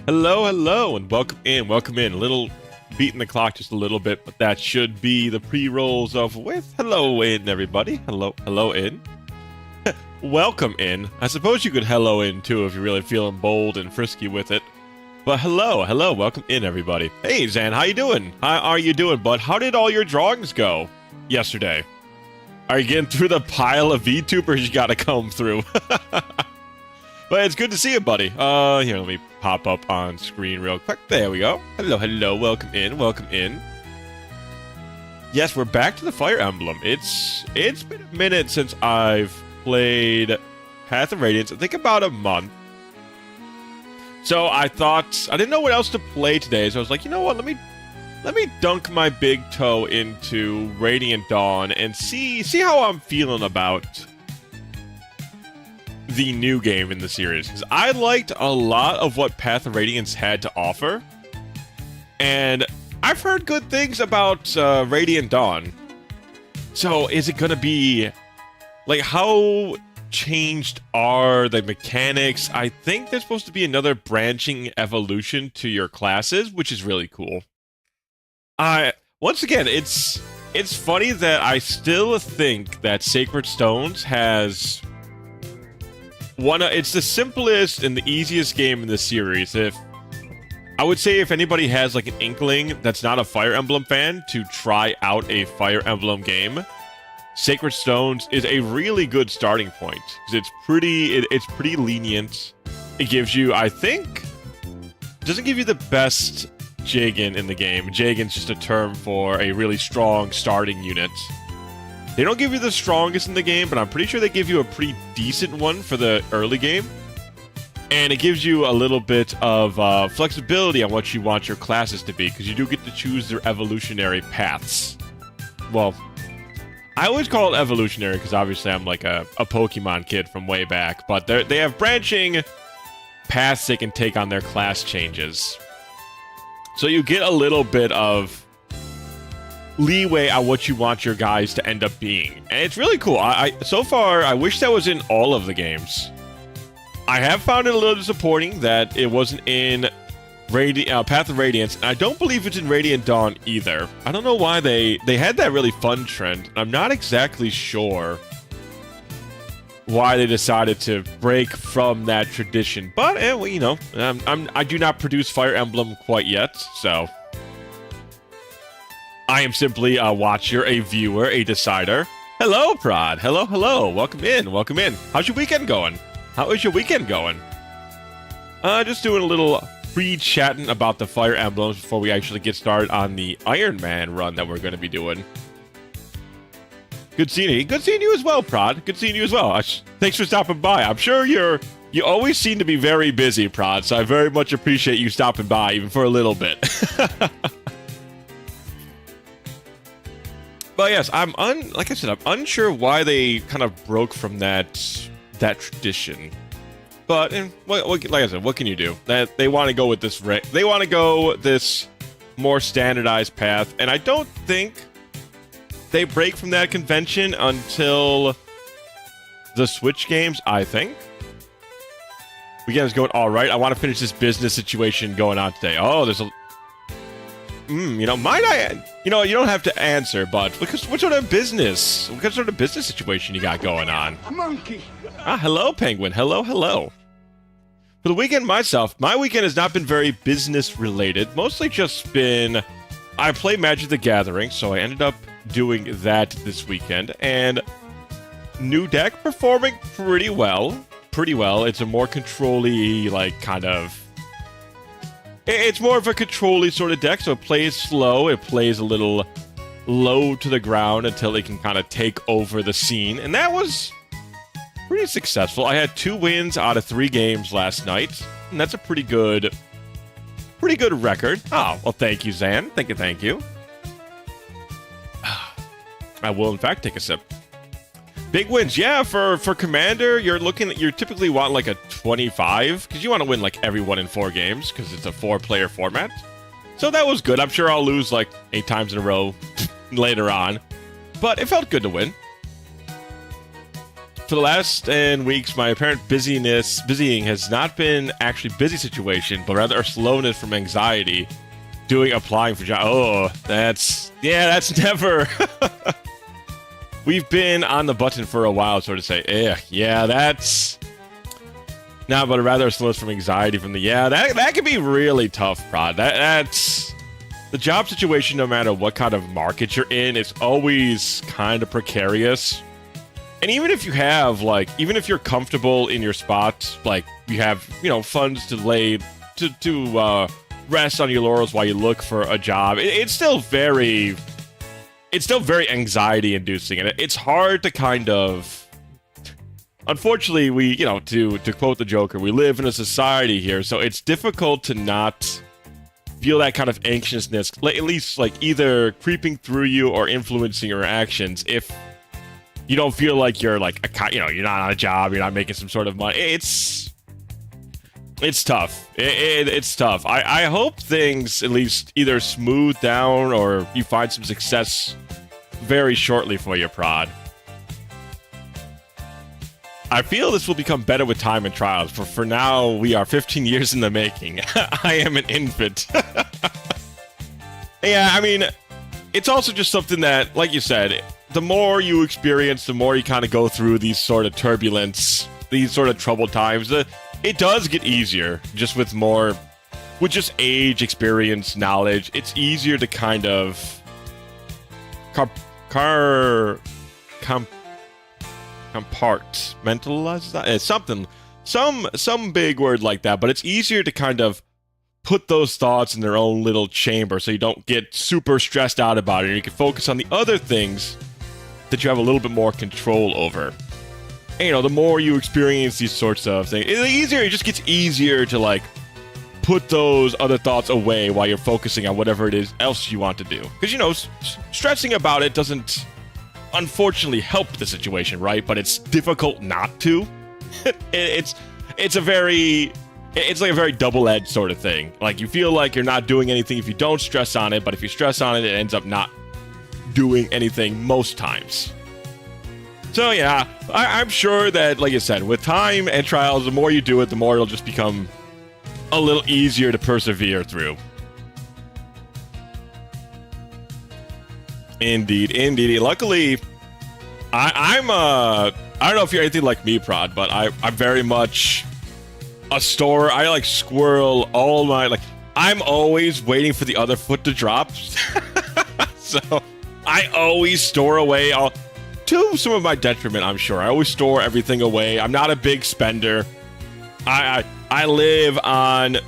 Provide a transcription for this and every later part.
Hello, hello, and welcome in, welcome in. A little beating the clock just a little bit, but that should be the pre-rolls of with hello in, everybody. Hello in. Welcome in. I suppose you could hello in too if you're really feeling bold and frisky with it. But hello, welcome in, everybody. Hey, Zan, how you doing? How are you doing, bud? How did all your drawings go yesterday? Are you getting through the pile of VTubers you gotta comb through? But it's good to see you, buddy. Here, let me pop up on screen real quick. There we go. Hello, welcome in, welcome in. Yes, we're back to the Fire Emblem. It's been a minute since I've played Path of Radiance. I think about a month. So I thought, I didn't know what else to play today, so I was like, you know what, let me dunk my big toe into Radiant Dawn and see how I'm feeling about the new game in the series, because I liked a lot of what Path of Radiance had to offer, and I've heard good things about Radiant Dawn. So is it gonna be like, how changed are the mechanics? I think there's supposed to be another branching evolution to your classes, which is really cool. Once again, it's funny that I still think that Sacred Stones has it's the simplest and the easiest game in the series. I would say if anybody has like an inkling that's not a Fire Emblem fan to try out a Fire Emblem game, Sacred Stones is a really good starting point, because it's pretty lenient. It gives you, I think, doesn't give you the best Jagen in the game. Jagen's just a term for a really strong starting unit. They don't give you the strongest in the game, but I'm pretty sure they give you a pretty decent one for the early game. And it gives you a little bit of flexibility on what you want your classes to be, because you do get to choose their evolutionary paths. Well, I always call it evolutionary because obviously I'm like a Pokemon kid from way back, but they have branching paths they can take on their class changes. So you get a little bit of leeway on what you want your guys to end up being, and it's really cool. So far, I wish that was in all of the games. I have found it a little disappointing that it wasn't in Path of Radiance, and I don't believe it's in Radiant Dawn either. I don't know why they had that really fun trend. I'm not exactly sure why they decided to break from that tradition, but you know, I do not produce Fire Emblem quite yet, so I am simply a watcher, a viewer, a decider. Hello, Prod. Hello. Welcome in, welcome in. How's your weekend going? How is your weekend going? Just doing a little pre-chatting about the Fire Emblems before we actually get started on the Ironman run that we're going to be doing. Good seeing you. Good seeing you as well, Prod. Good seeing you as well. Thanks for stopping by. I'm sure you always seem to be very busy, Prod, so I very much appreciate you stopping by, even for a little bit. But yes, like I said, I'm unsure why they kind of broke from that tradition. But like I said, what can you do? That they want to go with this. They want to go this more standardized path, and I don't think they break from that convention until the Switch games. I think. Weekend is going all right. I want to finish this business situation going on today. Oh, there's a. You know, might I? You know, you don't have to answer, but what sort of business situation you got going on? Monkey. Hello, Penguin. Hello. For the weekend myself, my weekend has not been very business related. Mostly just been, I play Magic the Gathering, so I ended up doing that this weekend, and new deck performing pretty well. It's a more control-y, like, kind of. It's more of a control-y sort of deck, so it plays slow, it plays a little low to the ground until it can kind of take over the scene, and that was pretty successful. I had 2 wins out of 3 games last night, and that's a pretty good record. Oh, well, thank you, Zan. Thank you. I will, in fact, take a sip. Big wins, yeah, for Commander, you're typically want like a 25, because you want to win like every 1 in 4 games, because it's a 4-player format. So that was good. I'm sure I'll lose like 8 times in a row later on, but it felt good to win. for the last 10 weeks, my apparent busying has not been actually busy situation, but rather a slowness from anxiety applying for jobs. Oh, that's never. We've been on the button for a while, sort of say, yeah, that's. No, but rather a slowness from anxiety from the, that can be really tough, Prod. That's. The job situation, no matter what kind of market you're in, is always kind of precarious. And even if you have, like, even if you're comfortable in your spot, like, you have, funds to lay, to rest on your laurels while you look for a job, it's still very anxiety-inducing. And it's hard to kind of... Unfortunately, we, to quote the Joker, we live in a society here, so it's difficult to not feel that kind of anxiousness, at least, like, either creeping through you or influencing your actions if you don't feel like you're, like, you're not on a job, you're not making some sort of money. It's tough. It's tough. I hope things at least either smooth down or you find some success very shortly for your Prod. I feel this will become better with time and trials. For now, we are 15 years in the making. I am an infant. Yeah, I mean, it's also just something that, like you said, the more you experience, the more you kind of go through these sort of turbulence, these sort of troubled times. It does get easier, just with just age, experience, knowledge. It's easier to kind of compartmentalize that. It's something, some big word like that, but it's easier to kind of put those thoughts in their own little chamber so you don't get super stressed out about it, and you can focus on the other things that you have a little bit more control over. And, the more you experience these sorts of things, it just gets easier to, like, put those other thoughts away while you're focusing on whatever it is else you want to do. Because, stressing about it doesn't unfortunately help the situation, right? But it's difficult not to. It's like a very double-edged sort of thing. Like, you feel like you're not doing anything if you don't stress on it, but if you stress on it, it ends up not doing anything most times. So yeah, I'm sure that, like I said, with time and trials, the more you do it, the more it'll just become a little easier to persevere through. Indeed. Luckily, I don't know if you're anything like me, Prod, but I'm very much a storer. I, like, squirrel all my, like, I'm always waiting for the other foot to drop. So I always store away, to some of my detriment, I'm sure. I always store everything away. I'm not a big spender. I live on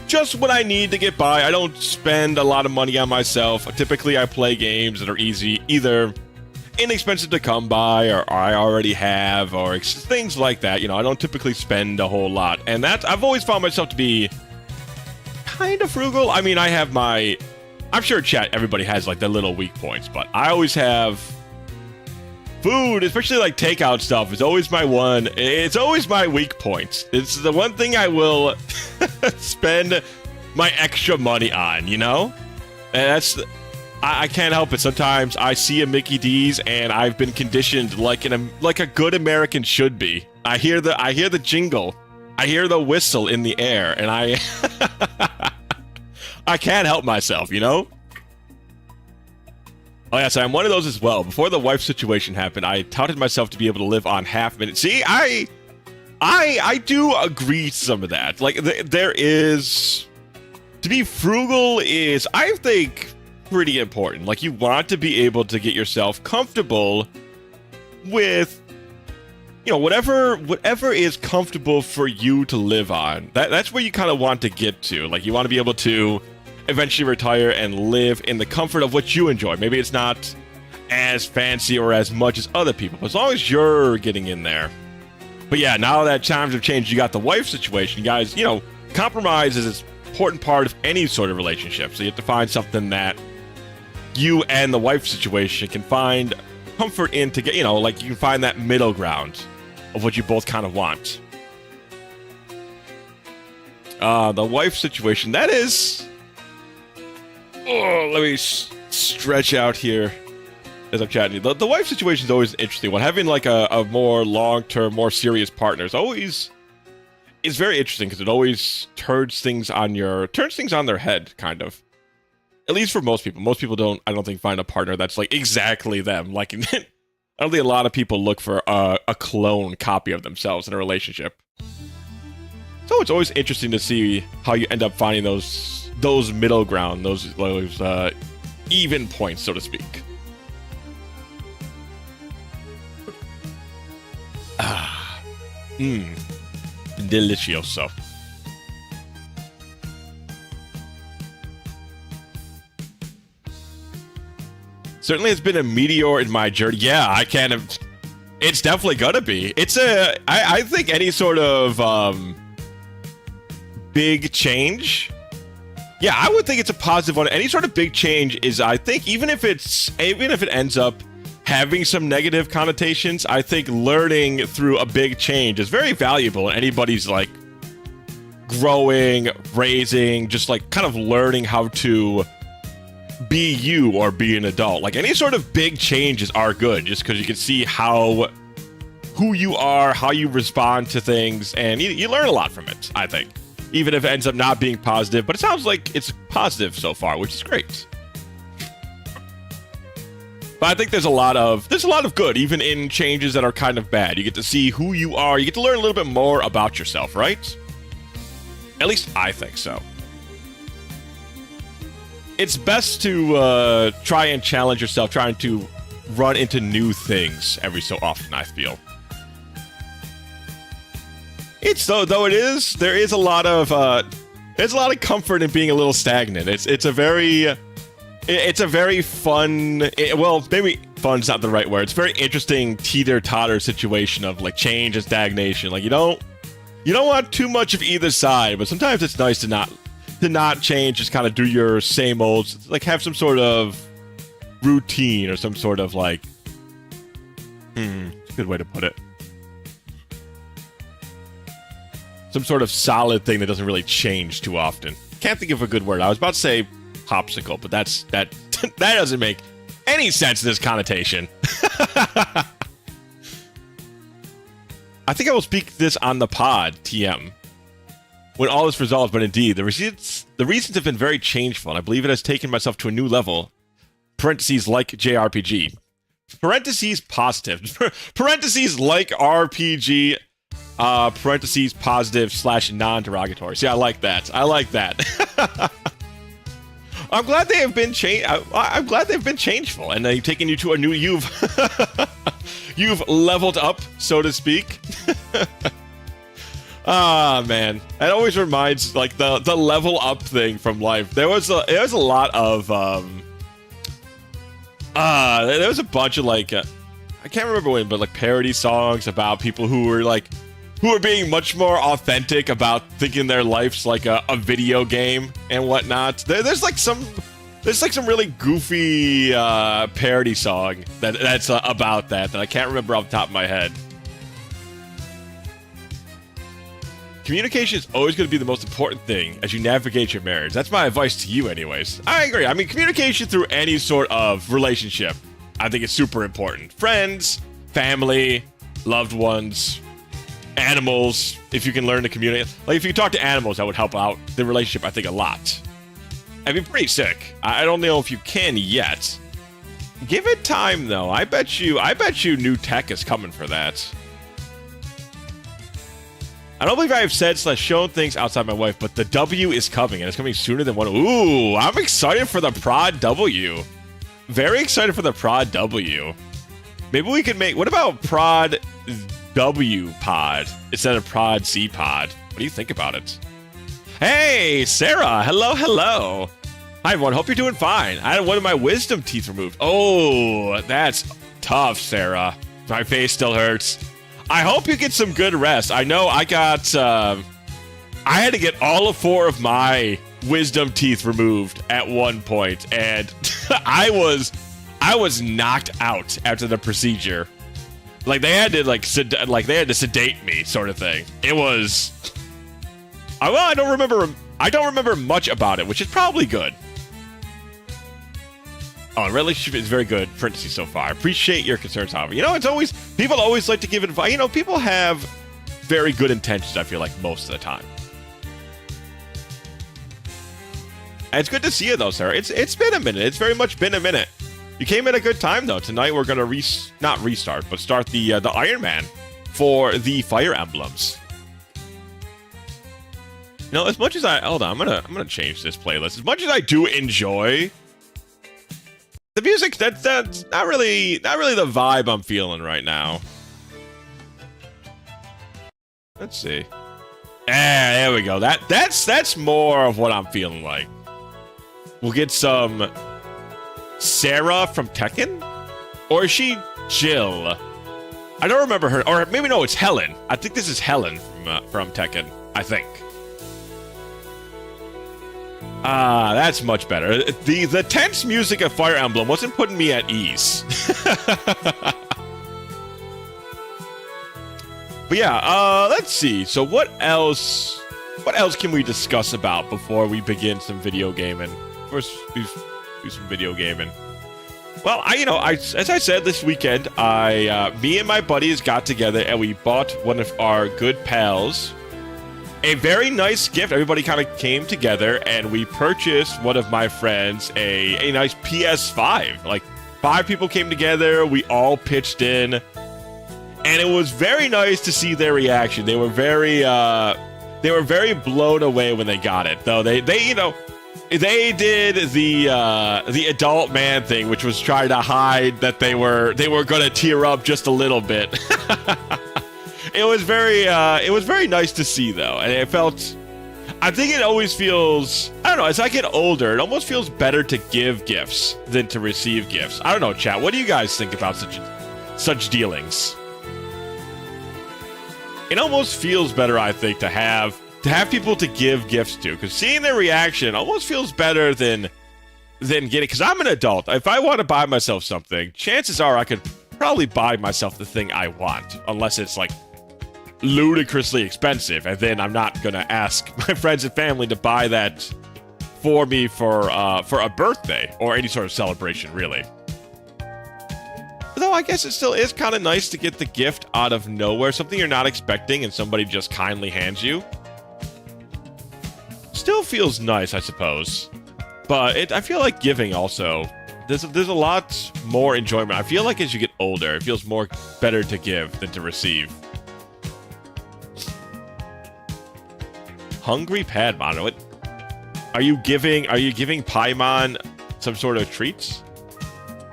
just what I need to get by. I don't spend a lot of money on myself. Typically, I play games that are either inexpensive to come by, or I already have, or things like that. I don't typically spend a whole lot. And I've always found myself to be kind of frugal. I mean, I have I'm sure, chat, everybody has, like, their little weak points, but I always have food, especially, like, takeout stuff, is always it's always my weak point. It's the one thing I will spend my extra money on, And I can't help it. Sometimes I see a Mickey D's and I've been conditioned like a good American should be. I hear the jingle. I hear the whistle in the air, and I can't help myself, Oh yeah, so I'm one of those as well. Before the wife situation happened, I touted myself to be able to live on half minute. See, I do agree to some of that. Like, there is, to be frugal is, I think, pretty important. Like, you want to be able to get yourself comfortable with, whatever is comfortable for you to live on. That's where you kind of want to get to. Like, you want to be able to eventually retire and live in the comfort of what you enjoy. Maybe it's not as fancy or as much as other people, but as long as you're getting in there. But yeah, now that times have changed, you got the wife situation. You guys, compromise is an important part of any sort of relationship. So you have to find something that you and the wife situation can find comfort in to get, like, you can find that middle ground of what you both kind of want. The wife situation, that is... Oh, let me stretch out here. as I'm chatting. The wife situation is always an interesting one. Having like a more long-term, more serious partner is very interesting because it always turns things on their head, kind of. At least for most people. Most people I don't think, find a partner that's like exactly them. Like, I don't think a lot of people look for a clone copy of themselves in a relationship. So it's always interesting to see how you end up finding those middle ground, those even points, so to speak. Delicioso. Certainly has been a meteor in my journey. Yeah, I can't have... It's definitely gonna be. I think any sort of big change... Yeah, I would think it's a positive one. Any sort of big change is, I think, even if it ends up having some negative connotations, I think learning through a big change is very valuable in anybody's like growing, raising, just like kind of learning how to be you or be an adult. Like any sort of big changes are good just because you can see who you are, how you respond to things, and you learn a lot from it, I think. Even if it ends up not being positive, but it sounds like it's positive so far, which is great. But I think there's a lot of good, even in changes that are kind of bad. You get to see who you are. You get to learn a little bit more about yourself, right? At least I think so. It's best to try and challenge yourself, trying to run into new things every so often, I feel. There is a lot of comfort in being a little stagnant. It's a very fun, well, maybe fun's not the right word. It's a very interesting teeter-totter situation of like change and stagnation. Like you don't want too much of either side, but sometimes it's nice to not change, just kind of do your same old, like have some sort of routine or some sort of like, it's a good way to put it. Some sort of solid thing that doesn't really change too often. Can't think of a good word. I was about to say popsicle, but that that doesn't make any sense in this connotation. I think I will speak this on the pod, TM, when all is resolved, but indeed, the reasons have been very changeful, and I believe it has taken myself to a new level. Parentheses, like JRPG. Parentheses, positive. Parentheses, like RPG. Parentheses, positive / non-derogatory. See, I like that. I'm glad they have been I'm glad they've been changeful, and they've taken you to a new. You've leveled up, so to speak. Ah, man, it always reminds like the level up thing from life. There was a lot of there was a bunch of like I can't remember when, but like parody songs about people who were being much more authentic about thinking their life's like a video game and whatnot. There's some really goofy parody song that's about that I can't remember off the top of my head. Communication is always going to be the most important thing as you navigate your marriage. That's my advice to you anyways. I agree. I mean, communication through any sort of relationship, I think it's super important. Friends, family, loved ones, animals, if you can learn to communicate. Like, if you talk to animals, that would help out the relationship, I think, a lot. I'd be pretty sick. I don't know if you can yet. Give it time, though. I bet you new tech is coming for that. I don't believe I have said / shown things outside my wife, but the W is coming, and it's coming sooner than one. Ooh, I'm excited for the Prod W. Very excited for the Prod W. Maybe we could make... What about Prod W Pod instead of Prod C Pod? What do you think about it? Hey, Sarah. Hello, hello. Hi, everyone. Hope you're doing fine. I had one of my wisdom teeth removed. Oh, that's tough, Sarah. My face still hurts. I hope you get some good rest. I know I got... I had to get all 4 of my wisdom teeth removed at one point, and I was knocked out after the procedure. Like they had to sedate me, sort of thing. It was... Well, I don't remember much about it, which is probably good. Oh, relationship is very good, parentheses so far. Appreciate your concerns, however. You know, it's always, people always like to give advice. You know, people have very good intentions, I feel like, most of the time. And it's good to see you, though, Sarah. It's been a minute. It's very much been a minute. You came at a good time, though. Tonight, we're going to not restart, but start the Ironman for the Fire Emblems. You know, as much as hold on, I'm gonna change this playlist. As much as I do enjoy the music, that's not really the vibe I'm feeling right now. Let's see. There we go. That's more of what I'm feeling like. We'll get some Sarah from Tekken, or is she Jill? I don't remember her, or maybe no, it's Helen. I think this is Helen from Tekken. I think. That's much better. The tense music of Fire Emblem wasn't putting me at ease. But yeah, let's see. So what else can we discuss about before we begin some video gaming? First, do some video gaming. Well, as I said this weekend, me and my buddies got together and we bought one of our good pals a very nice gift. Everybody kind of came together and we purchased one of my friends a nice PS5. Like 5 people came together, we all pitched in, and it was very nice to see their reaction. They were very blown away when they got it. Though they did the adult man thing, which was trying to hide that they were going to tear up just a little bit. It was very nice to see, though, and I think it always feels, I don't know, as I get older, it almost feels better to give gifts than to receive gifts. I don't know, chat, what do you guys think about such dealings? It almost feels better, I think, to have people to give gifts to, because seeing their reaction almost feels better than getting, because I'm an adult. If I want to buy myself something, chances are I could probably buy myself the thing I want, unless it's like ludicrously expensive, and then I'm not gonna ask my friends and family to buy that for me for a birthday or any sort of celebration, really. Though I guess it still is kind of nice to get the gift out of nowhere, something you're not expecting and somebody just kindly hands you. Still feels nice, I suppose, but I feel like giving also, there's a lot more enjoyment. I feel like as you get older, it feels better to give than to receive. Hungry Padmon. Are you giving Paimon some sort of treats?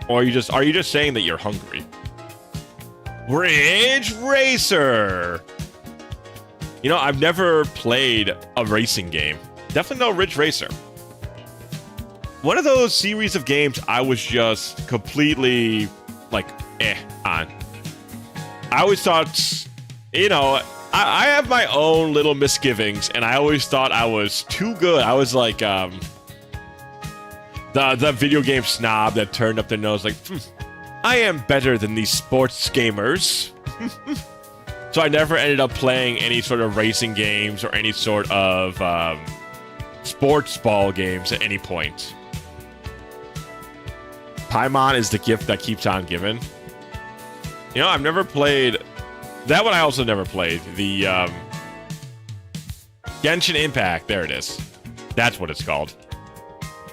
Or are you just saying that you're hungry? Ridge Racer! You know, I've never played a racing game. Definitely no Ridge Racer. One of those series of games I was just completely like on. I always thought, you know, I have my own little misgivings, and I always thought I was too good. I was like, the video game snob that turned up their nose like, I am better than these sports gamers. So I never ended up playing any sort of racing games or any sort of sports ball games at any point. Paimon is the gift that keeps on giving. You know, I've never played... That one I also never played. The Genshin Impact. There it is. That's what it's called.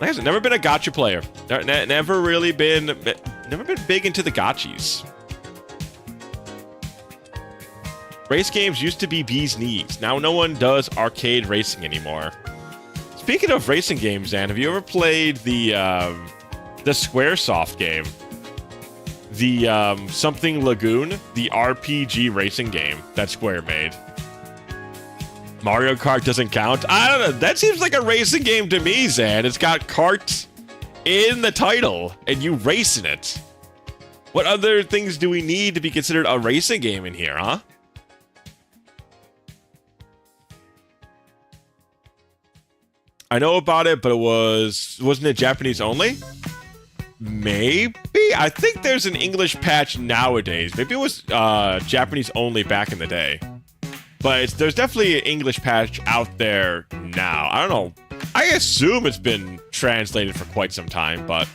Like I said, never been a gacha player. Never been big into the gachis. Race games used to be bee's knees. Now no one does arcade racing anymore. Speaking of racing games, Dan, have you ever played the Squaresoft game? The something Lagoon, the RPG racing game that Square made. Mario Kart doesn't count? I don't know. That seems like a racing game to me, Zan. It's got kart in the title, and you race in it. What other things do we need to be considered a racing game in here, huh? I know about it, but wasn't it Japanese only? Maybe? I think there's an English patch nowadays. Maybe it was Japanese only back in the day. But there's definitely an English patch out there now. I don't know. I assume it's been translated for quite some time, but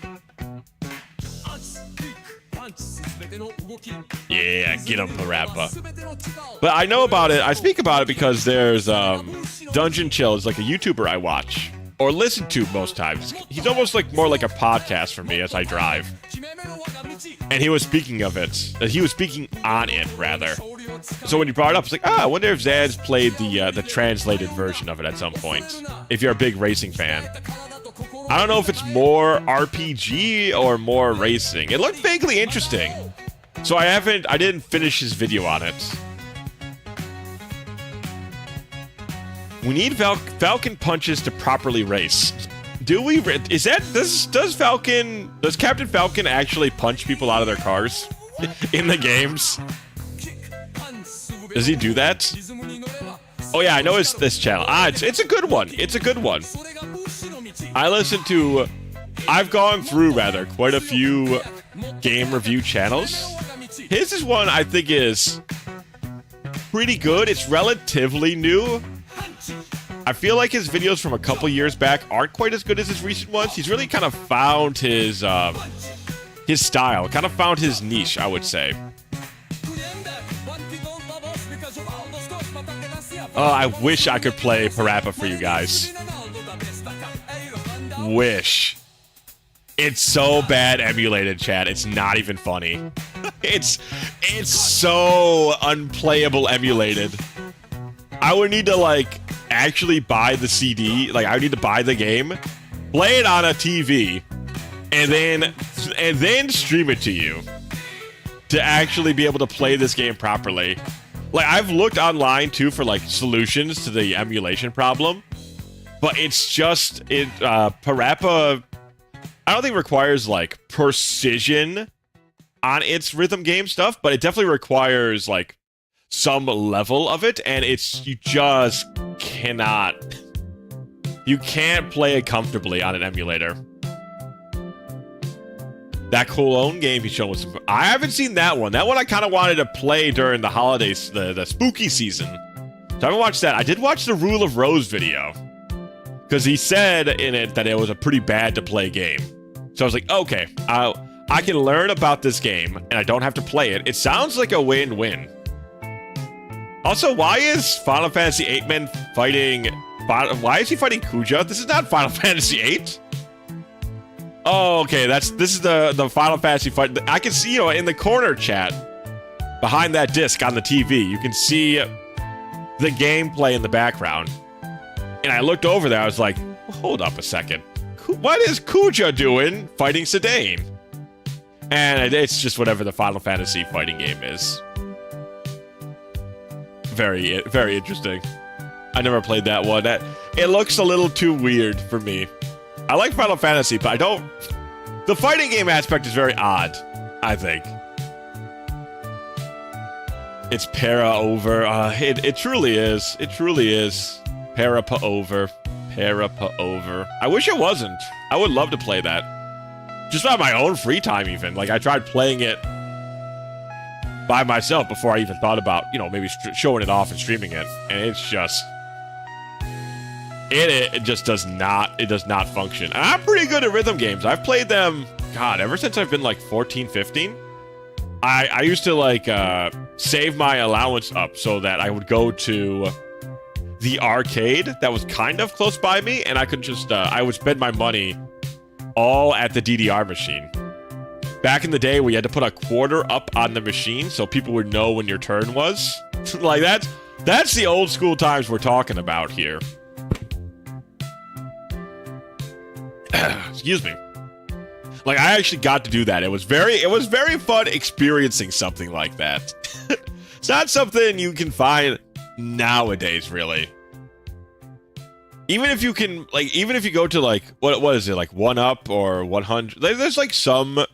Yeah, get him, Parappa. But I know about it. I speak about it because there's Dungeon Chill is like a YouTuber I watch or listen to most times. He's almost like more like a podcast for me as I drive. And he was speaking of it. He was speaking on it, rather. So when you brought it up, it's like, I wonder if Zad's played the translated version of it at some point. If you're a big racing fan. I don't know if it's more RPG or more racing. It looked vaguely interesting. So I didn't finish his video on it. We need Falcon punches to properly race. Do we? Does Captain Falcon actually punch people out of their cars in the games? Does he do that? Oh yeah, I know it's this channel. It's a good one. It's a good one. I've gone through quite a few game review channels. His is one I think is pretty good. It's relatively new. I feel like his videos from a couple years back aren't quite as good as his recent ones. He's really kind of found his style, kind of found his niche, I would say. Oh, I wish I could play Parappa for you guys. Wish. It's so bad emulated, chat. It's not even funny. It's so unplayable emulated. I would need to actually buy the CD. I would need to buy the game, play it on a TV, and then stream it to you to actually be able to play this game properly. I've looked online too for solutions to the emulation problem, but it's just Parappa. I don't think it requires precision on its rhythm game stuff, but it definitely requires some level of it, and you just cannot. You can't play it comfortably on an emulator. That Cologne game he's shown was. I haven't seen that one. That one I kind of wanted to play during the holidays, the spooky season. So I haven't watched that. I did watch the Rule of Rose video because he said in it that it was a pretty bad to play game. So I was like, okay, I can learn about this game and I don't have to play it. It sounds like a win-win. Also, why is Final Fantasy VIII Man fighting? Why is he fighting Kuja? This is not Final Fantasy VIII. Oh, okay. This is the Final Fantasy fight. I can see, in the corner chat behind that disc on the TV, you can see the gameplay in the background. And I looked over there. I was like, hold up a second. What is Kuja doing fighting Sedaine? And it's just whatever the Final Fantasy fighting game is. Very, very interesting. I never played that one. It looks a little too weird for me. I like Final Fantasy, but I don't. The fighting game aspect is very odd, I think. It's para over. It truly is. It truly is. Parappa over. Parappa over. I wish it wasn't. I would love to play that. Just on my own free time, even. I tried playing it by myself before I even thought about, maybe showing it off and streaming it. And it's just. It just does not function. And I'm pretty good at rhythm games. I've played them, God, ever since I've been 14, 15. I used to save my allowance up so that I would go to the arcade that was kind of close by me, and I could just I would spend my money all at the DDR machine. Back in the day, we had to put a quarter up on the machine so people would know when your turn was. That's the old school times we're talking about here. Excuse me. I actually got to do that. It was very fun experiencing something like that. It's not something you can find nowadays, really. Even if you can, even if you go to what is it, 1UP or 100? There's some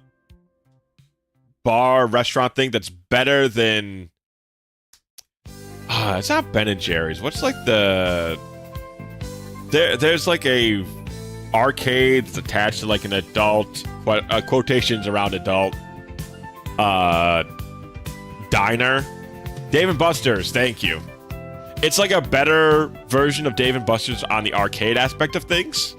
bar restaurant thing that's better than. It's not Ben and Jerry's. What's the? There's a arcade that's attached to an adult quotations around adult diner. Dave & Buster's, thank you. It's a better version of Dave & Buster's on the arcade aspect of things.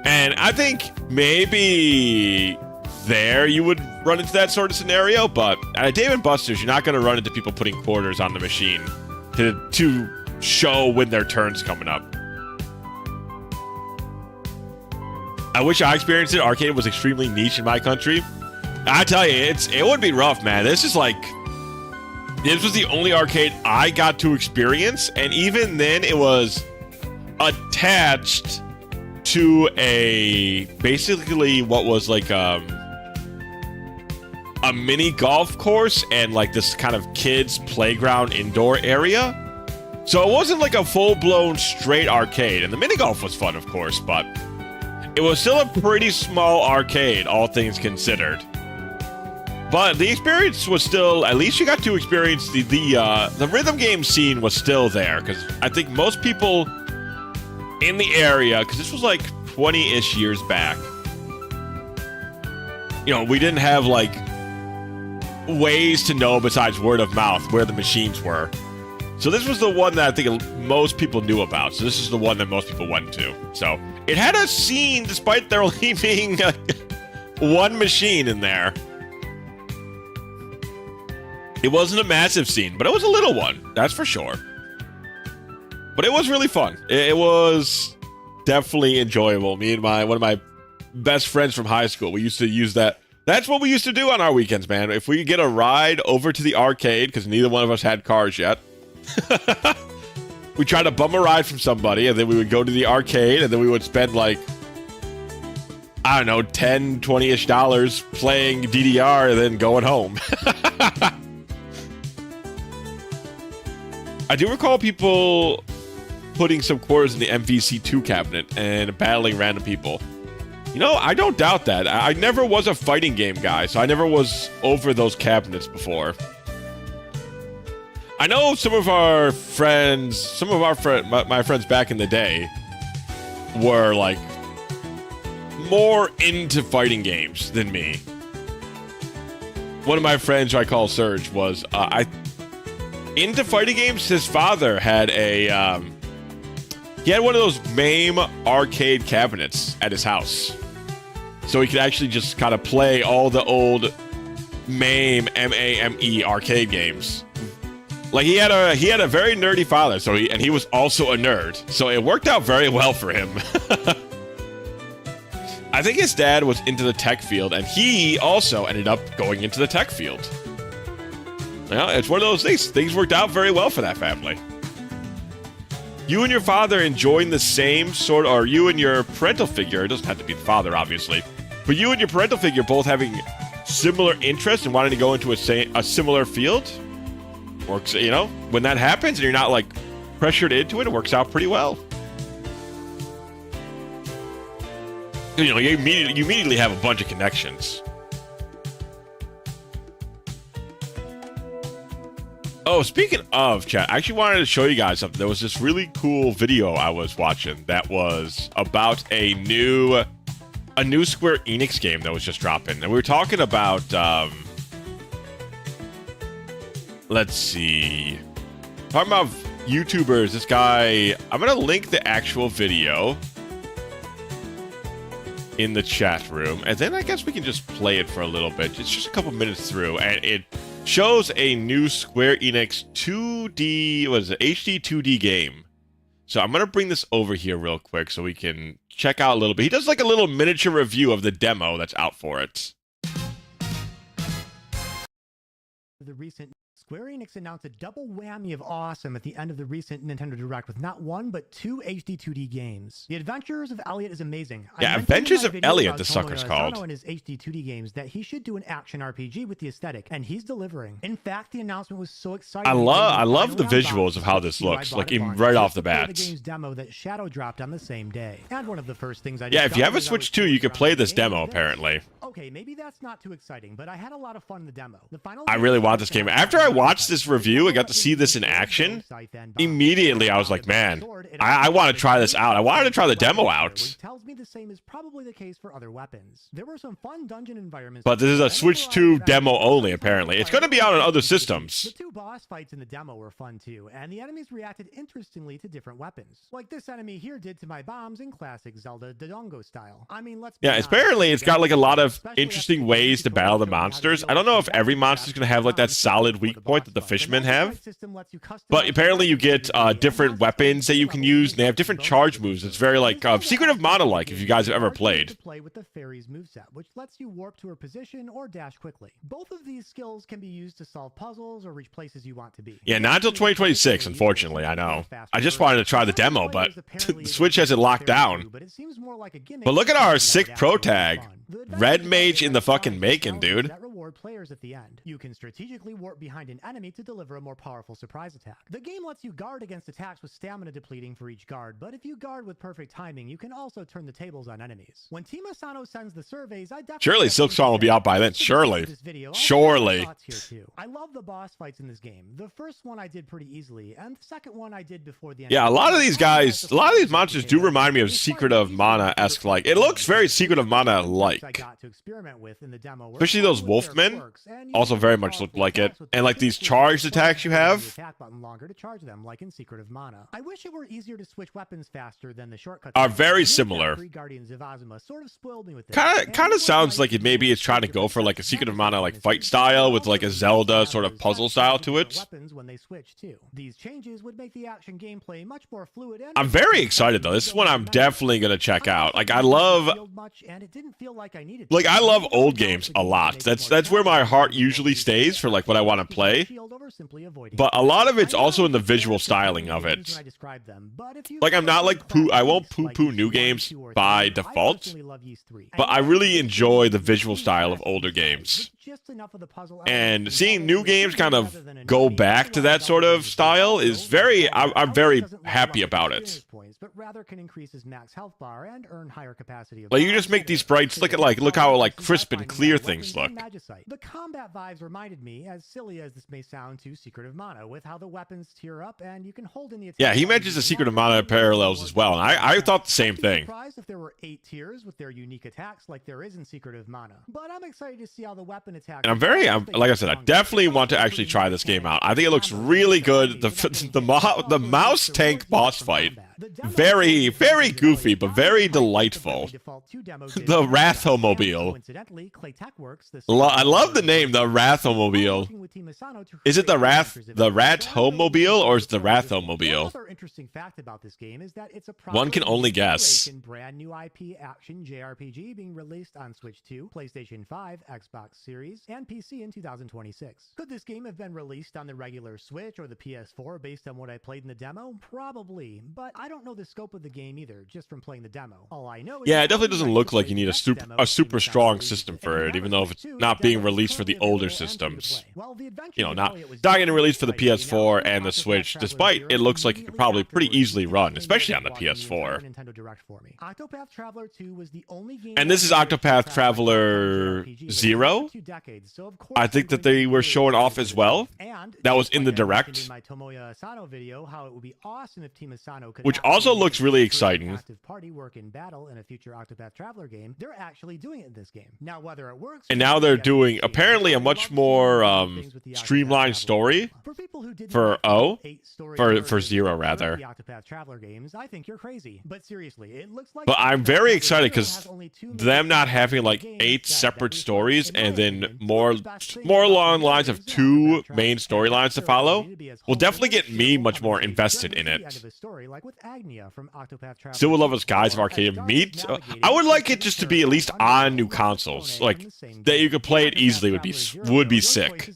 And I think maybe there you would run into that sort of scenario, but at a Dave & Buster's, you're not going to run into people putting quarters on the machine to show when their turn's coming up. I wish I experienced it. Arcade was extremely niche in my country. I tell you, it would be rough, man. This was the only arcade I got to experience, and even then it was attached to basically what was like a mini golf course and like this kind of kids playground indoor area. So it wasn't like a full-blown straight arcade, and the mini golf was fun, of course, but it was still a pretty small arcade, all things considered. But the experience was still, at least you got to experience the rhythm game scene was still there, because I think most people in the area, because this was like 20-ish years back, you know, we didn't have like ways to know besides word of mouth where the machines were. So this was the one that I think most people knew about. So this is the one that most people went to. So it had a scene despite there only being one machine in there. It wasn't a massive scene, but it was a little one. That's for sure. But it was really fun. It was definitely enjoyable. Me and one of my best friends from high school, we used to use that. That's what we used to do on our weekends, man. If we could get a ride over to the arcade, because neither one of us had cars yet, we tried to bum a ride from somebody, and then we would go to the arcade, and then we would spend like, I don't know, $10, $20-ish playing DDR and then going home. I do recall people putting some quarters in the MVC2 cabinet and battling random people. You know, I don't doubt that. I never was a fighting game guy, so I never was over those cabinets before. I know some of our friends, my friends back in the day were like more into fighting games than me. One of my friends who I call Serge was into fighting games. His father had he had one of those MAME arcade cabinets at his house, so he could actually just kind of play all the old MAME MAME arcade games. Like he had a very nerdy father, so he was also a nerd, so it worked out very well for him. I think his dad was into the tech field, and he also ended up going into the tech field. You know, it's one of those things. Things worked out very well for that family. You and your father enjoying the same sort, or you and your parental figure, it doesn't have to be the father, obviously, but you and your parental figure both having similar interests and wanting to go into a similar field, works, you know, when that happens and you're not like pressured into it, it works out pretty well. You know, you immediately have a bunch of connections. Oh, speaking of chat, I actually wanted to show you guys something. There was this really cool video I was watching that was about a new Square Enix game that was just dropping. And we were talking about, let's see, talking about YouTubers. This guy, I'm going to link the actual video in the chat room, and then I guess we can just play it for a little bit. It's just a couple minutes through, and it shows a new Square Enix 2D, what is it, HD 2D game. So I'm going to bring this over here real quick so we can check out a little bit. He does like a little miniature review of the demo that's out for it. The recent Square Enix announced a double whammy of awesome at the end of the recent Nintendo Direct with not one, but two HD 2D games. The Adventures of Elliot is amazing. Yeah, Adventures of Elliot, the sucker's called. In his HD 2D games that he should do an action RPG with the aesthetic, and he's delivering. In fact, the announcement was so exciting. I love the visuals of how this looks, like right off the bat. The game's demo that Shadow dropped on the same day. And one of the first things I if you have a Switch 2, you could play this demo, apparently. Okay, maybe that's not too exciting, but I had a lot of fun in the demo. The final I really want this game. After I watched this review, I got to see this in action, immediately I was like, man, I want to try this out. I wanted to try the demo out. Tells me the same is probably the case for other weapons. There were some fun dungeon environments. But this is a Switch 2 demo only, apparently. It's going to be out on other systems. The 2 boss fights in the demo were fun too, and the enemies reacted interestingly to different weapons. Like this enemy here did to my bombs in classic Zelda Dodongo style. I mean, let's be honest, apparently it's got like a lot of interesting ways to battle the monsters. I don't know if every monster's going to have like that solid weak point that the fishmen have. But apparently you get different weapons that you can use, and they have different charge moves. It's very like Secret of Mana-like, if you guys have ever played. Play with the fairy's moveset, which lets you warp to her position or dash quickly. Both of these skills can be used to solve puzzles or reach places you want to be. Yeah, not until 2026, unfortunately, I know. I just wanted to try the demo, but the Switch has it locked down. But look at our sick pro tag. Red Mage in the fucking making, dude. That reward players at the end. You can strategically warp behind an enemy to deliver a more powerful surprise attack. The game lets you guard against attacks with stamina depleting for each guard, but if you guard with perfect timing, you can also turn the tables on enemies. When Team Asano sends the surveys, I definitely... Surely Silksong will be out by then. Surely. Surely. I love the boss fights in this game. The first one I did pretty easily, and the second one I did before the end. Yeah, a lot of these guys, a lot of these monsters do remind me of Secret of Mana-esque. Like, it looks very Secret of Mana-like. Especially those wolfmen also very much look like it. And like these charged attacks you have I wish it were easier to switch weapons faster than the shortcuts are very similar. Kind of sounds like maybe it's trying to go for like a Secret of Mana like fight style with like a Zelda sort of puzzle style to it. These changes would make the action gameplay much more fluid. I'm very excited though. This is one I'm definitely gonna check out. Like I love old games a lot. That's where my heart usually stays for like what I want to play. But a lot of it's also in the visual styling of it. Like I'm not like I won't poo-poo new games by default, but I really enjoy the visual style of older games. And seeing new games kind of go back to that sort of style is I'm very happy about it. Like you just make these sprites look how like crisp and clear things look. The combat vibes reminded me, as silly as this may sound, to Secret of Mana, with how the weapons tier up and you can hold in the attack. Yeah, he mentions the Secret of Mana parallels as well, and I thought the same thing. I'm surprised if there were 8 tiers with their unique attacks like there is in Secret of Mana, but I'm excited to see how the weapon attacks. And like I said, I definitely want to actually try this game out. I think it looks really good. The mouse tank boss fight, very, very goofy, but very delightful. The Wrathomobile. I love the name, the Wrathomobile. Is it the Wrathomobile or is it the Wrathomobile? One can only guess. Brand new IP action JRPG being released on Switch 2, PlayStation 5, Xbox Series, and PC in 2026. Could this game have been released on the regular Switch or the PS4 based on what I played in the demo? Probably, but I don't know the scope of the game either, just from playing the demo. All I know is yeah, it definitely doesn't look like you need a super strong system for it, even though if it's not being released for the older systems. You know, not getting released for the PS4 and the Switch, despite it looks like it could probably pretty easily run, especially on the PS4. And this is Octopath Traveler 0. I think that they were showing off as well. That was in the Direct. Which also looks really exciting. And now they're doing apparently a much more streamlined story for for Zero rather. But I'm very excited because them not having like 8 separate stories and then more along the lines of 2 main storylines to follow will definitely get me much more invested in it. Still would love us guys of Arcade Meet. I would like it just to be at least on new consoles, like that you could play it easily would be sick.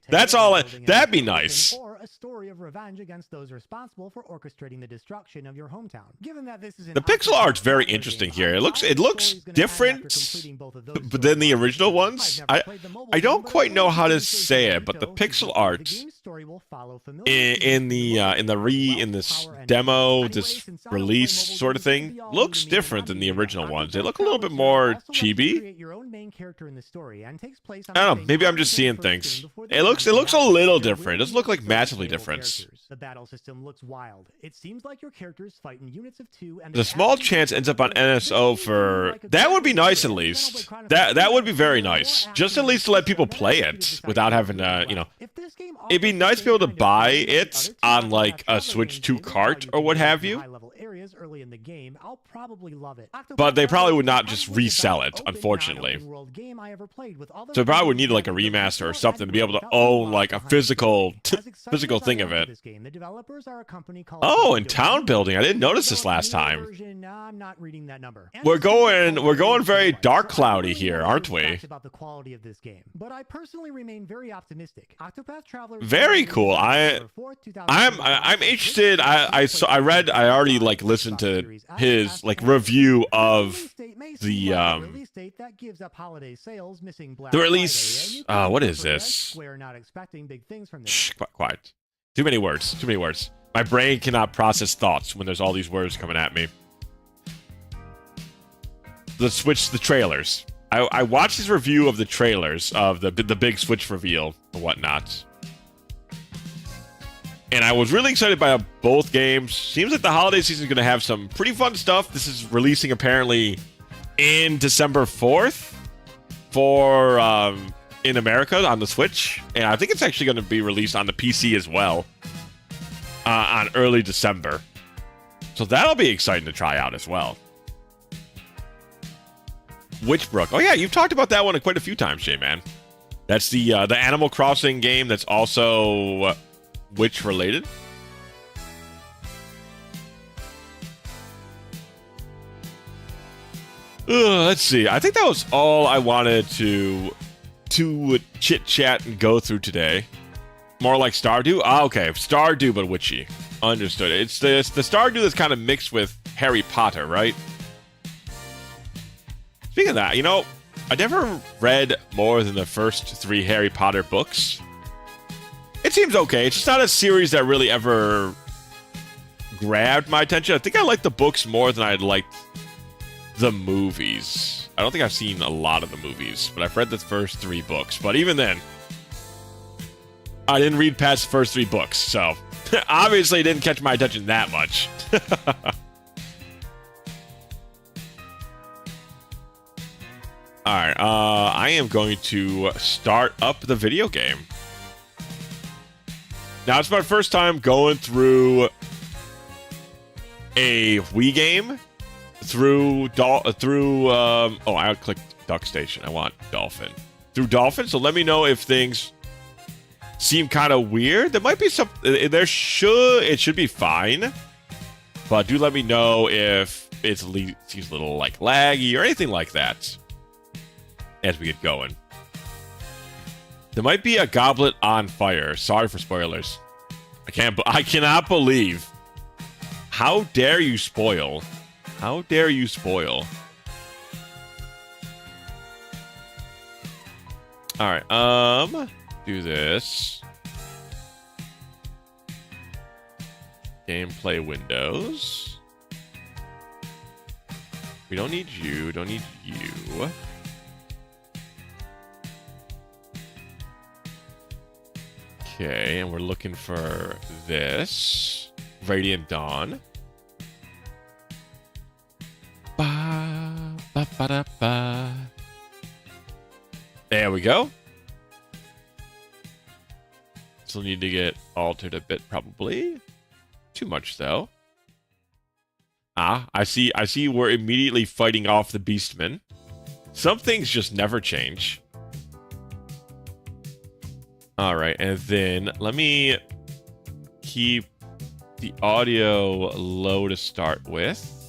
That's all. That'd be nice. a story of revenge against those responsible for orchestrating the destruction of your hometown. Given that this is The pixel art's very interesting here. It looks different than the original ones. I don't quite know how to say it, but the pixel art in this demo, this release sort of thing, looks different than the original ones. They look a little bit more chibi. I don't know. Maybe I'm just seeing things. It looks a little different. It doesn't look like massively different. The battle system looks wild. It seems like your characters fight in units of 2 and the small chance ends up on NSO for that would be nice at least. That would be very nice. Just at least to let people play it without having to, you know. It'd be nice to be able to buy it on like a Switch 2 cart or what have you. But they probably would not just resell it, unfortunately. So they probably would need like a remaster or something to be able to own like a physical thing of it. Oh, and town building. I didn't notice this last time. We're going very dark cloudy here, aren't we? Very cool. I'm interested. I already like listened to his like review of the release. What is this? Shh, quiet. Too many words. Too many words. My brain cannot process thoughts when there's all these words coming at me. Let's switch the trailers. I watched his review of the trailers of the big Switch reveal and whatnot. And I was really excited by both games. Seems like the holiday season is going to have some pretty fun stuff. This is releasing apparently in December 4th for in America on the Switch. And I think it's actually going to be released on the PC as well on early December. So that'll be exciting to try out as well. Witchbrook. Oh yeah, you've talked about that one quite a few times, J-Man. That's the Animal Crossing game that's also witch related. Let's see. I think that was all I wanted to chit chat and go through today. More like Stardew. Okay, Stardew but witchy. Understood. It's the Stardew that's kind of mixed with Harry Potter, right? Speaking of that, you know, I never read more than the first 3 Harry Potter books. It seems okay. It's just not a series that really ever grabbed my attention. I think I liked the books more than I liked the movies. I don't think I've seen a lot of the movies, but I've read the first 3 books. But even then, I didn't read past the first 3 books, so obviously it didn't catch my attention that much. Alright, I am going to start up the video game. Now, it's my first time going through a Wii game oh, I clicked Duck Station. I want Dolphin. Through Dolphin, so let me know if things seem kind of weird. There might be some... It should be fine. But do let me know if it seems a little, like, laggy or anything like that as we get going. There might be a goblet on fire. Sorry for spoilers. I cannot believe. How dare you spoil? How dare you spoil? Alright, do this. Gameplay windows. We don't need you, don't need you. Okay, and we're looking for this. Radiant Dawn. Ba, ba, ba, da, ba. There we go. Still need to get altered a bit, probably. Too much, though. Ah, I see we're immediately fighting off the Beastmen. Some things just never change. Alright, and then let me keep the audio low to start with.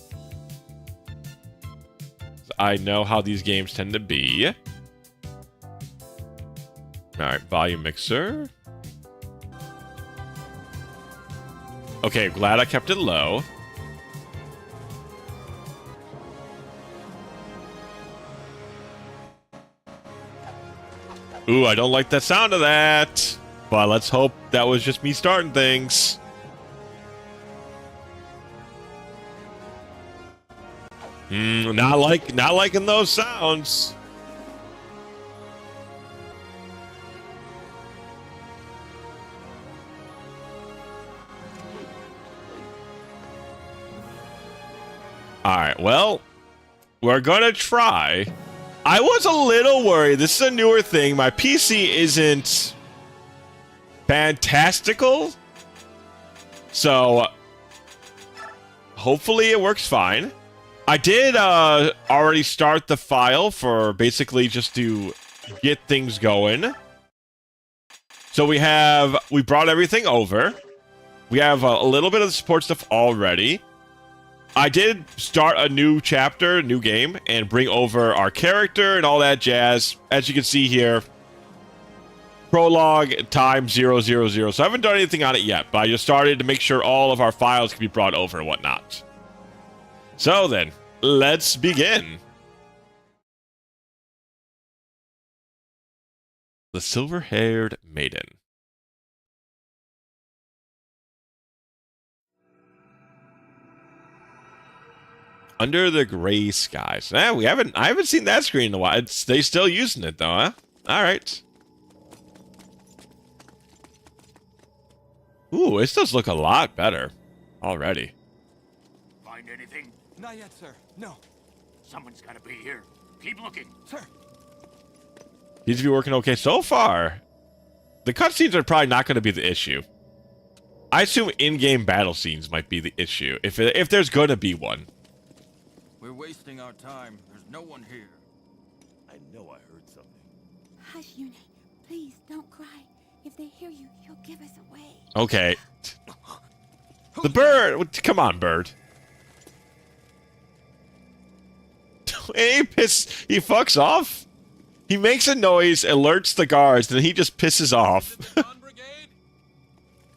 I know how these games tend to be. Alright, volume mixer. Okay, glad I kept it low. Ooh, I don't like the sound of that. But let's hope that was just me starting things. Not liking those sounds. Alright, well, we're gonna try. I was a little worried. This is a newer thing. My PC isn't fantastical. So, hopefully it works fine. I did already start the file for basically just to get things going. So we brought everything over. We have a little bit of the support stuff already. I did start a new chapter, new game, and bring over our character and all that jazz. As you can see here, prologue time 000. So I haven't done anything on it yet, but I just started to make sure all of our files can be brought over and whatnot. So then, let's begin. The Silver-Haired Maiden. Under the Gray Skies. I haven't seen that screen in a while. They still using it though, huh? Alright. Ooh, this does look a lot better already. Find anything? Not yet, sir. No. Someone's gotta be here. Keep looking. Sir. Seems to be working okay so far. The cutscenes are probably not going to be the issue. I assume in-game battle scenes might be the issue, if there's going to be one. We're wasting our time. There's no one here. I know I heard something. Hush, Yune. Please, don't cry. If they hear you, you'll give us away. Okay. The bird! Come on, bird. He fucks off. He makes a noise, alerts the guards, then he just pisses off. Brigade?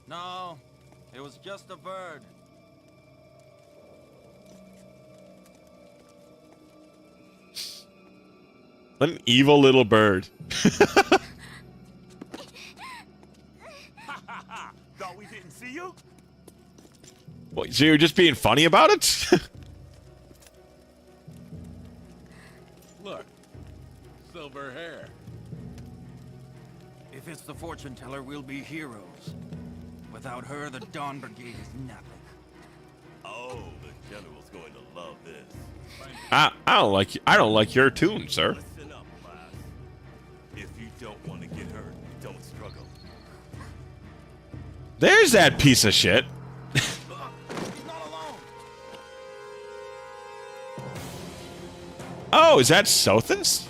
No, it was just a bird. An evil little bird. Thought we didn't see you? What, so you're just being funny about it? Look, silver hair. If it's the fortune teller, we'll be heroes. Without her, the Dawn Brigade is nothing. Oh, the general's going to love this. I don't like your tune, sir. Listen up, class. If you don't want to get hurt, don't struggle. There's that piece of shit. Not alone. Oh, is that Sothis?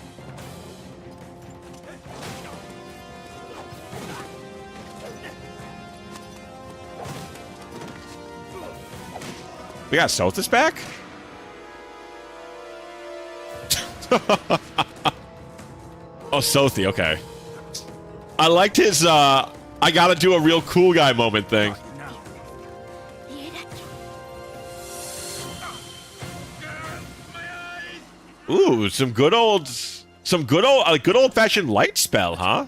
We got Sothis back? Oh, Sothi, okay. I liked his, I gotta do a real cool guy moment thing. Ooh, some good old-fashioned light spell, huh?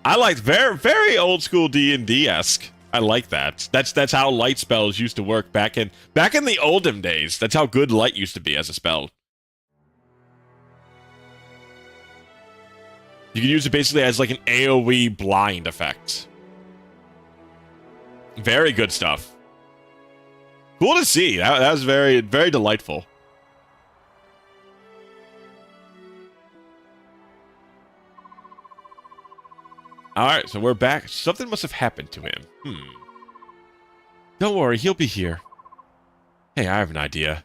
I liked very old school D&D-esque. I like that. That's how light spells used to work back in the olden days. That's how good light used to be as a spell. You can use it basically as like an AoE blind effect. Very good stuff. Cool to see. That was very delightful. Alright, so we're back. Something must have happened to him. Don't worry, he'll be here. Hey, I have an idea.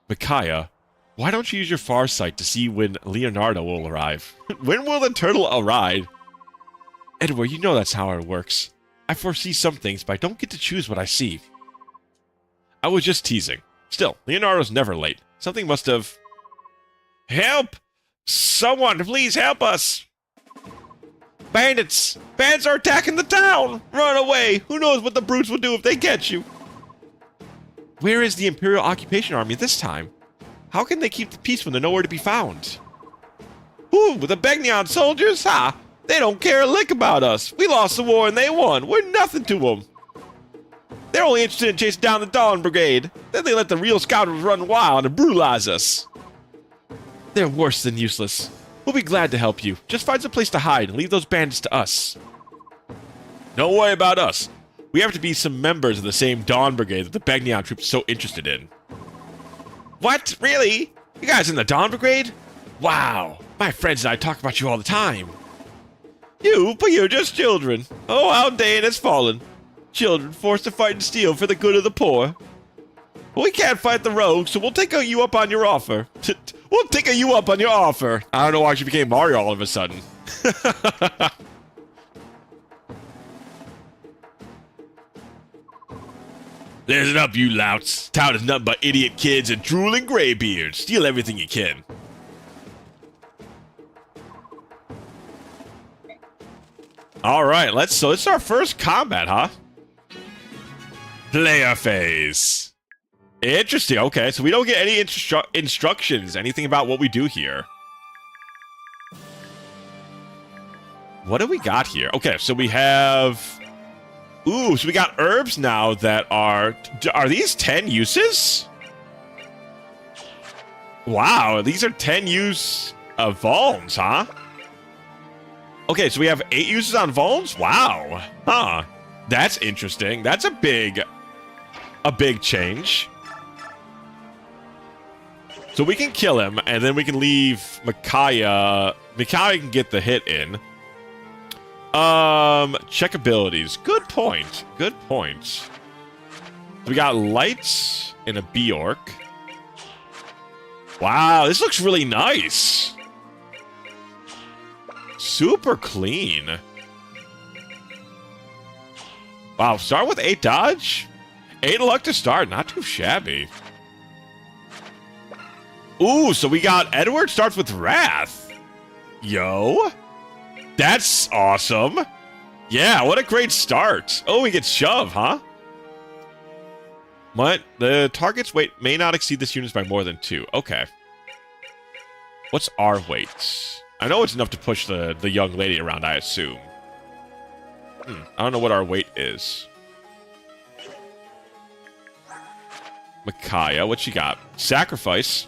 Micaiah, why don't you use your farsight to see when Leonardo will arrive? When will the turtle arrive? Edward, you know that's how it works. I foresee some things, but I don't get to choose what I see. I was just teasing. Still, Leonardo's never late. Something must have... Help! Someone, please help us! Bandits! Bandits are attacking the town! Run away! Who knows what the brutes will do if they catch you? Where is the Imperial Occupation Army this time? How can they keep the peace when they're nowhere to be found? Ooh, with the Begnion soldiers? Ha! They don't care a lick about us. We lost the war and they won. We're nothing to them. They're only interested in chasing down the Dawn Brigade. Then they let the real scoundrels run wild and brutalize us. They're worse than useless. We'll be glad to help you. Just find some place to hide and leave those bandits to us. Don't worry about us. We have to be some members of the same Dawn Brigade that the Begnion troops are so interested in. What? Really? You guys in the Dawn Brigade? Wow. My friends and I talk about you all the time. But you're just children. Oh, how Dain has fallen. Children forced to fight and steal for the good of the poor. We can't fight the rogues, so we'll take you up on your offer. We'll take you up on your offer. I don't know why she became Mario all of a sudden. Listen up, you louts. Town is nothing but idiot kids and drooling graybeards. Steal everything you can. All right, so it's our first combat, huh? Player phase. Interesting. Okay, so we don't get any instructions, anything about what we do here. What do we got here? Okay, so we have... Ooh, so we got herbs now that are... Are these 10 uses? Wow, these are 10 use of Vulns, huh? Okay, so we have 8 uses on Vulns? Wow. Huh. That's interesting. That's a big change. So we can kill him, and then we can leave Micaiah. Micaiah can get the hit in. Check abilities. Good point. Good point. We got lights and a Bjork. Wow, this looks really nice. Super clean. Wow, start with 8 dodge. 8 luck to start, not too shabby. Ooh, so we got Edward starts with Wrath. Yo. That's awesome. Yeah, what a great start. Oh, he gets shove, huh? What? The target's weight may not exceed this unit by more than 2. Okay. What's our weight? I know it's enough to push the young lady around, I assume. I don't know what our weight is. Micaiah, what she got? Sacrifice.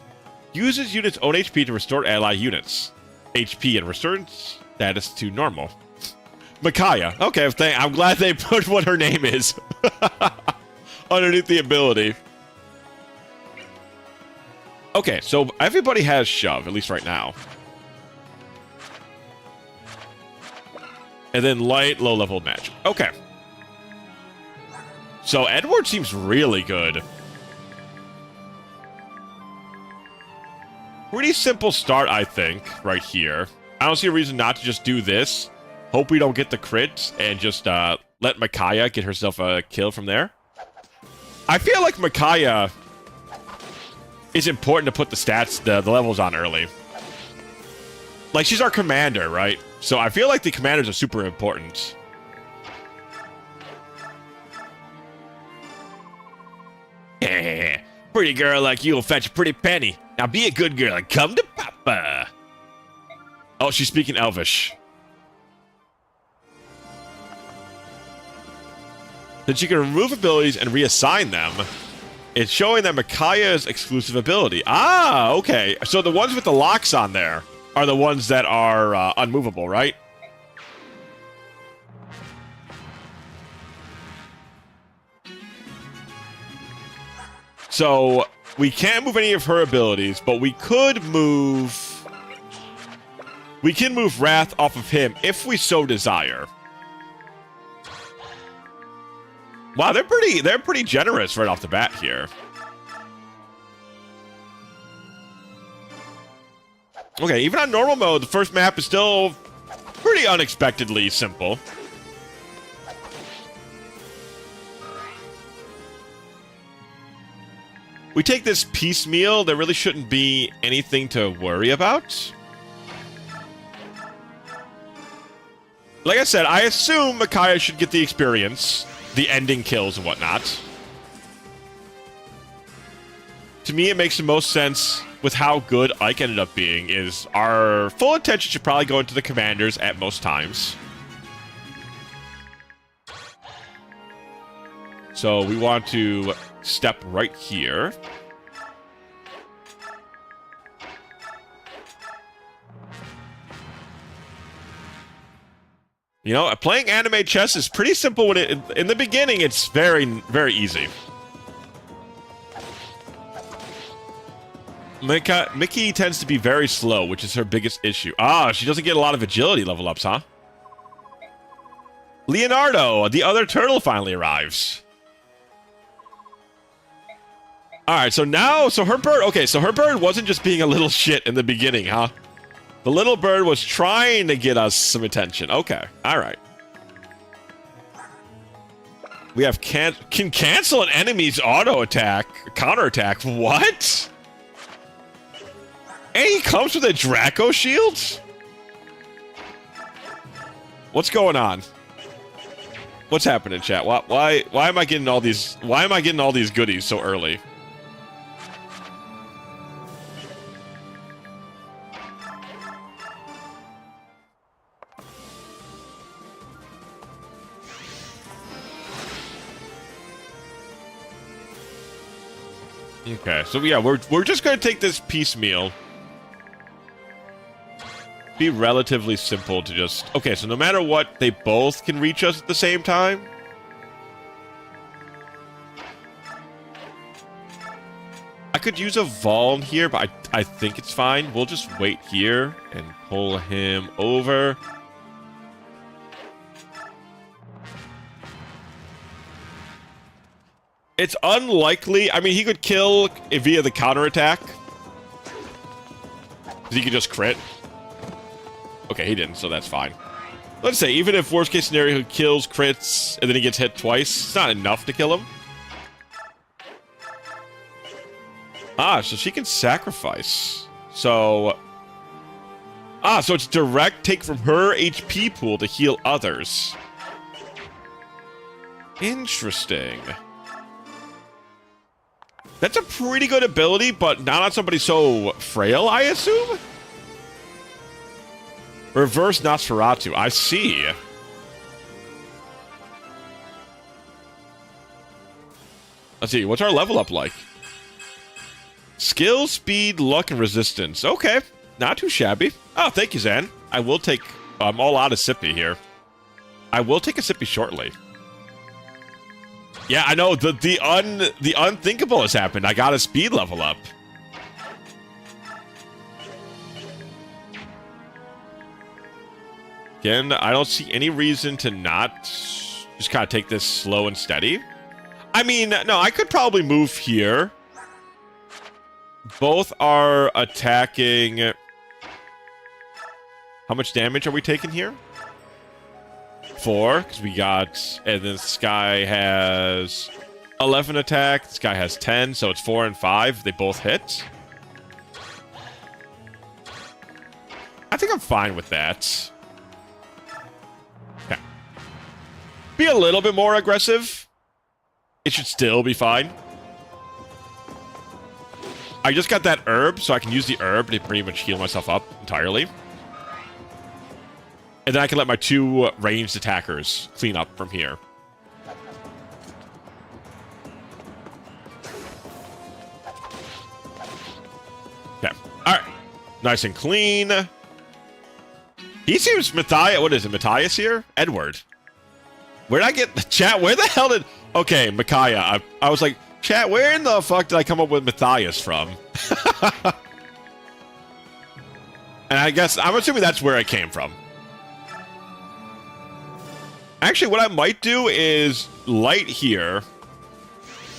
Uses unit's own HP to restore ally units. HP and restore status to normal. Micaiah. Okay, I'm glad they put what her name is underneath the ability. Okay, so everybody has shove, at least right now. And then light, low-level magic. Okay. So Edward seems really good. Pretty simple start, I think, right here. I don't see a reason not to just do this. Hope we don't get the crit and just let Micaiah get herself a kill from there. I feel like Micaiah is important to put the stats, the levels on early. Like, she's our commander, right? So I feel like the commanders are super important. Pretty girl like you will fetch a pretty penny. Now be a good girl and come to Papa. Oh, she's speaking Elvish. Since you can remove abilities and reassign them, it's showing that Micaiah's exclusive ability. Ah, okay. So the ones with the locks on there are the ones that are unmovable, right? So we can't move any of her abilities, but we could move... We can move Wrath off of him if we so desire. Wow, they're pretty generous right off the bat here. Okay, even on normal mode, the first map is still pretty unexpectedly simple. We take this piecemeal, there really shouldn't be anything to worry about. Like I said, I assume Micaiah should get the experience, the ending kills and whatnot. To me, it makes the most sense with how good Ike ended up being is our full attention should probably go into the commanders at most times. So we want to step right here. You know, playing anime chess is pretty simple when in the beginning, it's very, very easy. Mickey tends to be very slow, which is her biggest issue. Ah, she doesn't get a lot of agility level ups, huh? Leonardo, the other turtle, finally arrives. Alright, so now, her bird, okay, so her bird wasn't just being a little shit in the beginning, huh? The little bird was trying to get us some attention. Okay, alright. We have can cancel an enemy's auto attack, counter attack. What? And he comes with a Draco shield? What's going on? What's happening, chat? Why am I getting all these? Why am I getting all these goodies so early? Okay, so yeah, we're just gonna take this piecemeal. Be relatively simple to just... Okay, so no matter what, they both can reach us at the same time. I could use a Vaughn here, but I think it's fine. We'll just wait here and pull him over. It's unlikely. I mean, he could kill via the counterattack. He could just crit. Okay, he didn't, so that's fine. Let's say, even if worst case scenario he kills, crits, and then he gets hit twice, it's not enough to kill him. Ah, so she can sacrifice. So... Ah, so it's direct take from her HP pool to heal others. Interesting. That's a pretty good ability, but not on somebody so frail, I assume? Reverse Nosferatu. I see. Let's see. What's our level up like? Skill, speed, luck, and resistance. Okay. Not too shabby. Oh, thank you, Zan. I will take... I'm all out of Sippy here. I will take a Sippy shortly. Yeah, I know. The unthinkable has happened. I got a speed level up. Again, I don't see any reason to not just kind of take this slow and steady. I mean, no, I could probably move here. Both are attacking... How much damage are we taking here? 4, because we got... And then this guy has 11 attack. This guy has 10, so it's 4 and 5. They both hit. I think I'm fine with that. Be a little bit more aggressive. It should still be fine. I just got that herb, so I can use the herb to pretty much heal myself up entirely. And then I can let my 2 ranged attackers clean up from here. Okay. Alright. Nice and clean. He seems Matthias. What is it? Matthias here? Edward. Where'd I get the chat? Where the hell did... Okay, Micaiah. I was like, chat, where in the fuck did I come up with Matthias from? And I guess... I'm assuming that's where it came from. Actually, what I might do is light here.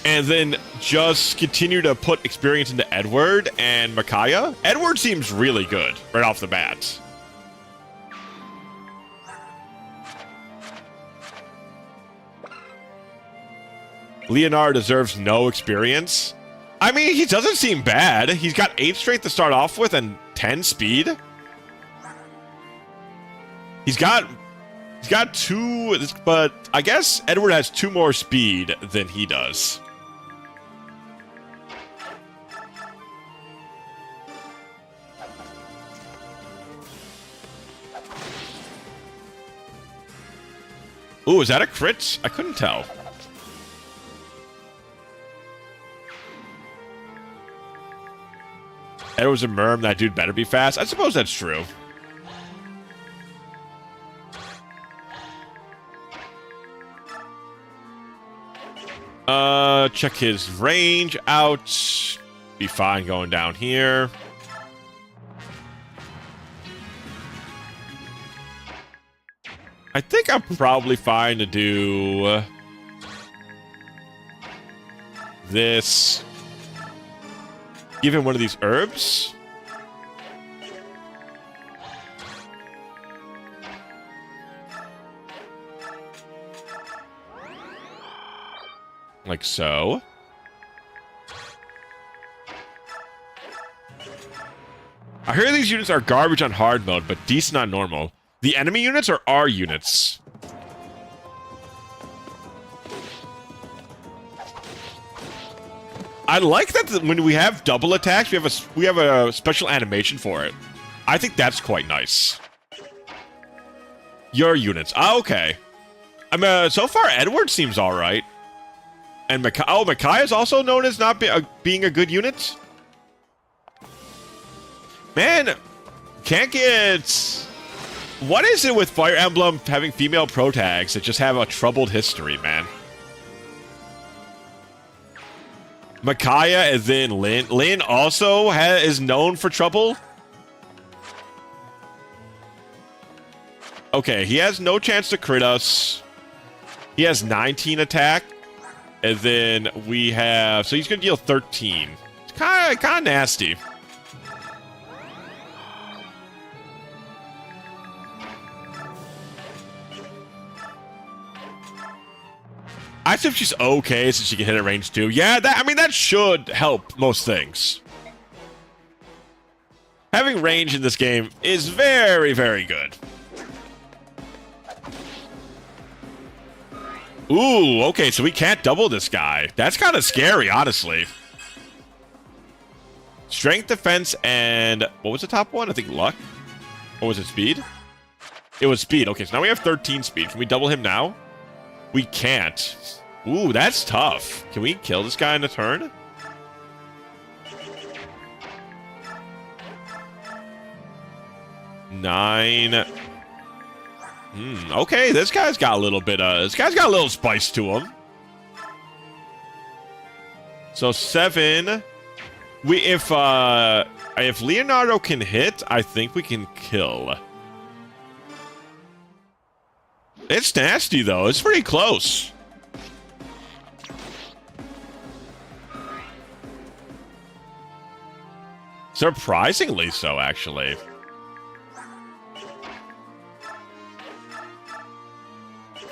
And then just continue to put experience into Edward and Micaiah. Edward seems really good right off the bat. Leonard deserves no experience. I mean, he doesn't seem bad. He's got 8 strength to start off with and 10 speed. He's got He's got 2, but I guess Edward has 2 more speed than he does. Ooh, is that a crit? I couldn't tell. Edward's a merm, that dude better be fast. I suppose that's true. Check his range out. Be fine going down here. I think I'm probably fine to do this. Give him one of these herbs. Like so. I hear these units are garbage on hard mode, but decent on normal. The enemy units are our units. I like that when we have double attacks, we have a special animation for it. I think that's quite nice. Your units. Ah, okay. So far, Edward seems all right. And Micaiah is also known as not being a good unit. Man, can't get... What is it with Fire Emblem having female protags that just have a troubled history, man? Micaiah and then Lyn. Lyn also is known for trouble. Okay, he has no chance to crit us. He has 19 attack. And then we have... So he's going to deal 13. It's kind of nasty. I assume she's okay since she can hit at range 2. Yeah, that should help most things. Having range in this game is very, very good. Ooh, okay, so we can't double this guy. That's kind of scary, honestly. Strength, defense, and... What was the top one? I think luck? Or was it speed? It was speed. Okay, so now we have 13 speed. Can we double him now? We can't. Ooh, that's tough. Can we kill this guy in a turn? Nine. Okay, this guy's got a little bit this guy's got a little spice to him. So 7. If Leonardo can hit, I think we can kill. It's nasty though. It's pretty close. Surprisingly so, actually.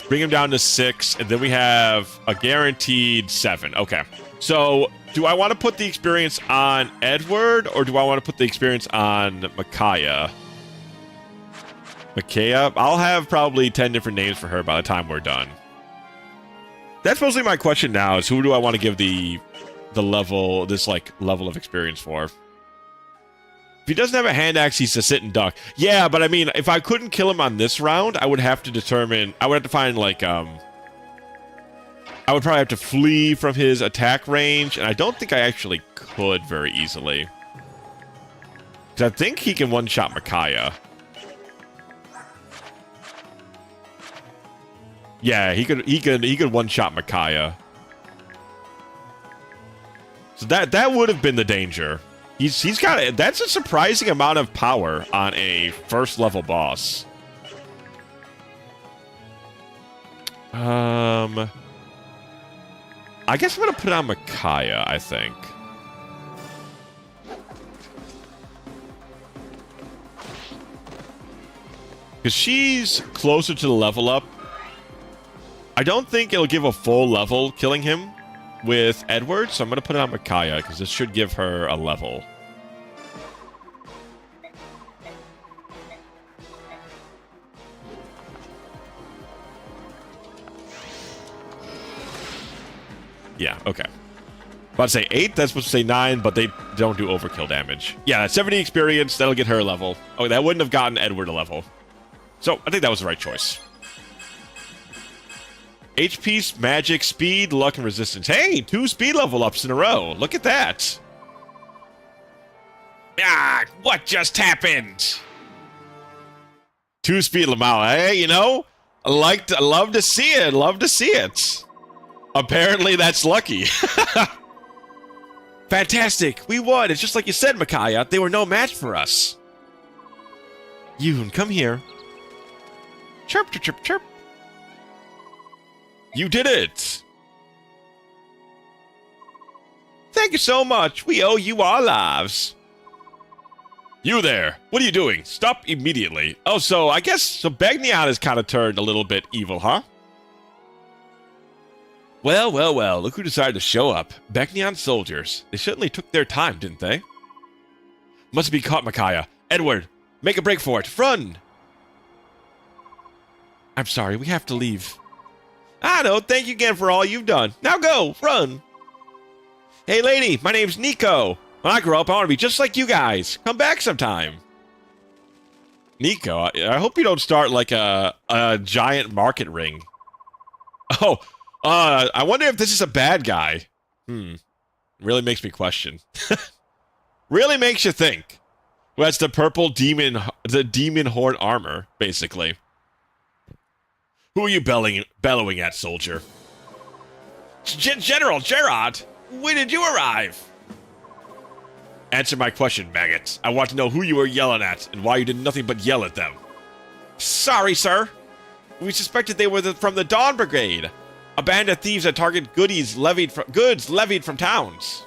Bring him down to 6, and then we have a guaranteed 7. Okay. So, do I want to put the experience on Edward, or do I want to put the experience on Micaiah? Micaiah? I'll have probably 10 different names for her by the time we're done. That's mostly my question now, is who do I want to give the level, this, like, level of experience for? If he doesn't have a hand axe, he's a sit and duck. Yeah, but I mean, if I couldn't kill him on this round, I would have to determine... I would have to find, like, I would probably have to flee from his attack range, and I don't think I actually could very easily. Because I think he can one-shot Micaiah. Yeah, he could one-shot Micaiah. So that would have been the danger. He's got that's a surprising amount of power on a first level boss. I guess I'm gonna put it on Micaiah, I think. Because she's closer to the level up. I don't think it'll give a full level killing him with Edward, so I'm gonna put it on Micaiah, because this should give her a level. Yeah, okay. About to say 8, that's supposed to say 9, but they don't do overkill damage. Yeah, 70 experience, that'll get her a level. Oh, that wouldn't have gotten Edward a level. So, I think that was the right choice. HP, magic, speed, luck, and resistance. Hey, 2 speed level ups in a row. Look at that. Ah, what just happened? 2 speed level. Hey, you know, love to see it. Love to see it. Apparently, that's lucky. Fantastic. We won. It's just like you said, Micaiah. They were no match for us. Yoon, come here. Chirp, chirp, chirp, chirp. You did it! Thank you so much. We owe you our lives. You there. What are you doing? Stop immediately. Oh, so I guess Bagnion has kind of turned a little bit evil, huh? Well, well, well. Look who decided to show up. Bagnion soldiers. They certainly took their time, didn't they? Must be caught, Micaiah. Edward, make a break for it. Run! I'm sorry. We have to leave. I know. Thank you again for all you've done. Now go. Run. Hey, lady. My name's Nico. When I grow up, I want to be just like you guys. Come back sometime. Nico, I hope you don't start like a giant market ring. Oh, I wonder if this is a bad guy. Really makes me question. Really makes you think. Well, that's the purple demon horn armor, basically. Who are you bellowing at, soldier? General Gerard, when did you arrive? Answer my question, maggots. I want to know who you were yelling at and why you did nothing but yell at them. Sorry, sir. We suspected they were from the Dawn Brigade, a band of thieves that target goods levied from towns.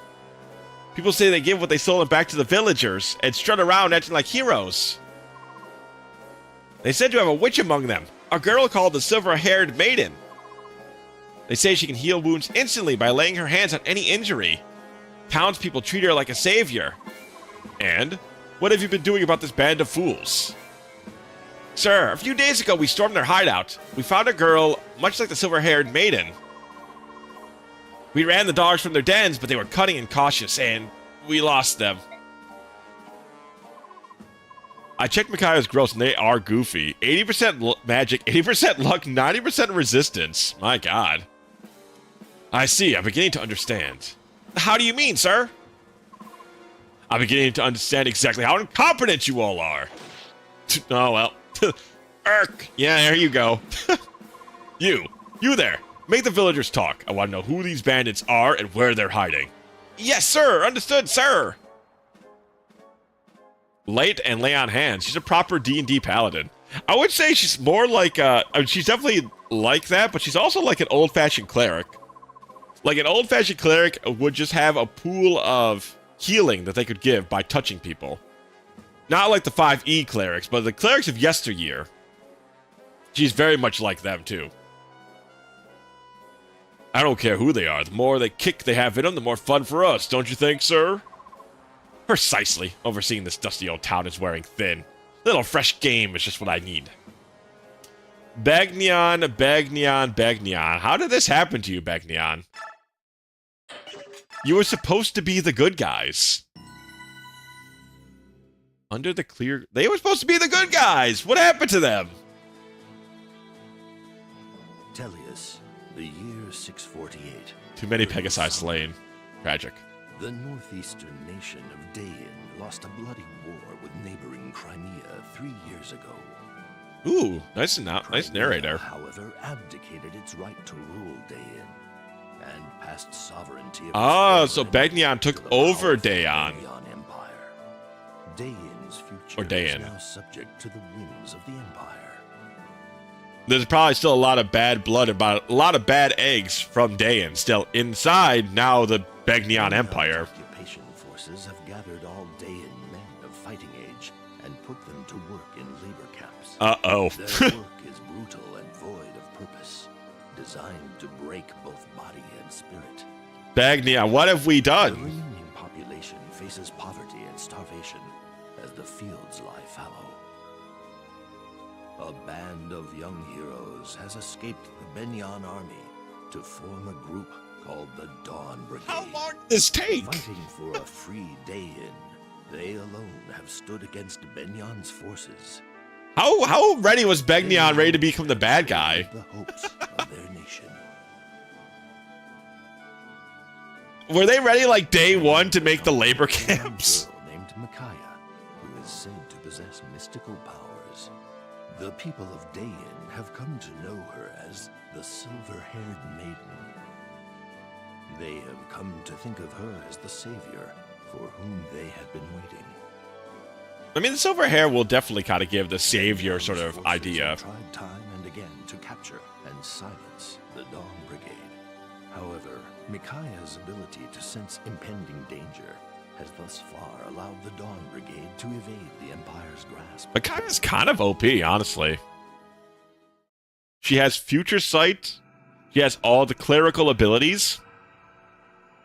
People say they give what they stole back to the villagers and strut around acting like heroes. They said to have a witch among them. A girl called the Silver-Haired Maiden. They say she can heal wounds instantly by laying her hands on any injury. Townspeople treat her like a savior. And what have you been doing about this band of fools? Sir, a few days ago we stormed their hideout. We found a girl much like the Silver-Haired Maiden. We ran the dogs from their dens, but they were cunning and cautious, and we lost them. I checked Micaiah's gross, and they are goofy. 80% magic, 80% luck, 90% resistance. My god. I see. I'm beginning to understand. How do you mean, sir? I'm beginning to understand exactly how incompetent you all are. Oh, well. Erk. Yeah, there you go. You there. Make the villagers talk. I want to know who these bandits are and where they're hiding. Yes, sir. Understood, sir. Light and lay on hands. She's a proper D&D paladin. I would say she's more like she's definitely like that, but she's also like an old-fashioned cleric. Like an old-fashioned cleric would just have a pool of healing that they could give by touching people. Not like the 5e clerics, but the clerics of yesteryear. She's very much like them, too. I don't care who they are. The more they kick they have in them, the more fun for us, don't you think, sir? Precisely. Overseeing this dusty old town is wearing thin. Little fresh game is just what I need. Bagnion. How did this happen to you, Bagnion? You were supposed to be the good guys. Under the clear... They were supposed to be the good guys! What happened to them? Tellius, the year 648. Too many Pegasi slain. Tragic. The northeastern nation of Dain lost a bloody war with neighboring Crimea 3 years ago. Ooh, nice narrator. However, abdicated its right to rule Dain and passed sovereignty. So Bagnion took over Dain. Empire. Dain's future Or Dain. is now subject to the whims of the Empire. There's probably still a lot of bad blood, about a lot of bad eggs from Dain still inside now the Bagnion Empire. Occupation forces have gathered all Dain men of fighting age and put them to work in labor camps. Uh-oh. Their work is brutal and void of purpose, designed to break both body and spirit. Bagnion, what have we The done? remaining population faces poverty and starvation as the fields lie fallow. A band of young heroes has escaped the Benyan army to form a group called the Dawn Brigade. How long did this take? Fighting for a free Dayan, they alone have stood against Benyan's forces. How ready was Begnion ready to become the bad guy? The hopes of their nation. Were they ready like day one to make the labor camps? A girl named Micaiah, who is said to possess mystical powers. The people of Dayan have come to know her as the Silver-Haired Maiden. They have come to think of her as the savior for whom they had been waiting. I mean, the silver hair will definitely kind of give the savior sort of Forces idea. have tried time and again to capture and silence the Dawn Brigade. However, Micaiah's ability to sense impending danger has thus far allowed the Dawn Brigade to evade the Empire's grasp. Micaiah's kind of OP, honestly. She has future sight. She has all the clerical abilities.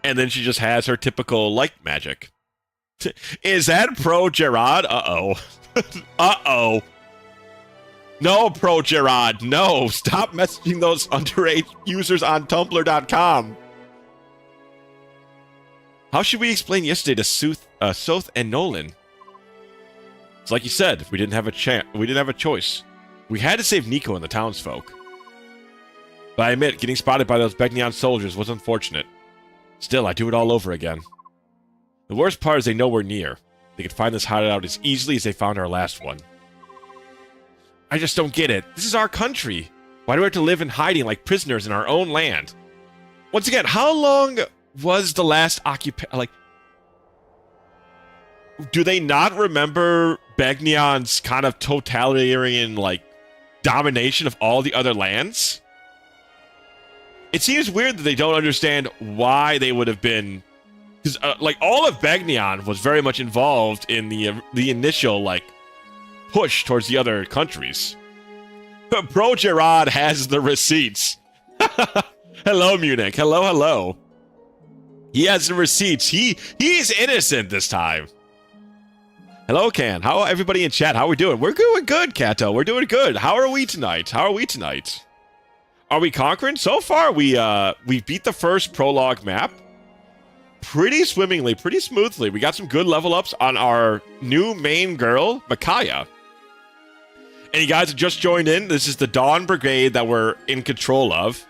And then she just has her typical light magic. Is that pro Gerard? Uh-oh. Uh-oh. No, pro Gerard. No. Stop messaging those underage users on Tumblr.com. How should we explain yesterday to Soth and Nolan? It's like you said, we didn't have a choice. We had to save Nico and the townsfolk. But I admit, getting spotted by those Begnion soldiers was unfortunate. Still, I do it all over again. The worst part is they know we're near. They could find this hideout as easily as they found our last one. I just don't get it. This is our country. Why do we have to live in hiding like prisoners in our own land? Once again, how long was the last occupation? Like, do they not remember Begnion's kind of totalitarian, like, domination of all the other lands? It seems weird that they don't understand why they would have been... Because, like, all of Begnion was very much involved in the initial, like, push towards the other countries. But Pro Gerard has the receipts. Hello, Munich. Hello, hello. He has the receipts. He's innocent this time. Hello, Can. How everybody in chat? How are we doing? We're doing good, Kato. We're doing good. How are we tonight? How are we tonight? Are we conquering? So far, we beat the first prologue map pretty swimmingly, pretty smoothly. We got some good level ups on our new main girl, Micaiah. And you guys have just joined in. This is the Dawn Brigade that we're in control of,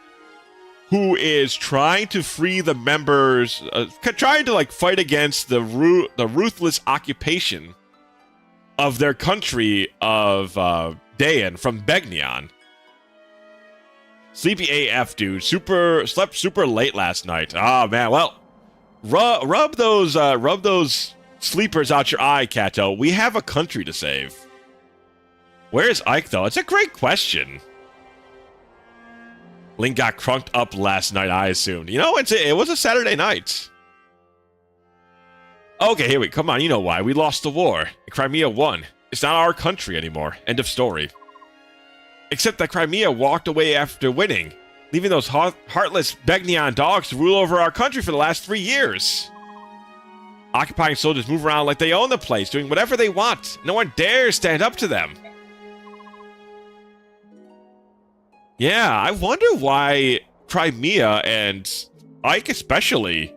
who is trying to free the members, trying to like fight against the ruthless occupation of their country of Dayan from Begnion. Sleepy AF, dude. Slept super late last night. Oh man, well, rub those sleepers out your eye, Kato. We have a country to save. Where's Ike though? It's a great question. Link got crunked up last night, I assumed. You know, it was a Saturday night. Okay, here we come on. You know why? We lost the war. And Crimea won. It's not our country anymore. End of story. Except that Crimea walked away after winning, leaving those heartless Begnion dogs to rule over our country for the last 3 years. Occupying soldiers move around like they own the place, doing whatever they want. No one dares stand up to them. Yeah, I wonder why Crimea and Ike especially,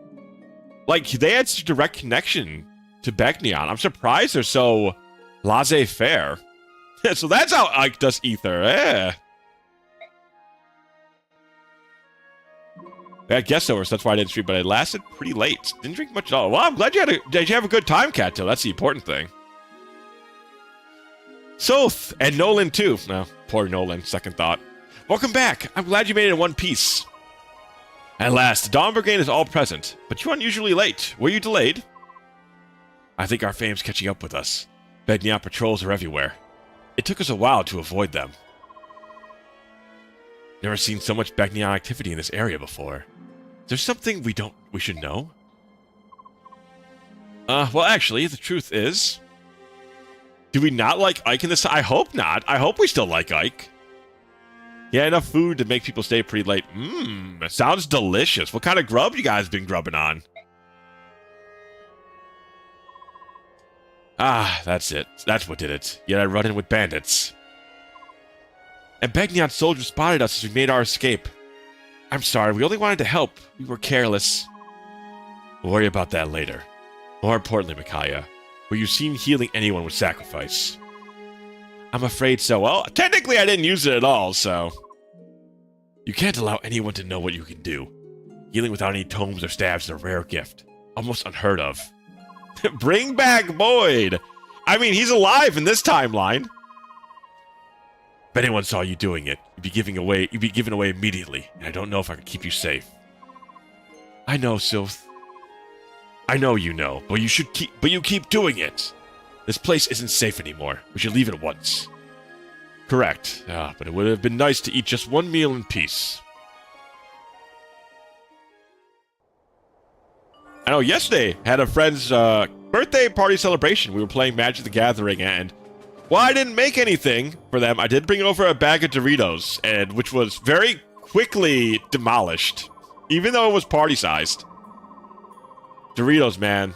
like, they had such a direct connection to Begnion. I'm surprised they're so laissez-faire. So that's how Ike does ether. Yeah. I had guest over, so that's why I didn't stream, but it lasted pretty late. Didn't drink much at all. Well, I'm glad did you have a good time, Kato? That's the important thing. Soth and Nolan too. No, poor Nolan, second thought. Welcome back. I'm glad you made it in one piece. At last, the Dawn Brigade is all present, but you're unusually late. Were you delayed? I think our fame's catching up with us. Begnion patrols are everywhere. It took us a while to avoid them. Never seen so much Begnion activity in this area before. Is there something we should know? Well, actually, the truth is... Do we not like Ike in this? I hope not. I hope we still like Ike. Yeah, enough food to make people stay pretty late. Sounds delicious. What kind of grub you guys been grubbing on? Ah, that's it. That's what did it. Yet I run in with bandits. And Begnion soldiers spotted us as we made our escape. I'm sorry, we only wanted to help. We were careless. We'll worry about that later. More importantly, Micaiah, were you seen healing anyone with sacrifice? I'm afraid so. Well, technically I didn't use it at all, so... You can't allow anyone to know what you can do. Healing without any tomes or staves is a rare gift. Almost unheard of. Bring back Boyd! I mean, he's alive in this timeline. If anyone saw you doing it, you'd be given away immediately, and I don't know if I can keep you safe. I know, Sylph. I know you know, but you keep doing it. This place isn't safe anymore. We should leave it once. Correct. But it would have been nice to eat just one meal in peace. I know yesterday had a friend's birthday party celebration. We were playing Magic the Gathering, and while I didn't make anything for them, I did bring over a bag of Doritos, and which was very quickly demolished, even though it was party-sized. Doritos, man.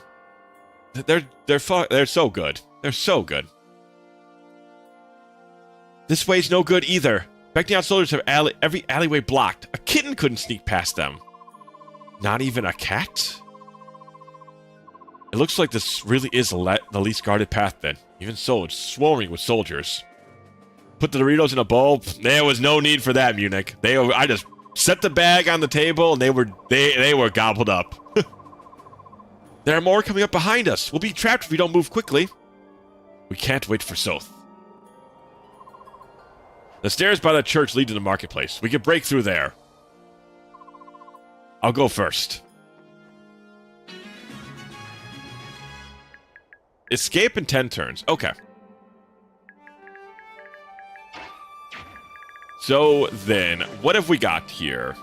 They're so good. They're so good. This way's no good either. Backdown soldiers have every alleyway blocked. A kitten couldn't sneak past them. Not even a cat? It looks like this really is the least guarded path then. Even so, it's swarming with soldiers. Put the Doritos in a bowl. There was no need for that, Munich. I just set the bag on the table and they were gobbled up. There are more coming up behind us. We'll be trapped if we don't move quickly. We can't wait for Soth. The stairs by the church lead to the marketplace. We can break through there. I'll go first. Escape in 10 turns. Okay. So then, what have we got here?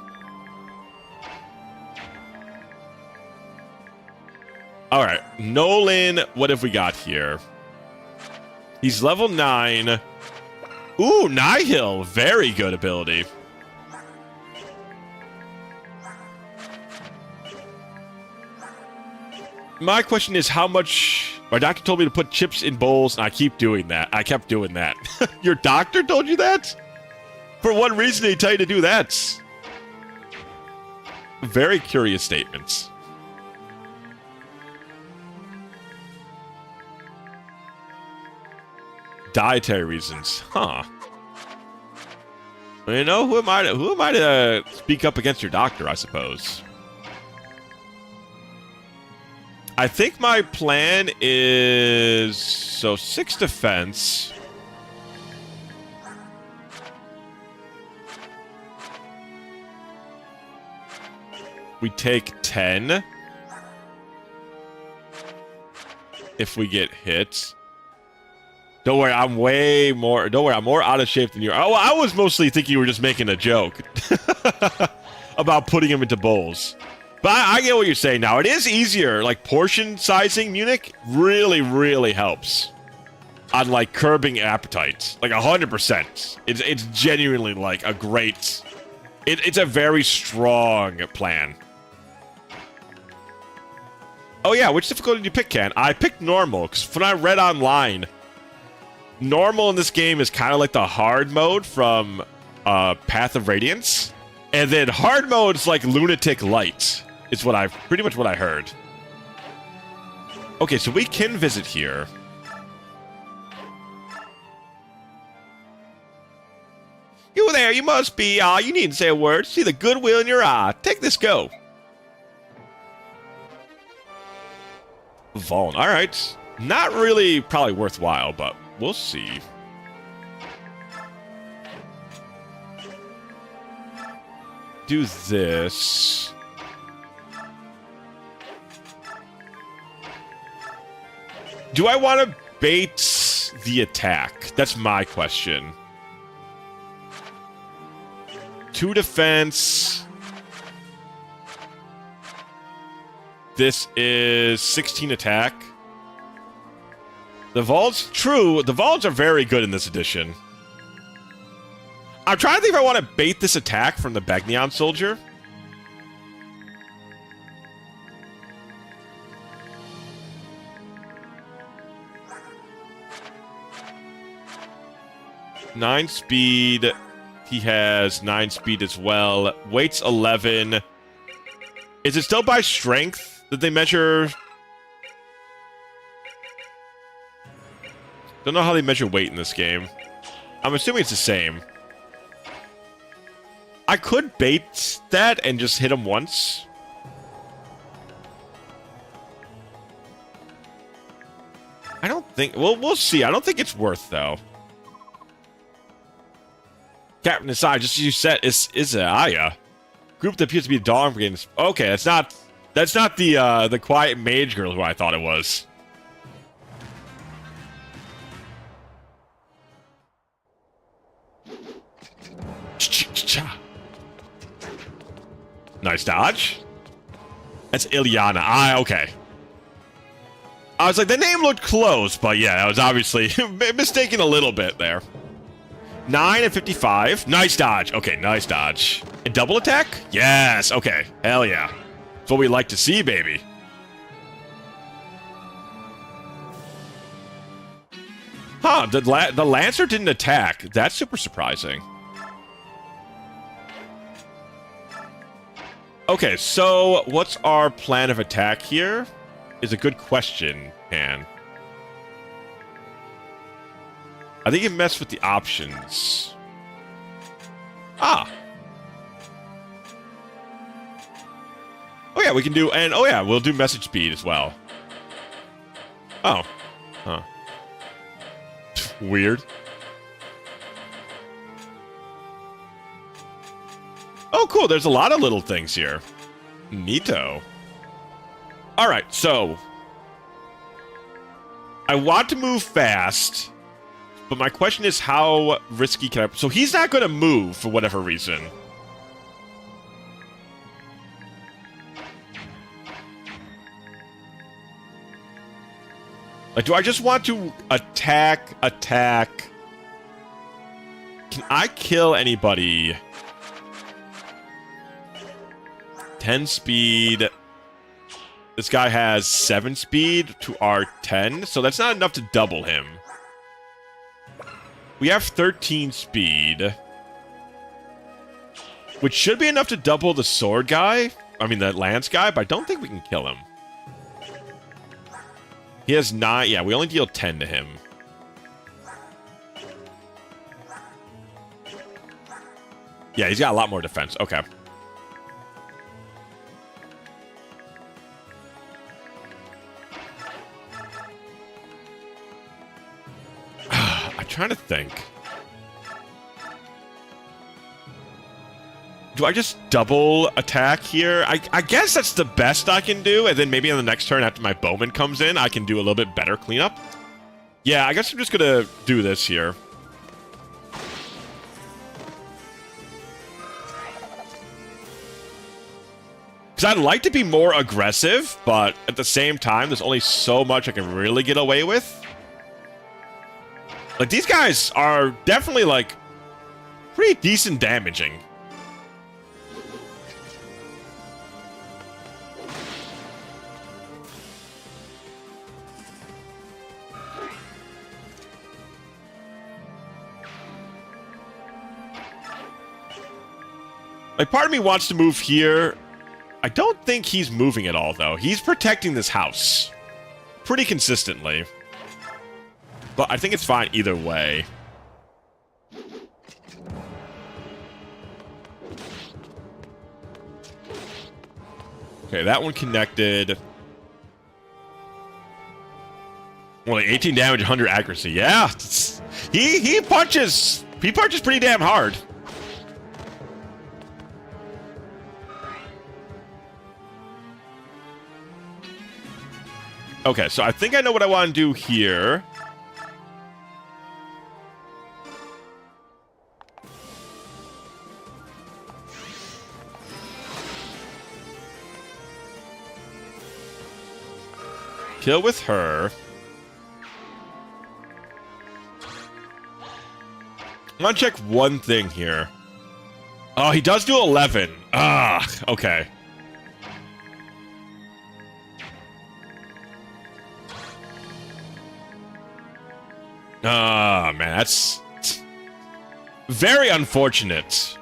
Alright, Nolan, what have we got here? He's level 9. Ooh, Nihil, very good ability. My question is how much... My doctor told me to put chips in bowls, and I keep doing that. I kept doing that. Your doctor told you that? For what reason did he tell you to do that? Very curious statements. Dietary reasons. Huh. You know, who am I to speak up against your doctor, I suppose? I think my plan is... So, 6 defense. We take 10. If we get hit. Don't worry, I'm more out of shape than you are. Oh, I was mostly thinking you were just making a joke. About putting him into bowls. But I get what you're saying now. It is easier. Like, portion sizing Munich really, really helps. On, like, curbing appetite. Like, 100%. It's genuinely, like, a great... It's a very strong plan. Oh, yeah, which difficulty did you pick, Ken? I picked normal, because when I read online... Normal in this game is kind of like the hard mode from Path of Radiance. And then hard mode is like Lunatic Light. Is pretty much what I heard. Okay, so we can visit here. You there, you must be. You needn't say a word. See the goodwill in your eye. Take this go. Vaughn, alright. Not really probably worthwhile, but we'll see. Do this. Do I want to bait the attack? That's my question. 2 defense. This is 16 attack. The Vaults, true, the Vaults are very good in this edition. I'm trying to think if I want to bait this attack from the Bagneon Soldier. (9 speed). He has 9 speed as well. Weight's 11. Is it still by strength that they measure? Don't know how they measure weight in this game. I'm assuming it's the same. I could bait that and just hit him once. I don't think... Well, we'll see. I don't think it's worth, though. Captain aside, just as you said, is Aya. Group that appears to be Dawn Brigade. Okay, that's not the quiet mage girl who I thought it was. Nice dodge. That's Ilyana. Okay. I was like, the name looked close, but yeah, I was obviously mistaken a little bit there. 9 and 55. Nice dodge. Okay, nice dodge. And double attack? Yes. Okay. Hell yeah. That's what we like to see, baby. Huh, the Lancer didn't attack. That's super surprising. Okay, so what's our plan of attack here? Is a good question, Pan. I think you messed with the options. Ah. Oh yeah, we can do, and oh yeah, we'll do message speed as well. Oh. Huh. Weird. Oh, cool. There's a lot of little things here. Neato. Alright, so... I want to move fast, but my question is how risky can I... So he's not going to move for whatever reason. Like, do I just want to attack? Can I kill anybody? 10 speed. This guy has 7 speed to our 10, so that's not enough to double him. We have 13 speed, which should be enough to double the sword guy. I mean, the lance guy, but I don't think we can kill him. He has 9. Yeah, we only deal 10 to him. Yeah, he's got a lot more defense. Okay. I'm trying to think. Do I just double attack here? I guess that's the best I can do, and then maybe on the next turn after my bowman comes in, I can do a little bit better cleanup. Yeah, I guess I'm just gonna do this here. Because I'd like to be more aggressive, but at the same time, there's only so much I can really get away with. Like, these guys are definitely, like, pretty decent damaging. Like, part of me wants to move here. I don't think he's moving at all, though. He's protecting this house pretty consistently. But I think it's fine either way. Okay, that one connected. Only 18 damage, 100 accuracy. Yeah, he punches. He punches pretty damn hard. Okay, so I think I know what I want to do here. Kill with her. I want to check one thing here. Oh, he does do 11. Ah, okay. Ah, man, that's... Very unfortunate.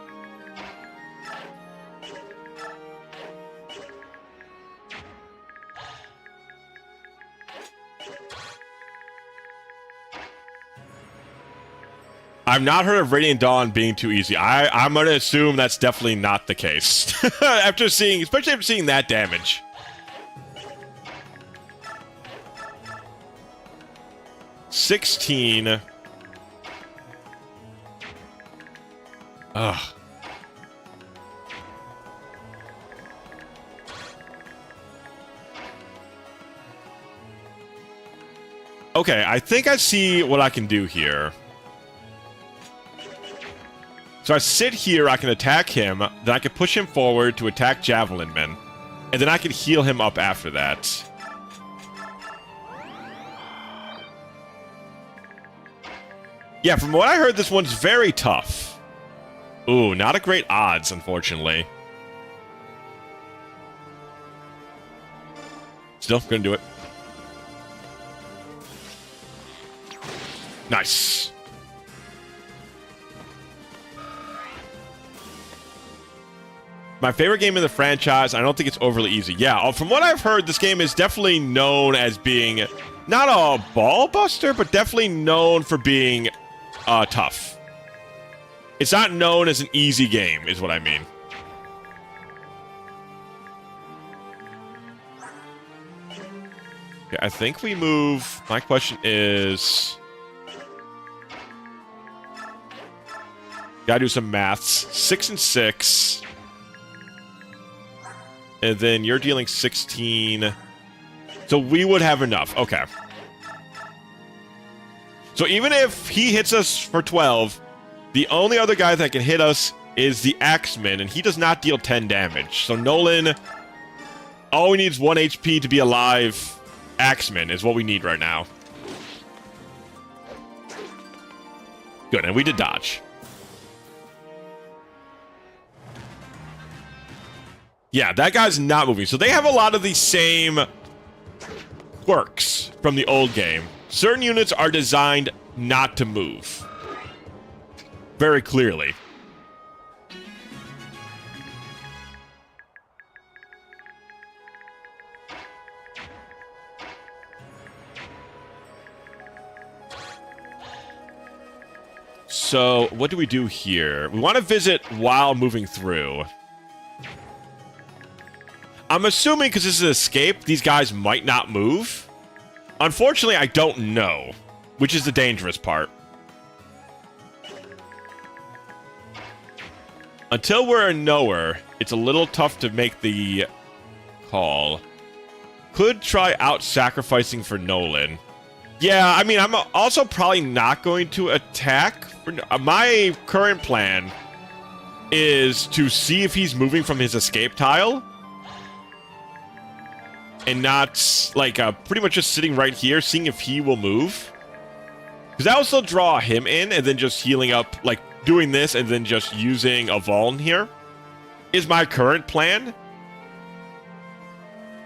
I've not heard of Radiant Dawn being too easy. I'm going to assume that's definitely not the case. Especially after seeing that damage. $16. Ugh. Okay, I think I see what I can do here. So I sit here, I can attack him, then I can push him forward to attack Javelin Men, and then I can heal him up after that. Yeah, from what I heard, this one's very tough. Ooh, not a great odds, unfortunately. Still, gonna do it. Nice. My favorite game in the franchise, I don't think it's overly easy. Yeah, from what I've heard, this game is definitely known as being not a ball buster, but definitely known for being tough. It's not known as an easy game, is what I mean. Okay, I think we move. My question is... Gotta do some maths. 6 and 6. And then you're dealing 16. So we would have enough. Okay. So even if he hits us for 12, the only other guy that can hit us is the Axeman, and he does not deal 10 damage. So Nolan, all we need is 1 HP to be alive. Axeman is what we need right now. Good, and we did dodge. Yeah, that guy's not moving. So they have a lot of the same quirks from the old game. Certain units are designed not to move. Very clearly. So, what do we do here? We want to visit while moving through. I'm assuming because this is an escape, these guys might not move. Unfortunately, I don't know, which is the dangerous part. Until we're a knower, it's a little tough to make the call. Could try out-sacrificing for Nolan. Yeah, I mean, I'm also probably not going to attack. My current plan is to see if he's moving from his escape tile. And not, like, pretty much just sitting right here, seeing if he will move. Because that will still draw him in, and then just healing up, like, doing this, and then just using a Vuln here. Is my current plan.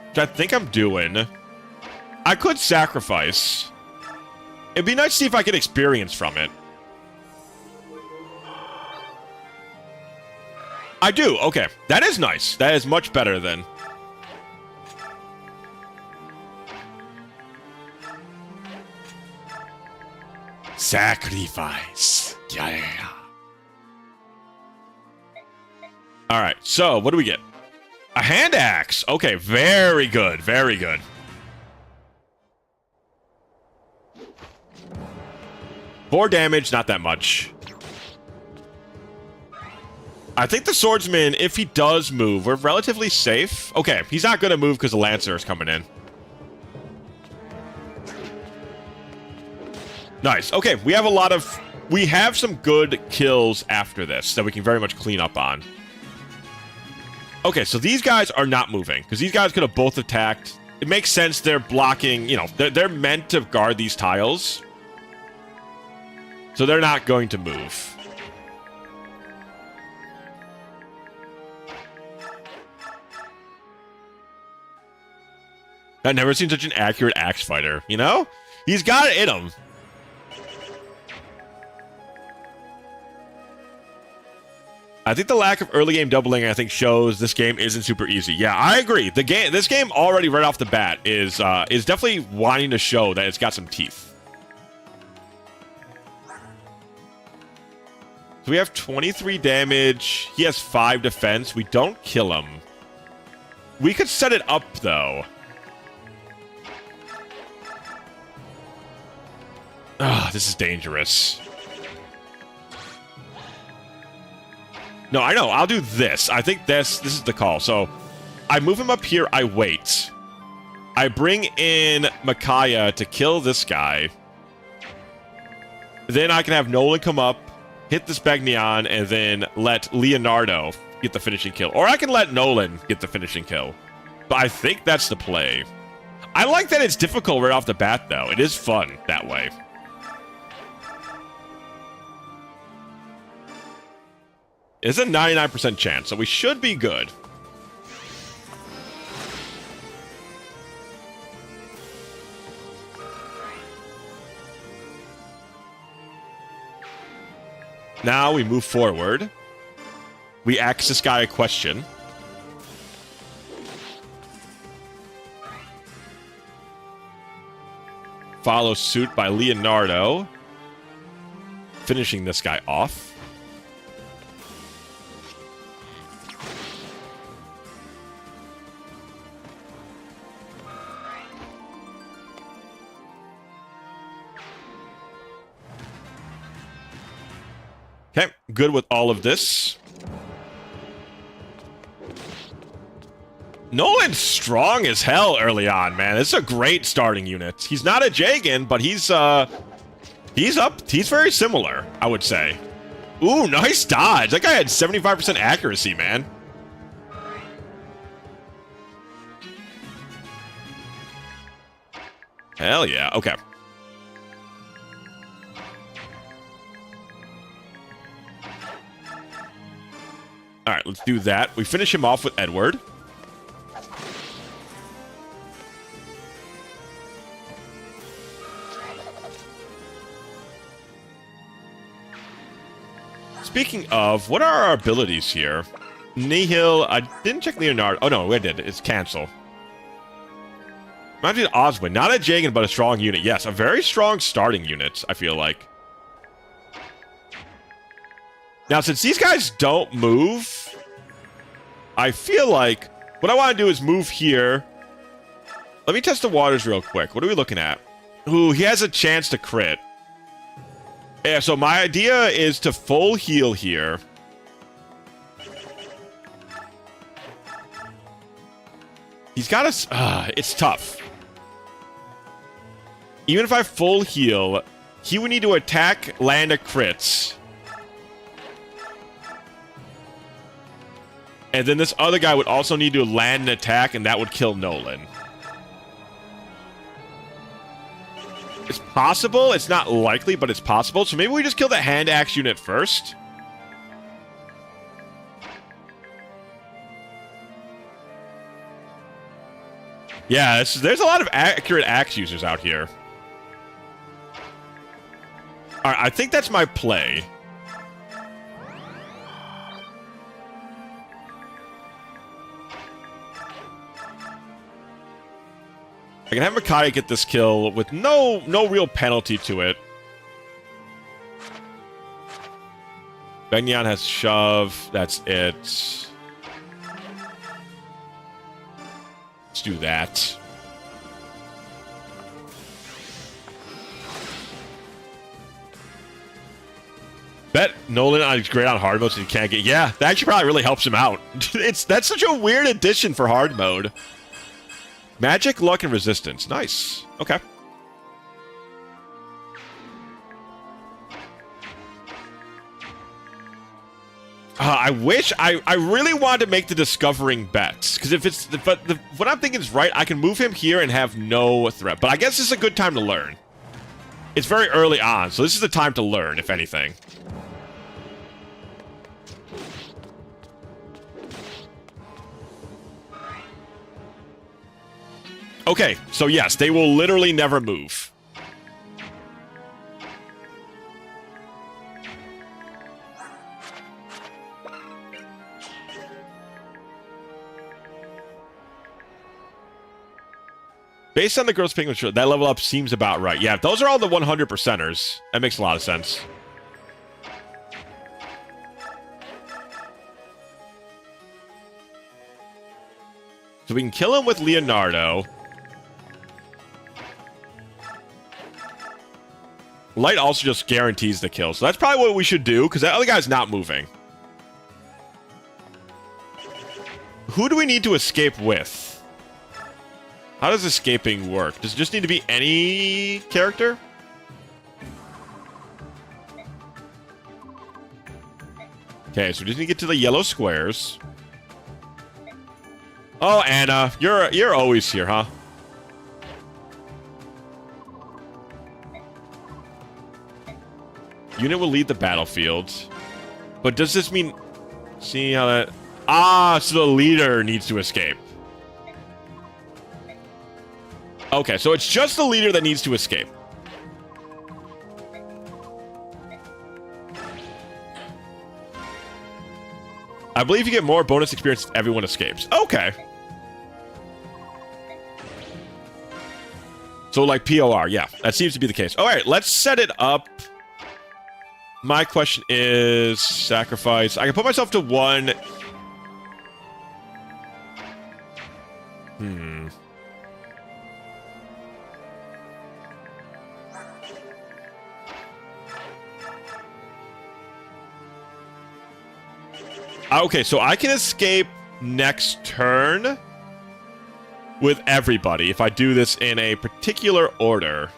Which I think I'm doing. I could sacrifice. It'd be nice to see if I get experience from it. I do, okay. That is nice. That is much better then. Sacrifice. Yeah. Alright, so what do we get? A hand axe. Okay, very good. Very good. Four damage, not that much. I think the swordsman, if he does move, we're relatively safe. Okay, he's not going to move because the lancer is coming in. Nice. Okay, we have a lot of... We have some good kills after this that we can very much clean up on. Okay, so these guys are not moving, because these guys could have both attacked. It makes sense they're blocking, you know, they're meant to guard these tiles. So they're not going to move. I've never seen such an accurate axe fighter, you know? He's got it in him. I think the lack of early game doubling, I think, shows this game isn't super easy. Yeah, I agree. This game already right off the bat is definitely wanting to show that it's got some teeth. So we have 23 damage. He has 5 defense. We don't kill him. We could set it up, though. Ah, this is dangerous. No, I know. I'll do this. I think this is the call. So I move him up here. I wait. I bring in Micaiah to kill this guy. Then I can have Nolan come up, hit this Bagnion, and then let Leonardo get the finishing kill. Or I can let Nolan get the finishing kill. But I think that's the play. I like that it's difficult right off the bat, though. It is fun that way. It's a 99% chance, so we should be good. Now we move forward. We ask this guy a question. Follow suit by Leonardo. Finishing this guy off. Okay, good with all of this. Nolan's strong as hell early on, man. This is a great starting unit. He's not a Jagan, but he's up. He's very similar, I would say. Ooh, nice dodge. That guy had 75% accuracy, man. Hell yeah. Okay. All right, let's do that. We finish him off with Edward. Speaking of, what are our abilities here? Nihil, I didn't check Leonardo. Oh, no, I did. It's cancel. Imagine Oswin. Not a Jagan, but a strong unit. Yes, a very strong starting unit, I feel like. Now, since these guys don't move, I feel like what I want to do is move here. Let me test the waters real quick. What are we looking at? Ooh, he has a chance to crit. Yeah, so my idea is to full heal here. He's got a... it's tough. Even if I full heal, he would need to attack, land a crits. And then this other guy would also need to land an attack, and that would kill Nolan. It's possible. It's not likely, but it's possible. So maybe we just kill the hand axe unit first. Yeah, there's a lot of accurate axe users out here. All right, I think that's my play. I can have Micaiah get this kill with no real penalty to it. Bagnion has shove. That's it. Let's do that. Bet Nolan is great on hard mode, so he can't get... Yeah, that actually probably really helps him out. That's such a weird addition for hard mode. Magic, luck, and resistance. Nice. Okay. I wish... I really wanted to make the discovering bets. Because if it's... But what I'm thinking is right. I can move him here and have no threat. But I guess this is a good time to learn. It's very early on, so this is the time to learn, if anything. Okay, so yes, they will literally never move. Based on the girl's pigment, that level up seems about right. Yeah, those are all the 100%ers. That makes a lot of sense. So we can kill him with Leonardo. Light also just guarantees the kill. So that's probably what we should do, because that other guy's not moving. Who do we need to escape with? How does escaping work? Does it just need to be any character? Okay, so we just need to get to the yellow squares. Oh, Anna, you're always here, huh? Unit will lead the battlefield. But does this mean... See how that... Ah, so the leader needs to escape. Okay, so it's just the leader that needs to escape. I believe you get more bonus experience if everyone escapes. Okay. So like POR, yeah, that seems to be the case. All right, let's set it up. My question is sacrifice. I can put myself to 1. Okay, so I can escape next turn with everybody if I do this in a particular order.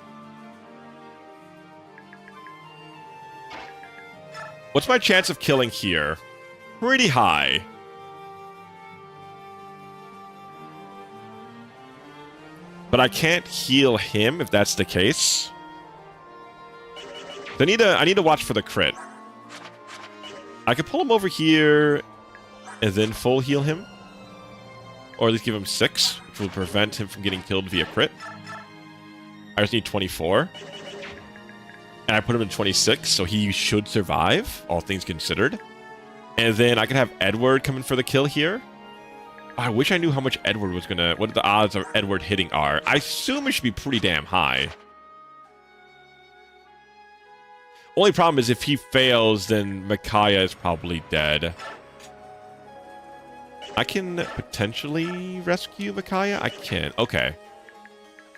What's my chance of killing here? Pretty high. But I can't heal him if that's the case. I need to watch for the crit. I could pull him over here and then full heal him. Or at least give him 6, which will prevent him from getting killed via crit. I just need 24. And I put him in 26, so he should survive, all things considered. And then I could have Edward come in for the kill here. I wish I knew how much Edward was gonna... What the odds of Edward hitting are. I assume it should be pretty damn high. Only problem is if he fails, then Micaiah is probably dead. I can potentially rescue Micaiah? I can. Okay.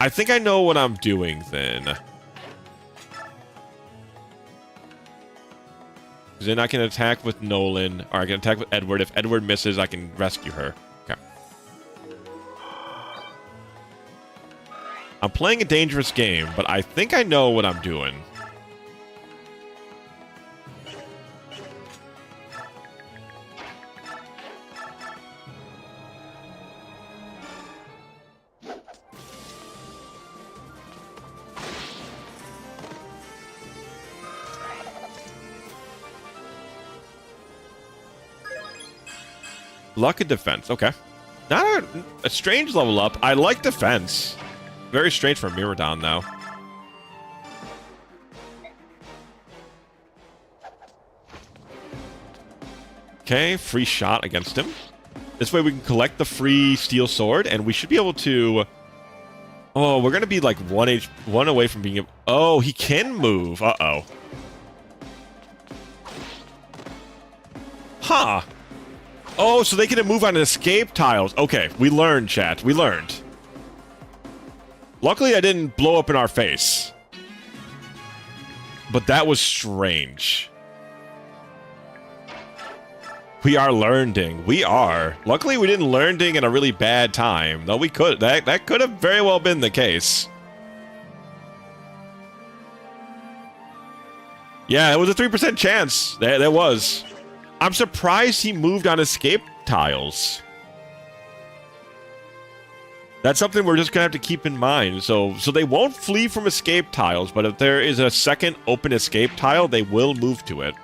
I think I know what I'm doing then. Then I can attack with Nolan, or I can attack with Edward. If Edward misses, I can rescue her. Okay. I'm playing a dangerous game, but I think I know what I'm doing. Luck and defense. Okay. Not a strange level up. I like defense. Very strange for Miraidon, though. Okay, free shot against him. This way we can collect the free steel sword, and we should be able to... Oh, we're going to be like 1 away from being able... Oh, he can move. Uh-oh. Huh. Oh, so they can move on escape tiles. Okay, we learned, chat. We learned. Luckily, I didn't blow up in our face. But that was strange. We are learning. We are. Luckily, we didn't learning in a really bad time. Though we could. That could have very well been the case. Yeah, it was a 3% chance. There was. I'm surprised he moved on escape tiles. That's something we're just going to have to keep in mind. So they won't flee from escape tiles, but if there is a second open escape tile, they will move to it.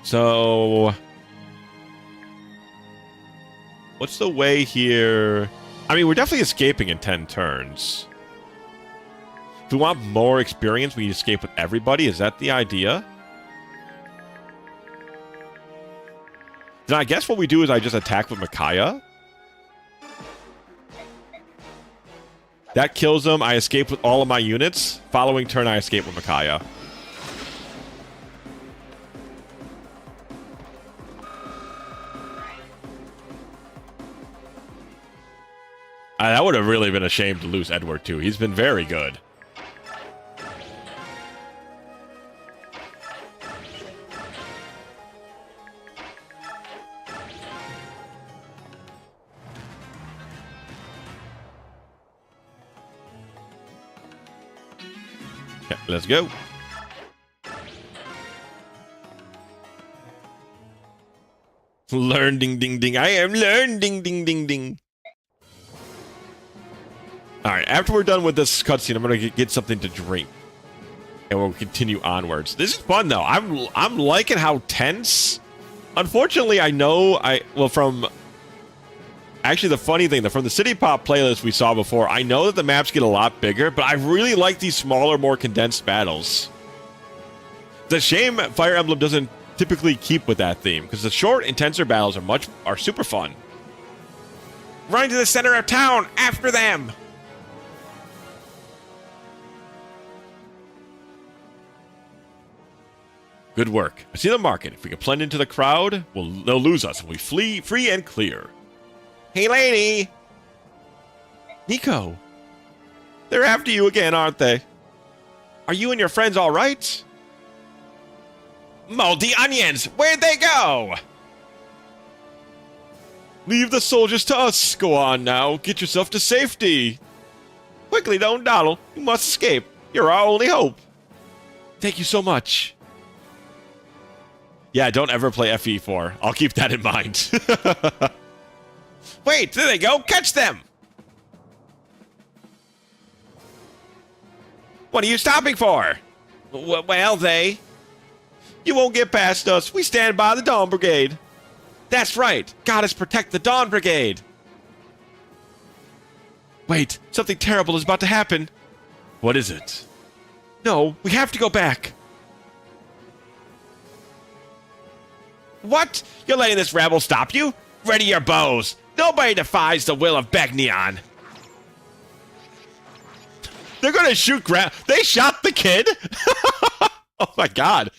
So... What's the way here? I mean, we're definitely escaping in 10 turns. If we want more experience, we escape with everybody. Is that the idea? Then I guess what we do is I just attack with Micaiah. That kills him. I escape with all of my units. Following turn, I escape with Micaiah. That would have really been a shame to lose Edward, too. He's been very good. Okay, let's go. Learn, ding, ding, ding. I am learn, ding, ding, ding, ding. Alright, after we're done with this cutscene, I'm gonna get something to drink. And we'll continue onwards. This is fun, though. I'm liking how tense. Unfortunately, I know from... Actually, the funny thing, from the City Pop playlist we saw before, I know that the maps get a lot bigger, but I really like these smaller, more condensed battles. It's a shame Fire Emblem doesn't typically keep with that theme, because the short, intenser battles are super fun. Running to the center of town! After them! Good work. I see the market. If we can blend into the crowd, they'll lose us, and we flee free and clear. Hey, lady! Nico! They're after you again, aren't they? Are you and your friends all right? Moldy onions! Where'd they go? Leave the soldiers to us. Go on now. Get yourself to safety. Quickly, don't dawdle. You must escape. You're our only hope. Thank you so much. Yeah, don't ever play FE4. I'll keep that in mind. Wait, there they go. Catch them. What are you stopping for? Well, they... You won't get past us. We stand by the Dawn Brigade. That's right. Goddess protect the Dawn Brigade. Wait, something terrible is about to happen. What is it? No, we have to go back. What? You're letting this rabble stop you? Ready your bows. Nobody defies the will of Begnion. They're gonna shoot They shot the kid? Oh my god.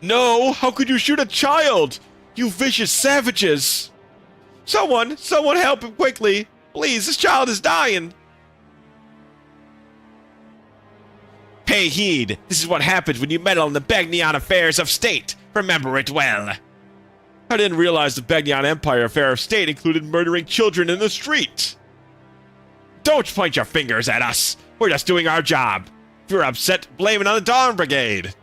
No, how could you shoot a child? You vicious savages. Someone help him quickly. Please, this child is dying. Pay heed. This is what happens when you meddle in the Begnion affairs of state. Remember it well. I didn't realize the Begnion Empire affair of state included murdering children in the street. Don't point your fingers at us. We're just doing our job. If you're upset, blame it on the Dawn Brigade.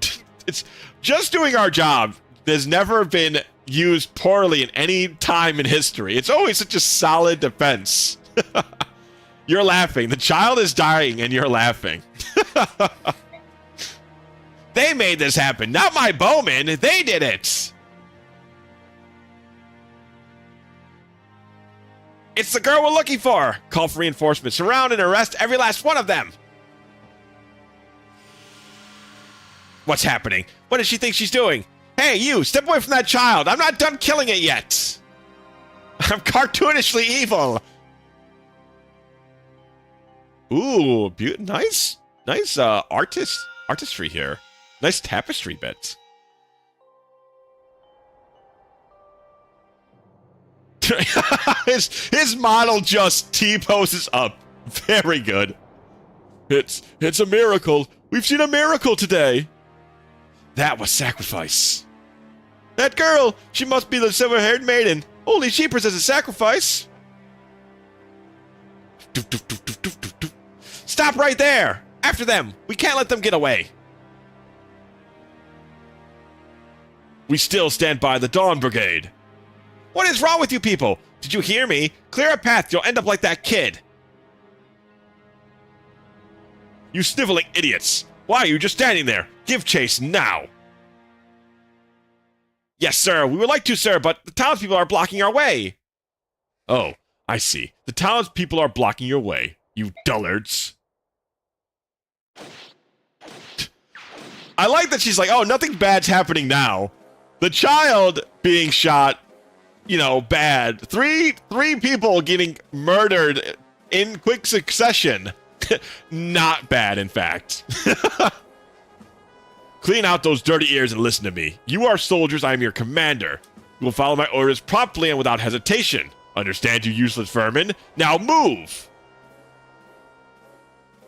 It's just doing our job. There's never been used poorly in any time in history. It's always such a solid defense. You're laughing. The child is dying and you're laughing. They made this happen, not my bowman. They did it. It's the girl we're looking for. Call for reinforcements. Surround and arrest every last one of them. What's happening? What does she think she's doing? Hey, you, step away from that child. I'm not done killing it yet. I'm cartoonishly evil. Ooh, nice artistry here. Nice tapestry bits. his model just T-poses up. Very good. It's a miracle. We've seen a miracle today. That was sacrifice. That girl, she must be the silver-haired maiden. Only she presents a sacrifice. Stop right there! After them! We can't let them get away! We still stand by the Dawn Brigade. What is wrong with you people? Did you hear me? Clear a path, you'll end up like that kid. You sniveling idiots! Why are you just standing there? Give chase now! Yes, sir, we would like to, sir, but the townspeople are blocking our way. Oh, I see. The townspeople are blocking your way, you dullards. I like that she's like, oh, nothing bad's happening now. The child being shot, you know, bad. Three people getting murdered in quick succession. Not bad, in fact. Clean out those dirty ears and listen to me. You are soldiers, I am your commander. You will follow my orders promptly and without hesitation. Understand, you useless vermin? Now move!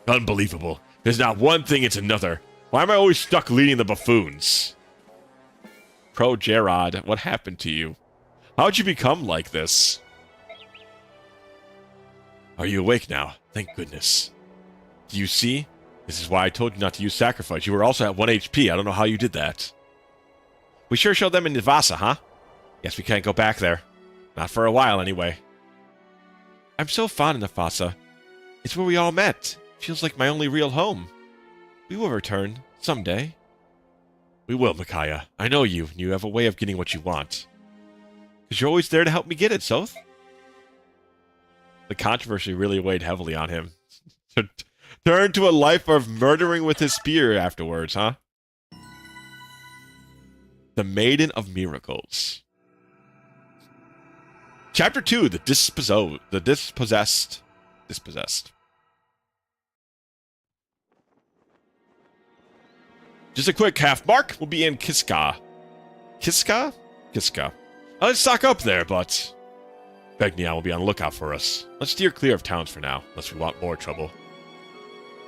Unbelievable. There's not one thing, it's another. Why am I always stuck leading the buffoons? Pro Gerard, what happened to you? How'd you become like this? Are you awake now? Thank goodness. Do you see? This is why I told you not to use sacrifice. You were also at 1 HP. I don't know how you did that. We sure showed them in Nivasa, huh? Guess we can't go back there. Not for a while, anyway. I'm so fond of Nivasa. It's where we all met. Feels like my only real home. We will return, someday. We will, Micaiah. I know you, and you have a way of getting what you want. Because you're always there to help me get it, Soth. The controversy really weighed heavily on him. Turned to a life of murdering with his spear afterwards, huh? The Maiden of Miracles. Chapter 2, The Dispossessed. Just a quick half mark. We'll be in Kiska. Kiska? Kiska. Let's stock up there, but Begnion will be on the lookout for us. Let's steer clear of towns for now, unless we want more trouble.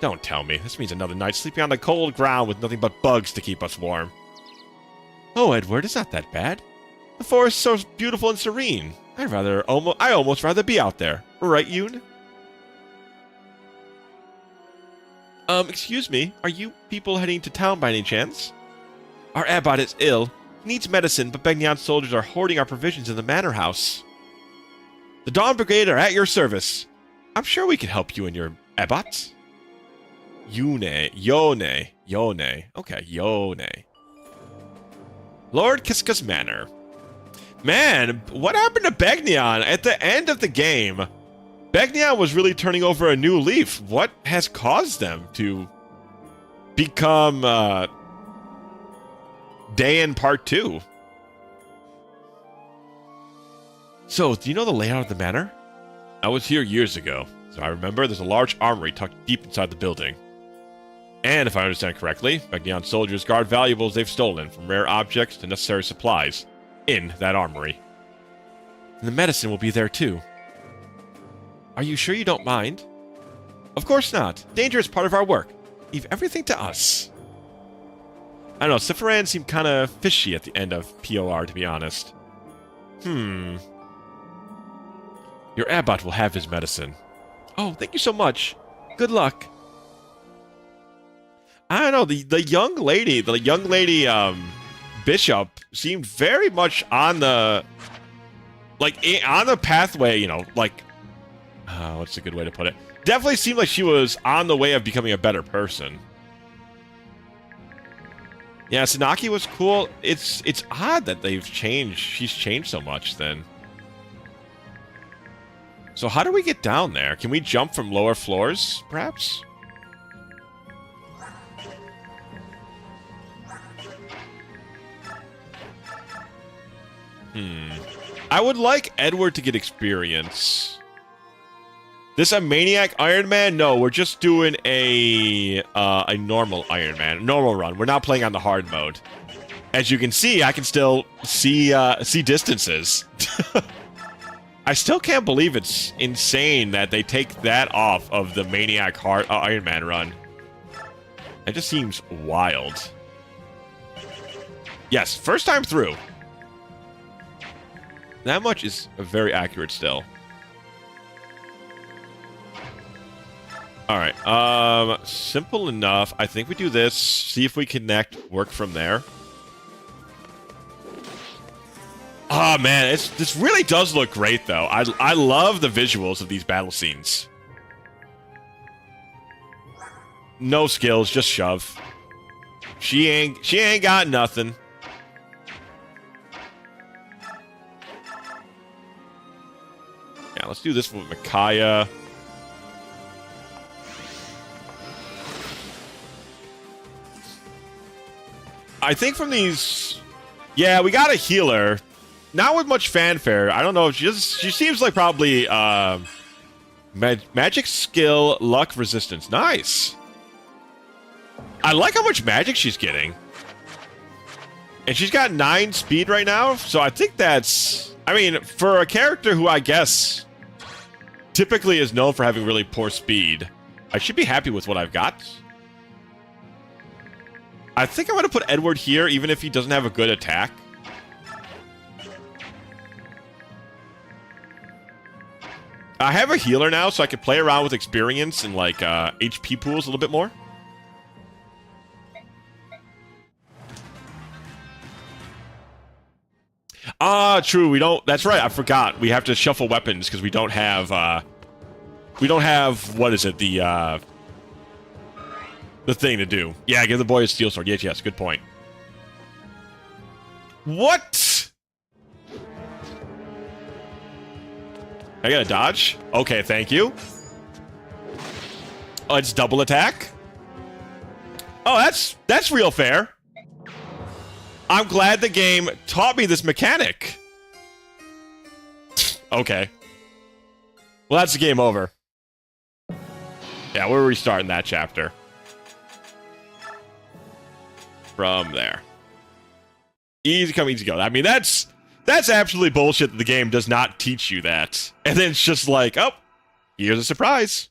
Don't tell me. This means another night sleeping on the cold ground with nothing but bugs to keep us warm. Oh, Edward, it's not that bad. The forest is so beautiful and serene. I almost rather be out there. Right, Yoon? Excuse me. Are you people heading to town by any chance? Our abbot is ill. He needs medicine, but Begnion soldiers are hoarding our provisions in the manor house. The Dawn Brigade are at your service. I'm sure we can help you and your abbot. Yone. Okay, Yone. Lord Kiska's Manor. Man, what happened to Begnion at the end of the game? Begnion was really turning over a new leaf. What has caused them to become Dayan Part 2? So, do you know the layout of the manor? I was here years ago, so I remember there's a large armory tucked deep inside the building. And if I understand correctly, Begnion soldiers guard valuables they've stolen, from rare objects to necessary supplies, in that armory. And the medicine will be there too. Are you sure you don't mind? Of course not. Danger is part of our work. Leave everything to us. I don't know, Sephiran seemed kind of fishy at the end of POR, to be honest. Your abbot will have his medicine. Oh, thank you so much. Good luck. I don't know, the young lady, Bishop seemed very much on the, on the pathway, you know, what's a good way to put it? Definitely seemed like she was on the way of becoming a better person. Yeah, Sanaki was cool. It's odd that they've changed. She's changed so much then. So how do we get down there? Can we jump from lower floors, perhaps? I would like Edward to get experience. This a Maniac Ironman? No, we're just doing a normal Ironman, normal run. We're not playing on the hard mode. As you can see, I can still see distances. I still can't believe it's insane that they take that off of the Maniac Ironman run. It just seems wild. Yes, first time through. That much is very accurate still. Alright, simple enough. I think we do this, see if we connect, work from there. Oh man, this really does look great though. I love the visuals of these battle scenes. No skills, just shove. She ain't got nothing. Yeah, let's do this with Micaiah. I think from these... Yeah, we got a healer. Not with much fanfare. I don't know if she seems like probably magic skill, luck, resistance. Nice. I like how much magic she's getting. And she's got 9 speed right now, so I think that's... I mean, for a character who I guess typically is known for having really poor speed, I should be happy with what I've got. I think I'm going to put Edward here, even if he doesn't have a good attack. I have a healer now, so I can play around with experience and, like, HP pools a little bit more. Ah, true. We don't... That's right. I forgot. We have to shuffle weapons because we don't have... What is it? The thing to do. Yeah, give the boy a steel sword. Yes, yes. Good point. What? I gotta dodge? Okay, thank you. Oh, it's double attack? Oh, that's real fair. I'm glad the game taught me this mechanic. Okay. Well, that's the game over. Yeah, we're restarting that chapter. From there. Easy come, easy go. I mean, that's absolutely bullshit that the game does not teach you that. And then it's just like, oh, here's a surprise.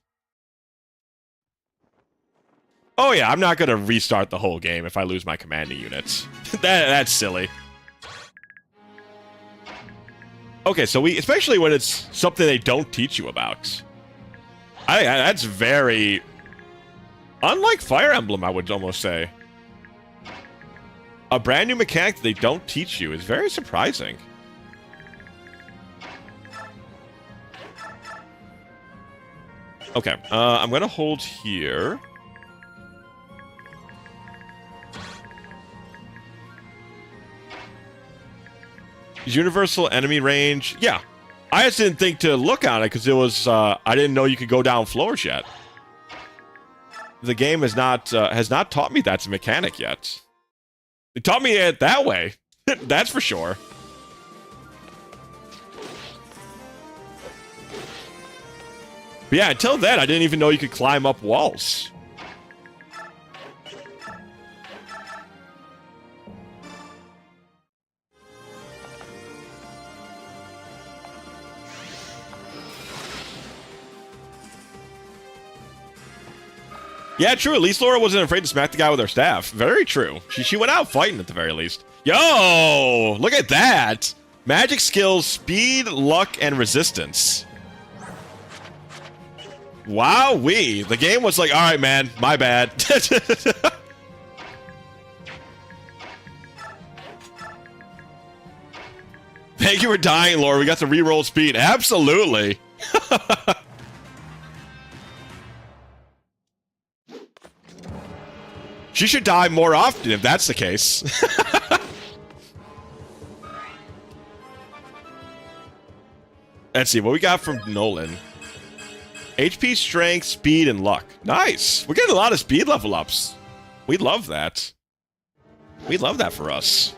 Oh yeah, I'm not gonna restart the whole game if I lose my commanding units. That's silly. Okay, so especially when it's something they don't teach you about. That's very... Unlike Fire Emblem, I would almost say. A brand new mechanic that they don't teach you is very surprising. Okay, I'm gonna hold here. Universal enemy range. Yeah. I just didn't think to look on it because it was, I didn't know you could go down floors yet. The game has not taught me that's a mechanic yet. It taught me it that way. That's for sure. But yeah, until then, I didn't even know you could climb up walls. Yeah, true. At least Laura wasn't afraid to smack the guy with her staff. Very true. She went out fighting at the very least. Yo! Look at that! Magic skills, speed, luck, and resistance. Wowee. The game was like, alright, man. My bad. Thank you for dying, Laura. We got to reroll speed. Absolutely. She should die more often if that's the case. Let's see what we got from Nolan. HP, strength, speed, and luck. Nice. We're getting a lot of speed level ups. We love that. We love that for us.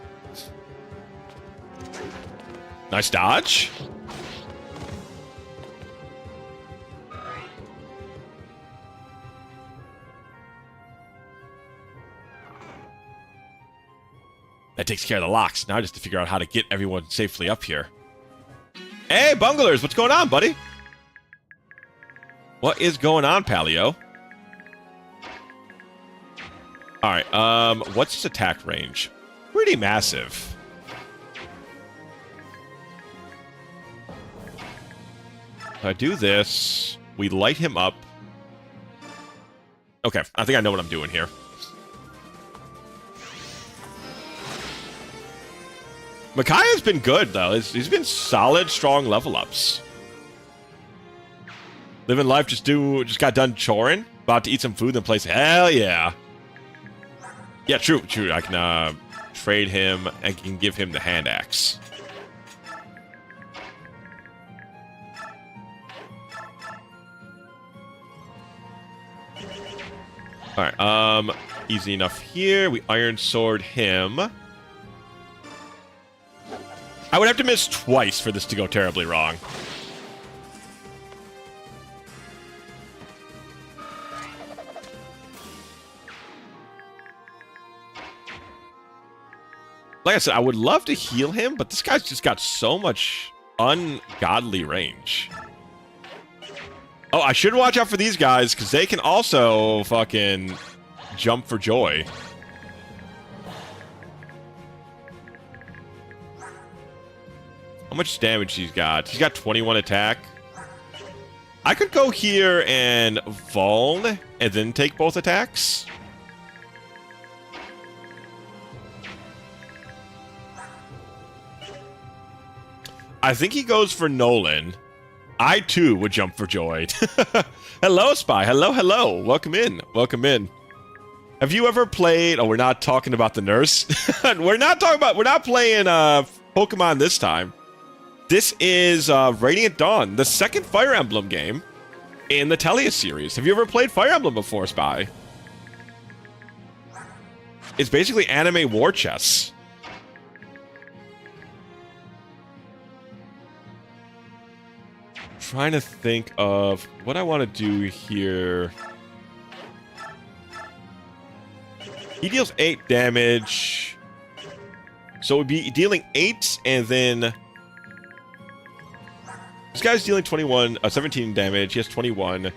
Nice dodge. That takes care of the locks. Now just to figure out how to get everyone safely up here. Hey, bunglers, what's going on, buddy? What is going on, Palio? Alright, what's his attack range? Pretty massive. If I do this, we light him up. Okay, I think I know what I'm doing here. Micaiah's been good, though. He's been solid, strong level ups. Living life, just got done choring. About to eat some food, then place. Hell yeah. Yeah, true. I can trade him and can give him the hand axe. Alright, Easy enough here. We Iron Sword him. I would have to miss twice for this to go terribly wrong. Like I said, I would love to heal him, but this guy's just got so much ungodly range. Oh, I should watch out for these guys, because they can also fucking jump for joy. How much damage he's got? He's got 21 attack. I could go here and Vuln, and then take both attacks. I think he goes for Nolan. I, too, would jump for joy. Hello, Spy. Hello, hello. Welcome in. Welcome in. Have you ever played... Oh, we're not talking about the nurse. We're not playing Pokemon this time. This is Radiant Dawn, the second Fire Emblem game in the Telia series. Have you ever played Fire Emblem before, Spy? It's basically anime war chess. Trying to think of what I want to do here. He deals 8 damage. So it would be dealing 8, and then... This guy's dealing 17 damage. He has 21.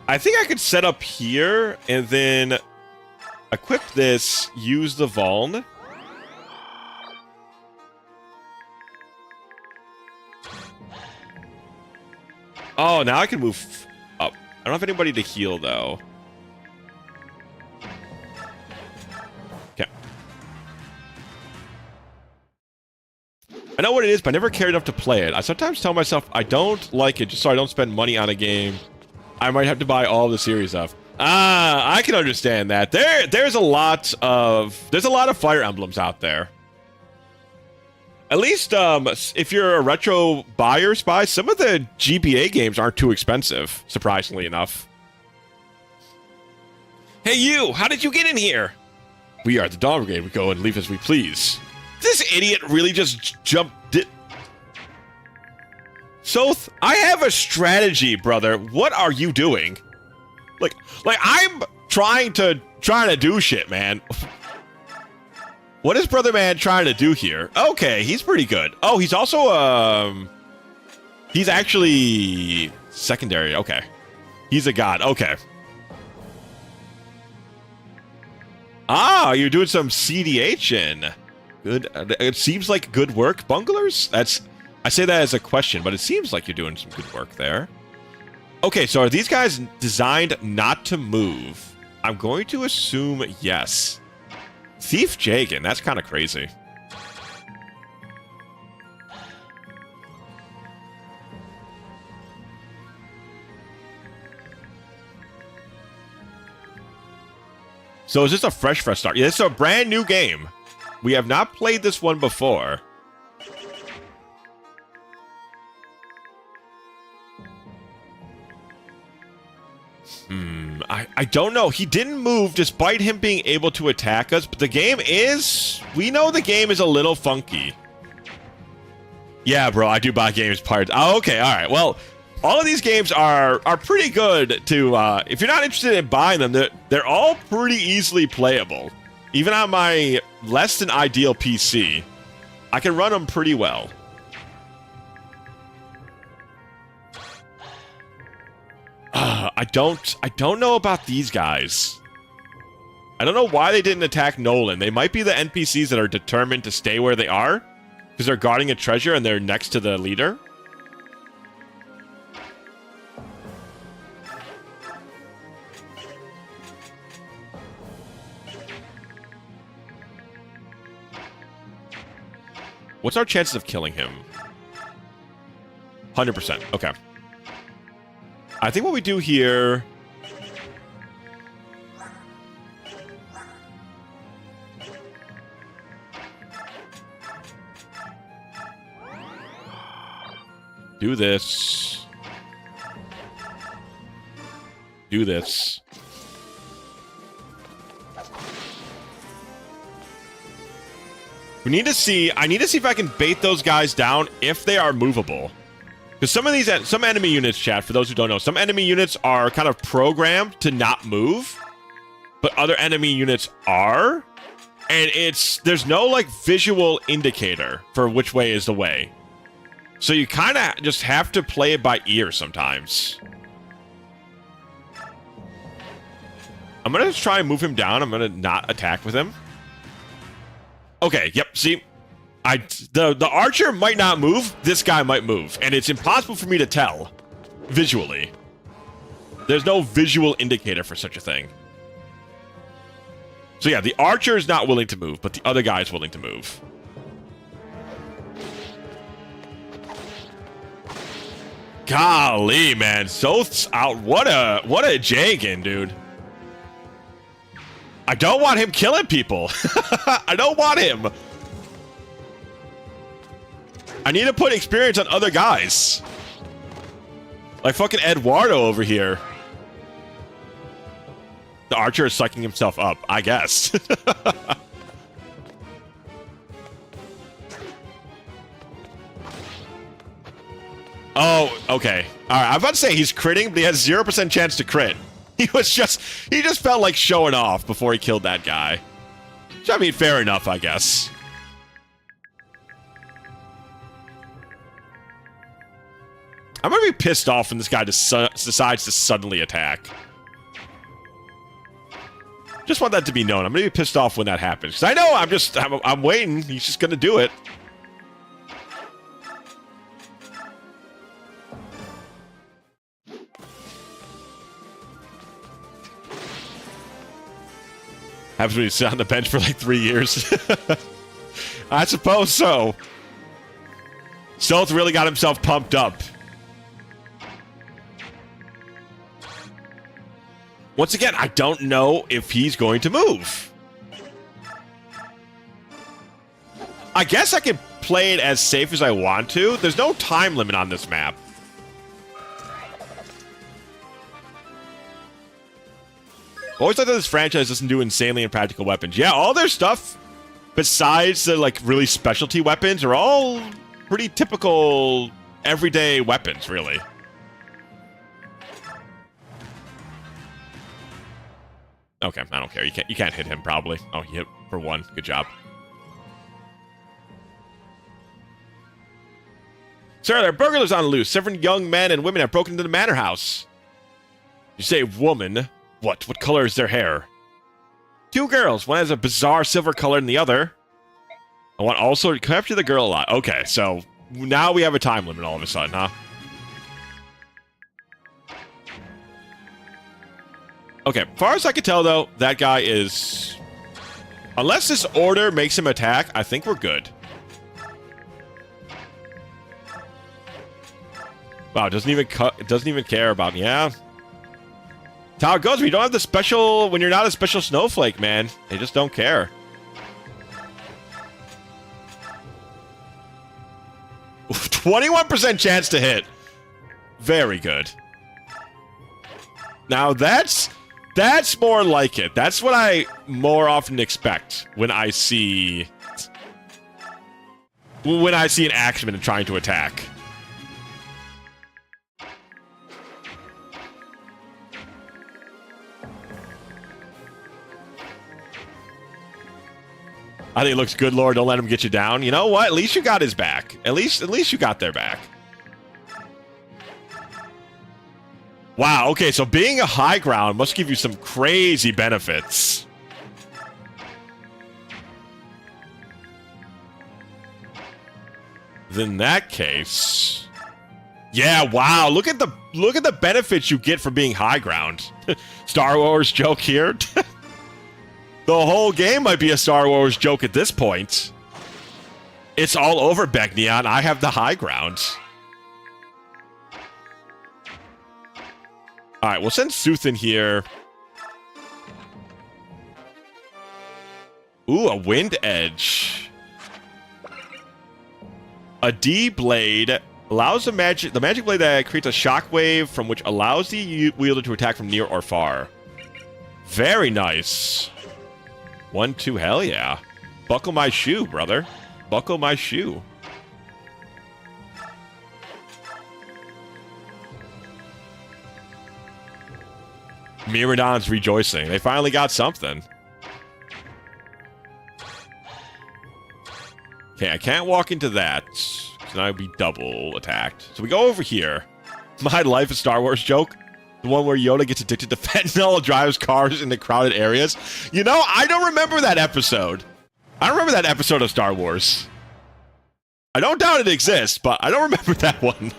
I think I could set up here, and then equip this, use the Vuln. Oh, now I can move up. I don't have anybody to heal, though. Okay. I know what it is, but I never cared enough to play it. I sometimes tell myself I don't like it just so I don't spend money on a game. I might have to buy all the series stuff. Ah, I can understand that. There's a lot of Fire Emblems out there. At least, if you're a retro buyer, Spy, some of the GBA games aren't too expensive, surprisingly enough. Hey, you! How did you get in here? We are the Dawn Brigade. We go and leave as we please. This idiot really just jumped... Soth, I have a strategy, brother. What are you doing? Like I'm trying to do shit, man. What is Brother Man trying to do here? Okay, he's pretty good. Oh, he's also, he's actually secondary. Okay. He's a god. Okay. Ah, you're doing some CDH-ing. Good. It seems like good work, bunglers? I say that as a question, but it seems like you're doing some good work there. Okay, so are these guys designed not to move? I'm going to assume yes. Thief Jagan, that's kind of crazy. So is this a fresh start? Yeah, this is a brand new game. We have not played this one before. I don't know. He didn't move despite him being able to attack us, but the game is... We know the game is a little funky. Yeah, bro, I do buy games parts. Oh, okay, alright. Well, all of these games are pretty good to... if you're not interested in buying them, they're all pretty easily playable. Even on my less than ideal PC, I can run them pretty well. I don't know about these guys. I don't know why they didn't attack Nolan. They might be the NPCs that are determined to stay where they are because they're guarding a treasure and they're next to the leader. What's our chances of killing him? 100%. Okay. I think what we do here... Do this. Do this. I need to see if I can bait those guys down if they are movable. Because some enemy units, chat, for those who don't know, some enemy units are kind of programmed to not move, but other enemy units are. And there's no, like, visual indicator for which way is the way. So you kind of just have to play it by ear sometimes. I'm going to try and move him down. I'm going to not attack with him. Okay, yep, see? The archer might not move. This guy might move. And it's impossible for me to tell visually. There's no visual indicator for such a thing. So yeah, the archer is not willing to move, but the other guy is willing to move. Golly, man. Soth's out. What a Jagan, dude. I don't want him killing people. I don't want him. I need to put experience on other guys. Like fucking Eduardo over here. The archer is sucking himself up, I guess. Oh, okay. All right, I'm about to say he's critting, but he has 0% chance to crit. He just felt like showing off before he killed that guy. Which, I mean, fair enough, I guess. I'm gonna be pissed off when this guy decides to suddenly attack. Just want that to be known. I'm gonna be pissed off when that happens. Because I know I'm waiting. He's just gonna do it. Happens when you sit on the bench for like 3 years. I suppose so. Soth really got himself pumped up. Once again, I don't know if he's going to move. I guess I can play it as safe as I want to. There's no time limit on this map. Always thought that this franchise doesn't do insanely impractical weapons. Yeah, all their stuff, besides the, like, really specialty weapons, are all pretty typical everyday weapons, really. Okay, I don't care. You can't hit him, probably. Oh, he hit for 1. Good job. Sir, there are burglars on the loose. 7 young men and women have broken into the manor house. You say woman. What? What color is their hair? 2 girls. One has a bizarre silver color than the other. I want also to capture the girl a lot. Okay, so now we have a time limit all of a sudden, huh? Okay, as far as I can tell, though, that guy is... Unless this order makes him attack, I think we're good. Wow, doesn't even care about me. Yeah. That's how it goes. When you don't have the special... When you're not a special snowflake, man. They just don't care. 21% chance to hit. Very good. Now, that's more like it. That's what I more often expect when I see... When I see an axeman trying to attack. I think it looks good, Lord. Don't let him get you down. You know what? At least you got his back. At least you got their back. Wow, okay, so being a high ground must give you some crazy benefits. In that case... Yeah, wow, look at the benefits you get from being high ground. Star Wars joke here. The whole game might be a Star Wars joke at this point. It's all over, Begnion. I have the high ground. Alright, we'll send Sooth in here. Ooh, a Wind Edge. A D-Blade allows the magic blade that creates a shockwave from which allows the wielder to attack from near or far. Very nice. 1-2, hell yeah. Buckle my shoe, brother. Buckle my shoe. Myrmidon's rejoicing. They finally got something. Okay, I can't walk into that. So now I'd be double attacked. So we go over here. My Life of Star Wars joke. The one where Yoda gets addicted to fentanyl, drives cars into crowded areas. You know, I don't remember that episode. I don't remember that episode of Star Wars. I don't doubt it exists, but I don't remember that one.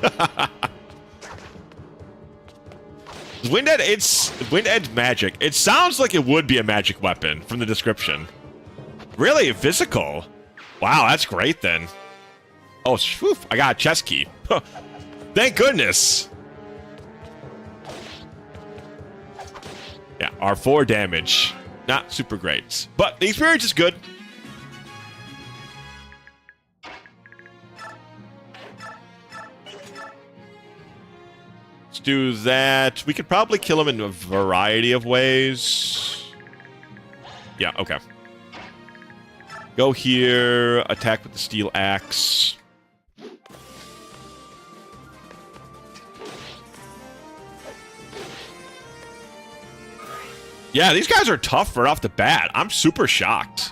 Wind Edge, it's Wind Edge magic. It sounds like it would be a magic weapon from the description. Really? Physical? Wow, that's great then. Oh, whew, I got a chest key. Thank goodness. Yeah, R4 damage. Not super great. But the experience is good. Let's do that. We could probably kill him in a variety of ways. Yeah, okay. Go here. Attack with the steel axe. Yeah, these guys are tough right off the bat. I'm super shocked.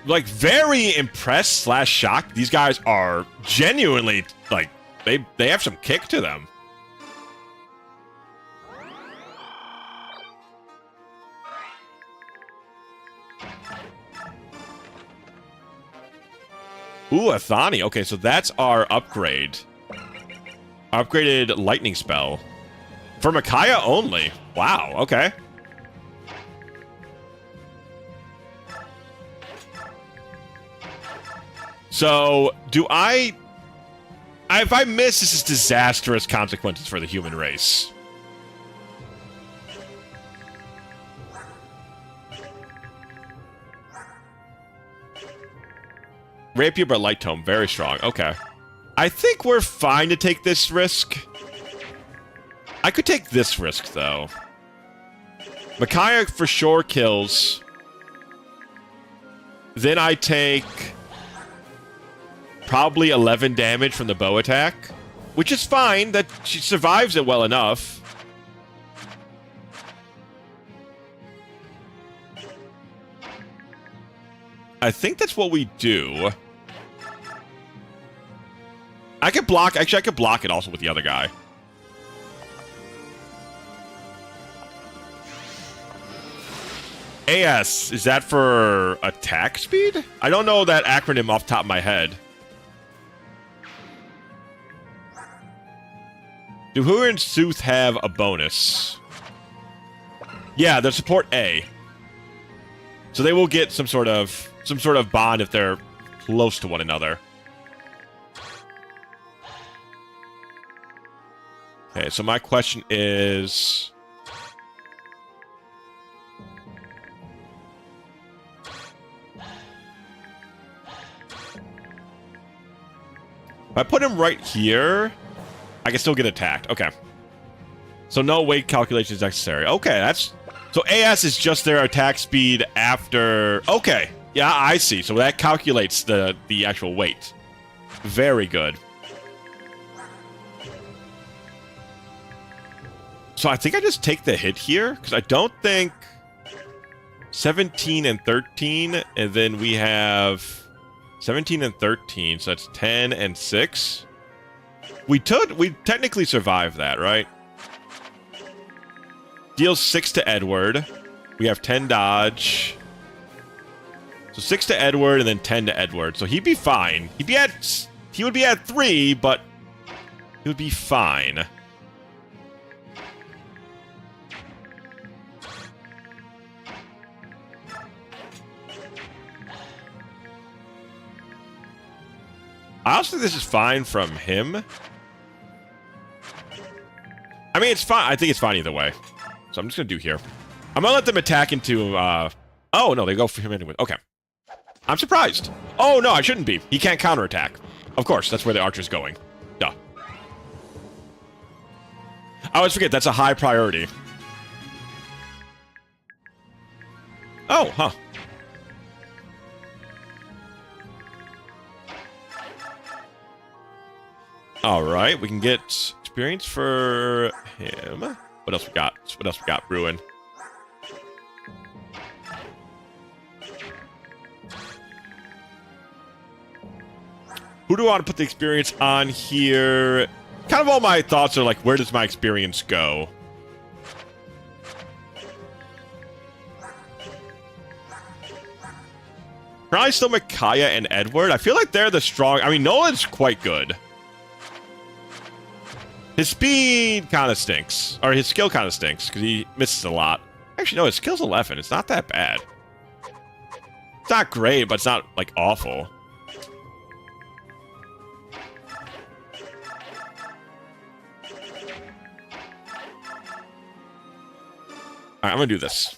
Like, very impressed / shocked. These guys are genuinely, like, they have some kick to them. Ooh, a Thani. Okay, so that's our upgrade. Upgraded lightning spell. For Micaiah only. Wow, okay. So, do I... If I miss, this is disastrous consequences for the human race. Rapier, but Light Tome. Very strong. Okay. I think we're fine to take this risk. I could take this risk, though. Micaiah for sure kills. Then I take... probably 11 damage from the bow attack. Which is fine. That she survives it well enough. I think that's what we do. I could block... Actually, I could block it also with the other guy. AS, is that for attack speed? I don't know that acronym off the top of my head. Do Hoover and Sooth have a bonus? Yeah, they're support A. So they will get some sort of bond if they're close to one another. Okay, so my question is... if I put him right here, I can still get attacked. Okay. So no weight calculation is necessary. Okay, that's... so AS is just their attack speed after... okay. Yeah, I see. So that calculates the actual weight. Very good. So I think I just take the hit here, because I don't think 17 and 13, and then we have 17 and 13, so that's 10 and 6. We technically survived that, right? Deals 6 to Edward. We have 10 dodge. So 6 to Edward and then 10 to Edward. So he'd be fine. He would be at 3, but he would be fine. I also think this is fine from him. I mean, it's fine. I think it's fine either way. So I'm just going to do here. I'm going to let them attack into... oh, no, they go for him anyway. Okay. I'm surprised. Oh, no, I shouldn't be. He can't counterattack. Of course, that's where the archer's going. Duh. I always forget, that's a high priority. Oh, huh. All right, we can get experience for him. What else we got? What else we got brewing? Who do I want to put the experience on here? Kind of all my thoughts are like, where does my experience go? Probably still Micaiah and Edward. I feel like they're the strong... I mean, Nolan's quite good. His speed kind of stinks. Or his skill kind of stinks, because he misses a lot. Actually, no, his skill's 11. It's not that bad. It's not great, but it's not, like, awful. Alright, I'm gonna do this.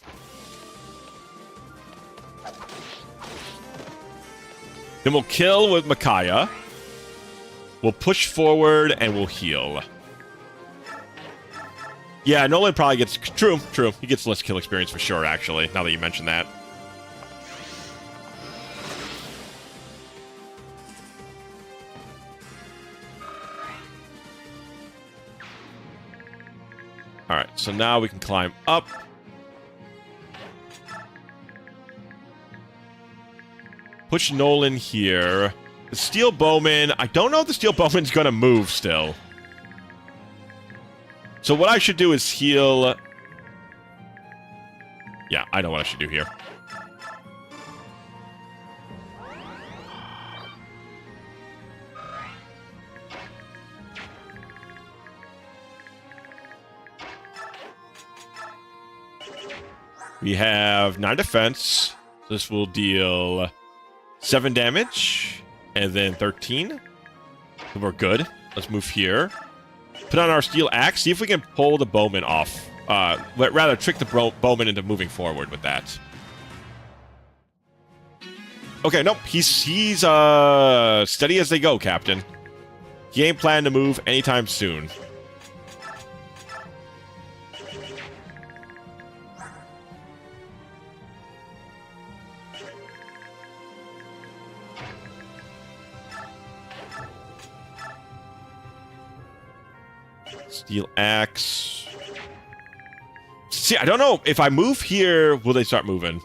Then we'll kill with Micaiah. We'll push forward and we'll heal. Yeah, Nolan probably gets... True. He gets less kill experience for sure, actually, now that you mention that. Alright, so now we can climb up. Push Nolan here. The Steel Bowman... I don't know if the Steel Bowman's gonna move still. So what I should do is heal... Yeah, I know what I should do here. We have 9 defense. This will deal 7 damage. And then 13. So we're good. Let's move here. Put on our steel axe. See if we can pull the bowman off. Rather, trick the bowman into moving forward with that. Okay, nope. He's steady as they go, Captain. He ain't planning to move anytime soon. Steel axe. See, I don't know. If I move here, will they start moving?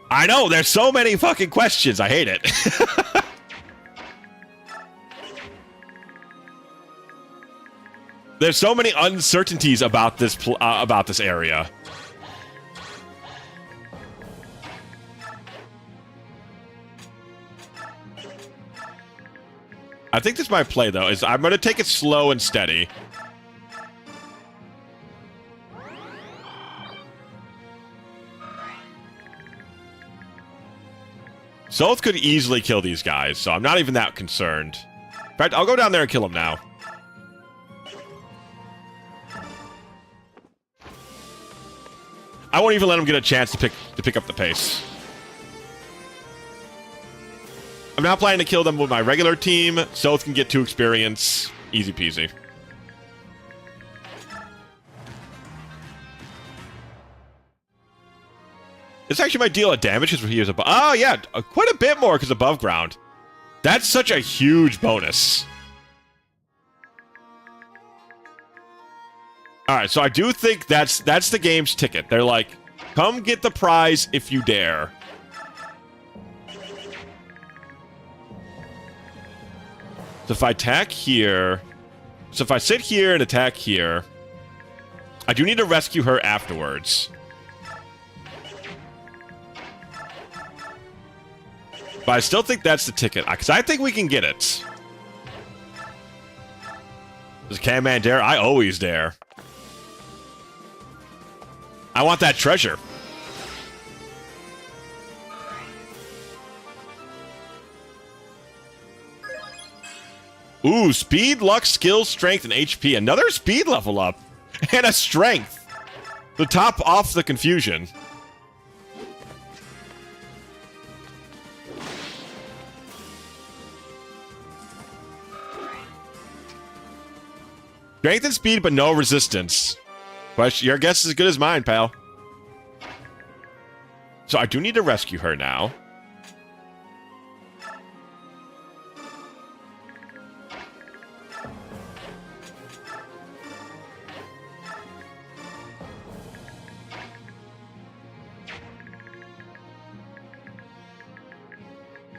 I know, there's so many fucking questions. I hate it. There's so many uncertainties about this area. I think this is my play, though, is I'm going to take it slow and steady. Zoth could easily kill these guys, so I'm not even that concerned. In fact, I'll go down there and kill him now. I won't even let him get a chance to pick up the pace. I'm not planning to kill them with my regular team. Zoth can get 2 experience. Easy peasy. This actually might deal a damage because he is above. Oh, yeah, quite a bit more because above ground. That's such a huge bonus. All right, so I do think that's the game's ticket. They're like, come get the prize if you dare. So if I attack here, so if I sit here and attack here, I do need to rescue her afterwards. But I still think that's the ticket, because I think we can get it. Does Can Man dare? I always dare. I want that treasure. Ooh, speed, luck, skill, strength, and HP. Another speed level up. And a strength. To top off the confusion. Strength and speed, but no resistance. Your guess is as good as mine, pal. So I do need to rescue her now.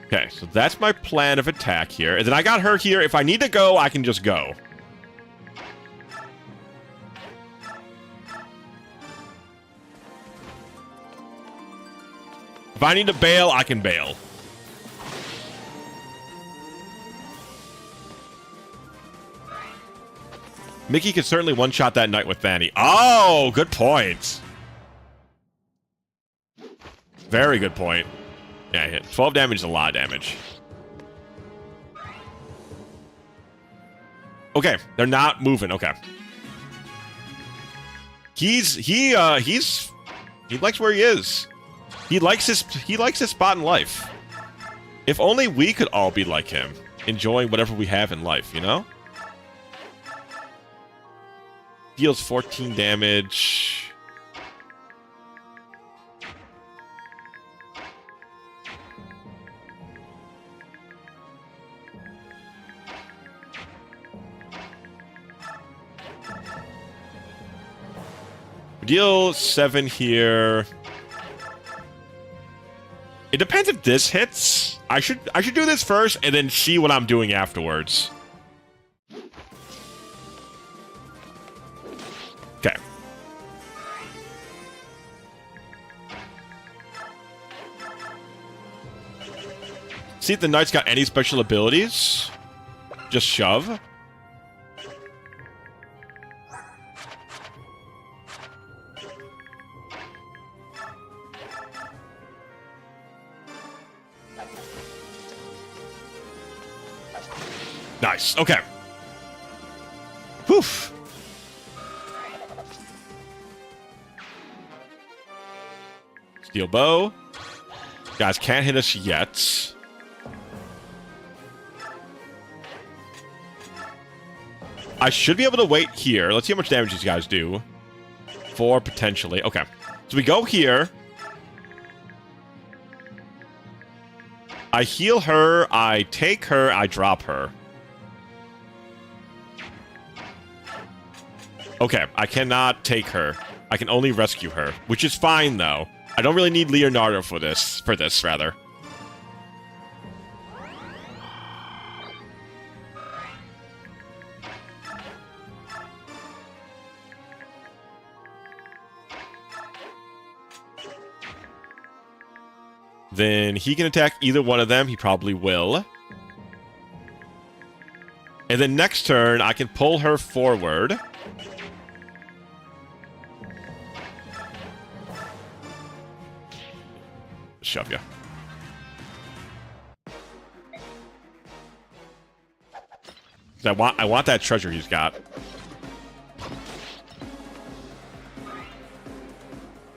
Okay, so that's my plan of attack here. And then I got her here. If I need to go, I can just go. If I need to bail, I can bail. Mickey could certainly one-shot that knight with Fanny. Oh, good point. Very good point. Yeah, hit 12 damage is a lot of damage. Okay, they're not moving. Okay. He likes where he is. He likes his spot in life. If only we could all be like him, enjoying whatever we have in life, you know? Deals 14 damage. Deal 7 here. It depends if this hits. I should do this first and then see what I'm doing afterwards. Okay. See if the knight's got any special abilities. Just shove. Nice. Okay. Whew. Steel bow. Guys can't hit us yet. I should be able to wait here. Let's see how much damage these guys do. 4 potentially. Okay. So we go here. I heal her. I take her. I drop her. Okay, I cannot take her. I can only rescue her, which is fine though. I don't really need Leonardo for this, rather. Then he can attack either one of them. He probably will. And then next turn, I can pull her forward. Shove ya. I want that treasure he's got.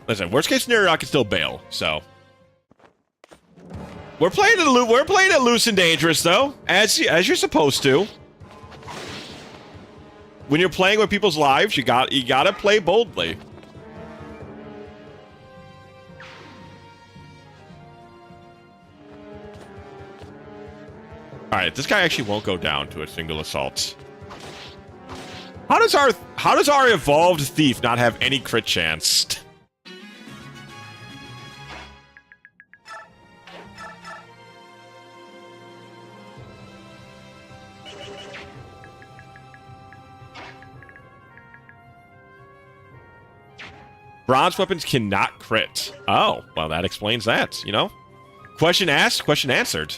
Listen, worst case scenario, I can still bail. So we're playing it loose and dangerous, though, as you're supposed to. When you're playing with people's lives, you gotta play boldly. Alright, this guy actually won't go down to a single assault. How does our evolved thief not have any crit chance? Bronze weapons cannot crit. Oh, well, that explains that, you know? Question asked, question answered.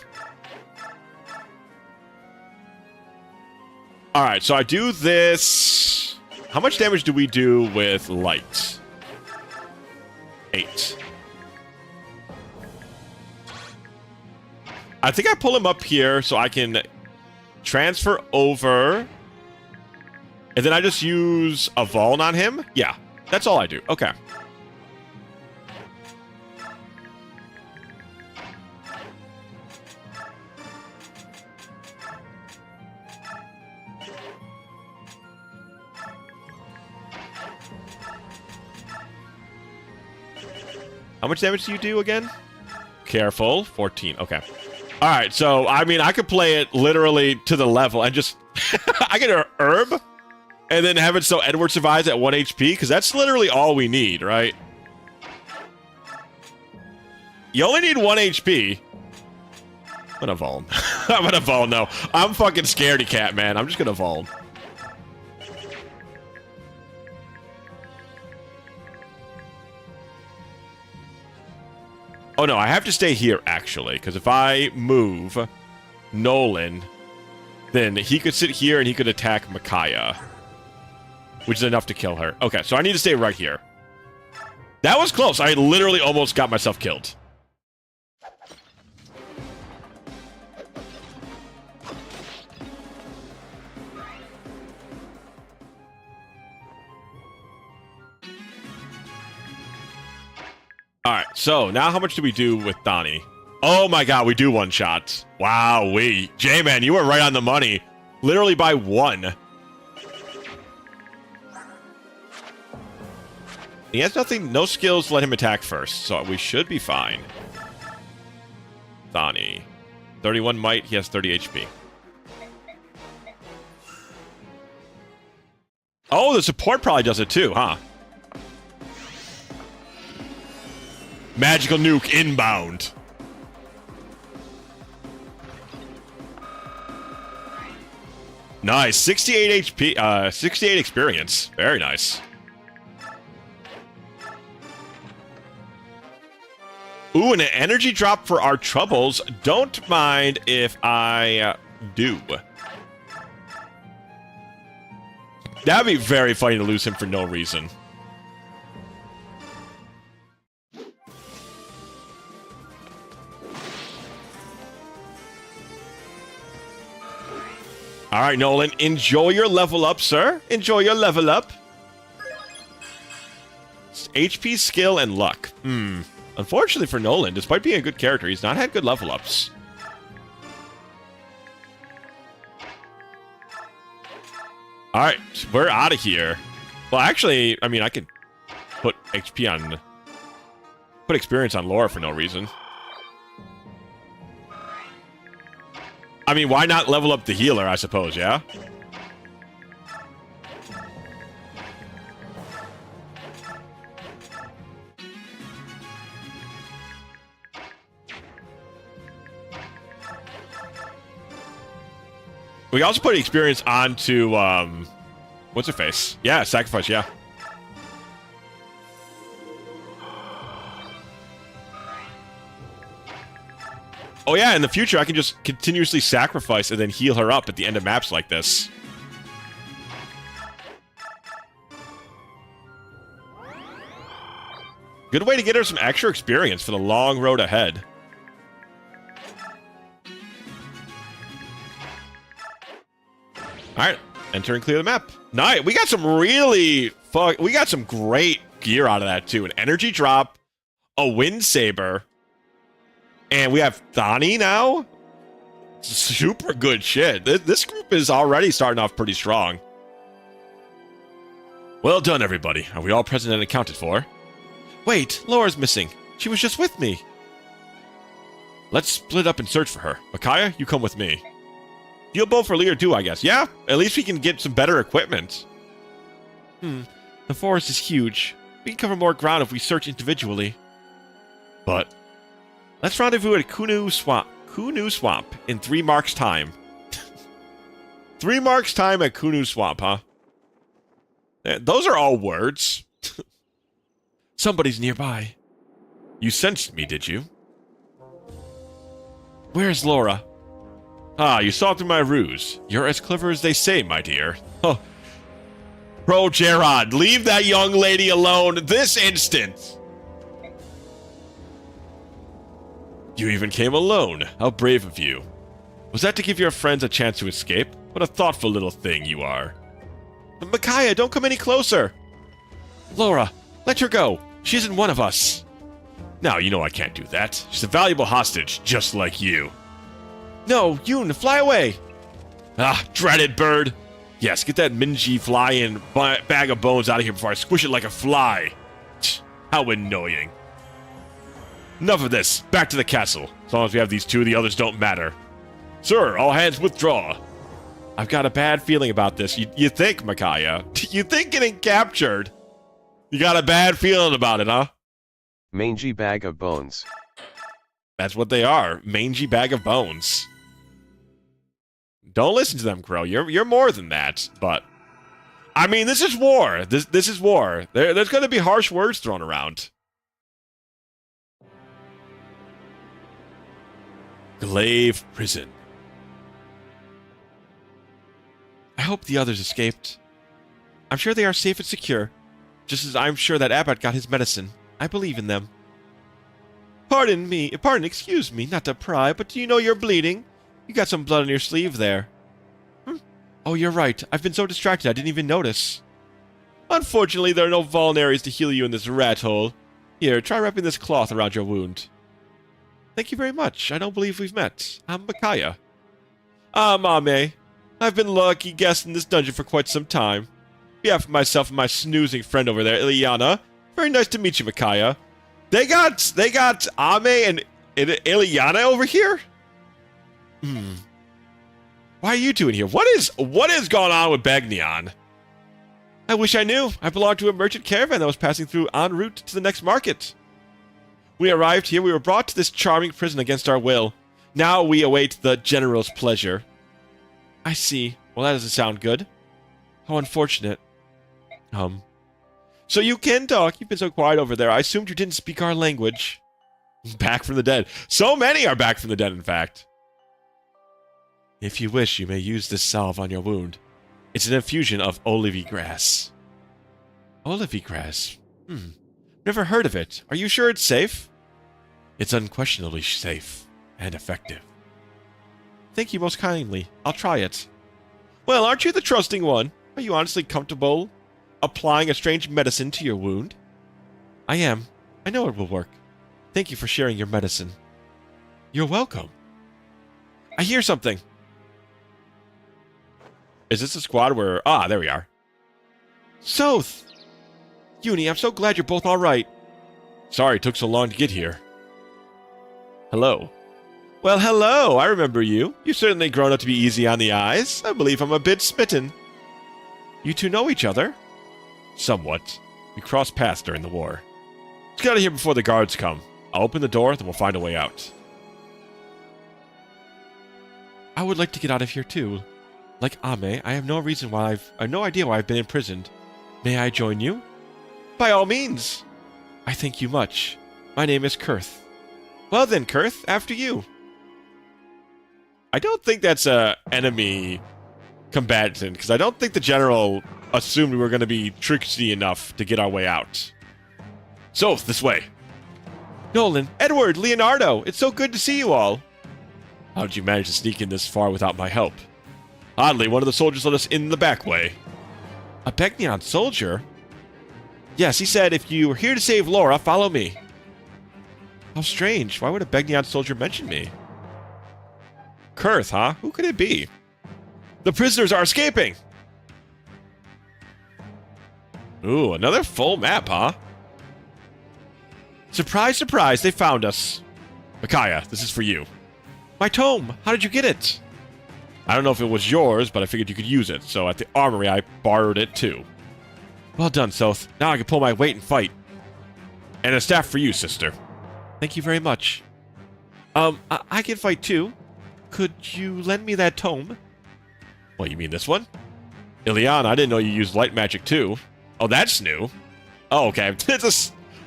Alright, so I do this. How much damage do we do with light? 8. I think I pull him up here so I can transfer over. And then I just use a Vuln on him? Yeah, that's all I do. Okay. How much damage do you do again? Careful. 14. Okay. All right. So, I mean, I could play it literally to the level and just... I get an herb and then have it so Edward survives at 1 HP, because that's literally all we need, right? You only need 1 HP. I'm gonna Vuln. I'm gonna Vuln, no. I'm fucking scaredy cat, man. I'm just gonna Vuln. Oh, no, I have to stay here, actually, because if I move Nolan, then he could sit here and he could attack Micaiah, which is enough to kill her. Okay, so I need to stay right here. That was close. I literally almost got myself killed. Alright, so now how much do we do with Donnie? Oh my god, we do one shot. Wow, J-Man, you were right on the money. Literally by 1. He has nothing, no skills to let him attack first, so we should be fine. Donnie. 31 might, he has 30 HP. Oh, the support probably does it too, huh? Magical nuke inbound. Nice. 68 HP, 68 experience. Very nice. Ooh, and an energy drop for our troubles. Don't mind if I do. That'd be very funny to lose him for no reason. All right, Nolan, enjoy your level up, sir. Enjoy your level up. HP, skill, and luck. Unfortunately for Nolan, despite being a good character, he's not had good level ups. All right, we're out of here. Well, actually, I mean, I could put HP on... Put experience on Laura for no reason. I mean, why not level up the healer, I suppose, yeah? We also put experience onto, what's her face? Yeah, sacrifice, yeah. Oh yeah, in the future I can just continuously sacrifice and then heal her up at the end of maps like this. Good way to get her some extra experience for the long road ahead. Alright, enter and clear the map. Nice, we got some really we got some great gear out of that too. An energy drop, a wind saber. And we have Thani now? Super good shit. This group is already starting off pretty strong. Well done, everybody. Are we all present and accounted for? Wait, Laura's missing. She was just with me. Let's split up and search for her. Micaiah, you come with me. You'll both for leader too, I guess. Yeah, at least we can get some better equipment. The forest is huge. We can cover more ground if we search individually. But... let's rendezvous at Kunu Swamp in 3 marks' time. 3 marks' time at Kunu Swamp, huh? Those are all words. Somebody's nearby. You sensed me, did you? Where's Laura? Ah, you saw through my ruse. You're as clever as they say, my dear. Oh. Bro, Gerard, leave that young lady alone this instant. You even came alone. How brave of you. Was that to give your friends a chance to escape? What a thoughtful little thing you are. But Micaiah, don't come any closer. Laura, let her go. She isn't one of us. Now, you know I can't do that. She's a valuable hostage, just like you. No, Yoon, fly away. Ah, dreaded bird. Yes, get that mingy flying bag of bones out of here before I squish it like a fly. How annoying. Enough of this. Back to the castle. As long as we have these two, the others don't matter. Sir, all hands withdraw. I've got a bad feeling about this. You think, Micaiah? You think getting captured? You got a bad feeling about it, huh? Mangy bag of bones. That's what they are. Mangy bag of bones. Don't listen to them, Crow. You're more than that. But I mean, this is war. This is war. There's going to be harsh words thrown around. Glaive Prison. I hope the others escaped. I'm sure they are safe and secure, just as I'm sure that Abbott got his medicine. I believe in them. Excuse me, not to pry, but do you know you're bleeding? You got some blood on your sleeve there. Oh, you're right. I've been so distracted I didn't even notice. Unfortunately, there are no vulneraries to heal you in this rat hole. Here, try wrapping this cloth around your wound. Thank you very much. I don't believe we've met. I'm Micaiah. Mame. I've been lucky guest in this dungeon for quite some time. On behalf of myself and my snoozing friend over there, Ileana. Very nice to meet you, Micaiah. They got Ame and Ileana over here? Why are you two in here? What is going on with Bagnion? I wish I knew. I belong to a merchant caravan that was passing through en route to the next market. We arrived here. We were brought to this charming prison against our will. Now we await the general's pleasure. I see. Well, that doesn't sound good. How unfortunate. So you can talk. You've been so quiet over there. I assumed you didn't speak our language. Back from the dead. So many are back from the dead, in fact. If you wish, you may use this salve on your wound. It's an infusion of olivy grass. Olivy grass? Never heard of it. Are you sure it's safe? It's unquestionably safe and effective. Thank you most kindly. I'll try it. Well, aren't you the trusting one? Are you honestly comfortable applying a strange medicine to your wound? I am. I know it will work. Thank you for sharing your medicine. You're welcome. I hear something. Is this a squad where... Ah, there we are. Soth! Uni, I'm so glad you're both alright. Sorry it took so long to get here. Hello. Well, hello, I remember you. You've certainly grown up to be easy on the eyes. I believe I'm a bit smitten. You two know each other? Somewhat. We crossed paths during the war. Let's get out of here before the guards come. I'll open the door, then we'll find a way out. I would like to get out of here too. Like Ame, I have no idea why I've been imprisoned. May I join you? By all means. I thank you much. My name is Kurth. Well then, Kurth, after you. I don't think that's a enemy combatant, because I don't think the general assumed we were going to be tricksy enough to get our way out. So, this way. Nolan, Edward, Leonardo, it's so good to see you all. How did you manage to sneak in this far without my help? Oddly, one of the soldiers let us in the back way. A Begnion soldier? Yes, he said, if you were here to save Laura, follow me. How strange. Why would a Begnion soldier mention me? Kurth, huh? Who could it be? The prisoners are escaping! Ooh, another full map, huh? Surprise, surprise, they found us. Micaiah, this is for you. My tome! How did you get it? I don't know if it was yours, but I figured you could use it, so at the armory I borrowed it too. Well done, Soth. Now I can pull my weight and fight. And a staff for you, sister. Thank you very much. I can fight too. Could you lend me that tome? What, you mean this one? Ileana, I didn't know you used light magic too. Oh, that's new. Oh, okay.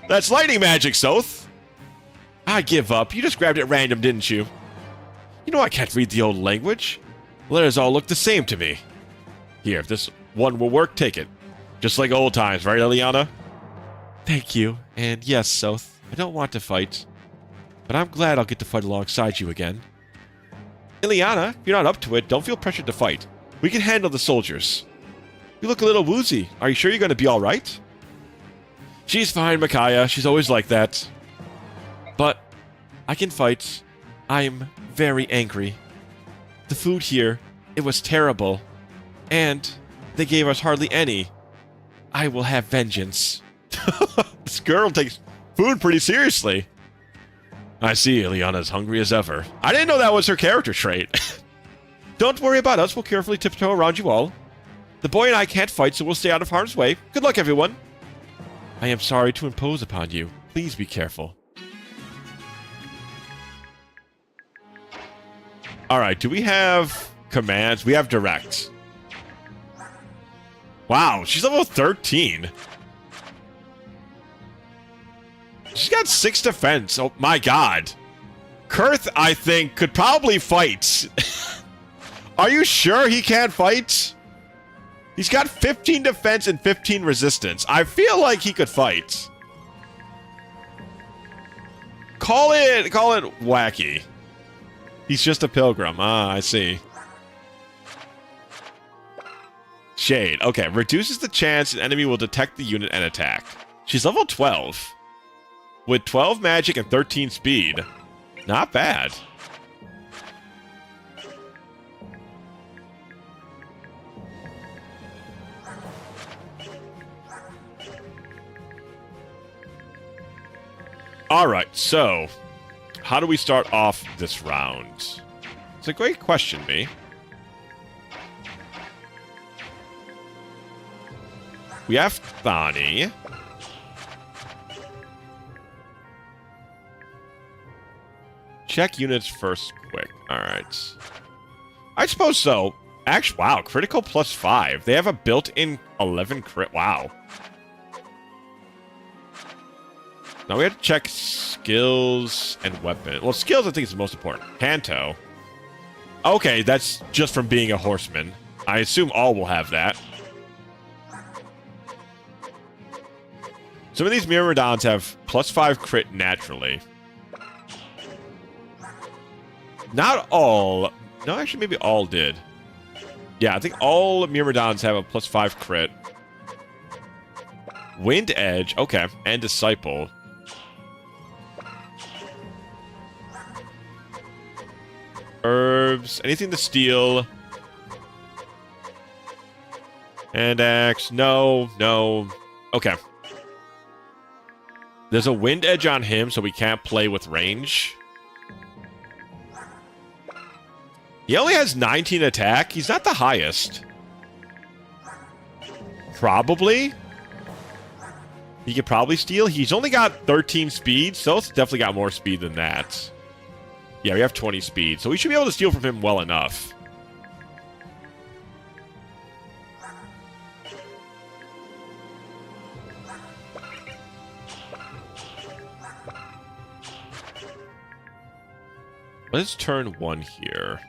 That's lightning magic, Soth. I give up. You just grabbed it random, didn't you? You know I can't read the old language. Letters all look the same to me. Here, if this one will work, take it. Just like old times, right, Ileana? Thank you. And yes, Soth, I don't want to fight. But I'm glad I'll get to fight alongside you again. Ileana, if you're not up to it, don't feel pressured to fight. We can handle the soldiers. You look a little woozy. Are you sure you're going to be all right? She's fine, Micaiah. She's always like that. But I can fight. I'm very angry. The food here, it was terrible. And they gave us hardly any. I will have vengeance. This girl takes food pretty seriously. I see Ileana's hungry as ever. I didn't know that was her character trait. Don't worry about us. We'll carefully tiptoe around you all. The boy and I can't fight, so we'll stay out of harm's way. Good luck, everyone. I am sorry to impose upon you. Please be careful. Alright, do we have commands? We have direct. Wow, she's level 13. She's got 6 defense. Oh my god. Kurth, I think, could probably fight. Are you sure he can't fight? He's got 15 defense and 15 resistance. I feel like he could fight. Call it wacky. He's just a pilgrim. Ah, I see. Shade. Okay, reduces the chance an enemy will detect the unit and attack. She's level 12. With 12 magic and 13 speed. Not bad. Alright, so how do we start off this round? It's a great question, me. We have Thani. Check units first quick. Alright. I suppose so. Actually, wow, critical +5. They have a built-in 11 crit. Wow. Now we have to check skills and weapon. Well, skills I think is the most important. Panto. Okay, that's just from being a horseman. I assume all will have that. Some of these Myrmidons have +5 crit naturally. Not all. No, actually, maybe all did. Yeah, I think all Myrmidons have a +5 crit. Wind Edge, okay, and Disciple. Herbs, anything to steal. Hand axe, no. Okay. There's a wind edge on him, so we can't play with range. He only has 19 attack. He's not the highest. Probably. He could probably steal. He's only got 13 speed, so it's definitely got more speed than that. Yeah, we have 20 speed, so we should be able to steal from him well enough. Let's turn 1 here.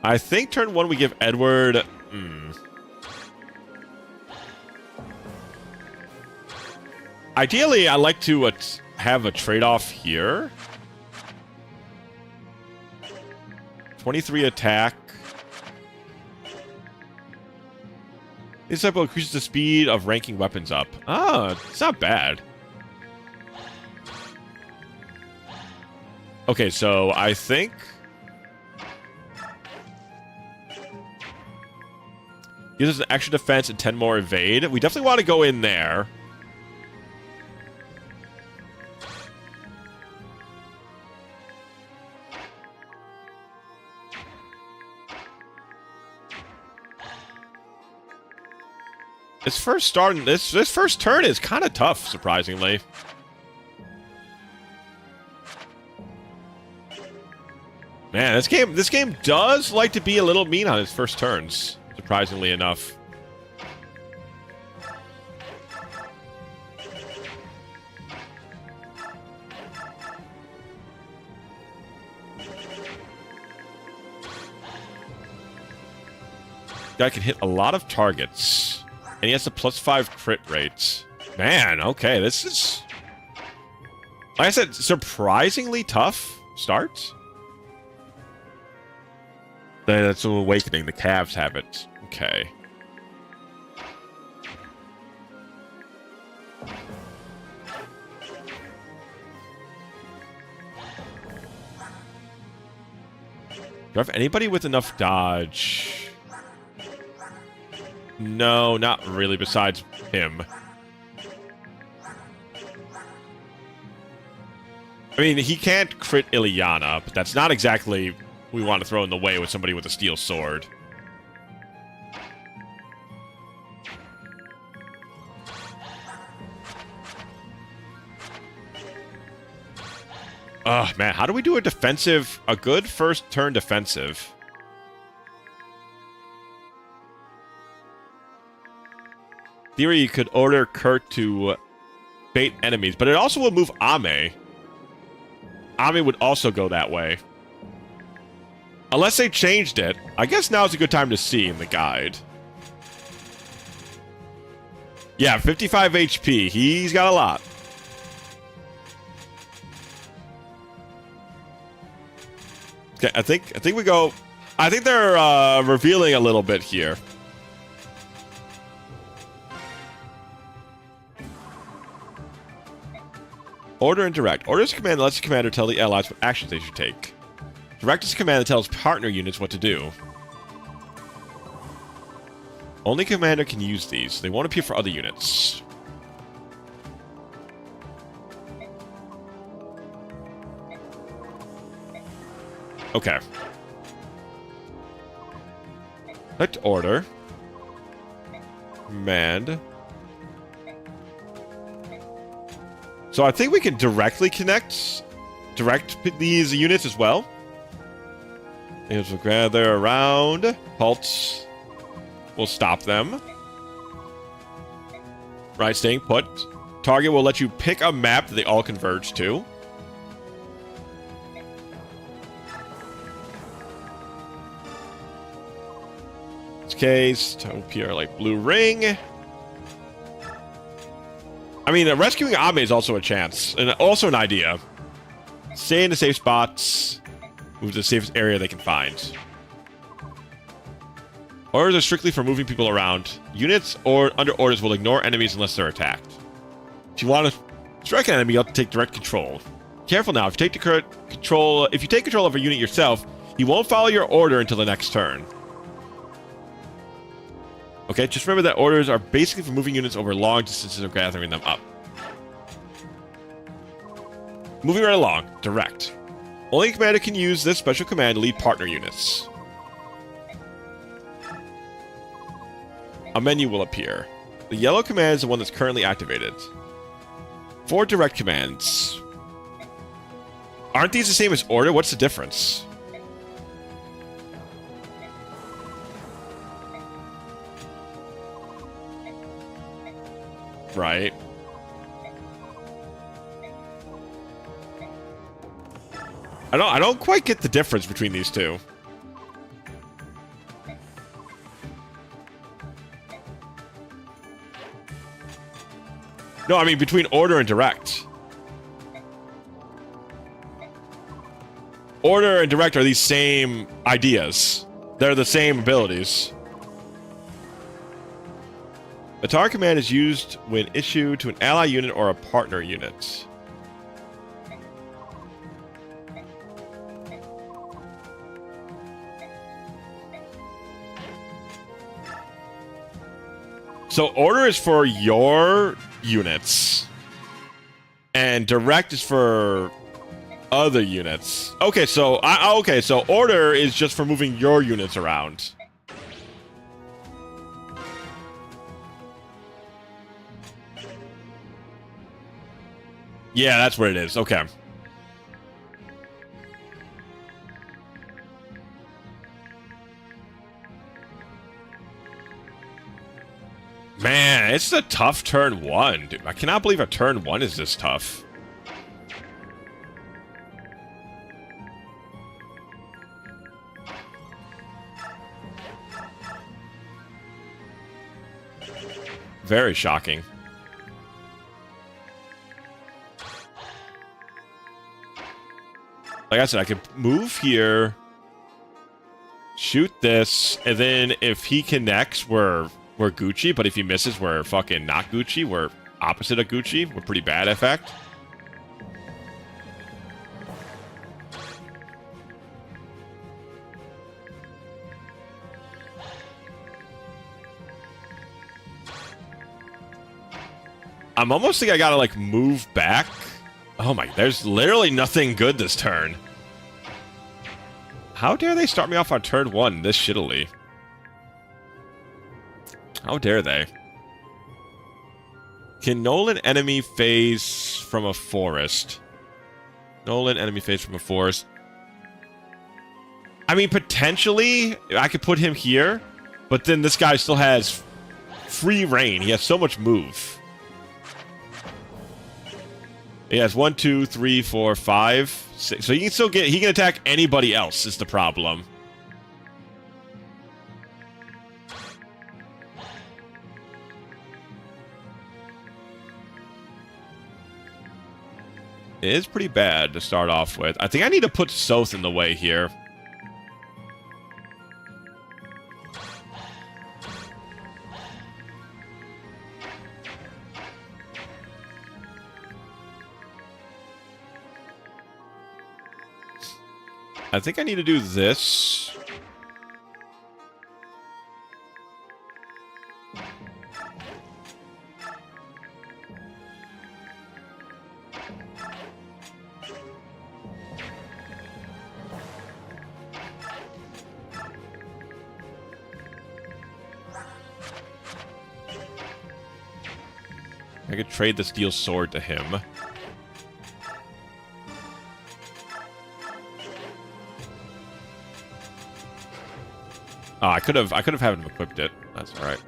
I think turn 1 we give Edward... Ideally, I like to have a trade-off here. 23 attack. This type increases the speed of ranking weapons up. Ah, it's not bad. Okay, so I think... gives us an extra defense and 10 more evade. We definitely want to go in there. This first turn is kind of tough, surprisingly. Man, this game does like to be a little mean on its first turns, surprisingly enough. Guy can hit a lot of targets. And he has a +5 crit rate. Man, okay, this is... like I said, surprisingly tough start. That's an awakening. The Cavs have it. Okay. Do I have anybody with enough dodge? No, not really, besides him. I mean, he can't crit Ilyana, but that's not exactly we want to throw in the way with somebody with a steel sword. Oh, man, how do we do a good first turn defensive? Theory, you could order Kurt to bait enemies, but it also will move Ame. Ame would also go that way. Unless they changed it. I guess now is a good time to see in the guide. Yeah, 55 HP. He's got a lot. Okay, I think we go... I think they're revealing a little bit here. Order and direct. Order is a command that lets the commander tell the allies what actions they should take. Direct is a command that tells partner units what to do. Only commander can use these. They won't appear for other units. Okay. Select order. Command. So I think we can directly direct these units as well. These will gather around. Pulse. We'll stop them. Right, staying put. Target will let you pick a map that they all converge to. In this case, to appear like blue ring. I mean, rescuing Ame is also a chance, and also an idea. Stay in the safe spots. Move to the safest area they can find. Orders are strictly for moving people around. Units or under orders will ignore enemies unless they're attacked. If you want to strike an enemy, you have to take direct control. Careful now. If you take control of a unit yourself, he won't follow your order until the next turn. Okay, just remember that orders are basically for moving units over long distances or gathering them up. Moving right along. Direct. Only commander can use this special command to lead partner units. A menu will appear. The yellow command is the one that's currently activated. 4 direct commands. Aren't these the same as order? What's the difference? Right. I don't quite get the difference between these two. No, I mean between order and direct. Order and direct are these same ideas. They're the same abilities. The target command is used when issued to an ally unit or a partner unit. So order is for your units, and direct is for other units. Okay, so so order is just for moving your units around. Yeah, that's what it is. Okay. Man, it's a tough turn 1, dude. I cannot believe a turn 1 is this tough. Very shocking. Like I said, I could move here, shoot this, and then if he connects, we're Gucci, but if he misses, we're fucking not Gucci. We're opposite of Gucci. We're pretty bad, in fact. I'm almost think I gotta, like, move back. Oh my, there's literally nothing good this turn. How dare they start me off on turn 1 this shittily? How dare they? Can Nolan enemy phase from a forest? Nolan enemy phase from a forest. I mean, potentially, I could put him here, but then this guy still has free reign. He has so much move. He has 1, 2, 3, 4, 5, 6. So he can still get. He can attack anybody else. Is the problem? It is pretty bad to start off with. I think I need to put Soth in the way here. I think I need to do this. I could trade the steel sword to him. Oh, I could have had him equipped it. That's all right.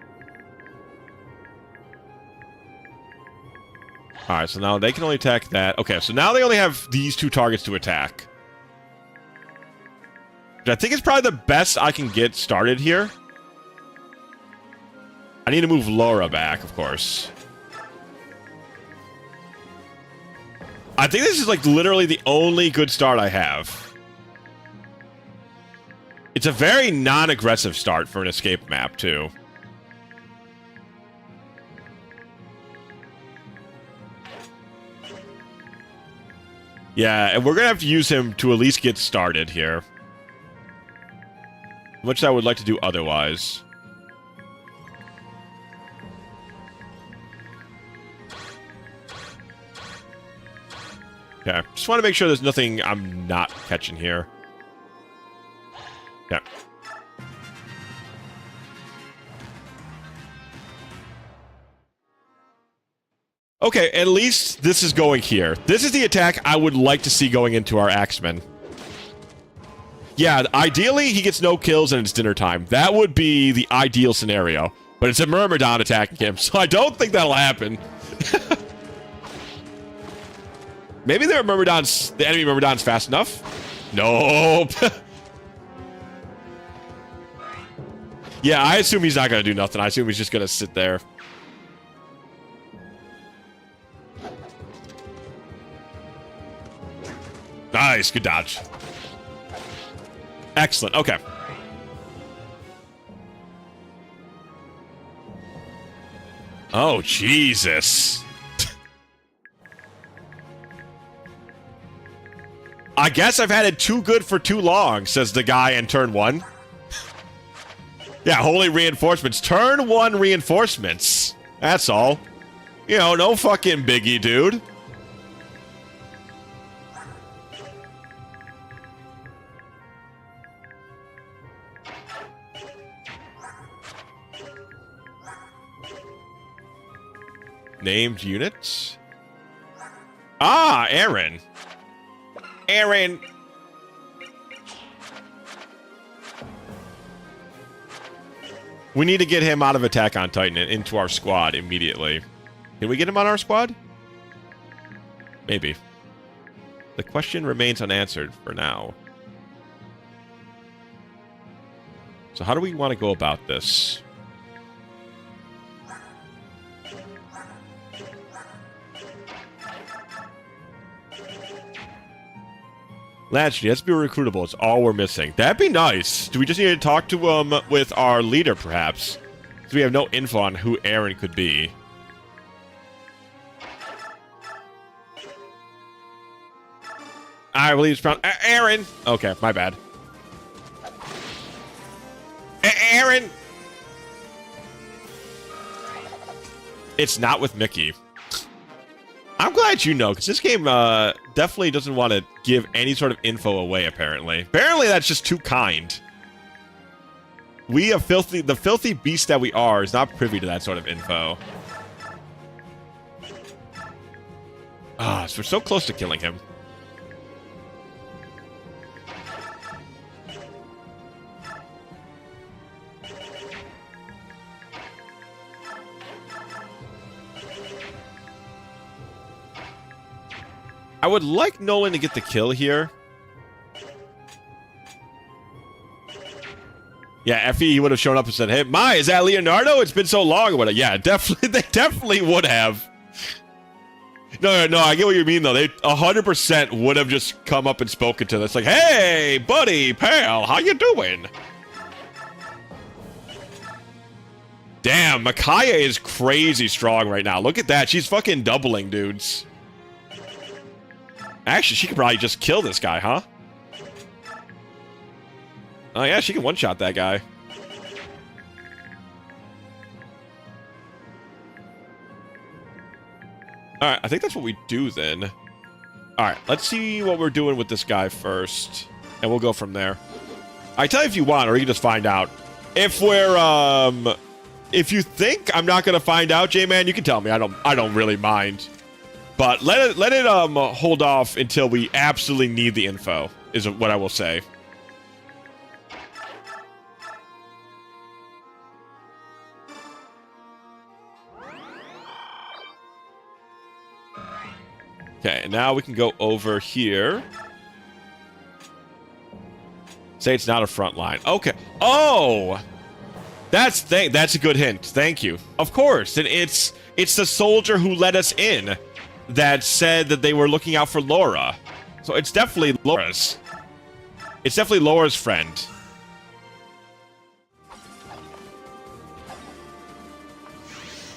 All right, so now they can only attack that. Okay, so now they only have these 2 targets to attack. Which I think is probably the best I can get started here. I need to move Laura back, of course. I think this is like literally the only good start I have. It's a very non-aggressive start for an escape map, too. Yeah, and we're going to have to use him to at least get started here. Which I would like to do otherwise. Okay, just want to make sure there's nothing I'm not catching here. Yeah. Okay, at least this is going here. This is the attack I would like to see going into our Axeman. Yeah, ideally, he gets no kills and it's dinner time. That would be the ideal scenario. But it's a Myrmidon attacking him, so I don't think that'll happen. Maybe the enemy Myrmidon's fast enough? Nope. Yeah, I assume he's not going to do nothing. I assume he's just going to sit there. Nice, good dodge. Excellent, okay. Oh, Jesus. I guess I've had it too good for too long, says the guy in turn 1. Yeah, holy reinforcements. Turn 1 reinforcements. That's all. You know, no fucking biggie, dude. Named units? Ah, Aaron. Aaron. We need to get him out of Attack on Titan and into our squad immediately. Can we get him on our squad? Maybe. The question remains unanswered for now. So how do we want to go about this? Latchney, let's be recruitable. It's all we're missing. That'd be nice. Do we just need to talk to with our leader, perhaps? Because we have no info on who Aaron could be. I believe it's pronounced Aaron. Okay, my bad. Aaron. It's not with Mickey. I'm glad you know, because this game definitely doesn't want to give any sort of info away, apparently. Apparently, that's just too kind. We are the filthy beast that we are is not privy to that sort of info. Ah, so we're so close to killing him. I would like Nolan to get the kill here. Yeah, Effie, he would have shown up and said, "Hey, Mai, is that Leonardo? It's been so long." Yeah, definitely, they definitely would have. No, I get what you mean, though. They 100% would have just come up and spoken to us. Like, "Hey, buddy, pal, how you doing?" Damn, Micaiah is crazy strong right now. Look at that. She's fucking doubling, dudes. Actually, she could probably just kill this guy, huh? Oh, yeah, she can one-shot that guy. Alright, I think that's what we do then. Alright, let's see what we're doing with this guy first. And we'll go from there. I tell you if you want, or you can just find out. If we're, if you think I'm not gonna find out, J-Man, you can tell me. I don't really mind. But let it hold off until we absolutely need the info, is what I will say. Okay, now we can go over here. Say it's not a front line. Okay. Oh! That's a good hint. Thank you. Of course. And it's the soldier who let us in that said that they were looking out for Laura. So it's definitely Laura's. It's definitely Laura's friend.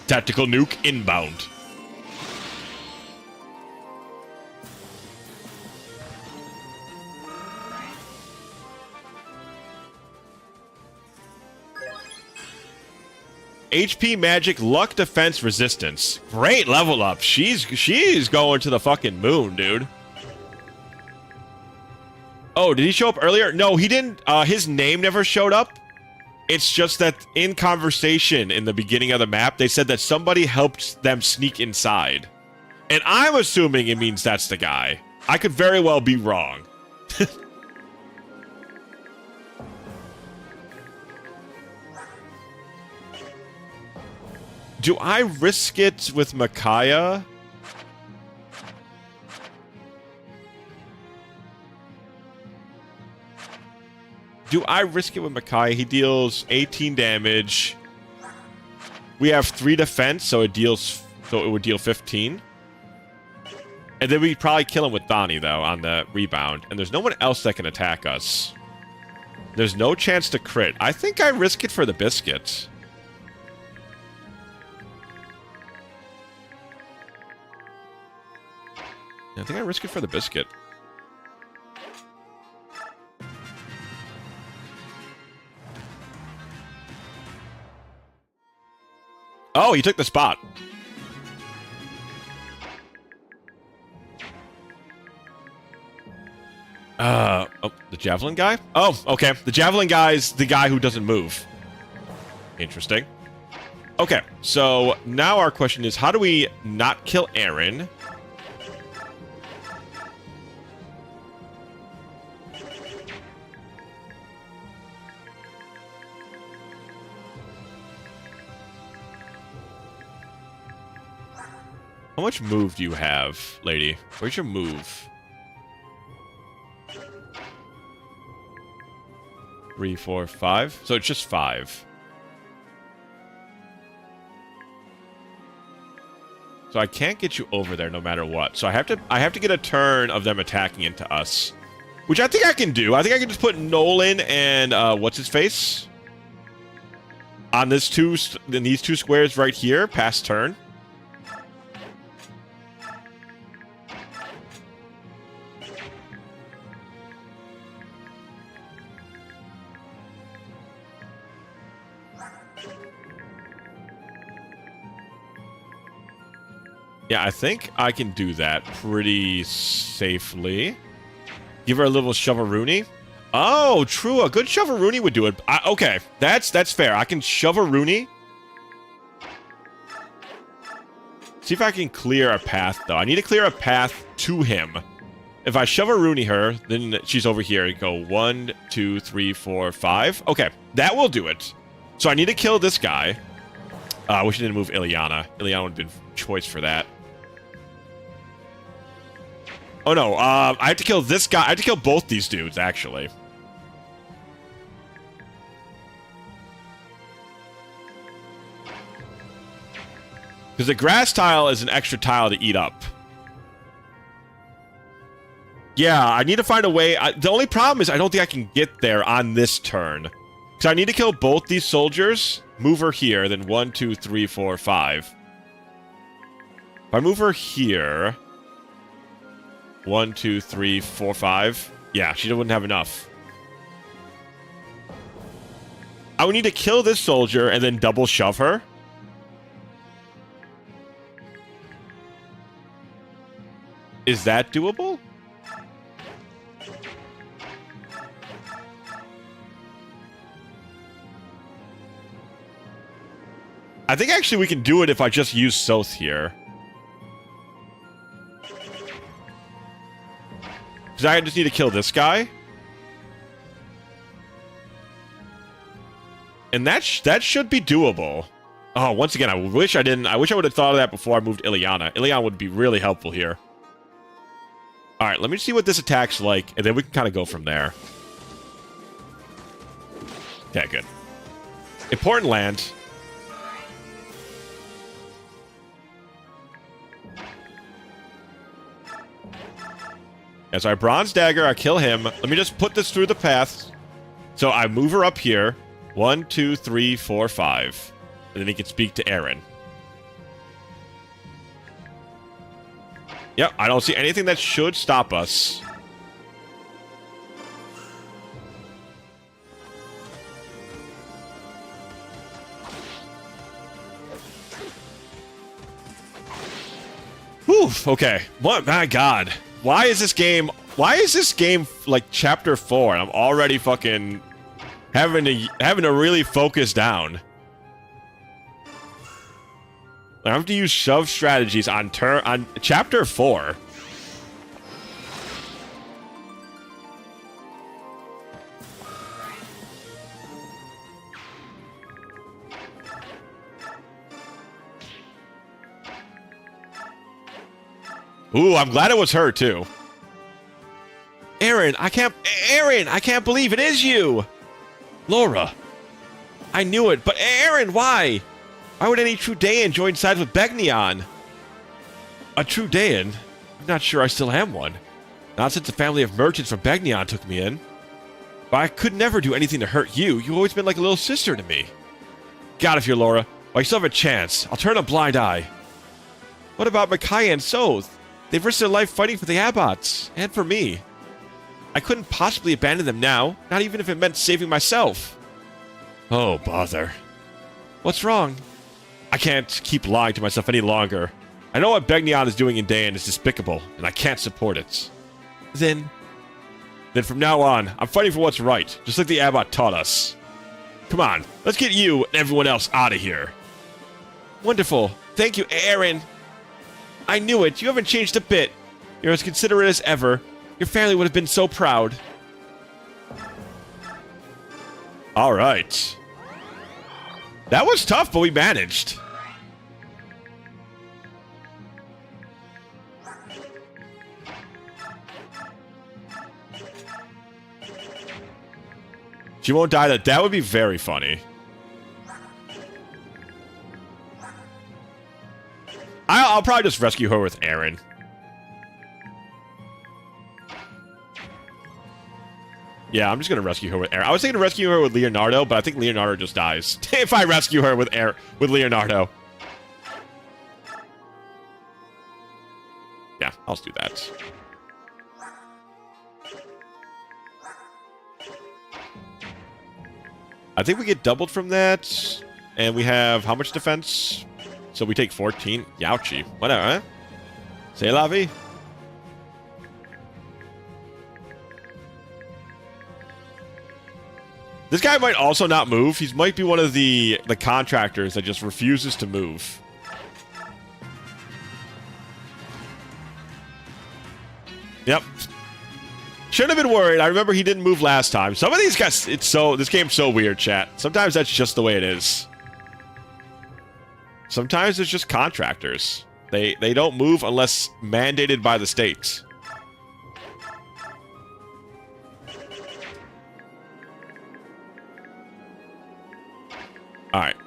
Tactical nuke inbound. HP, magic, luck, defense, resistance. Great level up. She's going to the fucking moon, dude. Oh, did he show up earlier? No, he didn't. His name never showed up. It's just that in conversation in the beginning of the map, they said that somebody helped them sneak inside. And I'm assuming it means that's the guy. I could very well be wrong. Do I risk it with Micaiah? Do I risk it with Micaiah? He deals 18 damage. We have 3 defense, so it would deal 15. And then we'd probably kill him with Donnie, though, on the rebound. And there's no one else that can attack us. There's no chance to crit. I think I risk it for the biscuit. I think I risk it for the biscuit. Oh, he took the spot. Oh, the javelin guy? Oh, okay. The javelin guy's the guy who doesn't move. Interesting. Okay, so now our question is, how do we not kill Aaron? How much move do you have, lady? Where's your move? 3, 4, 5. So it's just 5. So I can't get you over there no matter what. So I have to get a turn of them attacking into us, which I think I can do. I think I can just put Nolan and what's his face on these two squares right here. Pass turn. Yeah, I think I can do that pretty safely. Give her a little shove-a-rooney. Oh, true. A good shove-a-rooney would do it. Okay, that's fair. I can shove-a-rooney. See if I can clear a path, though. I need to clear a path to him. If I shove-a-rooney her, then she's over here. Go 1, 2, 3, 4, 5. Okay, that will do it. So I need to kill this guy. I wish I didn't move Ileana. Ileana would have been choice for that. Oh, no. I have to kill this guy. I have to kill both these dudes, actually. Because the grass tile is an extra tile to eat up. Yeah, I need to find a way. The only problem is I don't think I can get there on this turn. Because I need to kill both these soldiers. Move her here, then 1, 2, 3, 4, 5. If I move her here... 1, 2, 3, 4, 5. Yeah, she wouldn't have enough. I would need to kill this soldier and then double shove her. Is that doable? I think actually we can do it if I just use Soth here. Because I just need to kill this guy. And that should be doable. Oh, once again, I wish I didn't. I wish I would have thought of that before I moved Ileana. Ileana would be really helpful here. Alright, let me see what this attack's like, and then we can kind of go from there. Okay, good. Important land. Yeah, so I Bronze Dagger, I kill him. Let me just put this through the path. So I move her up here. 1, 2, 3, 4, 5. And then he can speak to Aaron. Yep, I don't see anything that should stop us. Whew, okay. What? My God. Why is this game like chapter 4 and I'm already fucking having to really focus down? I have to use shove strategies on chapter 4. Ooh, I'm glad it was her too. Aaron, I can't believe it is you. Laura, I knew it, but Aaron, why? Why would any true Daean join sides with Begnion? A true Daean? I'm not sure I still am one. Not since a family of merchants from Begnion took me in. But I could never do anything to hurt you. You've always been like a little sister to me. God, if you're Laura, well, you still have a chance. I'll turn a blind eye. What about Micaiah and Soth? They've risked their life fighting for the Abbots, and for me. I couldn't possibly abandon them now, not even if it meant saving myself. Oh, bother. What's wrong? I can't keep lying to myself any longer. I know what Begnion is doing in Daein is despicable, and I can't support it. Then from now on, I'm fighting for what's right, just like the Abbot taught us. Come on, let's get you and everyone else out of here. Wonderful. Thank you, Aaron. I knew it. You haven't changed a bit. You're as considerate as ever. Your family would have been so proud. All right. That was tough, but we managed. She won't die. That would be very funny. I'll probably just rescue her with Aaron. Yeah, I'm just going to rescue her with Aaron. I was thinking to rescue her with Leonardo, but I think Leonardo just dies if I rescue her with Leonardo. Yeah, I'll just do that. I think we get doubled from that. And we have how much defense? So we take 14. Youchie. Whatever, huh? C'est la vie. This guy might also not move. He might be one of the contractors that just refuses to move. Yep. Shouldn't have been worried. I remember he didn't move last time. Some of these guys, this game's so weird, chat. Sometimes that's just the way it is. Sometimes it's just contractors. They don't move unless mandated by the state. All right.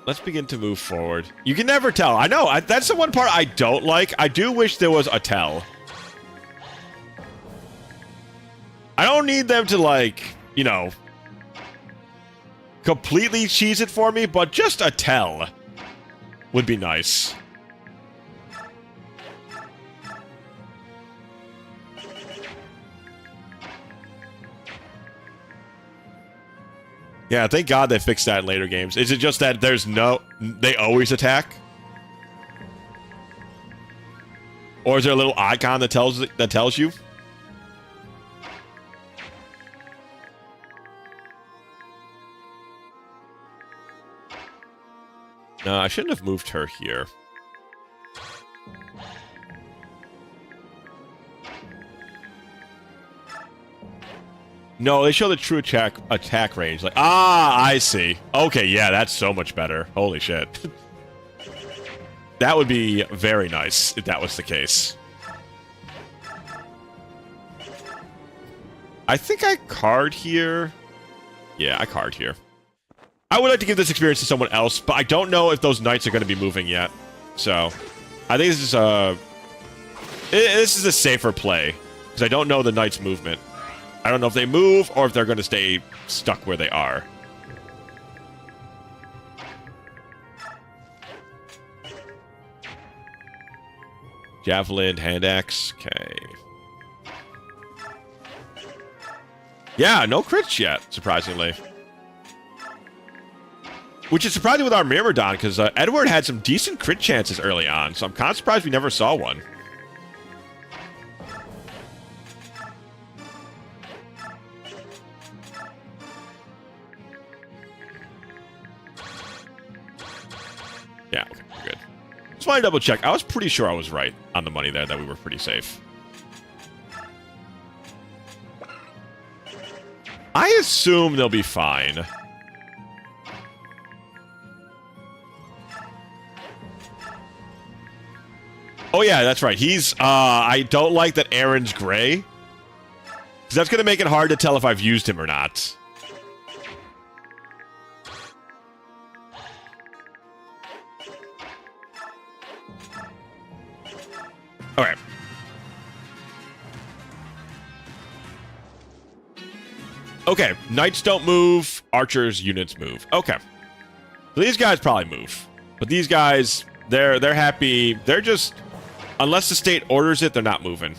Let's begin to move forward. You can never tell. I know. That's the one part I don't like. I do wish there was a tell. I don't need them to, like, you know, completely cheese it for me, but just a tell would be nice. Yeah, thank God they fixed that in later games. Is it just that they always attack? Or is there a little icon that tells you? No, I shouldn't have moved her here. No, they show the true attack range. Like, I see. Okay, yeah, that's so much better. Holy shit. That would be very nice if that was the case. I think I card here. Yeah, I card here. I would like to give this experience to someone else, but I don't know if those knights are going to be moving yet. So, I think this is a safer play because I don't know the knights' movement. I don't know if they move or if they're going to stay stuck where they are. Javelin, hand axe. Okay. Yeah, no crits yet, surprisingly. Which is surprising with our Myrmidon, because Edward had some decent crit chances early on, so I'm kind of surprised we never saw one. Yeah, okay, we're good. Just want to double check. I was pretty sure I was right on the money there, that we were pretty safe. I assume they'll be fine. Oh, yeah, that's right. He's, I don't like that Aaron's gray. Because that's going to make it hard to tell if I've used him or not. Okay. Okay, knights don't move, archers' units move. Okay. So these guys probably move. But these guys, they're happy. They're just... Unless the state orders it, they're not moving.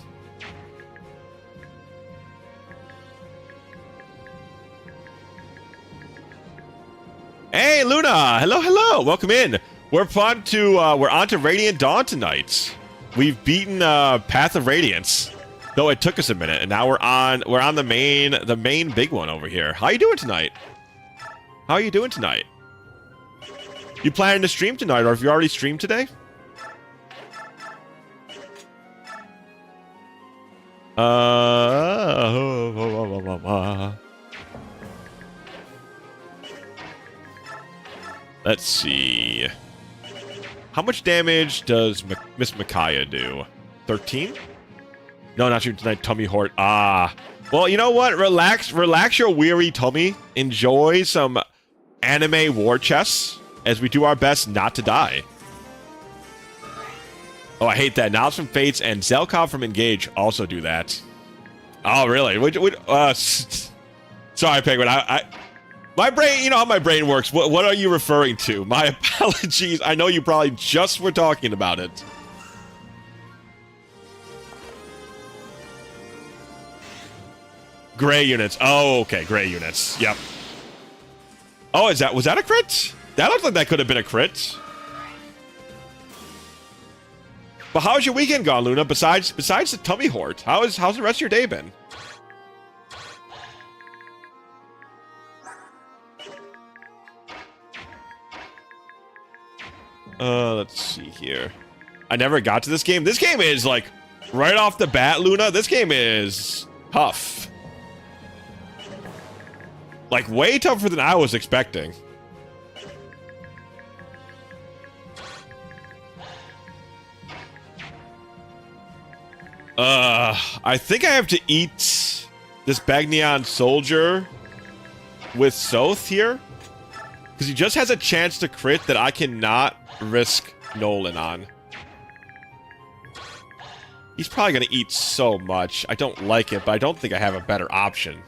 Hey, Luna! Hello, hello! Welcome in. We're on to Radiant Dawn tonight. We've beaten Path of Radiance, though it took us a minute, and now we're on the main big one over here. How you doing tonight? How are you doing tonight? You planning to stream tonight, or have you already streamed today? Let's see. How much damage does Miss Micaiah do? 13? No, not you tonight, tummy hort. Well, you know what? Relax your weary tummy. Enjoy some anime war chess as we do our best not to die. Oh, I hate that. Knowledge from Fates and Zelkov from Engage also do that. Oh, really? Sorry, Penguin. My brain, you know how my brain works. What are you referring to? My apologies. I know you probably just were talking about it. Gray units. Oh, okay. Gray units. Yep. Oh, was that a crit? That looked like that could have been a crit. But how's your weekend gone, Luna? Besides the tummy hort, how's the rest of your day been? Let's see here. I never got to this game. This game is like right off the bat, Luna. This game is tough. Like way tougher than I was expecting. I think I have to eat this Bagneon soldier with Soth here. Because he just has a chance to crit that I cannot risk Nolan on. He's probably going to eat so much. I don't like it, but I don't think I have a better option.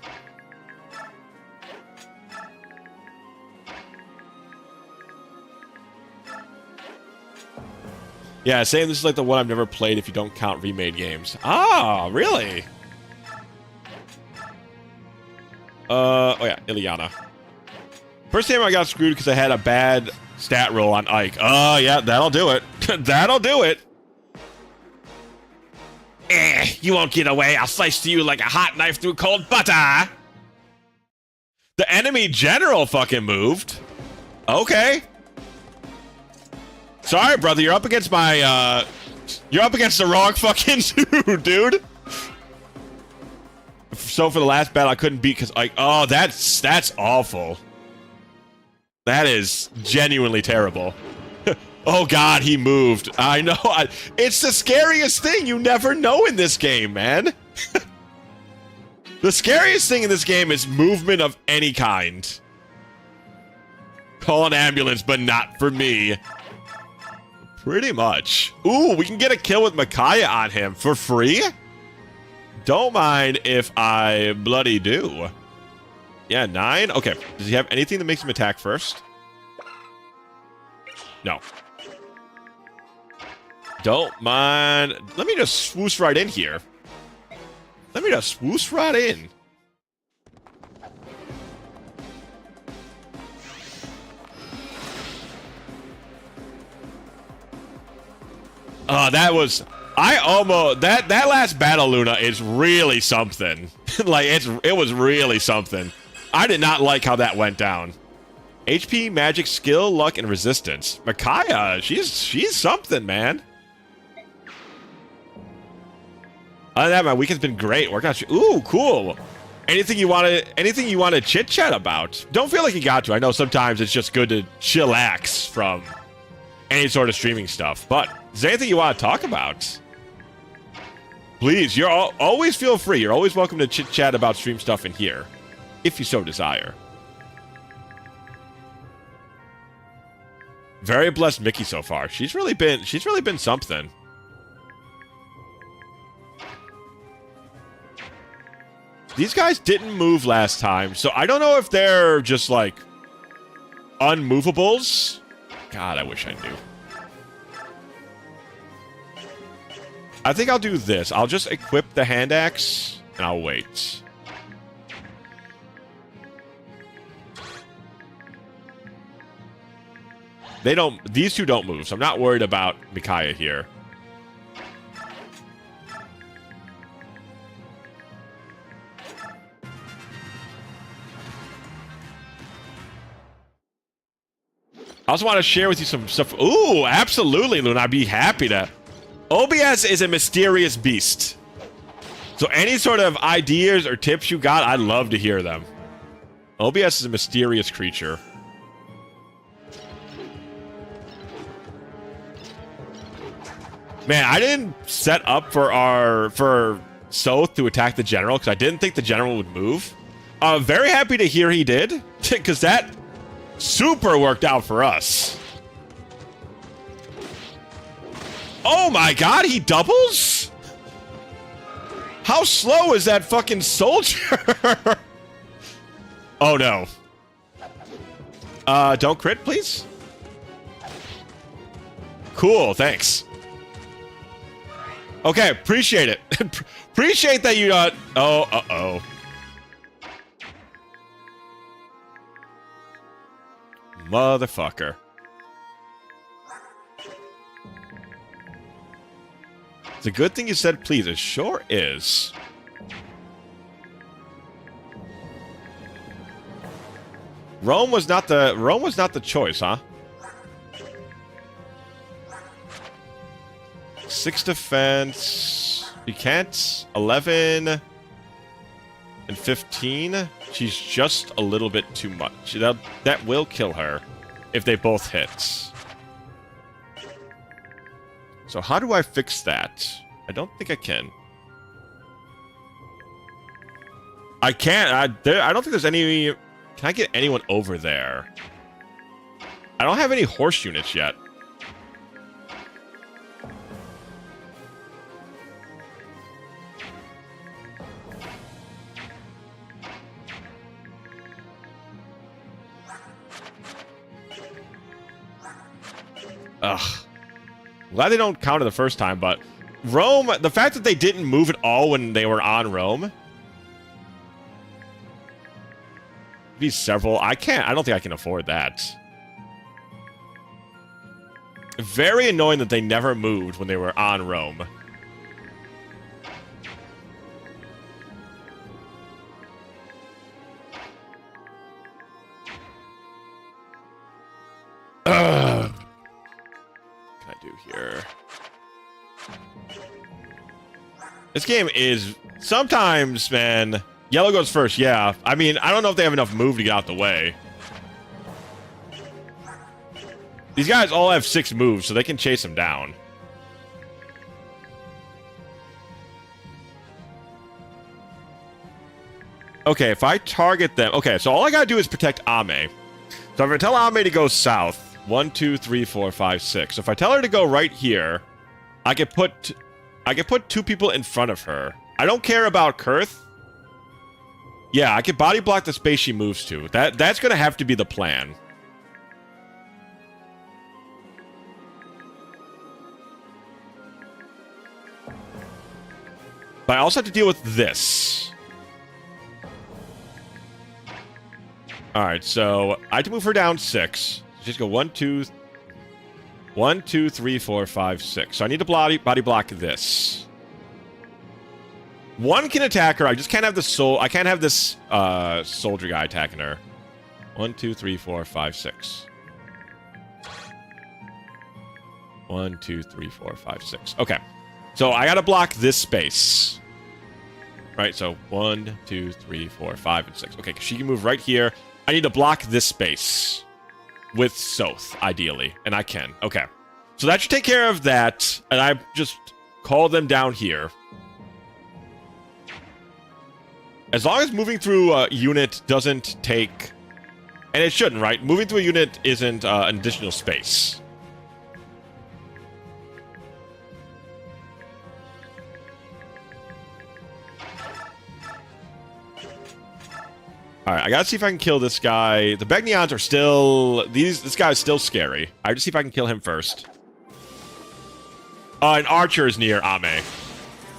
Yeah, saying this is like the one I've never played if you don't count remade games. Ah, really? Oh yeah, Ileana. First time I got screwed because I had a bad stat roll on Ike. Oh yeah, that'll do it. That'll do it. You won't get away. I'll slice to you like a hot knife through cold butter. The enemy general fucking moved. Okay. Sorry, brother. You're up against my, you're up against the wrong fucking dude. So for the last battle, I couldn't beat because Ike. Oh, that's awful. That is genuinely terrible. Oh god, he moved. I know. It's the scariest thing. You never know in this game, man. The scariest thing in this game is movement of any kind. Call an ambulance, but not for me. Pretty much. Ooh, we can get a kill with Micaiah on him for free? Don't mind if I bloody do. Yeah, 9? Okay. Does he have anything that makes him attack first? No. Don't mind. Let me just swoosh right in here. Let me just swoosh right in. That was... I almost... That last battle, Luna, is really something. Like, it was really something. I did not like how that went down. HP, magic, skill, luck, and resistance. Micaiah, she's something, man. Other than that, my weekend's been great. Working out. Ooh, cool. Anything you want to chit chat about? Don't feel like you got to. I know sometimes it's just good to chillax from any sort of streaming stuff. But is there anything you want to talk about? Please, you're always feel free. You're always welcome to chit chat about stream stuff in here, if you so desire. Very blessed Mickey so far. She's really been something. These guys didn't move last time, so I don't know if they're just like unmovables. God, I wish I knew. I think I'll do this. I'll just equip the hand axe and I'll wait. These two don't move, so I'm not worried about Micaiah here. I also want to share with you some stuff. Ooh, absolutely, Luna. I'd be happy to. OBS is a mysterious beast. So any sort of ideas or tips you got, I'd love to hear them. OBS is a mysterious creature. Man, I didn't set up for Soth to attack the general because I didn't think the general would move. Very happy to hear he did, because that super worked out for us. Oh my god, he doubles? How slow is that fucking soldier? Oh no. Don't crit, please? Cool, thanks. Okay, appreciate it. Appreciate that you oh, uh-oh. Motherfucker. It's a good thing you said please. It sure is. Rome was not the choice, huh? 6 defense. You can't. 11 and 15. She's just a little bit too much. That will kill her if they both hit. So how do I fix that? I don't think I can. I can't. I don't think there's any... Can I get anyone over there? I don't have any horse units yet. Ugh. Glad they don't count it the first time, but Rome, the fact that they didn't move at all when they were on Rome. Be several. I don't think I can afford that. Very annoying that they never moved when they were on Rome. Ugh. What can I do here? This game is sometimes, man. Yellow goes first, yeah. I mean, I don't know if they have enough move to get out the way. These guys all have 6 moves, so they can chase them down. Okay, if I target them... Okay, so all I gotta do is protect Ame. So if I tell Ame to go south, 1, 2, 3, 4, 5, 6. So if I tell her to go right here, I can put 2 people in front of her. I don't care about Kurth. Yeah, I can body block the space she moves to. That's gonna have to be the plan. But I also have to deal with this. Alright, so I have to move her down 6. Just go 1, 2, 3, 4, 5, 6. So I need to body block this. One can attack her. I just can't have the I can't have this soldier guy attacking her. 1, 2, 3, 4, 5, 6. 1, 2, 3, 4, 5, 6. Okay. So I gotta block this space. Right, so 1, 2, 3, 4, 5, and 6. Okay, she can move right here. I need to block this space. With Soth, ideally. And I can. Okay. So that should take care of that. And I just call them down here. As long as moving through a unit doesn't take... And it shouldn't, right? Moving through a unit isn't an additional space. Alright, I gotta see if I can kill this guy. The Begnions are still... This guy is still scary. I have to see if I can kill him first. An archer is near Ame.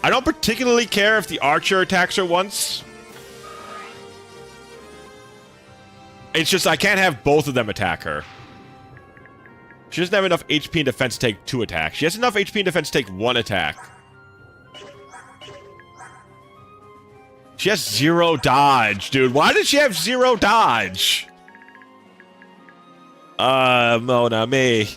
I don't particularly care if the archer attacks her once. It's just I can't have both of them attack her. She doesn't have enough HP and defense to take 2 attacks. She has enough HP and defense to take 1 attack. She has 0 dodge, dude. Why does she have 0 dodge? Mona me.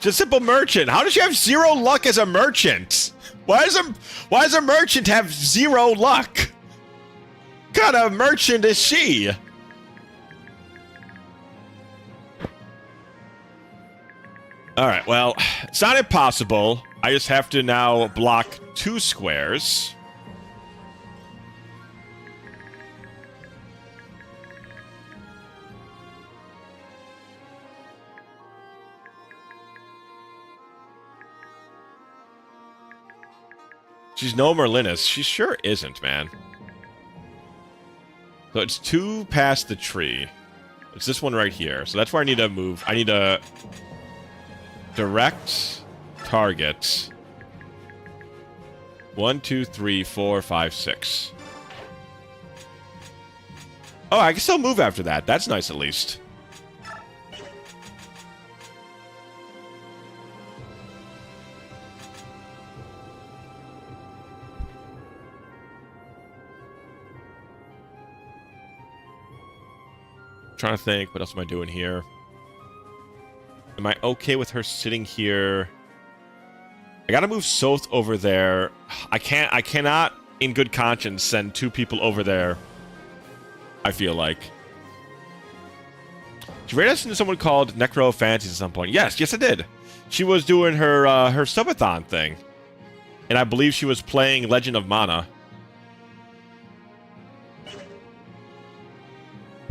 Just simple merchant. How does she have 0 luck as a merchant? Why does a merchant have 0 luck? What kind of merchant is she? Alright, well, it's not impossible. I just have to now block 2 squares. She's no Merlinus. She sure isn't, man. So it's 2 past the tree. It's this one right here. So that's where I need to move. I need to... direct target 1, 2, 3, 4, 5, 6. Oh, I can still move after that. That's nice at least. Trying to think, what else am I doing here? Am I okay with her sitting here? I gotta move Soth over there. I cannot, in good conscience, send 2 people over there. I feel like. She rated us into someone called Necro Fancies at some point. Yes, I did. She was doing her her subathon thing. And I believe she was playing Legend of Mana.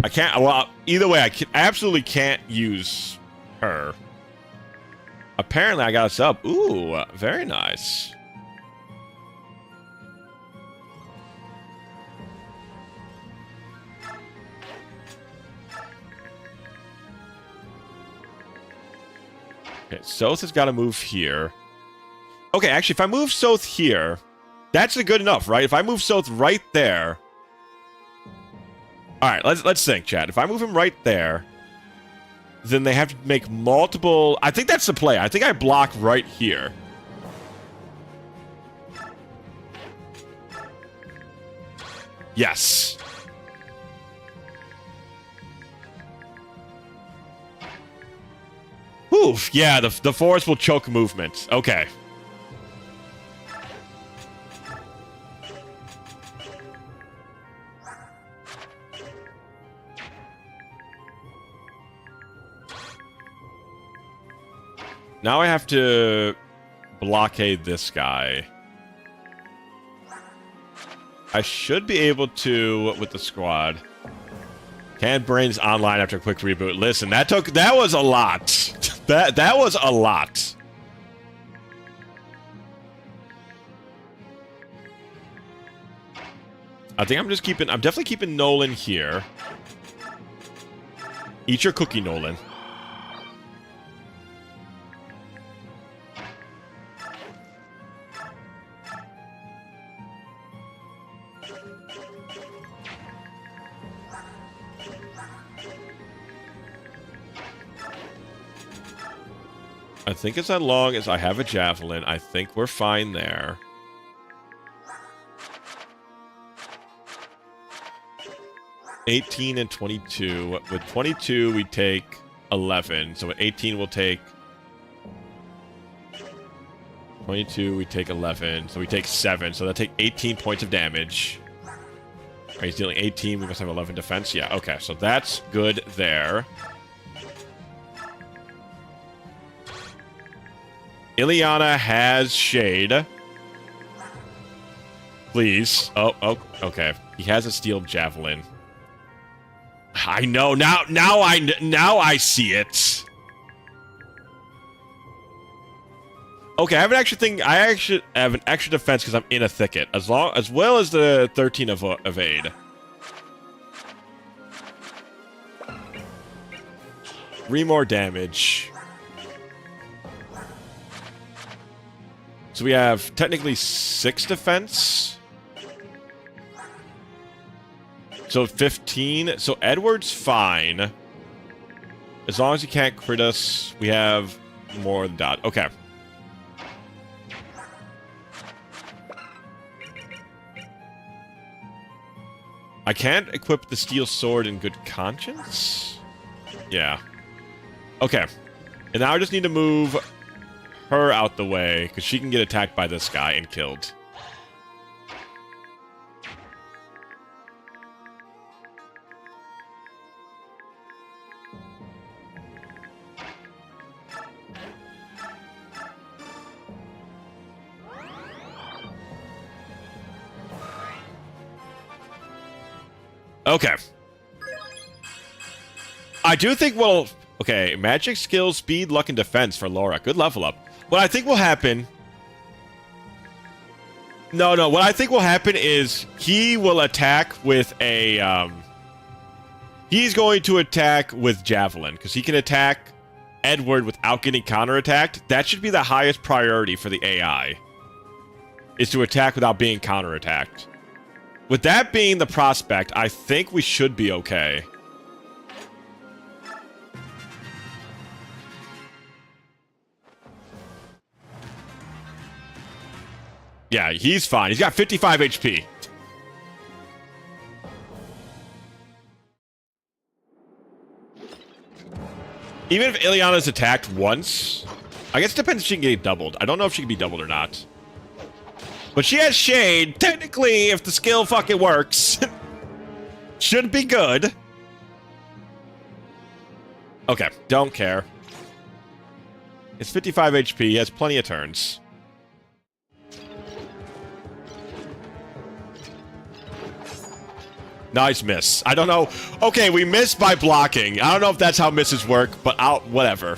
I can't, well, either way, I absolutely can't use her. Apparently, I got a sub. Ooh, very nice. Okay, Soth has got to move here. Okay, actually, if I move Soth here, that's good enough, right? If I move Soth right there... Alright, let's think, chat. If I move him right there, then they have to make multiple... I think that's the play. I think I block right here. Yes. Oof, yeah, the force will choke movement. Okay. Now I have to blockade this guy. I should be able to with the squad. Canned Brains online after a quick reboot. Listen, that was a lot. that was a lot. I think I'm definitely keeping Nolan here. Eat your cookie, Nolan. I think as long as I have a javelin, I think we're fine there. $18 and 22. With 22, we take 11. So with 18, we'll take 22. We take 11. So we take 7. So that'll take 18 points of damage. Right, he's dealing 18. We must have 11 defense. Yeah. Okay. So that's good there. Ileana has Shade. Please. Oh, okay. He has a steel javelin. I know. Now I see it. Okay, I have an extra thing. I actually have an extra defense because I'm in a thicket, as well as the 13 of aid. 3 more damage. So we have technically 6 defense. So 15. So Edward's fine. As long as he can't crit us, we have more than that. Okay. I can't equip the steel sword in good conscience? Yeah. Okay. And now I just need to move her out the way, because she can get attacked by this guy and killed. Okay. I do think we'll... Okay, magic, skill, speed, luck, and defense for Laura. Good level up. What I think will happen... No, what I think will happen is he will attack with a... He's going to attack with Javelin, because he can attack Edward without getting counterattacked. That should be the highest priority for the AI. Is to attack without being counterattacked. With that being the prospect, I think we should be okay. Yeah, he's fine. He's got 55 HP. Even if Ileana's attacked once, I guess it depends if she can get doubled. I don't know if she can be doubled or not. But she has Shade. Technically, if the skill fucking works, should be good. Okay, don't care. It's 55 HP. He has plenty of turns. Nice miss. I don't know. Okay, we missed by blocking. I don't know if that's how misses work, but whatever.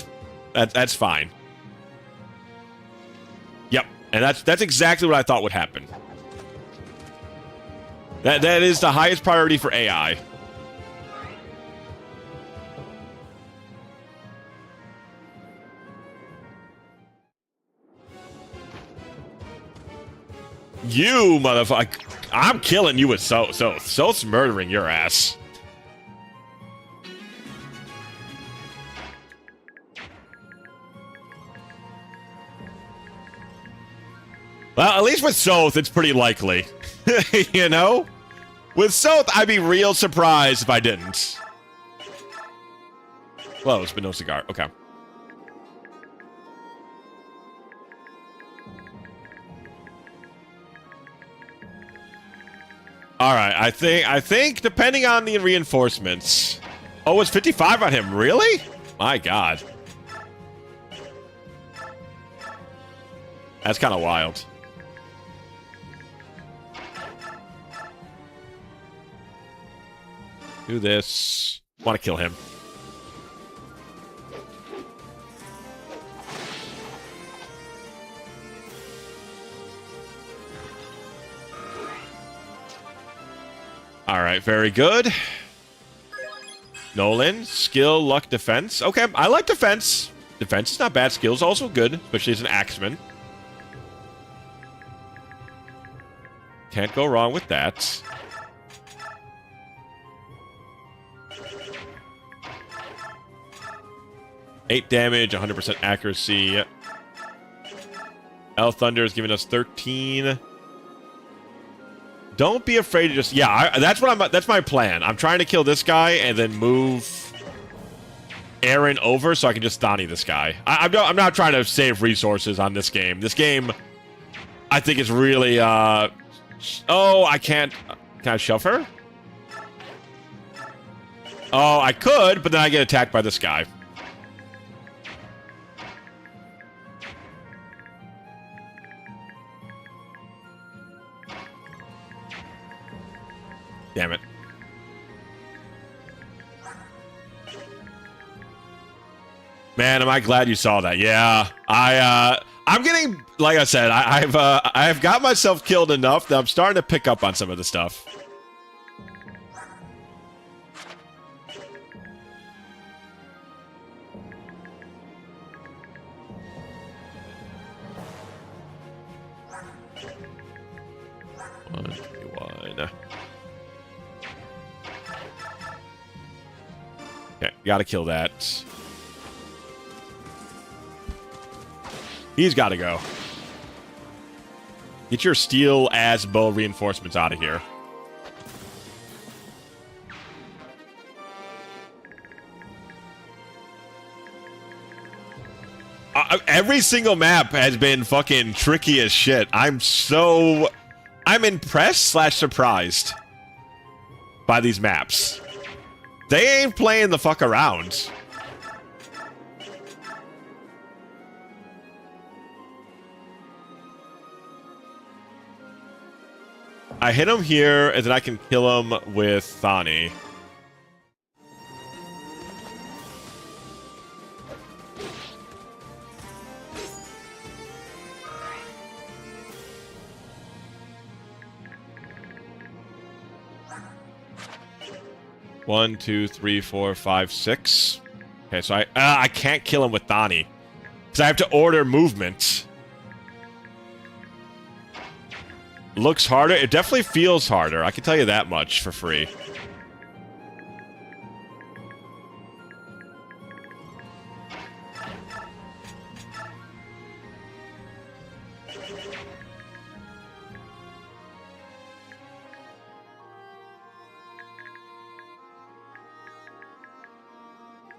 That's fine. Yep, and that's exactly what I thought would happen. That is the highest priority for AI. You motherfucker. I'm killing you with Soth's murdering your ass. Well, at least with Soth, it's pretty likely. You know? With Soth, I'd be real surprised if I didn't. Close, but no cigar. Okay. All right, I think depending on the reinforcements. Oh, it's 55 on him. Really? My God. That's kind of wild. Do this. Want to kill him. All right, very good. Nolan, skill, luck, defense. Okay, I like defense. Defense is not bad. Skill's also good, especially as an axeman. Can't go wrong with that. Eight damage, 100% accuracy. El Thunder is giving us 13. Don't be afraid to just... Yeah, that's my plan. I'm trying to kill this guy and then move Aaron over so I can just Thani this guy. I'm not trying to save resources on this game. This game, I think, is really... Oh, I can't... Can I shove her? Oh, I could, but then I get attacked by this guy. Damn it. Man, am I glad you saw that. Yeah. I'm getting, like I said, I've got myself killed enough that I'm starting to pick up on some of the stuff. Okay, gotta kill that. He's gotta go. Get your steel as bow reinforcements out of here. Every single map has been fucking tricky as shit. I'm impressed / surprised by these maps. They ain't playing the fuck around. I hit him here, and then I can kill him with Thani. One, two, three, four, five, six. Okay, so I can't kill him with Thani because I have to order movement. Looks harder. It definitely feels harder. I can tell you that much for free.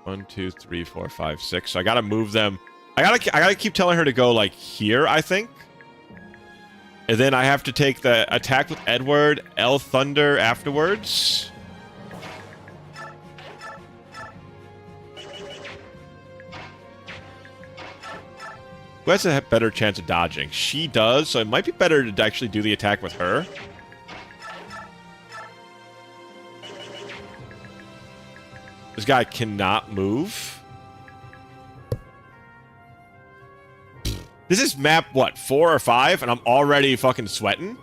One, two, three, four, five, six. So I gotta move them. I gotta keep telling her to go like here, I think. And then I have to take the attack with Edward, L Thunder afterwards. Who has a better chance of dodging? She does, so it might be better to actually do the attack with her. This guy cannot move. This is map, what, 4 or 5? And I'm already fucking sweating?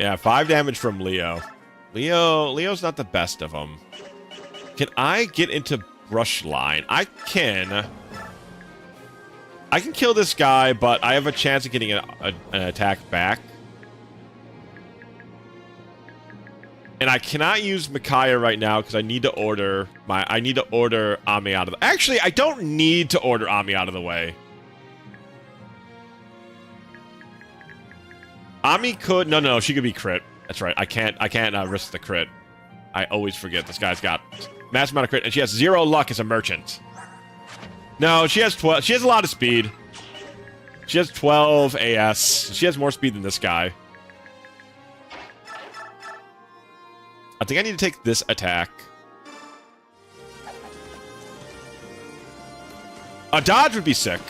Yeah, 5 damage from Leo. Leo's not the best of them. Can I get into brush line? I can kill this guy, but I have a chance of getting an attack back. And I cannot use Micaiah right now because I need to order Ami out of the... Actually, I don't need to order Ami out of the way. Ami could... No, she could be crit. That's right. I can't risk the crit. I always forget this guy's got massive amount of crit, and she has 0 luck as a merchant. No, she has 12. She has a lot of speed. She has 12 AS. She has more speed than this guy. I think I need to take this attack. A dodge would be sick.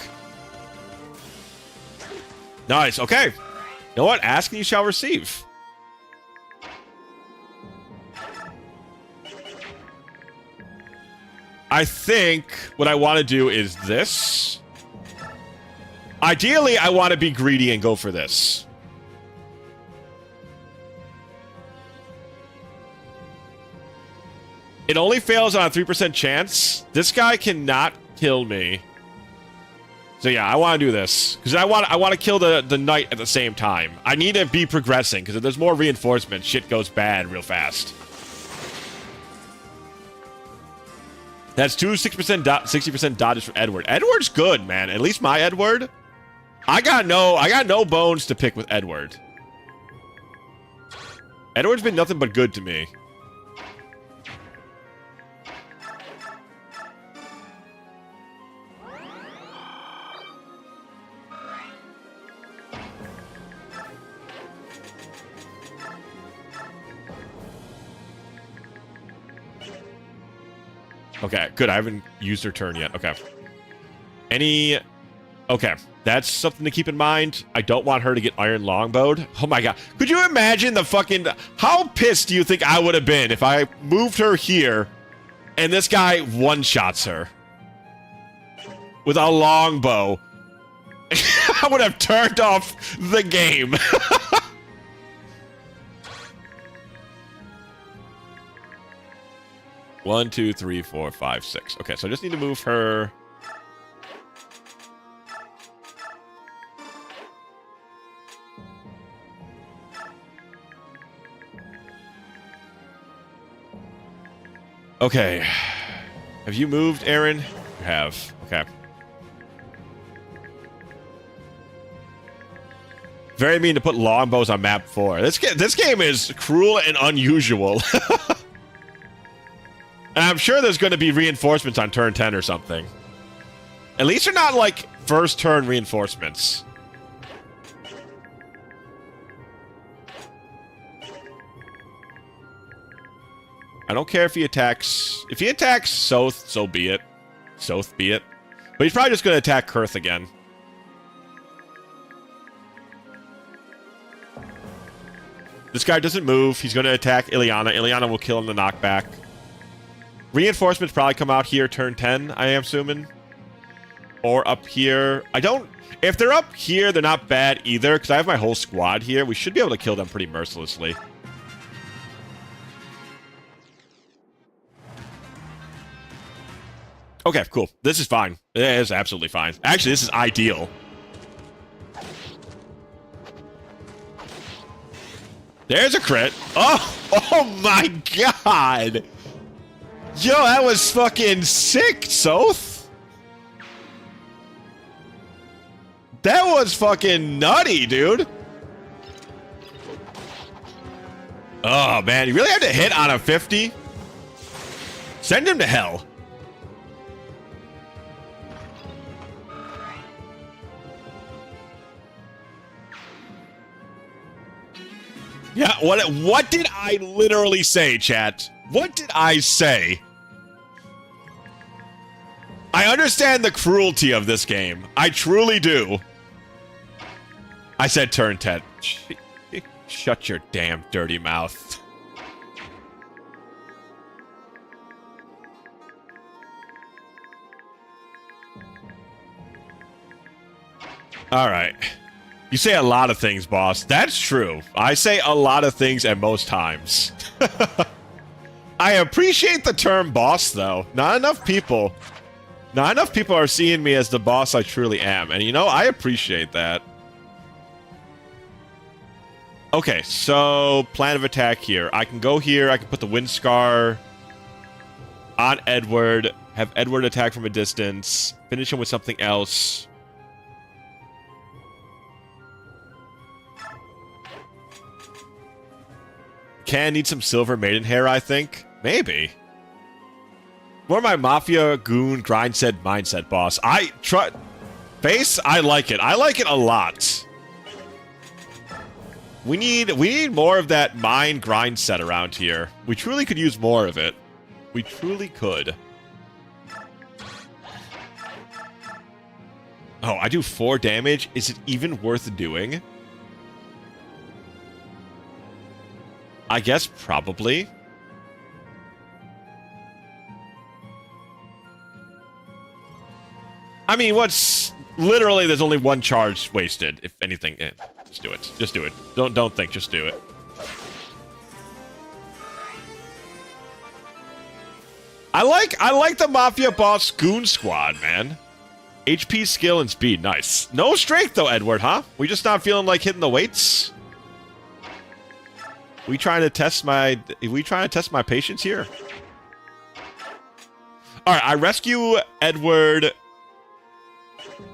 Nice, okay. You know what? Ask and you shall receive. I think what I want to do is this. Ideally, I want to be greedy and go for this. It only fails on a 3% chance. This guy cannot kill me. So yeah, I want to do this. Because I want to kill the knight at the same time. I need to be progressing, because if there's more reinforcements, shit goes bad real fast. That's 60% dodges from Edward. Edward's good, man. At least my Edward. I got no bones to pick with Edward. Edward's been nothing but good to me. Okay, good. I haven't used her turn yet. Okay. Okay, that's something to keep in mind. I don't want her to get iron longbowed. Oh my god. Could you imagine the fucking... How pissed do you think I would have been if I moved her here and this guy one-shots her with a longbow? I would have turned off the game. One, two, three, four, five, six. Okay, so I just need to move her. Okay. Have you moved, Aaron? You have. Okay. Very mean to put longbows on map 4. This game is cruel and unusual. And I'm sure there's going to be reinforcements on turn 10 or something. At least they're not, like, first turn reinforcements. I don't care if he attacks... If he attacks Soth, so be it. Soth be it. But he's probably just going to attack Kurth again. This guy doesn't move. He's going to attack Ileana. Ileana will kill him the knockback. Reinforcements probably come out here turn 10, I am assuming. Or up here. I don't... If they're up here, they're not bad either, because I have my whole squad here. We should be able to kill them pretty mercilessly. Okay, cool. This is fine. It is absolutely fine. Actually, this is ideal. There's a crit. Oh my god. Yo, that was fucking sick, Soth. That was fucking nutty, dude. Oh, man. You really had to hit on a 50? Send him to hell. Yeah, what did I literally say, chat? What did I say? I understand the cruelty of this game. I truly do. I said turn 10. Shut your damn dirty mouth. All right. You say a lot of things, boss. That's true. I say a lot of things at most times. I appreciate the term boss, though. Not enough people are seeing me as the boss I truly am. And, you know, I appreciate that. Okay, so plan of attack here. I can go here. I can put the Wind Scar on Edward. Have Edward attack from a distance. Finish him with something else. Can need some Silver Maiden hair, I think. Maybe. More my Mafia Goon grind set mindset, boss. Face, I like it. I like it a lot. We need more of that mine grind set around here. We truly could use more of it. We truly could. Oh, I do 4 damage? Is it even worth doing? I guess probably. I mean, what's literally there's only 1 charge wasted. If anything, just do it. Just do it. Don't think. Just do it. I like the Mafia boss Goon Squad, man. HP, skill, and speed. Nice. No strength though, Edward, huh? We just not feeling like hitting the weights? We trying to test my patience here? Alright, I rescue Edward.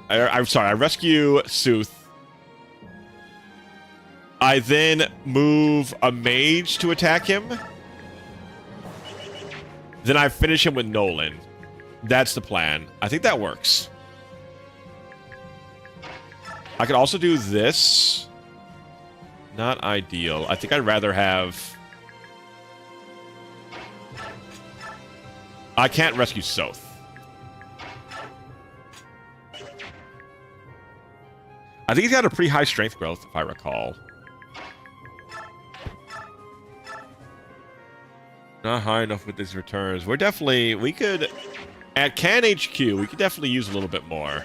I'm sorry, I rescue Sooth. I then move a mage to attack him. Then I finish him with Nolan. That's the plan. I think that works. I could also do this. Not ideal. I think I'd rather have... I can't rescue Soth. I think he's got a pretty high strength growth, if I recall. Not high enough with his returns. We're definitely... We could... At Can HQ, we could definitely use a little bit more.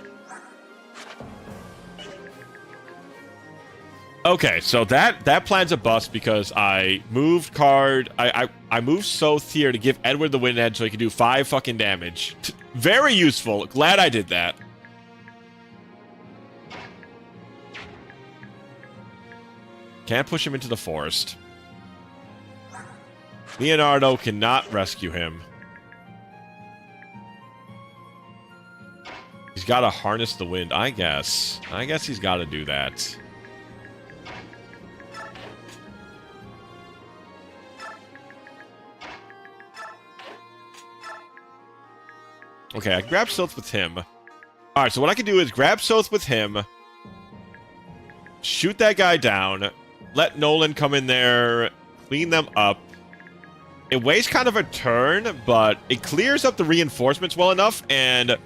Okay, so that plan's a bust because I moved card... I moved Soth here to give Edward the Wind Edge so he could do 5 fucking damage. Very useful. Glad I did that. Can't push him into the forest. Leonardo cannot rescue him. He's got to harness the wind, I guess. I guess he's got to do that. Okay, I grab Soth with him. Alright, so what I can do is grab Soth with him, shoot that guy down, let Nolan come in there, clean them up. It wastes kind of a turn, but it clears up the reinforcements well enough, and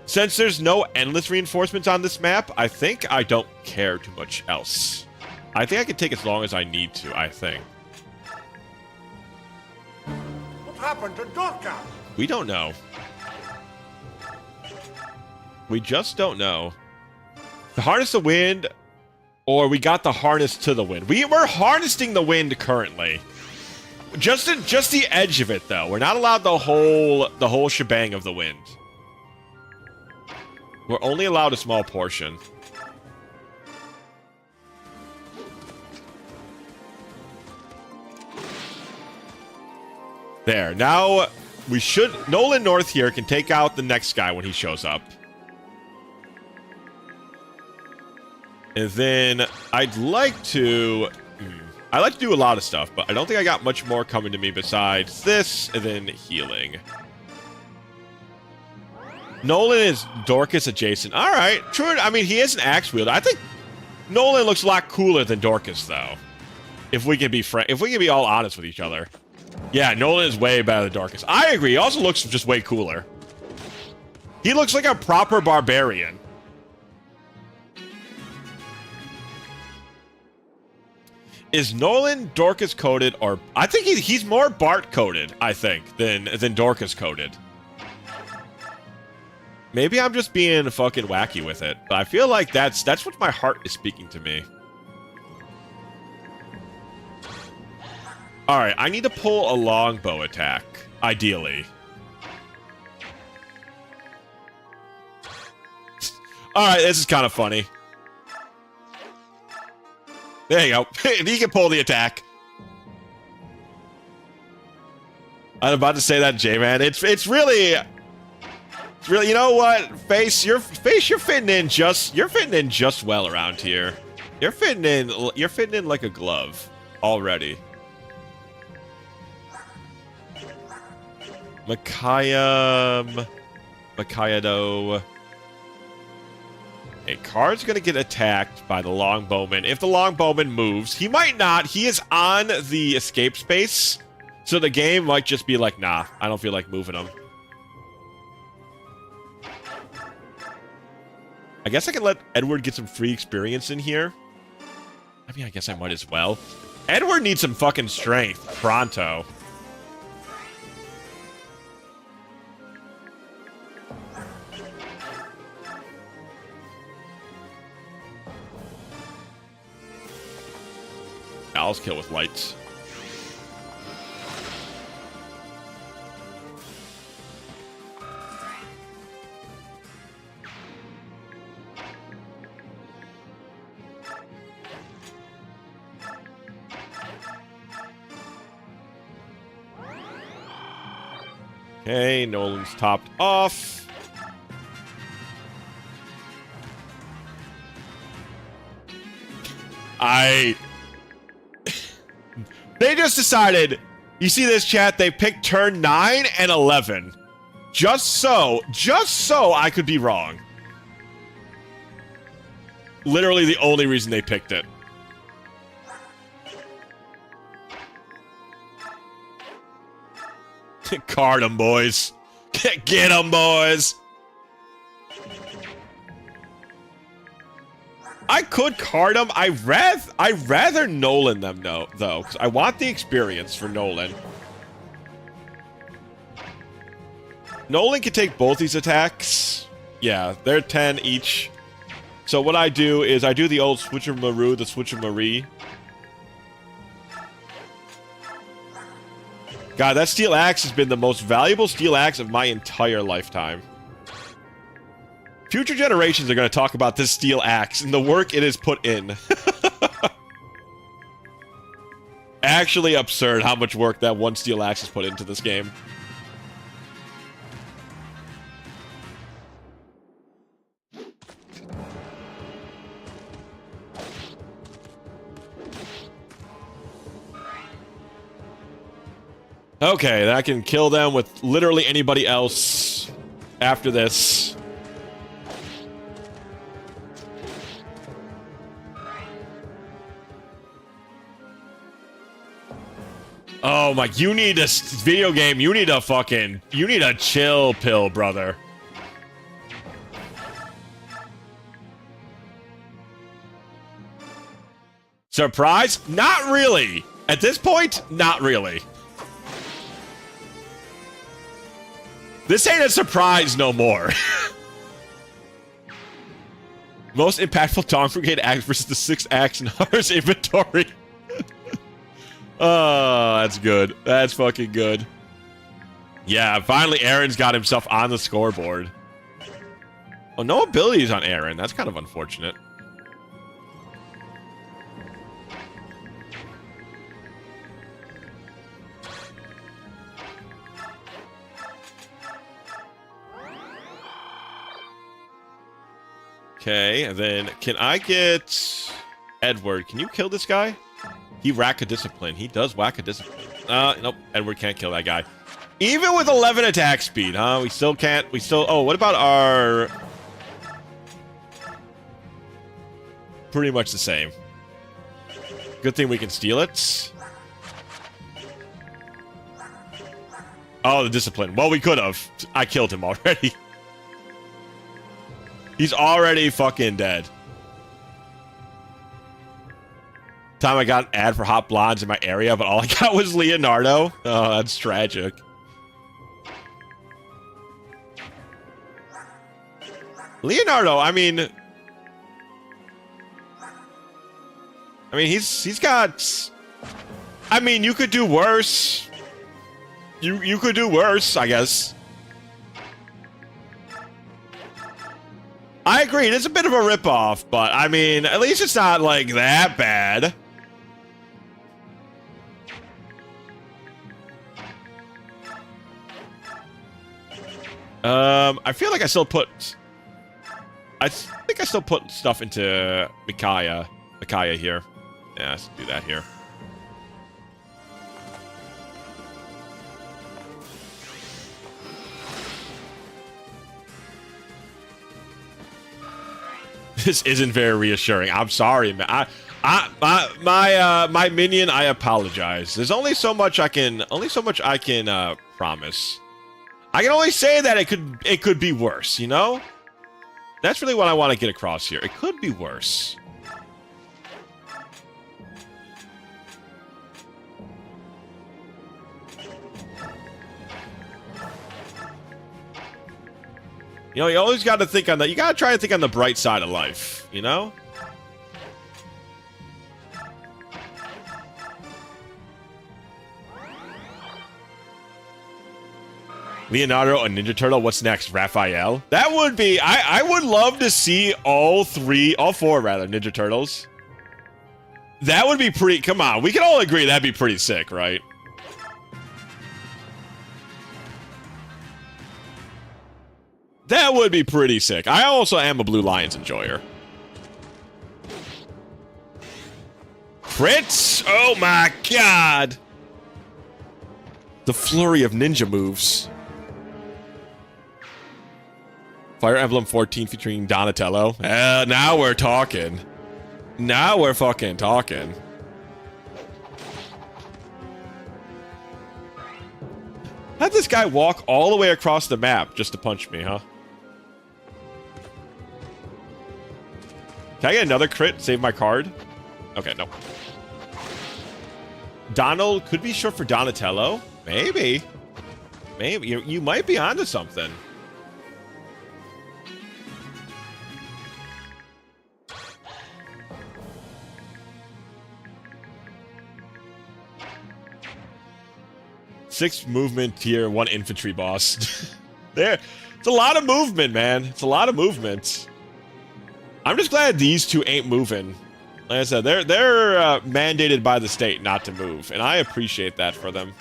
since there's no endless reinforcements on this map, I think I don't care too much else. I think I can take as long as I need to, I think. What happened to Dorcas? We don't know. We just don't know. The harness the wind, or we got the harness to the wind. We're harnessing the wind currently. Just the edge of it, though. We're not allowed the whole shebang of the wind. We're only allowed a small portion. There. Now, we should... Nolan North here can take out the next guy when he shows up. And then I'd like to... I like to do a lot of stuff, but I don't think I got much more coming to me besides this and then healing. Nolan is Dorcas adjacent. All right. True. I mean, he is an axe wielder. I think Nolan looks a lot cooler than Dorcas, though. If we can be all honest with each other. Yeah, Nolan is way better than Dorcas. I agree. He also looks just way cooler. He looks like a proper barbarian. Is Nolan Dorcas coded, or I think he's more Bart coded, I think, than Dorcas coded. Maybe I'm just being fucking wacky with it, but I feel like that's what my heart is speaking to me. All right, I need to pull a longbow attack, ideally. All right, this is kind of funny. There you go. He can pull the attack. I'm about to say that, J-Man. It's really, you know what, Face, you're fitting in just well around here. You're fitting in like a glove already. Makayado. A card's gonna get attacked by the longbowman. If the longbowman moves, he might not. He is on the escape space, so the game might just be like, nah, I don't feel like moving him. I guess I can let Edward get some free experience in here. I mean, I guess I might as well. Edward needs some fucking strength pronto. Owl's kill with lights. Okay, Nolan's topped off. They just decided, you see this, chat, they picked turn 9 and 11. Just so I could be wrong. Literally the only reason they picked it. Card them, boys. Get them, boys. I could card them. I rather Nolan them though, because I want the experience for Nolan. Nolan can take both these attacks. Yeah, they're 10 each. So what I do is I do the old switcheroo, the switcheroo. God, that steel axe has been the most valuable steel axe of my entire lifetime. Future generations are going to talk about this steel axe and the work it has put in. Actually absurd how much work that one steel axe has put into this game. Okay, that can kill them with literally anybody else after this. Oh my, you need a video game, you need a chill pill, brother. Surprise? Not really. At this point, not really. This ain't a surprise no more. Most impactful Dawn Brigade act versus the 6 axe in Horror's inventory. Oh, that's good. That's fucking good. Yeah, finally Aaron's got himself on the scoreboard. Oh, no abilities on Aaron. That's kind of unfortunate. Okay, and then can I get Edward? Can you kill this guy? He rack a discipline. He does whack a discipline. Nope. Edward can't kill that guy. Even with 11 attack speed, huh? We still can't. We still. Oh, what about our? Pretty much the same. Good thing we can steal it. Oh, the discipline. Well, we could have. I killed him already. He's already fucking dead. Time I got an ad for hot blondes in my area, but all I got was Leonardo. Oh, that's tragic. Leonardo, I mean, he's got. I mean, you could do worse. You could do worse, I guess. I agree. It's a bit of a ripoff, but I mean, at least it's not like that bad. I feel like I still put. I think I still put stuff into Micaiah here. Yeah, let's do that here. This isn't very reassuring. I'm sorry, man. My minion. I apologize. There's only so much I can. Promise. I can only say that it could be worse. You know. That's really what I want to get across here. It could be worse. You know, you always got to think on that. You got to try to think on the bright side of life, you know? Leonardo, a Ninja Turtle. What's next? Raphael? That would be... I would love to see all four, Ninja Turtles. That would be pretty... Come on, we can all agree that'd be pretty sick, right? That would be pretty sick. I also am a Blue Lions enjoyer. Crits? Oh my god! The flurry of ninja moves. Fire Emblem 14 featuring Donatello. Now we're talking. Now we're fucking talking. How'd this guy walk all the way across the map just to punch me, huh? Can I get another crit? Save my card? Okay, no. Donald could be short for Donatello. Maybe. Maybe. You might be onto something. Six movement tier, one infantry boss. There. It's a lot of movement, man. It's a lot of movement. I'm just glad these two ain't moving. Like I said, they're mandated by the state not to move, and I appreciate that for them.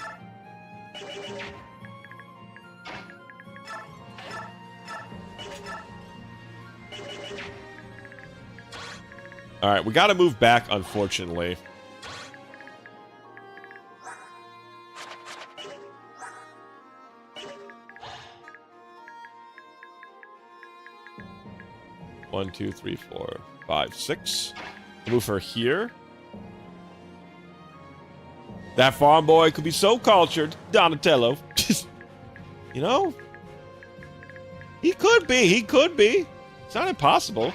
All right, we got to move back, unfortunately. One, two, three, four, five, six. Move her here. That farm boy could be so cultured, Donatello. You know? He could be. He could be. It's not impossible.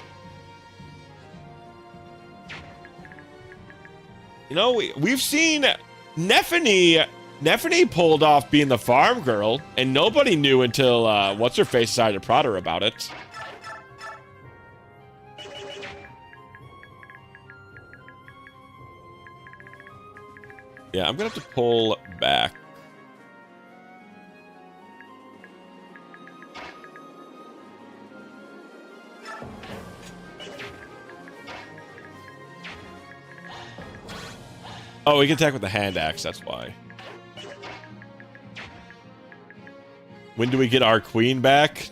You know, we've seen Nephany pulled off being the farm girl, and nobody knew until what's-her-face decided to prod her about it. Yeah, I'm gonna have to pull back. Oh, we can attack with the hand axe, that's why. When do we get our queen back?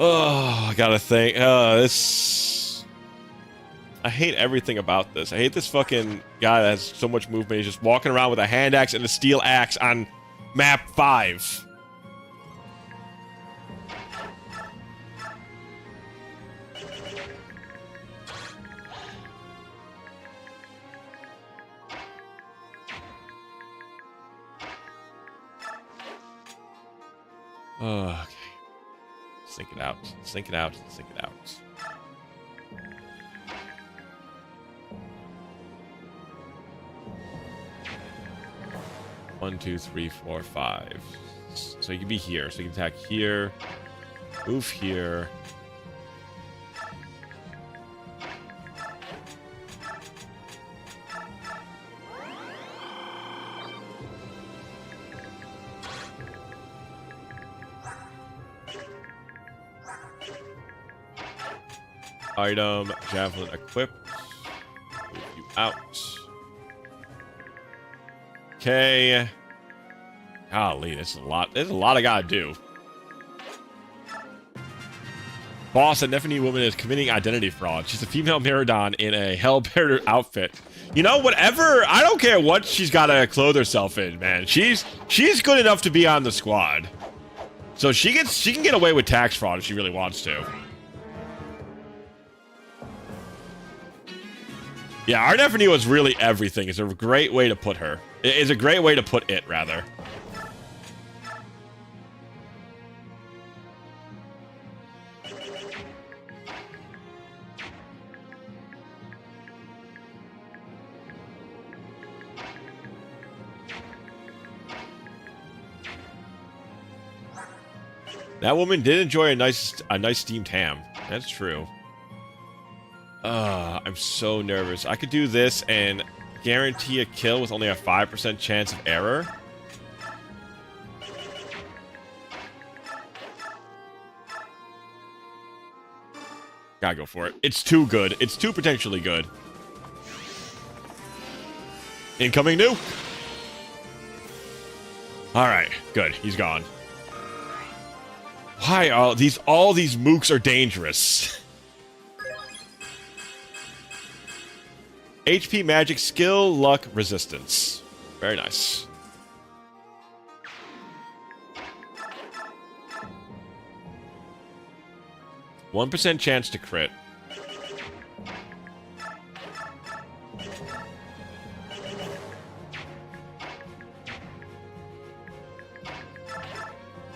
Oh, I gotta think. This... I hate everything about this. I hate this fucking guy that has so much movement. He's just walking around with a hand axe and a steel axe on map 5. Oh, okay. Think it out. Think it out. Think it out. One, two, three, four, 5. So you can be here. So you can attack here. Move here. Item, javelin equipped. Move you out. Okay. Golly, this is a lot. There's a lot I gotta do. Boss, a Nephany woman is committing identity fraud. She's a female Miradon in a Hellbearer outfit. You know, whatever. I don't care what she's gotta clothe herself in, man. She's good enough to be on the squad. So she can get away with tax fraud if she really wants to. Yeah, our Nephany was really everything. It's a great way to put her. It's a great way to put it, rather. That woman did enjoy a nice steamed ham. That's true. I'm so nervous. I could do this and guarantee a kill with only a 5% chance of error. Gotta go for it. It's too good. It's too potentially good. Incoming nuke. Alright, good. He's gone. Why are all these mooks are dangerous? HP, magic, skill, luck, resistance. Very nice. %1 chance to crit.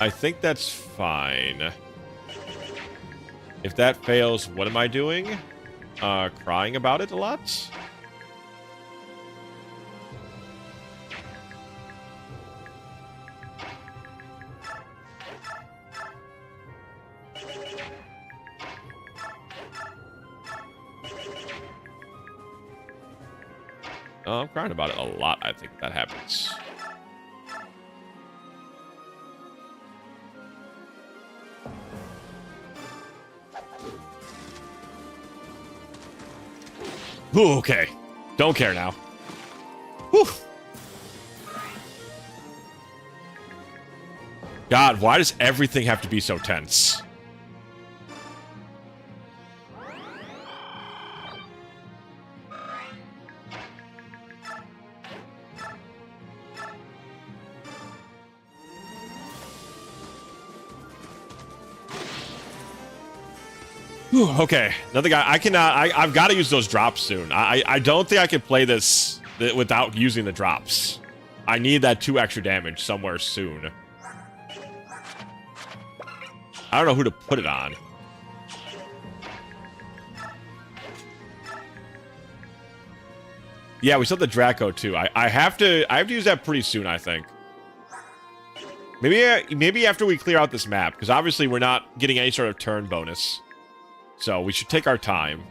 I think that's fine. If that fails, what am I doing? Crying about it a lot? Oh, I'm crying about it a lot, I think that happens. Ooh, okay. Don't care now. Whew. God, why does everything have to be so tense? Whew, okay, another guy. I've got to use those drops soon. I don't think I can play this without using the drops. I need that 2 extra damage somewhere soon. I don't know who to put it on. Yeah, we still have the Draco too. I have to use that pretty soon, I think. Maybe after we clear out this map, because obviously we're not getting any sort of turn bonus. So we should take our time.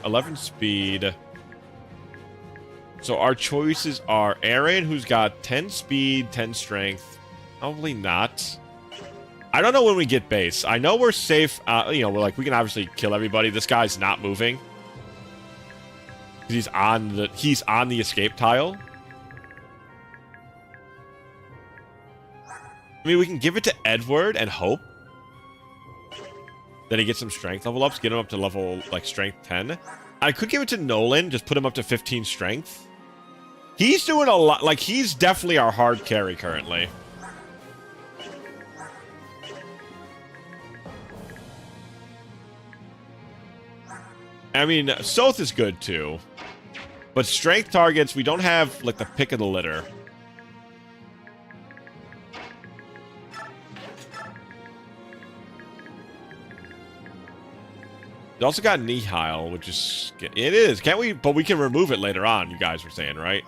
11 speed. So our choices are Aaron, who's got 10 speed, 10 strength. Probably not. I don't know when we get base. I know we're safe. You know, we can obviously kill everybody. This guy's not moving. He's on the escape tile. I mean, we can give it to Edward and hope that he gets some strength level ups, get him up to level, like, strength 10. I could give it to Nolan, just put him up to 15 strength. He's doing a lot. Like, he's definitely our hard carry currently. I mean, Soth is good, too. But strength targets, we don't have, like, the pick of the litter. It also got Nihil, which is... It is. Can't we... But we can remove it later on, you guys were saying, right?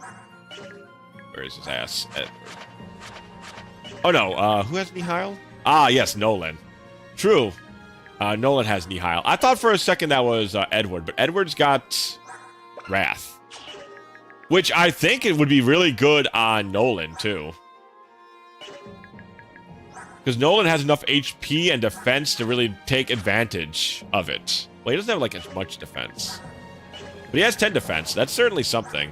Where is his ass? Oh, no. Who has Nihil? Ah, yes, Nolan. True. Nolan has Nihil. I thought for a second that was Edward, but Edward's got Wrath. Which I think it would be really good on Nolan, too. Because Nolan has enough HP and defense to really take advantage of it. Well, he doesn't have, like, as much defense. But he has 10 defense. That's certainly something.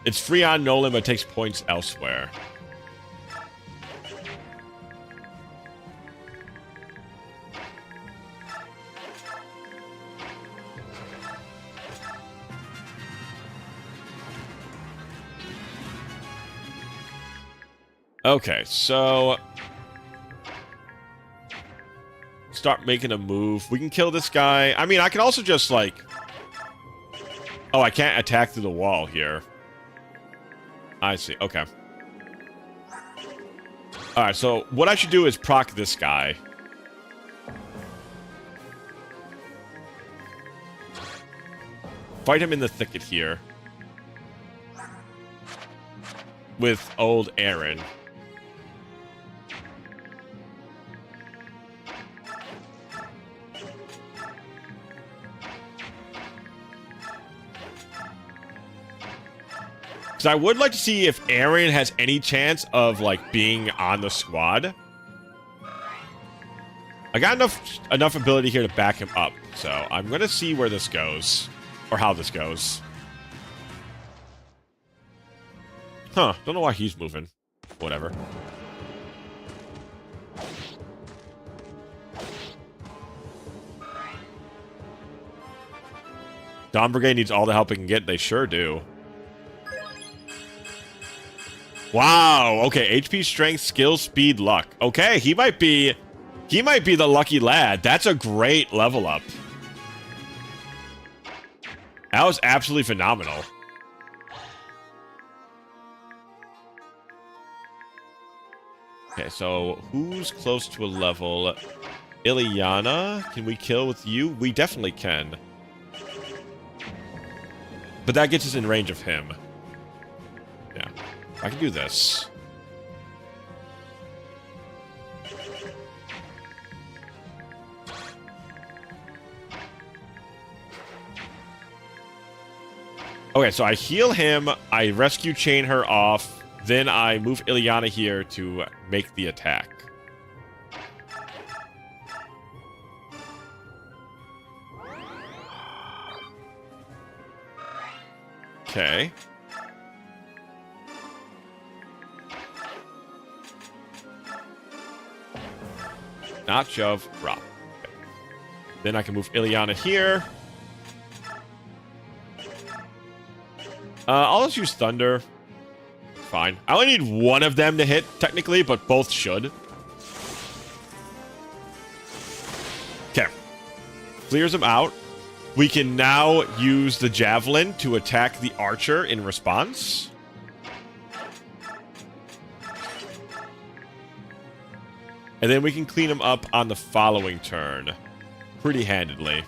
It's free on Nolan, but it takes points elsewhere. Okay, so... Start making a move. We can kill this guy. I mean, I can also just, like... Oh, I can't attack through the wall here. I see. Okay. Alright, so what I should do is proc this guy. Fight him in the thicket here. With old Aaron. Because I would like to see if Aaron has any chance of, like, being on the squad. I got enough ability here to back him up. So I'm going to see where this goes. Or how this goes. Huh. Don't know why he's moving. Whatever. Dawn Brigade needs all the help it can get. They sure do. Wow. Okay. HP, strength, skill, speed, luck. Okay. He might be the lucky lad. That's a great level up. That was absolutely phenomenal. Okay, so who's close to a level? Ileana, can we kill with you? We definitely can. But that gets us in range of him. Yeah, I can do this. Okay, so I heal him, I rescue chain her off, then I move Ileana here to make the attack. Okay. Not shove, drop. Okay. Then I can move Ileana here. I'll just use Thunder. Fine. I only need one of them to hit, technically, but both should. Okay. Clears them out. We can now use the Javelin to attack the Archer in response. And then we can clean them up on the following turn. Pretty handedly.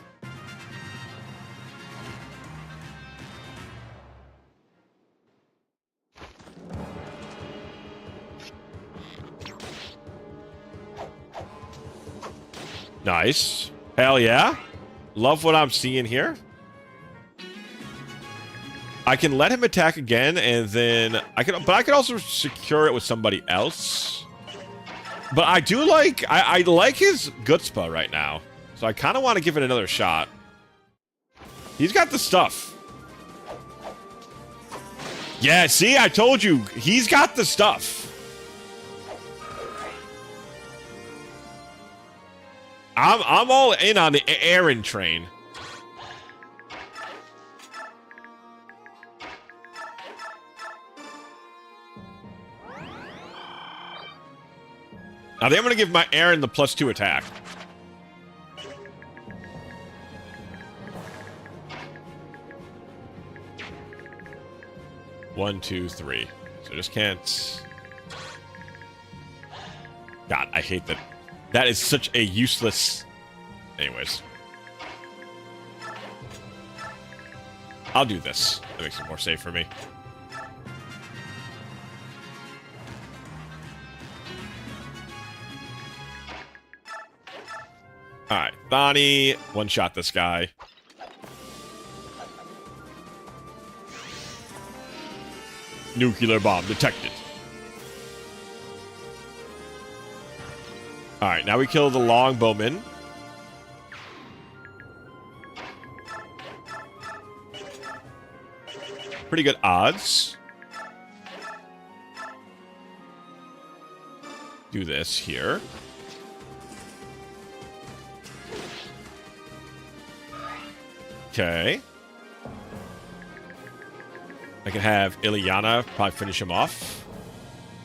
Nice. Hell yeah. Love what I'm seeing here. I can let him attack again, and then I could also secure it with somebody else. But I do like I like his Gutzpah right now. So I kind of want to give it another shot. He's got the stuff. Yeah, see, I told you, he's got the stuff. I'm all in on the Aaron train. I think I'm going to give my Aaron the +2 attack. One, two, three. So just can't... God, I hate that. That is such a useless... Anyways. I'll do this. That makes it more safe for me. Alright, Thani, one-shot this guy. Nuclear bomb detected. Alright, now we kill the longbowman. Pretty good odds. Do this here. Okay. I can have Ilyana probably finish him off.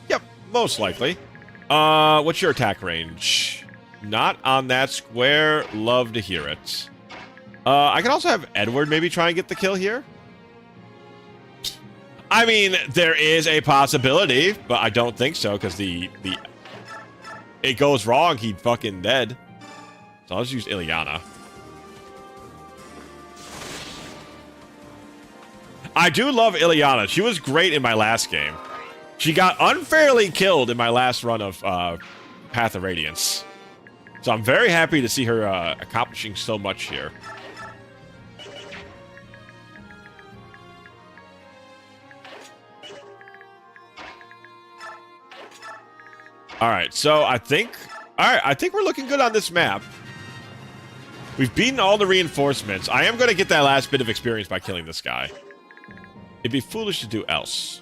Yep, most likely. What's your attack range? Not on that square. Love to hear it. I can also have Edward maybe try and get the kill here. I mean, there is a possibility, but I don't think so, because it goes wrong, he'd fucking dead. So I'll just use Ilyana. I do love Ilyana. She was great in my last game. She got unfairly killed in my last run of Path of Radiance. So I'm very happy to see her accomplishing so much here. Alright, so I think we're looking good on this map. We've beaten all the reinforcements. I am going to get that last bit of experience by killing this guy. It'd be foolish to do else.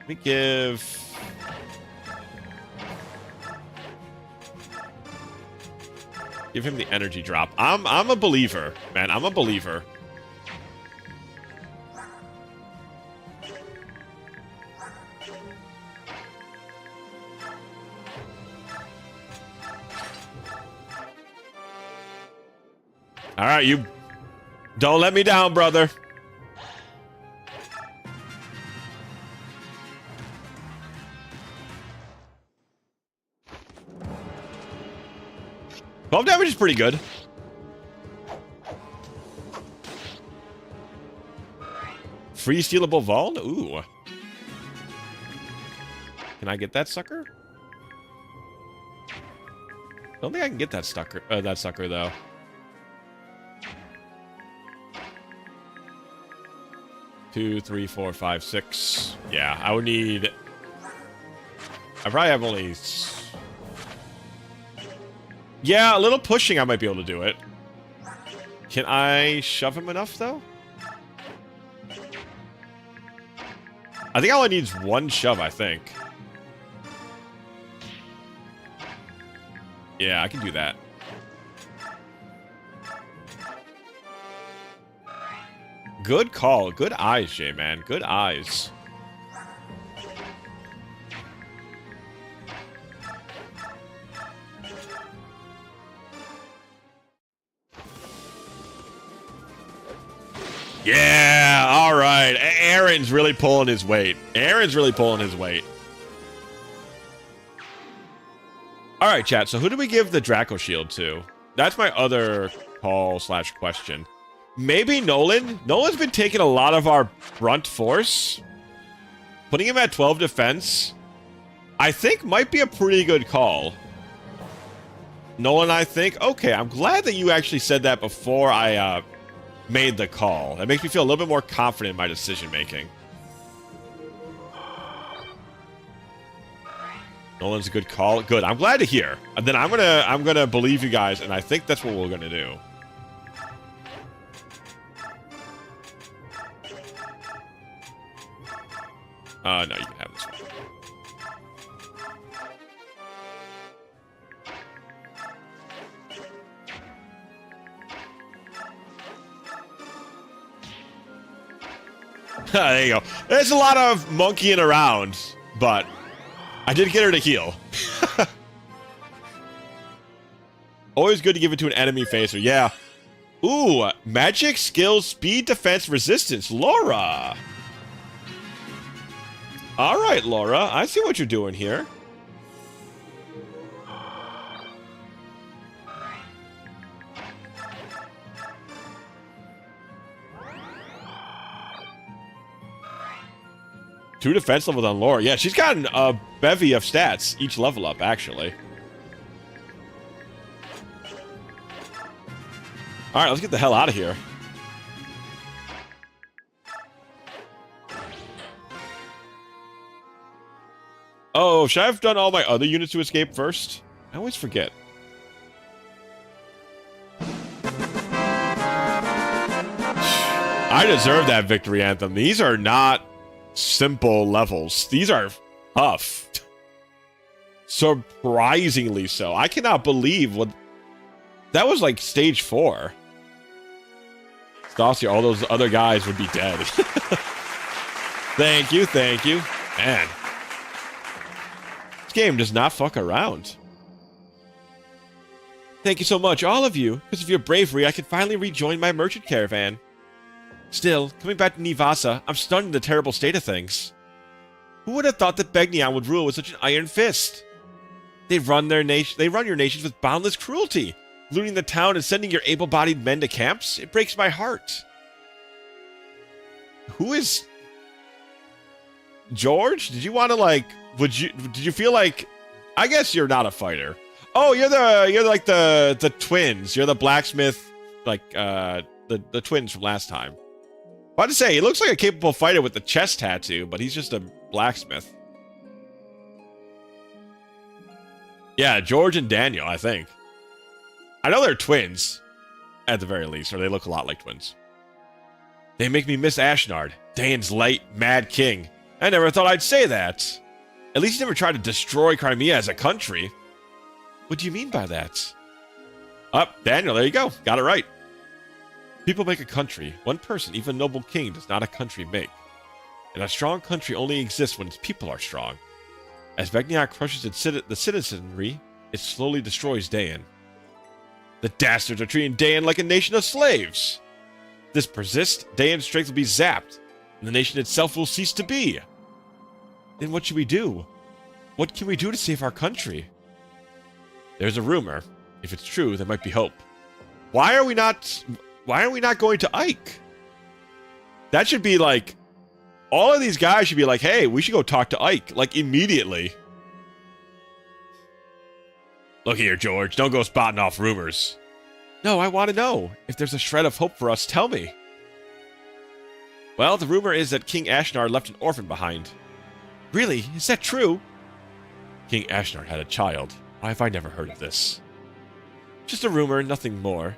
Let me give him the energy drop. I'm a believer, man. I'm a believer. All right, you don't let me down, brother. Bomb damage is pretty good. Free stealable Vuln? Ooh. Can I get that sucker? Don't think I can get that sucker though. Two, three, four, five, six. Yeah, I would need... I probably have only... Yeah, a little pushing I might be able to do it. Can I shove him enough, though? I think all I need is one shove, I think. Yeah, I can do that. Good call. Good eyes, J-Man. Good eyes. Yeah, all right. Aaron's really pulling his weight. Aaron's really pulling his weight. All right, chat. So who do we give the Draco Shield to? That's my other call/question. Maybe Nolan. Nolan's been taking a lot of our brunt force. Putting him at 12 defense, I think might be a pretty good call. Nolan, I think. Okay, I'm glad that you actually said that before I made the call. That makes me feel a little bit more confident in my decision making. Nolan's a good call. Good. I'm glad to hear. And then I'm gonna believe you guys, and I think that's what we're gonna do. No, you can have this one. There you go. There's a lot of monkeying around, but I did get her to heal. Always good to give it to an enemy facer. Yeah. Ooh, magic, skills, speed, defense, resistance. Laura. All right, Laura. I see what you're doing here. Two defense levels on Laura. Yeah, she's gotten a bevy of stats each level up, actually. All right, let's get the hell out of here. Oh, should I have done all my other units to escape first? I always forget. I deserve that victory anthem. These are not simple levels. These are tough. Surprisingly so. I cannot believe what... That was like stage 4. Stassia, all those other guys would be dead. Thank you, thank you. Man. This game does not fuck around. Thank you so much, all of you. Because of your bravery, I can finally rejoin my merchant caravan. Still, coming back to Nivasa, I'm stunned in the terrible state of things. Who would have thought that Begnion would rule with such an iron fist? They run your nations with boundless cruelty, looting the town and sending your able-bodied men to camps. It breaks my heart. Who is George? Did you want to like? Did you feel like? I guess you're not a fighter. Oh, you're like the twins. You're the blacksmith, like the twins from last time. About to say, he looks like a capable fighter with the chest tattoo, but he's just a blacksmith. Yeah, George and Daniel, I think. I know they're twins, at the very least, or they look a lot like twins. They make me miss Ashnard, Dane's late, mad king. I never thought I'd say that. At least he never tried to destroy Crimea as a country. What do you mean by that? Daniel, there you go. Got it right. People make a country. One person, even a noble king, does not a country make. And a strong country only exists when its people are strong. As Begnion crushes the citizenry, it slowly destroys Dayan. The dastards are treating Dayan like a nation of slaves. If this persists, Dayan's strength will be zapped, and the nation itself will cease to be. Then what should we do? What can we do to save our country? There's a rumor. If it's true, there might be hope. Why are we not going to Ike? That should be like, all of these guys should be like, hey, we should go talk to Ike, like immediately. Look here, George, don't go spotting off rumors. No, I want to know. If there's a shred of hope for us, tell me. Well, the rumor is that King Ashnard left an orphan behind. Really? Is that true? King Ashnard had a child. Why have I never heard of this? Just a rumor, nothing more.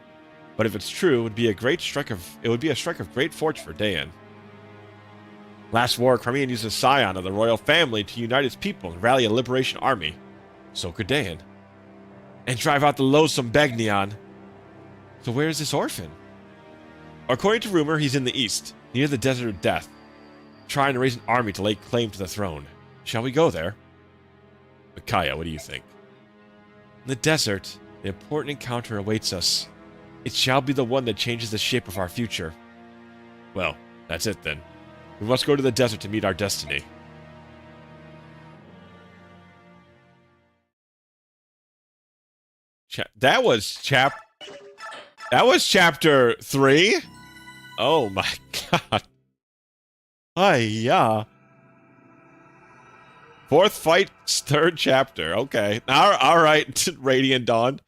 But if it's true, it would be a strike of great fortune for Dayan. Last war, Crimea used a scion of the royal family to unite its people and rally a liberation army. So could Dayan. And drive out the loathsome Begnion. So where is this orphan? According to rumor, he's in the east, near the Desert of Death, trying to raise an army to lay claim to the throne. Shall we go there? Micaiah, what do you think? In the desert, an important encounter awaits us. It shall be the one that changes the shape of our future. Well, that's it then. We must go to the desert to meet our destiny. That was chapter 3? Oh my god. Yeah. Fourth fight, third chapter. Okay. All right, Radiant Dawn.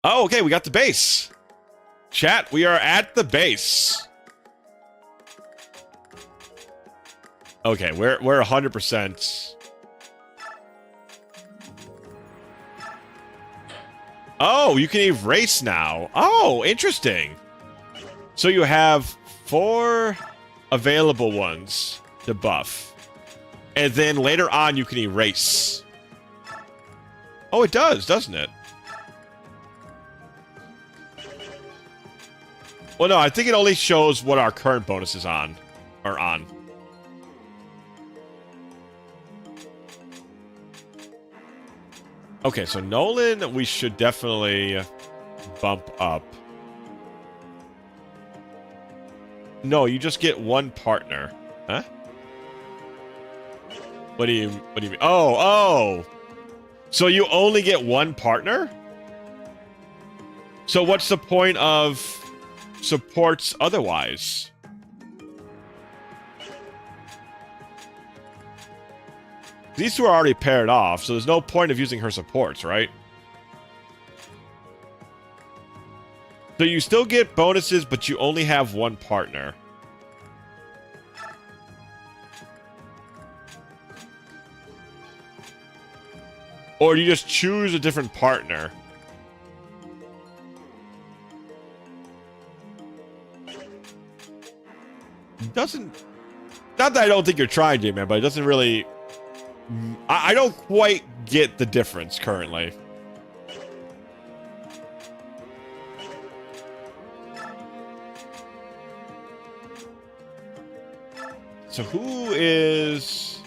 Oh, okay, we got the base. Chat, we are at the base. Okay, we're 100%. Oh, you can erase now. Oh, interesting. So you have 4 available ones to buff. And then later on you can erase. Oh, it does, doesn't it? Well, no, I think it only shows what our current bonuses are on. Okay, so Nolan, we should definitely bump up. No, you just get one partner. Huh? What do you mean? Oh. So you only get one partner? So what's the point of supports otherwise? These two are already paired off, so there's no point of using her supports, right? So you still get bonuses, but you only have one partner. Or you just choose a different partner. Doesn't... Not that I don't think you're trying, J-Man, but it doesn't really... I don't quite get the difference currently. So who is...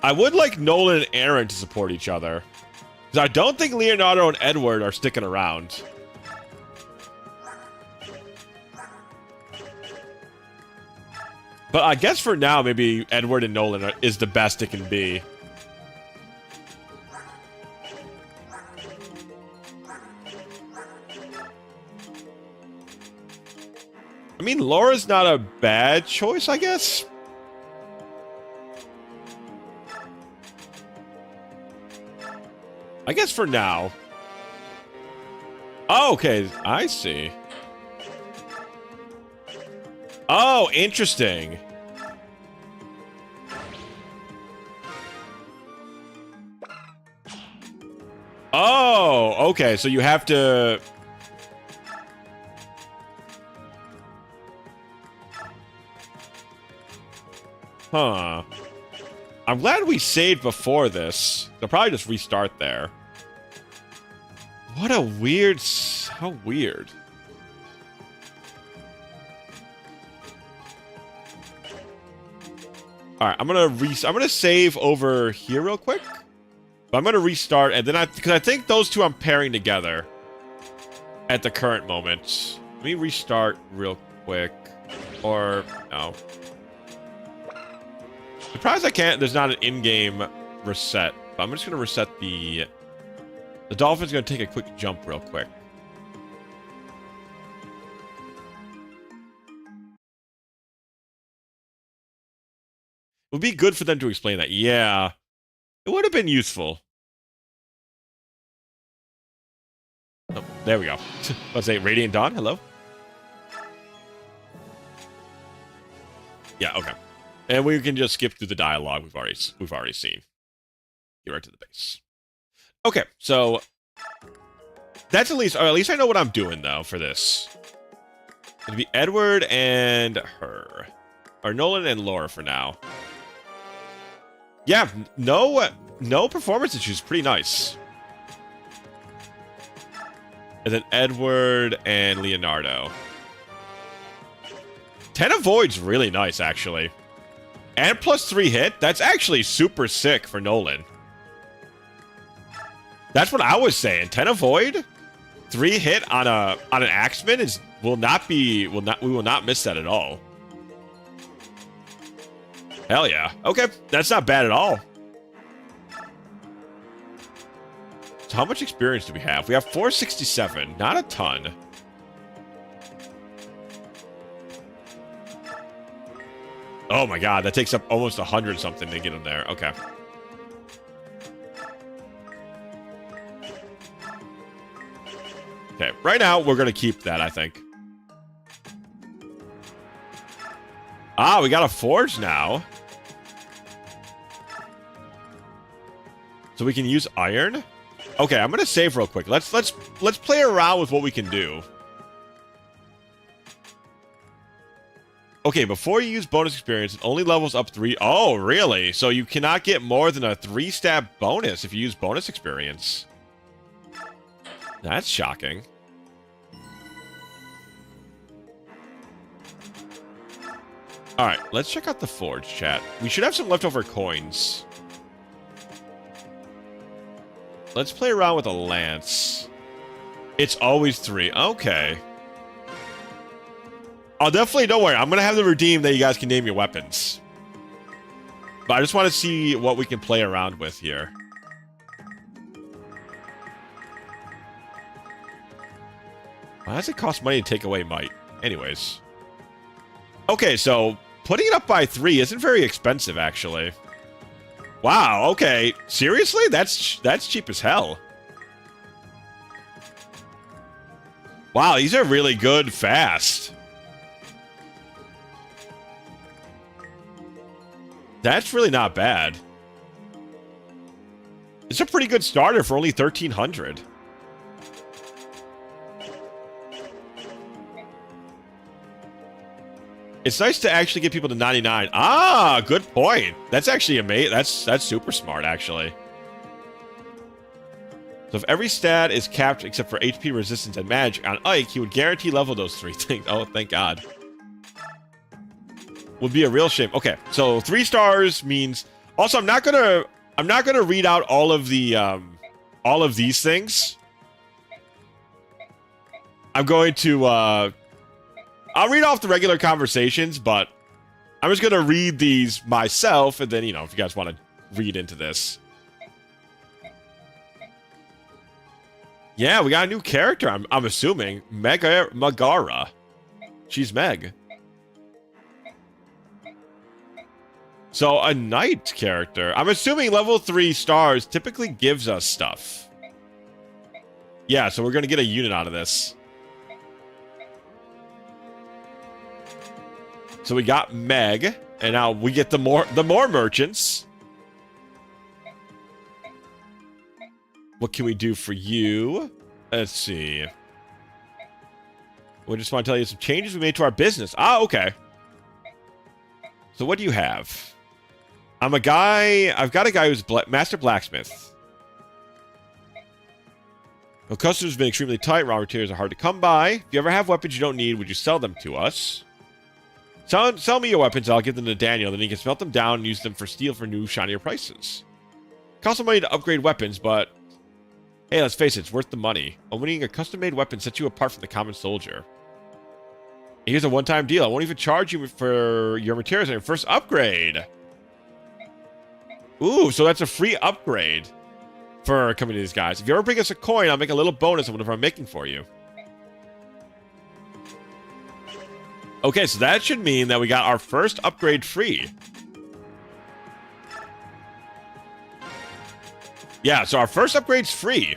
I would like Nolan and Aaron to support each other. Because I don't think Leonardo and Edward are sticking around. But I guess for now, maybe Edward and Nolan is the best it can be. I mean, Laura's not a bad choice, I guess. I guess for now. Oh, okay, I see. Oh, interesting. Oh, okay, so you have to... Huh. I'm glad we saved before this. They'll probably just restart there. What a weird... How weird. Alright, I'm gonna save over here real quick. But I'm gonna restart, and then because I think those two I'm pairing together at the current moment. Let me restart real quick. Or, no. Surprised I can't. There's not an in-game reset. But I'm just going to reset the... The Dolphin's going to take a quick jump real quick. It would be good for them to explain that. Yeah. It would have been useful. Oh, there we go. Let's say Radiant Dawn. Hello? Yeah, okay. And we can just skip through the dialogue we've already seen. Get right to the base. Okay, so that's at least I know what I'm doing though for this. It'll be Edward and her, or Nolan and Laura for now. Yeah, no performance issues. Pretty nice. And then Edward and Leonardo. 10 avoids really nice actually. And +3 hit, that's actually super sick for Nolan. That's what I was saying. 10 avoid, 3 hit on an Axeman we will not miss that at all. Hell yeah. Okay, that's not bad at all. So how much experience do we have? We have 467, not a ton. Oh my god, that takes up almost 100 something to get him there. Okay. Okay, right now we're gonna keep that, I think. Ah, we got a forge now. So we can use iron? Okay, I'm gonna save real quick. Let's play around with what we can do. Okay, before you use bonus experience, it only levels up 3. Oh, really? So you cannot get more than a 3-stab bonus if you use bonus experience. That's shocking. Alright, let's check out the forge, chat. We should have some leftover coins. Let's play around with a lance. It's always 3. Okay. I'll definitely, don't worry, I'm going to have the redeem that you guys can name your weapons. But I just want to see what we can play around with here. Why does it cost money to take away might? Anyways. Okay, so putting it up by 3 isn't very expensive, actually. Wow, okay. Seriously? That's cheap as hell. Wow, these are really good fast. That's really not bad. It's a pretty good starter for only 1,300. It's nice to actually get people to 99. Ah, good point. That's actually amazing. That's super smart, actually. So if every stat is capped except for HP resistance and magic on Ike, he would guarantee level those 3 things. Oh, thank God. Would be a real shame. Okay, so 3 stars means. Also, I'm not gonna read out all of these things. I'm going to I'll read off the regular conversations, but I'm just gonna read these myself, and then, you know, if you guys want to read into this. Yeah, we got a new character, I'm assuming. Megara. She's Meg. So, a knight character. I'm assuming level 3 stars typically gives us stuff. Yeah, so we're gonna get a unit out of this. So we got Meg, and now we get the more merchants. What can we do for you? Let's see. We just want to tell you some changes we made to our business. Ah, okay. So what do you have? I've got a guy who's master blacksmith. Well, customers have been extremely tight. Raw materials are hard to come by. If you ever have weapons you don't need, would you sell them to us? Sell me your weapons, I'll give them to Daniel, then he can smelt them down and use them for steel for new, shinier prices. Costs some money to upgrade weapons, but hey, let's face it, it's worth the money. Owning a custom-made weapon sets you apart from the common soldier. Here's a one-time deal. I won't even charge you for your materials on your first upgrade. Ooh, so that's a free upgrade for coming to these guys. If you ever bring us a coin, I'll make a little bonus on whatever I'm making for you. Okay, so that should mean that we got our first upgrade free. Yeah, so our first upgrade's free.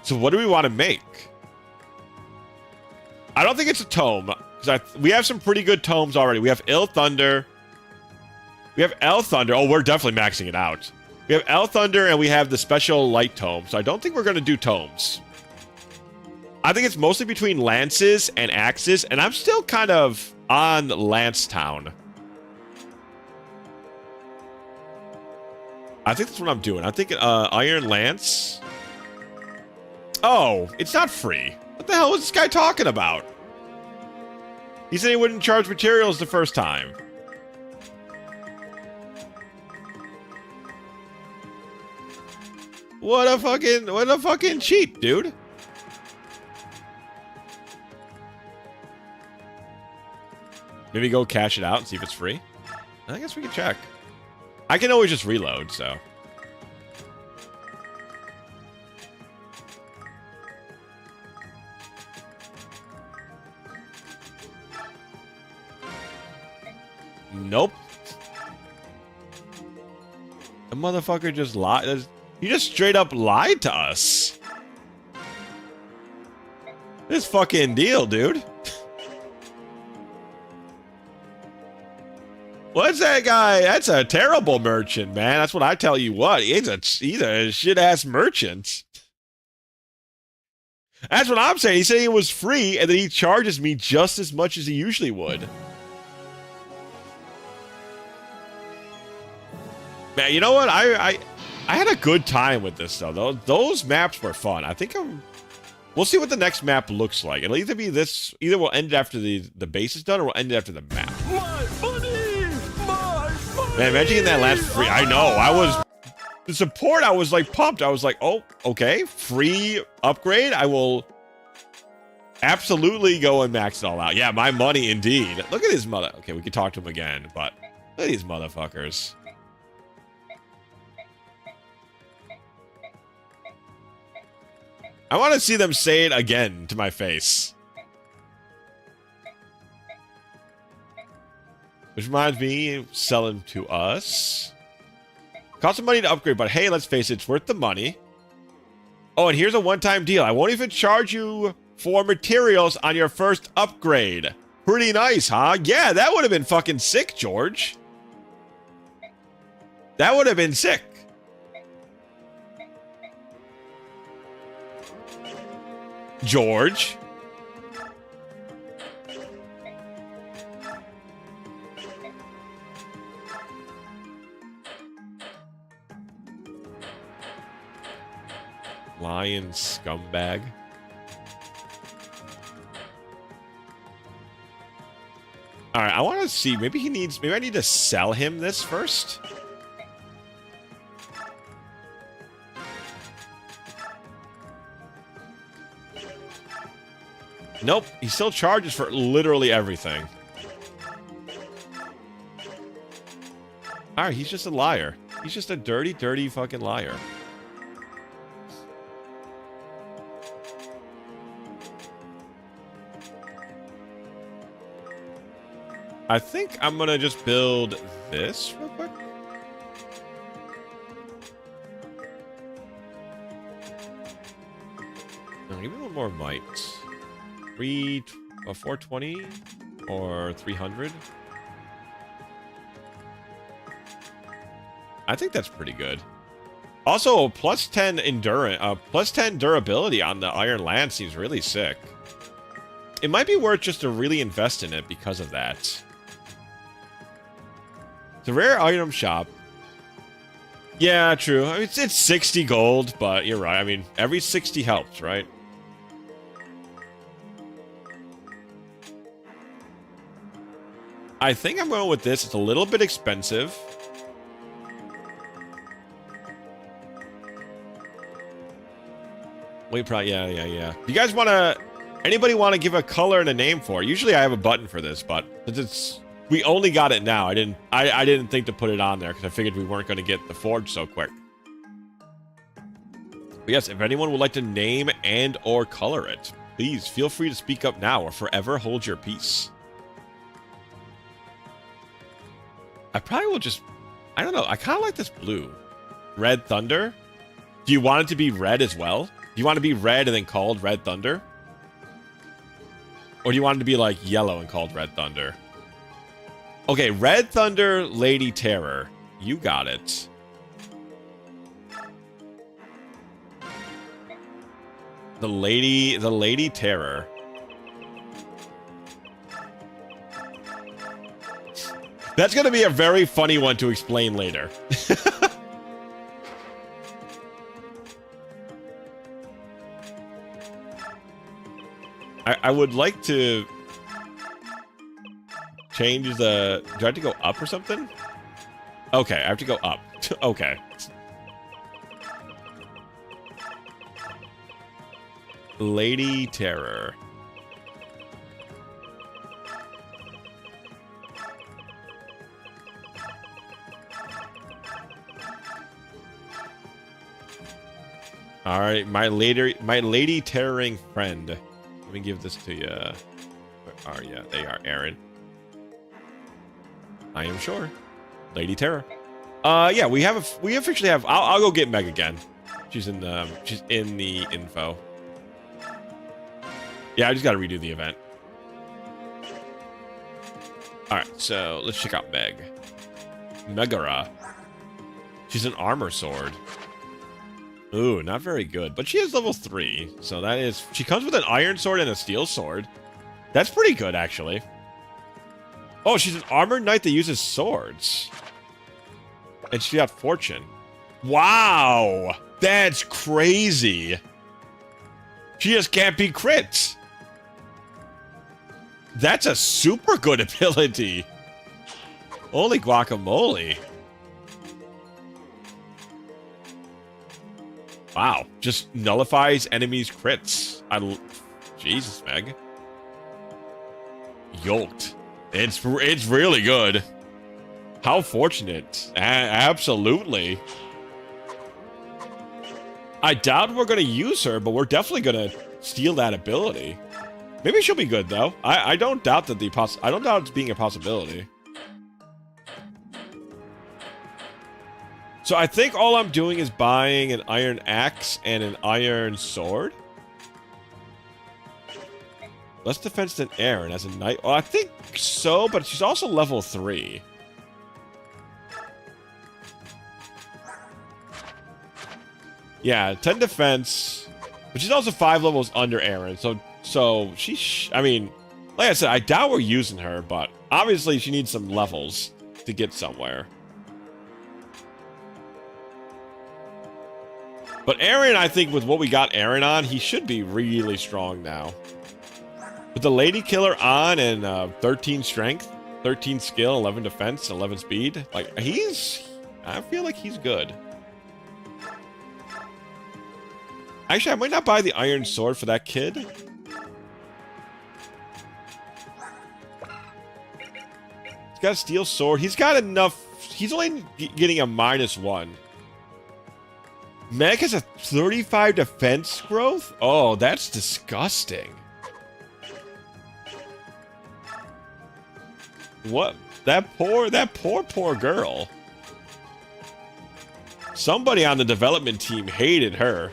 So what do we want to make? I don't think it's a tome, because we have some pretty good tomes already. We have Ill Thunder. We have El Thunder. Oh, we're definitely maxing it out. We have El Thunder, and we have the special light tome. So I don't think we're going to do tomes. I think it's mostly between lances and axes, and I'm still kind of on Lance Town. I think that's what I'm doing. I'm thinking Iron Lance. Oh, it's not free. What the hell was this guy talking about? He said he wouldn't charge materials the first time. What a fucking cheat, dude. Maybe go cash it out and see if it's free. I guess we can check. I can always just reload, so. Nope. The motherfucker just lied. He just straight up lied to us. This fucking deal, dude. What's that guy? That's a terrible merchant, man. That's what I tell you what. He's a shit-ass merchant. That's what I'm saying. He said it was free, and then he charges me just as much as he usually would. Man, you know what? I had a good time with this, though. Those maps were fun. I think we'll see what the next map looks like. It'll either be this... Either we'll end it after the base is done, or we'll end it after the map. My money! My money! Man, imagine getting that last free... I know, the support, I was like pumped. I was like, oh, okay, free upgrade. I will absolutely go and max it all out. Yeah, my money indeed. Look at his mother. Okay, we can talk to him again, but look at these motherfuckers. I want to see them say it again to my face. Which reminds me, selling to us. Cost some money to upgrade, but hey, let's face it, it's worth the money. Oh, and here's a one-time deal. I won't even charge you for materials on your first upgrade. Pretty nice, huh? Yeah, that would have been fucking sick, George. That would have been sick. George. Lion scumbag. Alright, I want to see. Maybe he needs... Maybe I need to sell him this first. Nope. He still charges for literally everything. Alright, he's just a liar. He's just a dirty, dirty fucking liar. I think I'm gonna just build this real quick. No, give me one more might. 420 or 300. I think that's pretty good. Also, plus 10 endurance, plus 10 durability on the Iron Land seems really sick. It might be worth just to really invest in it because of that. The rare item shop. Yeah, true. I mean, it's 60 gold, but you're right. I mean, every 60 helps, right? I think I'm going with this. It's a little bit expensive. Wait, probably, yeah. You guys want to... Anybody want to give a color and a name for it? Usually I have a button for this, but since it's... We only got it now. I didn't think to put it on there because I figured we weren't going to get the forge so quick. But yes, if anyone would like to name and or color it, please feel free to speak up now or forever hold your peace. I probably will just... I don't know. I kind of like this blue. Red Thunder? Do you want it to be red as well? Do you want it to be red and then called Red Thunder? Or do you want it to be like yellow and called Red Thunder? Okay, Red Thunder, Lady Terror. You got it. The Lady Terror. That's going to be a very funny one to explain later. I would like to change the... Do I have to go up or something? Okay, I have to go up. Okay. Lady Terror. All right, my lady terroring friend. Let me give this to you. Where are you? They are, Aaron. I am sure. Lady Terra. Yeah, we officially have. I'll go get Meg again. She's in the info. Yeah, I just got to redo the event. All right, so let's check out Meg. Megara. She's an armor sword. Ooh, not very good, but she is level 3, so that is. She comes with an iron sword and a steel sword. That's pretty good, actually. Oh, she's an armored knight that uses swords. And she got fortune. Wow! That's crazy. She just can't be crits. That's a super good ability. Holy guacamole. Wow. Just nullifies enemies' crits. Jesus, Meg. Yoked. It's really good. How fortunate. Absolutely. I doubt we're going to use her, but we're definitely going to steal that ability. Maybe she'll be good, though. I don't doubt that I don't doubt it's being a possibility. So I think all I'm doing is buying an iron axe and an iron sword. Less defense than Aaron as a knight. Oh, I think so, but she's also level 3. Yeah, 10 defense, but she's also 5 levels under Aaron. So she, I mean, like I said, I doubt we're using her, but obviously she needs some levels to get somewhere. But Aaron, I think with what we got Aaron on, he should be really strong now. With the Lady Killer on and 13 strength, 13 skill, 11 defense, 11 speed, like I feel like he's good. Actually, I might not buy the iron sword for that kid. He's got a steel sword. He's got enough. He's only getting a -1. Meg has a 35 defense growth? Oh, that's disgusting. What? That poor girl. Somebody on the development team hated her.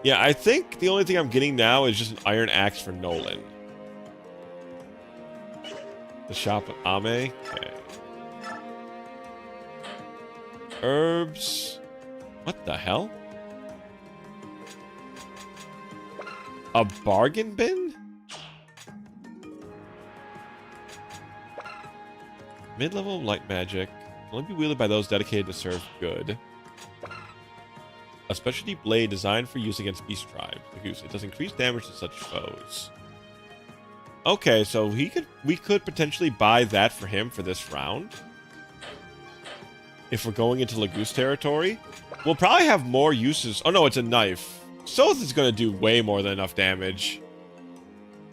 Yeah, I think the only thing I'm getting now is just an iron axe for Nolan. The shop with Ame. Okay. Herbs. What the hell? A bargain bin? Mid-level light magic. Can only be wielded by those dedicated to serve good. A specialty blade designed for use against beast tribes. It does increase damage to such foes. Okay, so we could potentially buy that for him for this round. If we're going into Lagoose territory. We'll probably have more uses. Oh no, it's a knife. Soth is going to do way more than enough damage.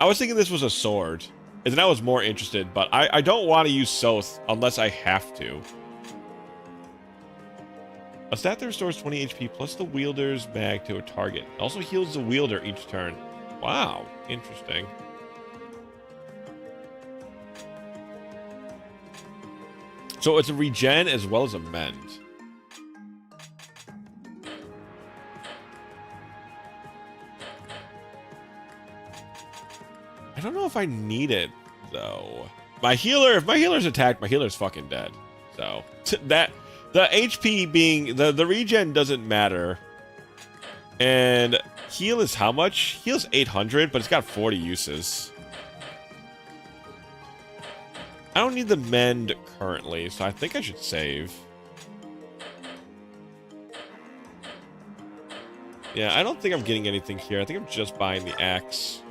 I was thinking this was a sword. And then I was more interested, but I don't want to use Soth unless I have to. A stat that restores 20 HP plus the wielder's bag to a target. It also heals the wielder each turn. Wow, interesting. So it's a regen as well as a mend. I don't know if I need it, though. If my healer's attacked, my healer's fucking dead. So, the HP being, the regen doesn't matter. And heal is how much? Heal's 800, but it's got 40 uses. I don't need the mend currently, so I think I should save. Yeah, I don't think I'm getting anything here. I think I'm just buying the axe.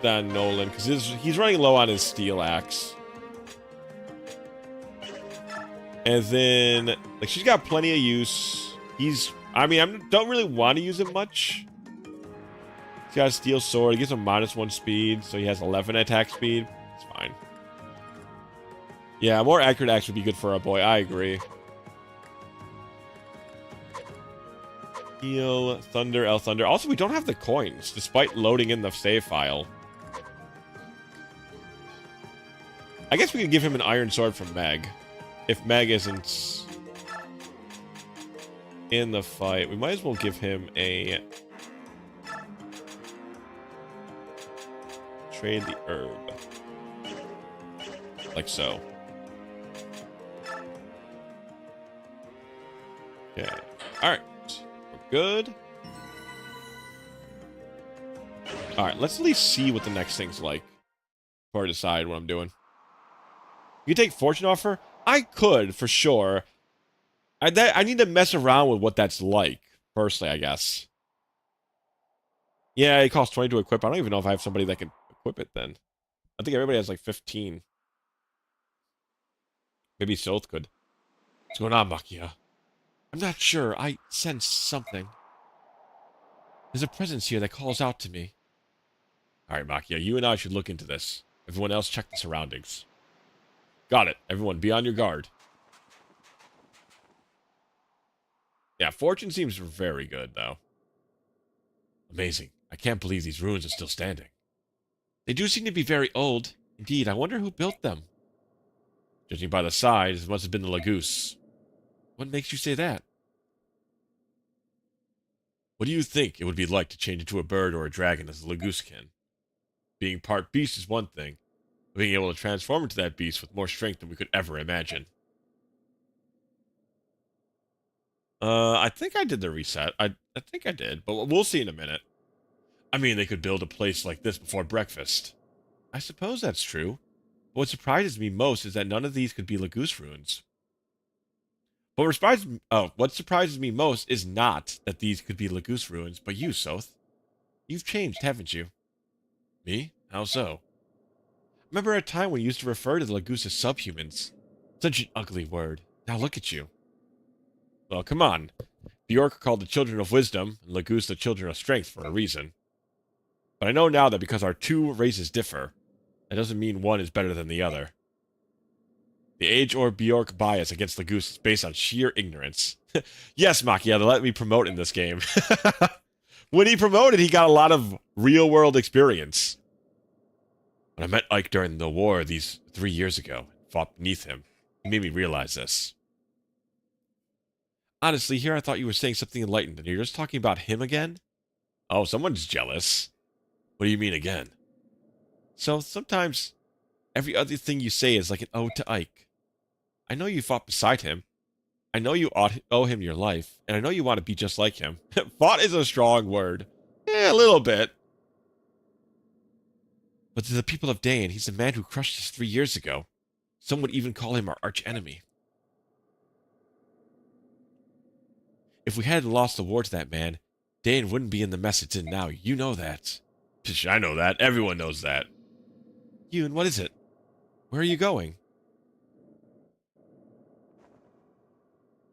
Than Nolan, because he's running low on his steel axe. And then, like, she's got plenty of use. I don't really want to use it much. He's got a steel sword. He gives him -1 speed, so he has 11 attack speed. It's fine. Yeah, a more accurate axe would be good for our boy. I agree. Heal, Thunder, L Thunder. Also, we don't have the coins, despite loading in the save file. I guess we could give him an Iron Sword from Meg. If Meg isn't in the fight, we might as well give him a... Trade the herb. Like so. Okay. Alright. We're good. Alright, let's at least see what the next thing's like before I decide what I'm doing. You take Fortune Offer? I could, for sure. I need to mess around with what that's like, personally, I guess. Yeah, it costs 20 to equip. I don't even know if I have somebody that can equip it then. I think everybody has like 15. Maybe Soth could. What's going on, Makia? I'm not sure. I sense something. There's a presence here that calls out to me. Alright, Makia, you and I should look into this. Everyone else, check the surroundings. Got it. Everyone, be on your guard. Yeah, Fortune seems very good, though. Amazing. I can't believe these ruins are still standing. They do seem to be very old. Indeed, I wonder who built them. Judging by the size, it must have been the Lagoose. What makes you say that? What do you think it would be like to change into a bird or a dragon as the Lagoose can? Being part beast is one thing, but being able to transform into that beast with more strength than we could ever imagine. I think I did the reset. I think I did, but we'll see in a minute. I mean, they could build a place like this before breakfast. I suppose that's true. But what surprises me most is that none of these could be Lagoose ruins. But what surprises me most is not that these could be Lagoose ruins, but you, Soth. You've changed, haven't you? Me? How so? Remember a time when you used to refer to the Lagoose as subhumans? Such an ugly word. Now look at you. Well, come on. Bjork called the children of wisdom, and Lagoose the children of strength for a reason. But I know now that because our two races differ, that doesn't mean one is better than the other. The Age or Bjork bias against Lagoose is based on sheer ignorance. Yes, Makia, they let me promote in this game. When he promoted, he got a lot of real-world experience. When I met Ike during the war these 3 years ago, and fought beneath him, he made me realize this. Honestly, here I thought you were saying something enlightened, and you're just talking about him again? Oh, someone's jealous. What do you mean again? So, sometimes, every other thing you say is like an ode to Ike. I know you fought beside him. I know you owe him your life, and I know you want to be just like him. Fought is a strong word. A little bit. But to the people of Dayan, he's the man who crushed us 3 years ago. Some would even call him our arch-enemy. If we hadn't lost the war to that man, Dayan wouldn't be in the mess it's in now. You know that. Pish, I know that. Everyone knows that. Yoon, what is it? Where are you going?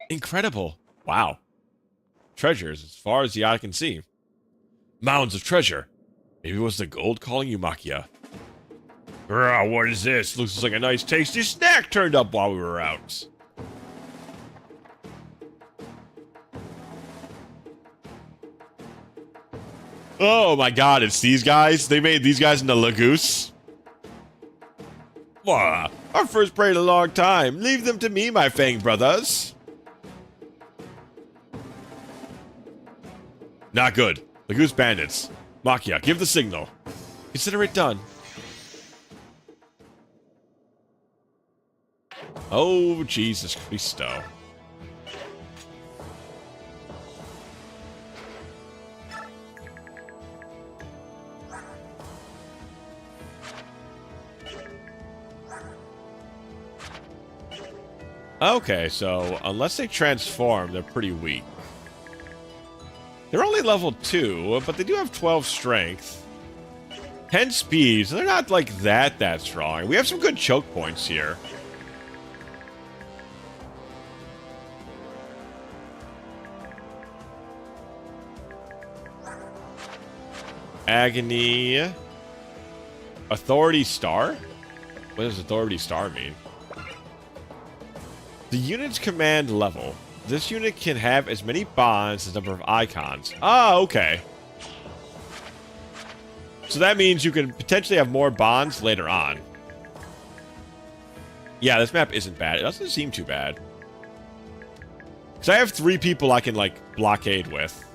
Incredible. Wow. Treasures as far as the eye can see. Mounds of treasure. Maybe it was the gold calling you, Makia. What is this? Looks like a nice tasty snack turned up while we were out. Oh my god, it's these guys? They made these guys into Lagoose? Wow, our first prey in a long time. Leave them to me, my Fang brothers. Not good. Lagoose bandits. Makia, give the signal. Consider it done. Oh, Jesus Christo. Okay, so unless they transform, they're pretty weak. They're only level 2, but they do have 12 strength. 10 speed, so they're not like that strong. We have some good choke points here. Agony. Authority Star? What does Authority Star mean? The unit's command level. This unit can have as many bonds as the number of icons. Ah, okay. So that means you can potentially have more bonds later on. Yeah, this map isn't bad. It doesn't seem too bad. Because I have 3 people I can, like, blockade with.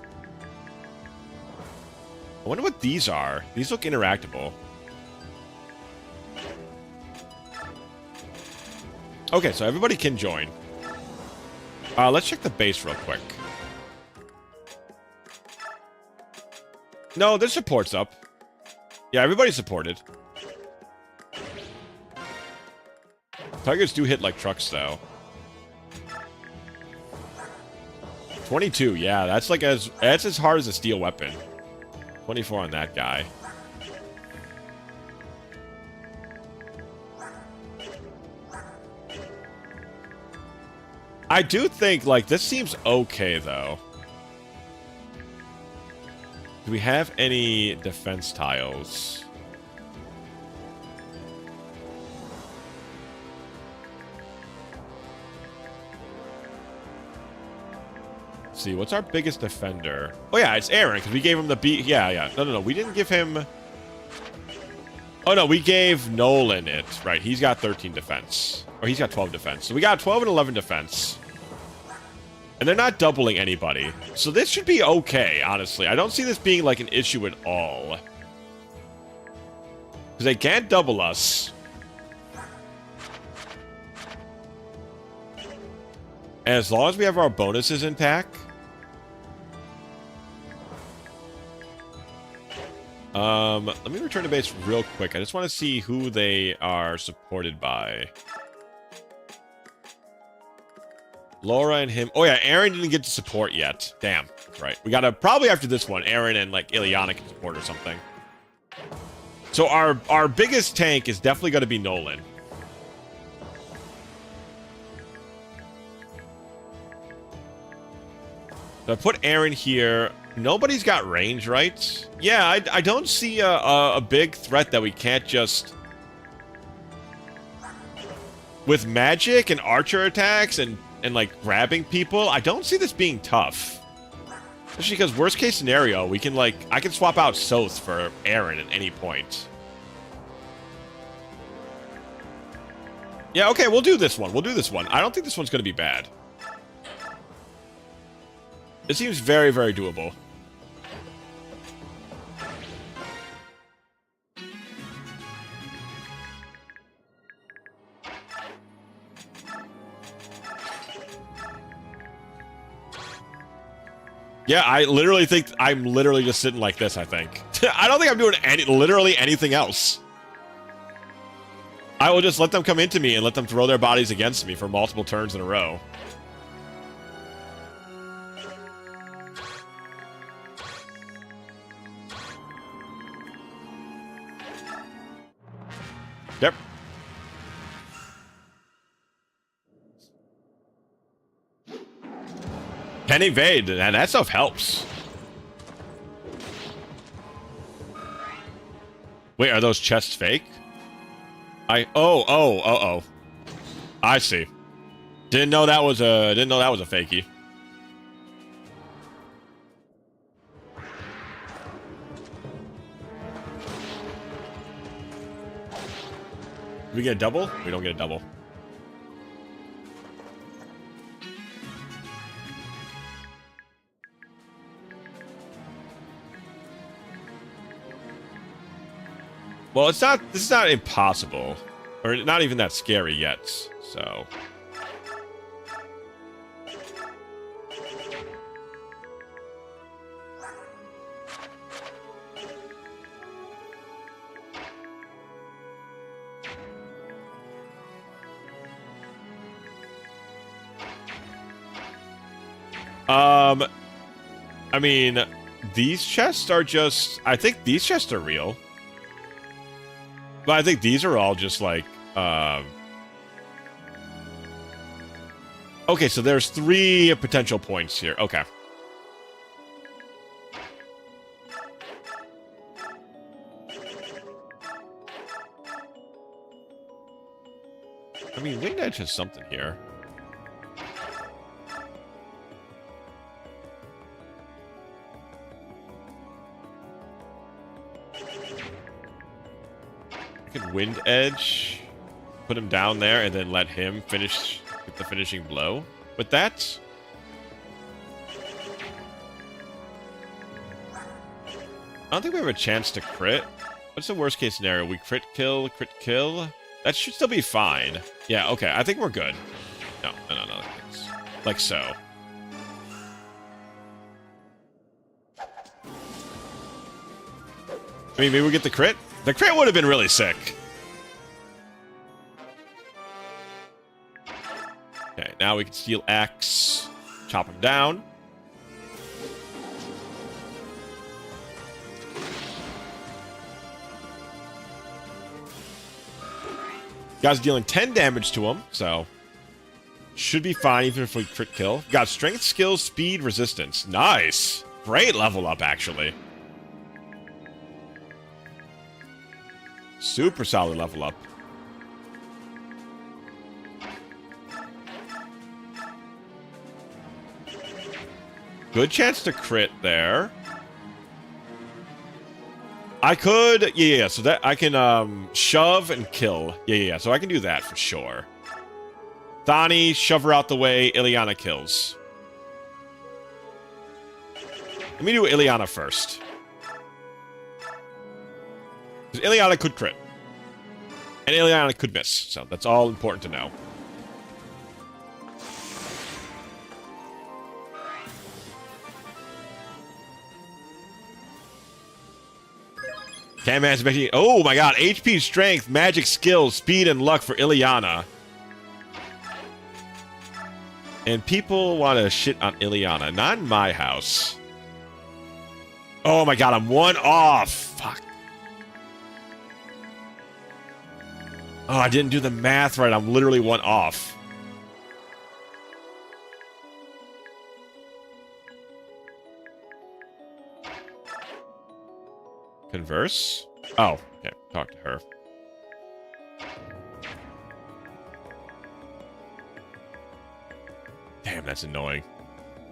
I wonder what these are. These look interactable. Okay, so everybody can join. Let's check the base real quick. No, their support's up. Yeah, everybody's supported. Tigers do hit like trucks, though. 22, yeah, that's like that's as hard as a steel weapon. 24 on that guy. I do think, like, this seems okay, though. Do we have any defense tiles? Let's see, what's our biggest defender? Oh, yeah, it's Aaron, because we gave him the B. Yeah. No. We didn't give him... Oh, no, we gave Nolan it. Right, he's got 13 defense. Or he's got 12 defense. So we got 12 and 11 defense. And they're not doubling anybody. So this should be okay, honestly. I don't see this being, like, an issue at all. Because they can't double us. And as long as we have our bonuses intact... let me return to base real quick. I just want to see who they are supported by. Laura and him. Oh, yeah, Aaron didn't get to support yet. Damn, that's right. We gotta, probably after this one, Aaron and, like, Ileana can support or something. So our biggest tank is definitely going to be Nolan. So I put Aaron here. Nobody's got range, right? Yeah, I don't see a big threat that we can't just... With magic and archer attacks and like grabbing people, I don't see this being tough. Especially because worst case scenario, we can like, I can swap out Soth for Aaron at any point. Yeah, okay, we'll do this one. I don't think this one's going to be bad. It seems very, very doable. Yeah, I literally think I'm literally just sitting like this, I think. I don't think I'm doing literally anything else. I will just let them come into me and let them throw their bodies against me for multiple turns in a row. Yep. Can evade, and that stuff helps. Wait, are those chests fake? Oh. I see. Didn't know that was a fakie. Do we get a double? We don't get a double. Well, this is not impossible. Or not even that scary yet, so... I mean, these chests are just... I think these chests are real. But I think these are all just like... Okay, so there's 3 potential points here. Okay. I mean, Winged Edge has something here. I could Wind Edge, put him down there, and then let him finish with the finishing blow with that. I don't think we have a chance to crit. What's the worst case scenario? We crit kill. That should still be fine. Yeah, okay. I think we're good. No. Like so. I mean, maybe we get the crit? The crit would have been really sick. Okay, now we can steal X. Chop him down. Guy's dealing 10 damage to him, so should be fine even if we crit kill. Got strength, skill, speed, resistance. Nice. Great level up, actually. Super solid level up. Good chance to crit there. I could, yeah, so that I can shove and kill. Yeah, so I can do that for sure. Thani, shove her out the way, Ileana kills. Let me do Ileana first. Because Ileana could crit. And Ileana could miss, so that's all important to know. Can't manage making. Oh my god, HP, strength, magic skills, speed, and luck for Ileana. And people want to shit on Ileana. Not in my house. Oh my god, I'm one off. Fuck. Oh, I didn't do the math right. I'm literally one off. Converse? Oh, okay. Talk to her. Damn, that's annoying.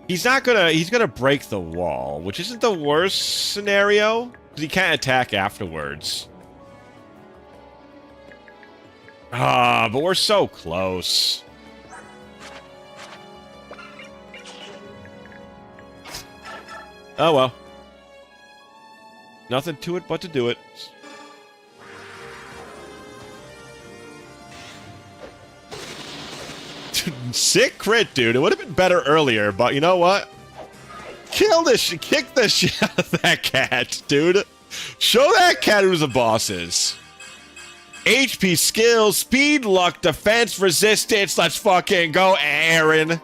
He's gonna break the wall, which isn't the worst scenario, because he can't attack afterwards. Ah, but we're so close. Oh well. Nothing to it but to do it. Sick crit, dude. It would have been better earlier, but you know what? Kill this shit. Kick the shit out of that cat, dude. Show that cat who the boss is. HP, skill, speed, luck, defense, resistance. Let's fucking go, Aaron.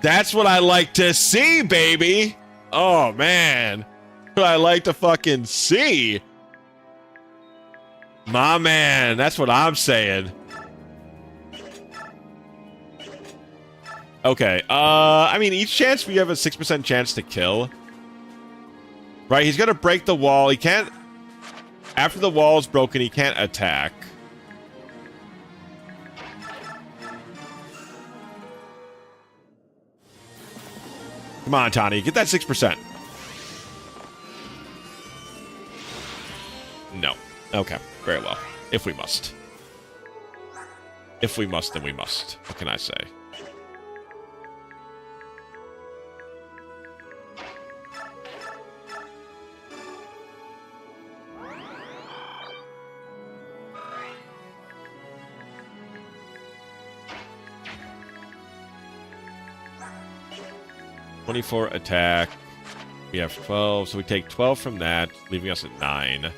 That's what I like to see, baby. Oh, man. What I like to fucking see. My man. That's what I'm saying. Okay. I mean, each chance we have a 6% chance to kill. Right? He's gonna break the wall. He can't... After the wall is broken, he can't attack. Come on, Tani. Get that 6%. No. Okay. Very well. If we must. If we must, then we must. What can I say? .24 attack. We have 12, so we take 12 from that, leaving us at 9.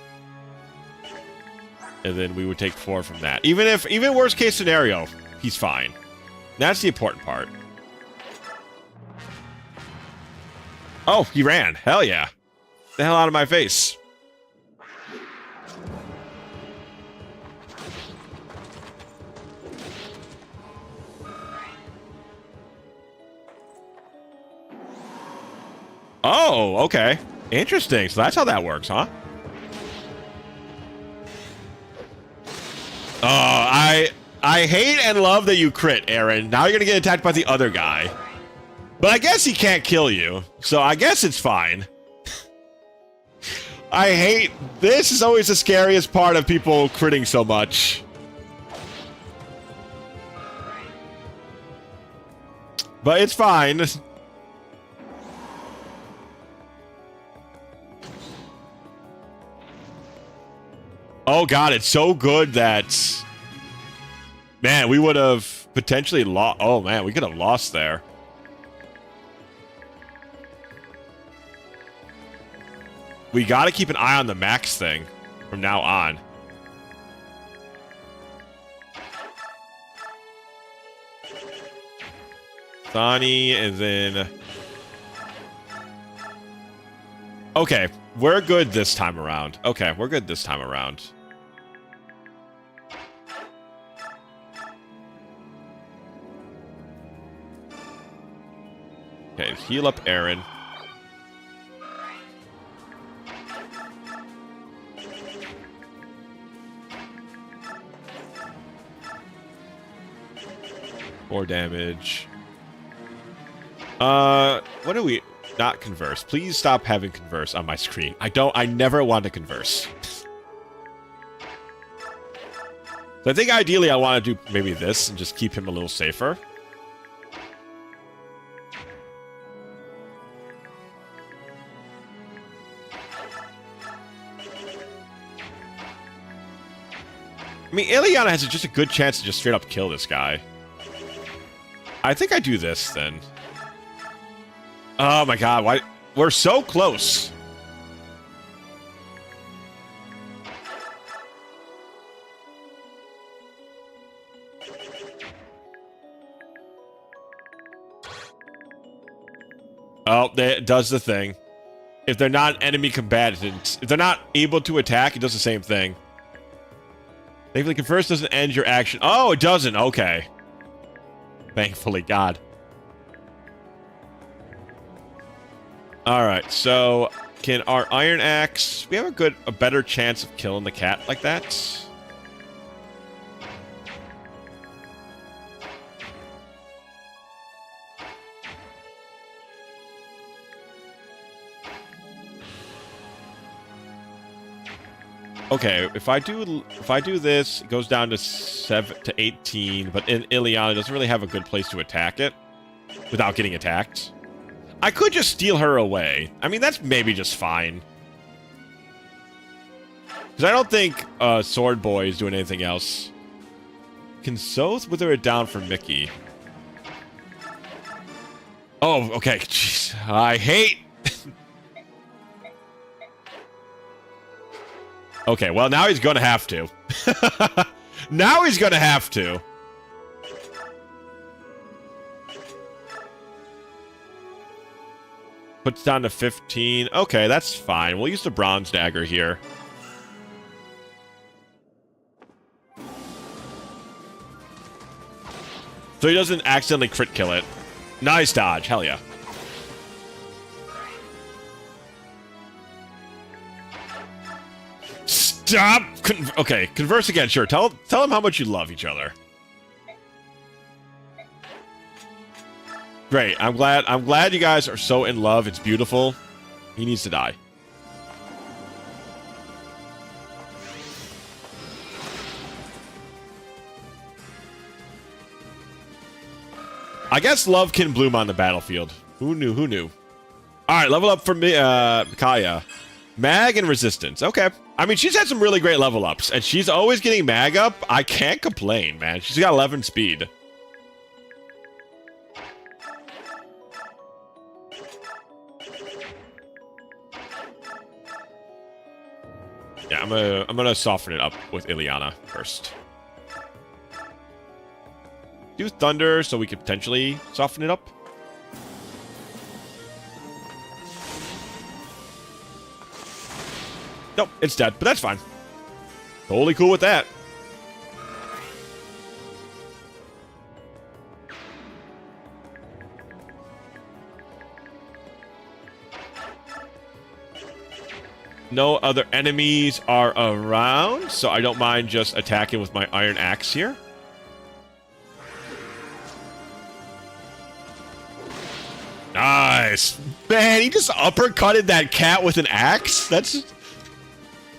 And then we would take 4 from that. Even worst case scenario, he's fine. That's the important part. Oh, he ran. Hell yeah. The hell out of my face. Oh, okay. Interesting. So that's how that works, huh? I hate and love that you crit, Aaron. Now you're gonna get attacked by the other guy. But I guess he can't kill you. So I guess it's fine. I hate... This is always the scariest part of people critting so much. But it's fine. Oh god, it's so good that... Man, we would have potentially lost... Oh man, we could have lost there. We gotta keep an eye on the max thing from now on. Thani, and then... Okay, we're good this time around. Okay, we're good this time around. Okay, heal up Aaron. More damage. What do we... Not converse. Please stop having converse on my screen. I never want to converse. So I think ideally I want to do maybe this and just keep him a little safer. I mean, Ileana has just a good chance to just straight up kill this guy. I think I do this, then. Oh my god, why? We're so close. Oh, that does the thing. If they're not enemy combatants, if they're not able to attack, it does the same thing. Thankfully, converse doesn't end your action. Oh, it doesn't. Okay. Thankfully, God. Alright, so can our Iron Axe... We have a better chance of killing the cat like that. Okay, if I do this, it goes down to 7 to 18, but Ileana doesn't really have a good place to attack it without getting attacked. I could just steal her away. I mean, that's maybe just fine. Because I don't think Sword Boy is doing anything else. Can Soth wither it down for Mickey? Oh, okay. Jeez. I hate... Okay, well, now he's gonna have to. Now he's gonna have to. Puts down to 15. Okay, that's fine. We'll use the bronze dagger here. So he doesn't accidentally crit kill it. Nice dodge. Hell yeah. Stop! Okay, converse again, sure. Tell him how much you love each other. Great. I'm glad you guys are so in love. It's beautiful. He needs to die. I guess love can bloom on the battlefield. Who knew? Who knew? Alright, level up for me, Kaya. Mag and resistance. Okay. I mean, she's had some really great level ups, and she's always getting mag up. I can't complain, man. She's got 11 speed. Yeah, I'm gonna soften it up with Ileana first. Do thunder so we could potentially soften it up. Nope, it's dead, but that's fine. Totally cool with that. No other enemies are around, so I don't mind just attacking with my Iron Axe here. Nice. Man, he just uppercutted that cat with an axe?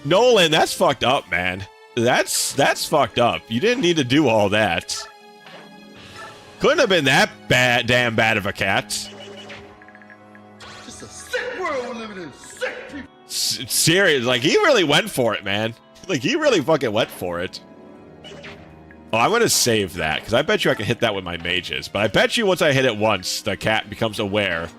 Nolan, that's fucked up, man. That's fucked up. You didn't need to do all that. Couldn't have been that damn bad of a cat. Just a sick world we living in. Sick people. Serious, like he really went for it, man. Like he really fucking went for it. Oh, I'm gonna save that because I bet you I can hit that with my mages. But I bet you once I hit it once, the cat becomes aware.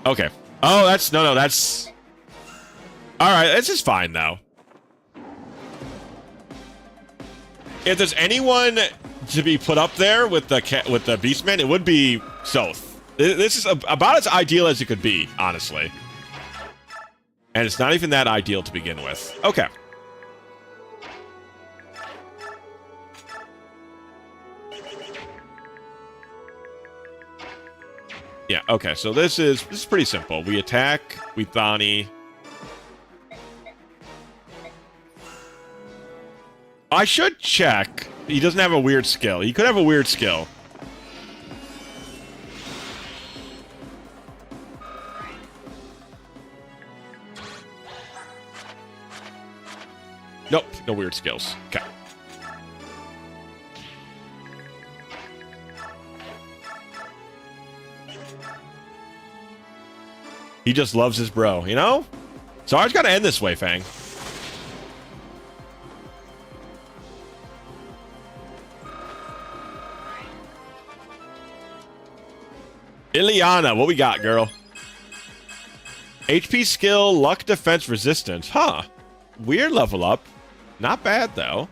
Okay. Oh, that's no, that's. All right, this is fine though. If there's anyone to be put up there with the Beastman, it would be Soth. This is about as ideal as it could be, honestly. And it's not even that ideal to begin with. Okay. Yeah, okay, so this is pretty simple. We attack, we Thani. I should check. He doesn't have a weird skill. He could have a weird skill. Nope, no weird skills. Okay. He just loves his bro, you know? So I just gotta end this way, Fang. Ileana, what we got, girl? HP skill, luck, defense, resistance. Huh. Weird level up. Not bad, though.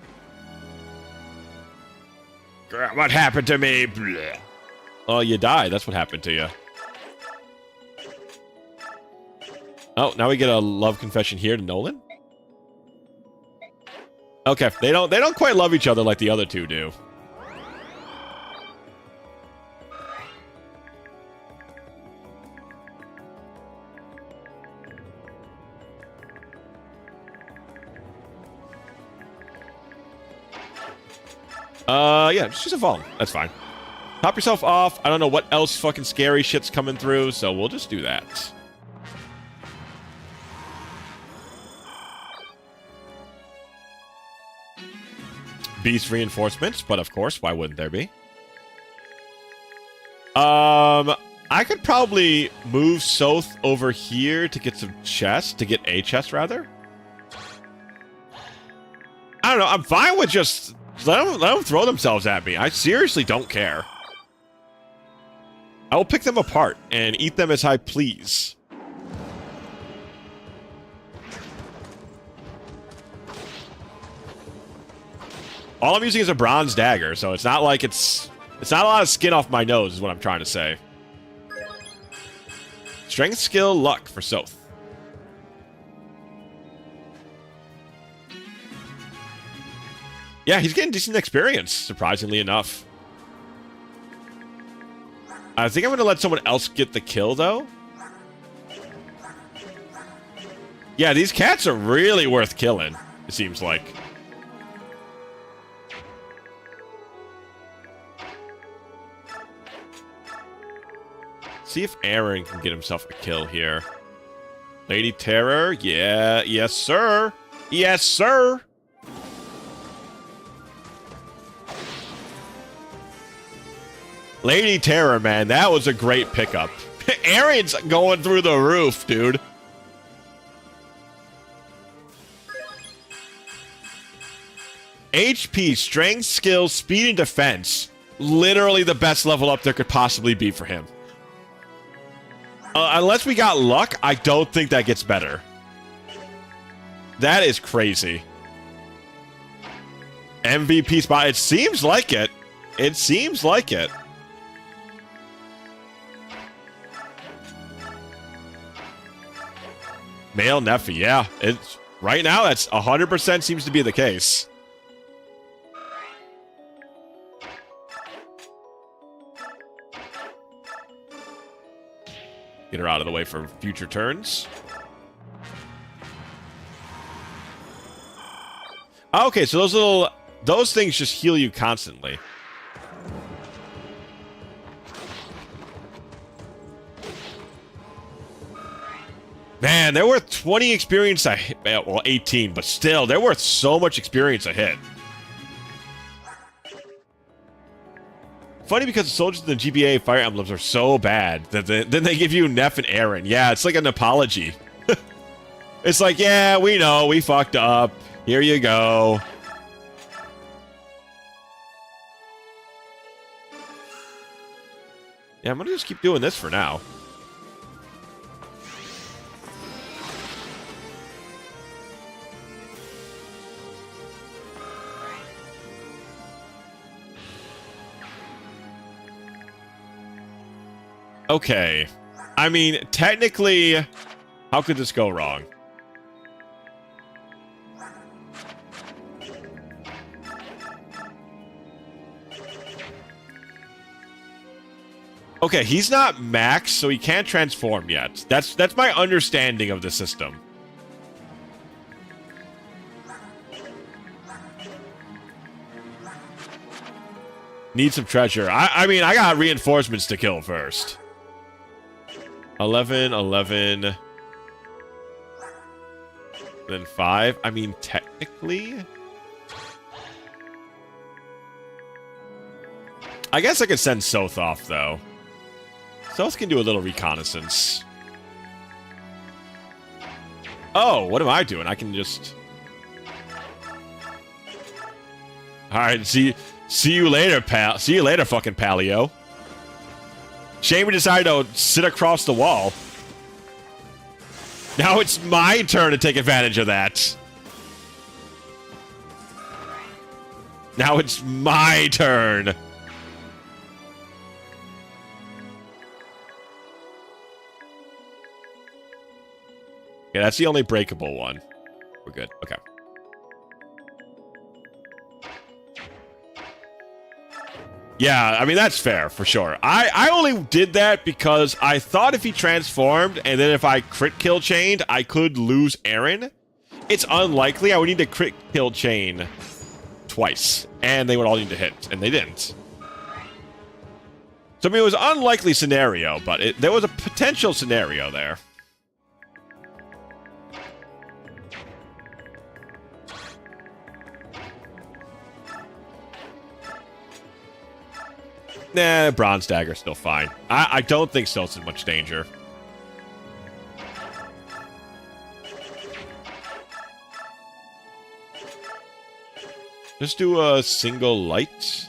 What happened to me? Blech. Oh, you died. That's what happened to you. Oh, now we get a love confession here to Nolan. Okay, they don't quite love each other like the other two do. Yeah, just use a Fallen. That's fine. Top yourself off. I don't know what else fucking scary shit's coming through, so we'll just do that. Beast reinforcements, but of course, why wouldn't there be? I could probably move Soth over here to get some chests, to get a chest, rather. I don't know, I'm fine with just... Let them throw themselves at me. I seriously don't care. I will pick them apart and eat them as I please. All I'm using is a bronze dagger, so it's not like it's not a lot of skin off my nose is what I'm trying to say. Strength, skill, luck for Soth. Yeah, he's getting decent experience, surprisingly enough. I think I'm going to let someone else get the kill, though. Yeah, these cats are really worth killing, it seems like. See if Aaron can get himself a kill here. Lady Terror, yeah, yes, sir. Yes, sir. Lady Terror, man, that was a great pickup. Aaron's going through the roof, dude. HP, strength, skill, speed, and defense. Literally the best level up there could possibly be for him. Unless we got luck, I don't think that gets better. That is crazy. MVP spot. It seems like it. It seems like it. Male Neffy, yeah. It's right now, that's 100% seems to be the case. Get her out of the way for future turns. Okay, so those things just heal you constantly. Man, they're worth 20 experience a hit. Well, 18, but still, they're worth so much experience a hit. Funny because the soldiers in the GBA Fire Emblems are so bad that then they give you Neff and Aaron. Yeah, it's like an apology. It's like, yeah, we know, we fucked up. Here you go. Yeah, I'm gonna just keep doing this for now. Okay. I mean, technically, how could this go wrong? Okay, he's not max, so he can't transform yet. That's my understanding of the system. Need some treasure. I mean, I got reinforcements to kill first. 11, 11. Then 5. I mean, technically... I guess I could send Soth off, though. Soth can do a little reconnaissance. Oh, what am I doing? I can just... Alright, see you later, pal. See you later, fucking Paleo. Shame we decided to sit across the wall. Now it's my turn to take advantage of that. Now it's my turn. Okay, that's the only breakable one. We're good. Okay. Yeah, I mean, that's fair, for sure. I only did that because I thought if he transformed, and then if I crit kill chained, I could lose Aaron. It's unlikely I would need to crit kill chain twice, and they would all need to hit, and they didn't. So, I mean, it was an unlikely scenario, but there was a potential scenario there. Nah, Bronze Dagger's still fine. I don't think Stealth's in much danger. Just do a single light.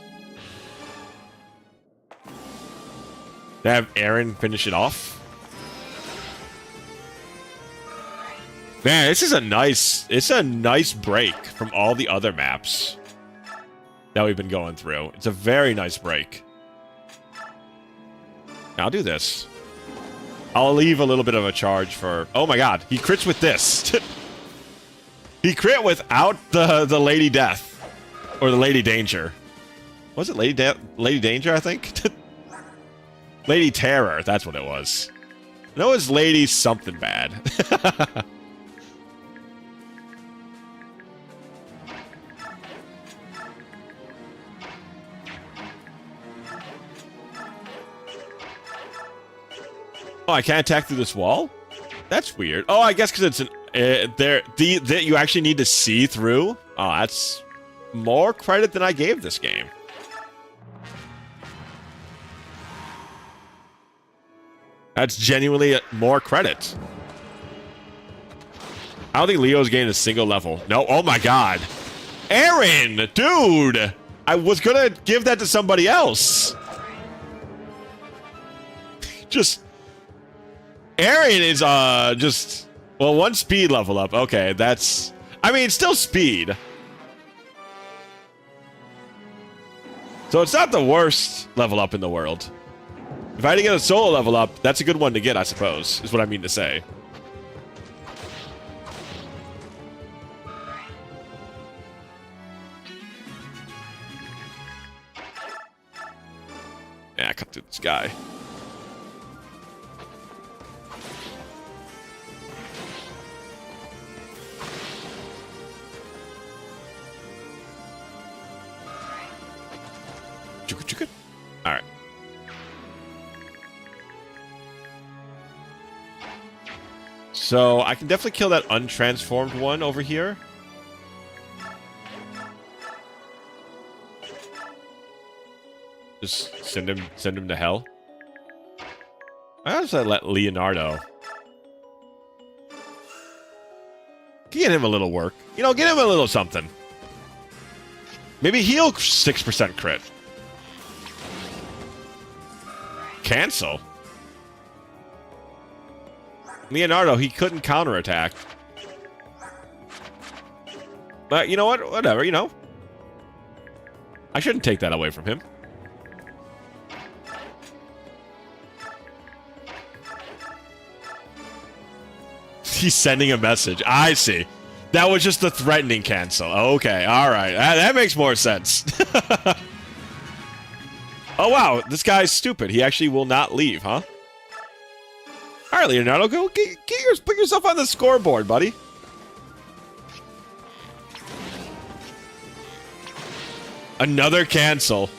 Have Aaron finish it off. Man, this is it's a nice break from all the other maps that we've been going through. It's a very nice break. I'll do this. I'll leave a little bit of a charge for... Oh my god, he crits with this. He crit without the Lady Death. Or the Lady Danger. Was it Lady Danger, I think? Lady Terror, that's what it was. No, it's Lady something bad. Oh, I can't attack through this wall? That's weird. Oh, I guess because it's an... you actually need to see through? Oh, that's more credit than I gave this game. That's genuinely more credit. I don't think Leo's gained a single level. No, oh my god. Aaron! Dude! I was gonna give that to somebody else. Just... Aaron is, just... Well, one speed level up. Okay, that's... I mean, it's still speed. So it's not the worst level up in the world. If I had to get a solo level up, that's a good one to get, I suppose, is what I mean to say. Yeah, cut through this guy. Alright. So I can definitely kill that untransformed one over here. Just send him to hell. I also let Leonardo. Get him a little work. You know, get him a little something. Maybe he'll 6% crit. Cancel. Leonardo, he couldn't counterattack. But you know what? Whatever, you know. I shouldn't take that away from him. He's sending a message. I see. That was just the threatening cancel. Okay, alright. That makes more sense. Oh, wow. This guy's stupid. He actually will not leave, huh? Alright, Leonardo. Go put yourself on the scoreboard, buddy. Another cancel.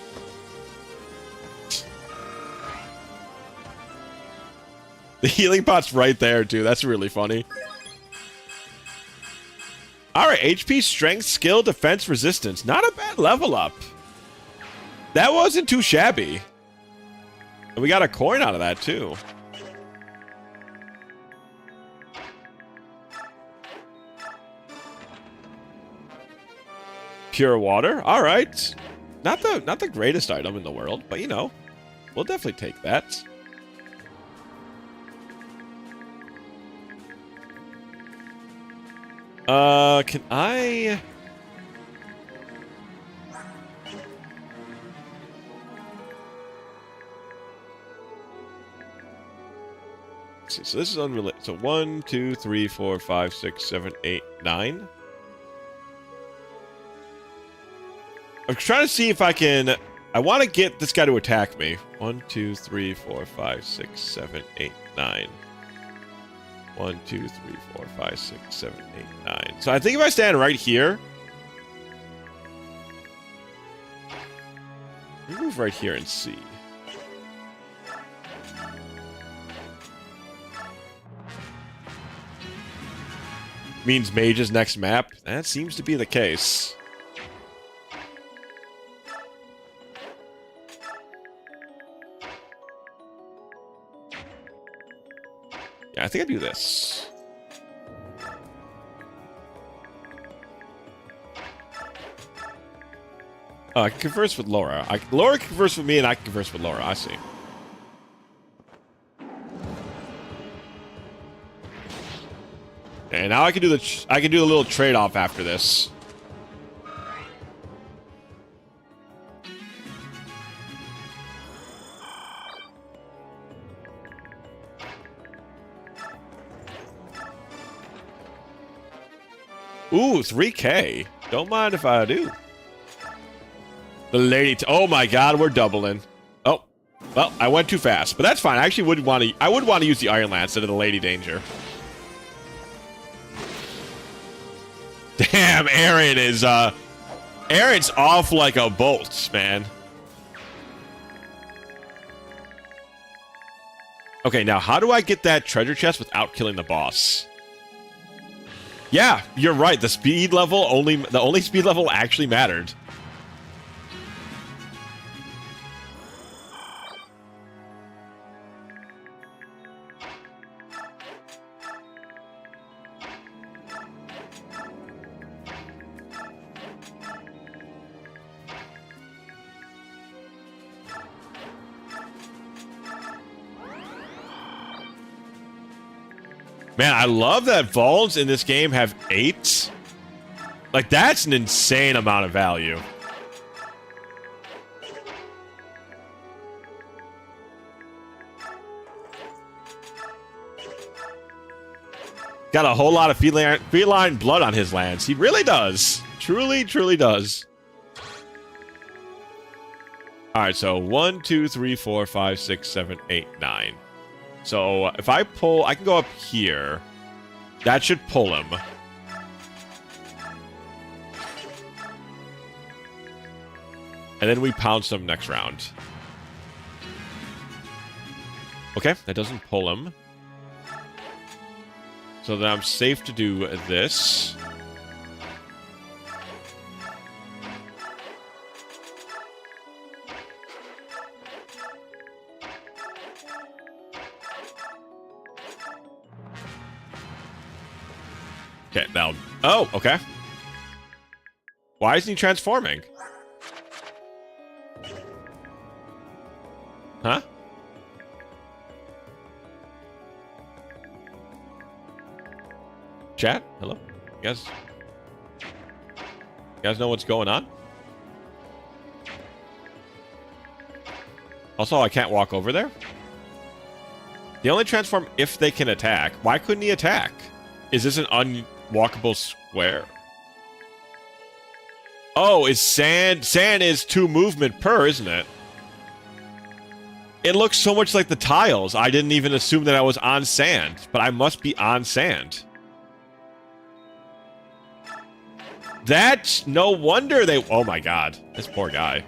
The healing pot's right there, too. That's really funny. Alright, HP, strength, skill, defense, resistance. Not a bad level up. That wasn't too shabby. And we got a coin out of that, too. Pure water. Alright. Not the greatest item in the world, but you know, we'll definitely take that. Can I... Let's see, so this is unrelated. So 1, 2, 3, 4, 5, 6, 7, 8, 9. I'm trying to see if I can... I want to get this guy to attack me. 1, 2, 3, 4, 5, 6, 7, 8, 9. 1, 2, 3, 4, 5, 6, 7, 8, 9. So I think if I stand right here... Let me move right here and see. Means Mage's next map? That seems to be the case. Yeah, I think I do this. Oh, I can converse with Laura. Laura can converse with me, and I can converse with Laura. I see. And now I can do the little trade-off after this. Ooh, 3K. Don't mind if I do. The lady. Oh my God, we're doubling. Oh, well, I went too fast, but that's fine. I actually would want to. I would want to use the Iron Lance instead of the Lady Danger. Damn, Aaron is, Aaron's off like a bolt, man. Okay, now how do I get that treasure chest without killing the boss? Yeah, you're right. The speed level the only speed level actually mattered. Man, I love that Vols in this game have 8. Like, that's an insane amount of value. Got a whole lot of feline blood on his lands. He really does. Truly, truly does. Alright, so 1, 2, 3, 4, 5, 6, 7, 8, 9. So, if I pull... I can go up here. That should pull him. And then we pounce him next round. Okay, that doesn't pull him. So that I'm safe to do this. Okay, now. Oh, okay. Why isn't he transforming? Huh? Chat? Hello? You guys know what's going on? Also, I can't walk over there. They only transform if they can attack. Why couldn't he attack? Is this an unwalkable square? Oh, is sand... Sand is 2 movement per, isn't it? It looks so much like the tiles. I didn't even assume that I was on sand. But I must be on sand. That's... No wonder they... Oh my god. This poor guy.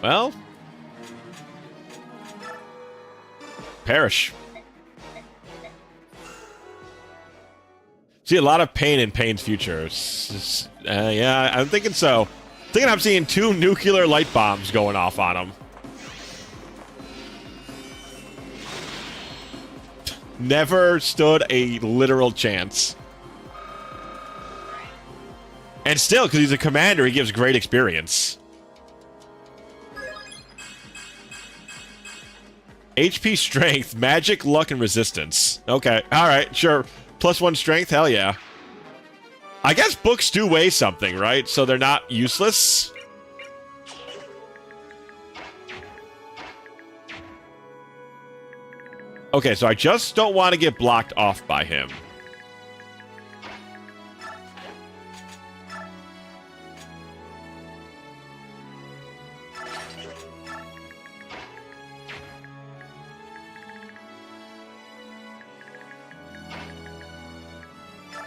Well, perish. See a lot of pain in Pain's future. Yeah, I'm thinking so. Thinking I'm seeing 2 nuclear light bombs going off on him. Never stood a literal chance. And still, because he's a commander, he gives great experience. HP, strength, magic, luck, and resistance. Okay, alright, sure. +1 strength, hell yeah. I guess books do weigh something, right? So they're not useless? Okay, so I just don't want to get blocked off by him.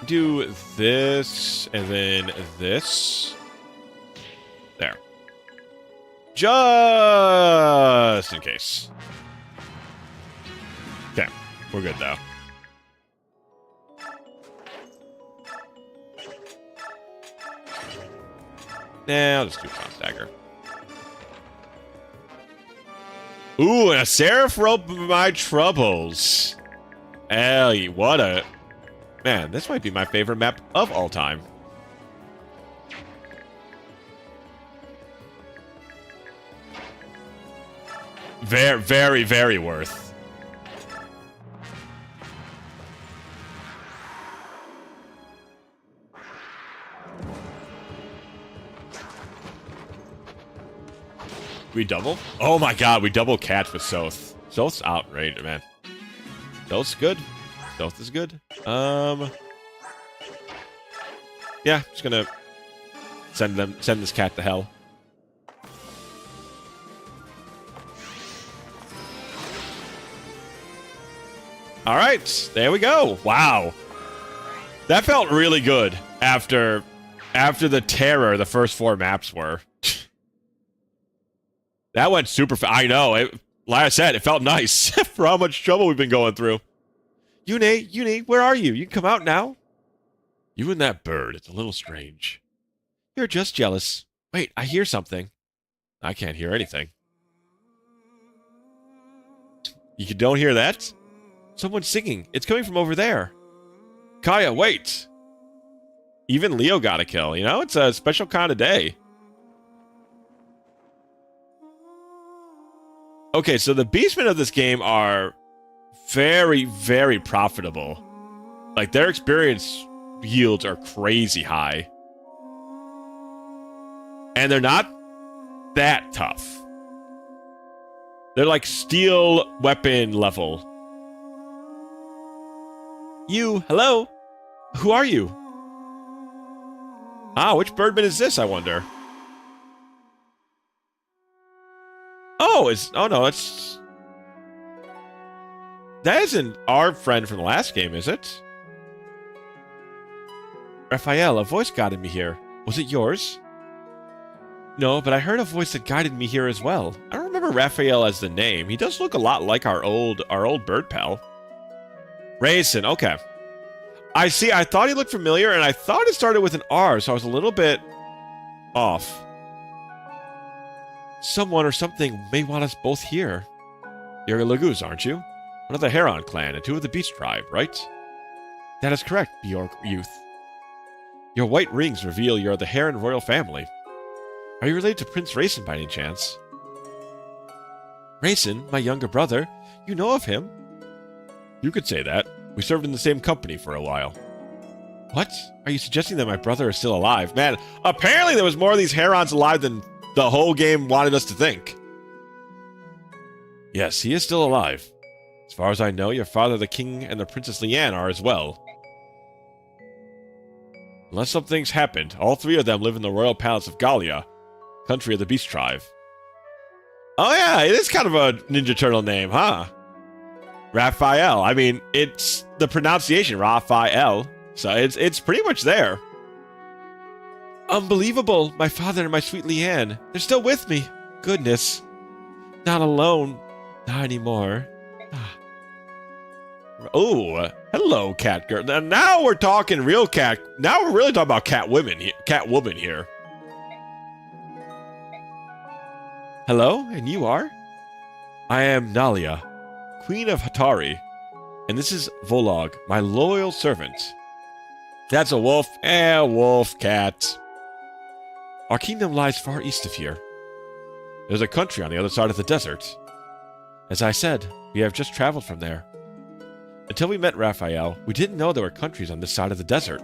Do this, and then this. There. Just in case. Okay, we're good though. Nah, I'll just do Crown Dagger. Ooh, and a Seraph Rope of my troubles. Ellie, what a... Man, this might be my favorite map of all time. Very, very, very worth. We double? Oh my god, we double catch with Soth. Soth's outrageous, man. Soth's good. Soth is good. Yeah, just gonna send this cat to hell. All right, there we go. Wow, that felt really good after the terror the first 4 maps were. That went super fast. I know. Like I said, it felt nice for how much trouble we've been going through. Uni, where are you? You can come out now. You and that bird, it's a little strange. You're just jealous. Wait, I hear something. I can't hear anything. You don't hear that? Someone's singing. It's coming from over there. Kaya, wait. Even Leo got a kill, you know? It's a special kind of day. Okay, so the beastmen of this game are very, very profitable. Like, their experience yields are crazy high. And they're not that tough. They're like steel weapon level. You, hello? Who are you? Ah, which birdman is this, I wonder? Oh, no, it's... That isn't our friend from the last game, is it? Raphael, a voice guided me here. Was it yours? No, but I heard a voice that guided me here as well. I don't remember Raphael as the name. He does look a lot like our old bird pal. Raisin, okay. I see, I thought he looked familiar, and I thought it started with an R, so I was a little bit off. Someone or something may want us both here. You're a Laguz, aren't you? One of the Heron clan and two of the Beast tribe, right? That is correct, Bjork youth. Your white rings reveal you're the Heron royal family. Are you related to Prince Raisin by any chance? Raisin, my younger brother. You know of him? You could say that. We served in the same company for a while. What? Are you suggesting that my brother is still alive? Man, apparently there was more of these Herons alive than the whole game wanted us to think. Yes, he is still alive. As far as I know, your father, the king, and the Princess Leanne are as well. Unless something's happened, all three of them live in the royal palace of Gallia, country of the Beast tribe. Oh yeah, it is kind of a Ninja Turtle name, huh? Raphael. I mean, it's the pronunciation, Raphael. So it's pretty much there. Unbelievable. My father and my sweet Leanne. They're still with me. Goodness. Not alone. Not anymore. Oh, hello, cat girl. Now we're talking real cat. Now we're really talking about Catwoman here. Hello, and you are? I am Nalia, Queen of Hatari, and this is Volog, my loyal servant. That's a wolf. Wolf, cat. Our kingdom lies far east of here. There's a country on the other side of the desert. As I said, we have just traveled from there. Until we met Raphael, we didn't know there were countries on this side of the desert.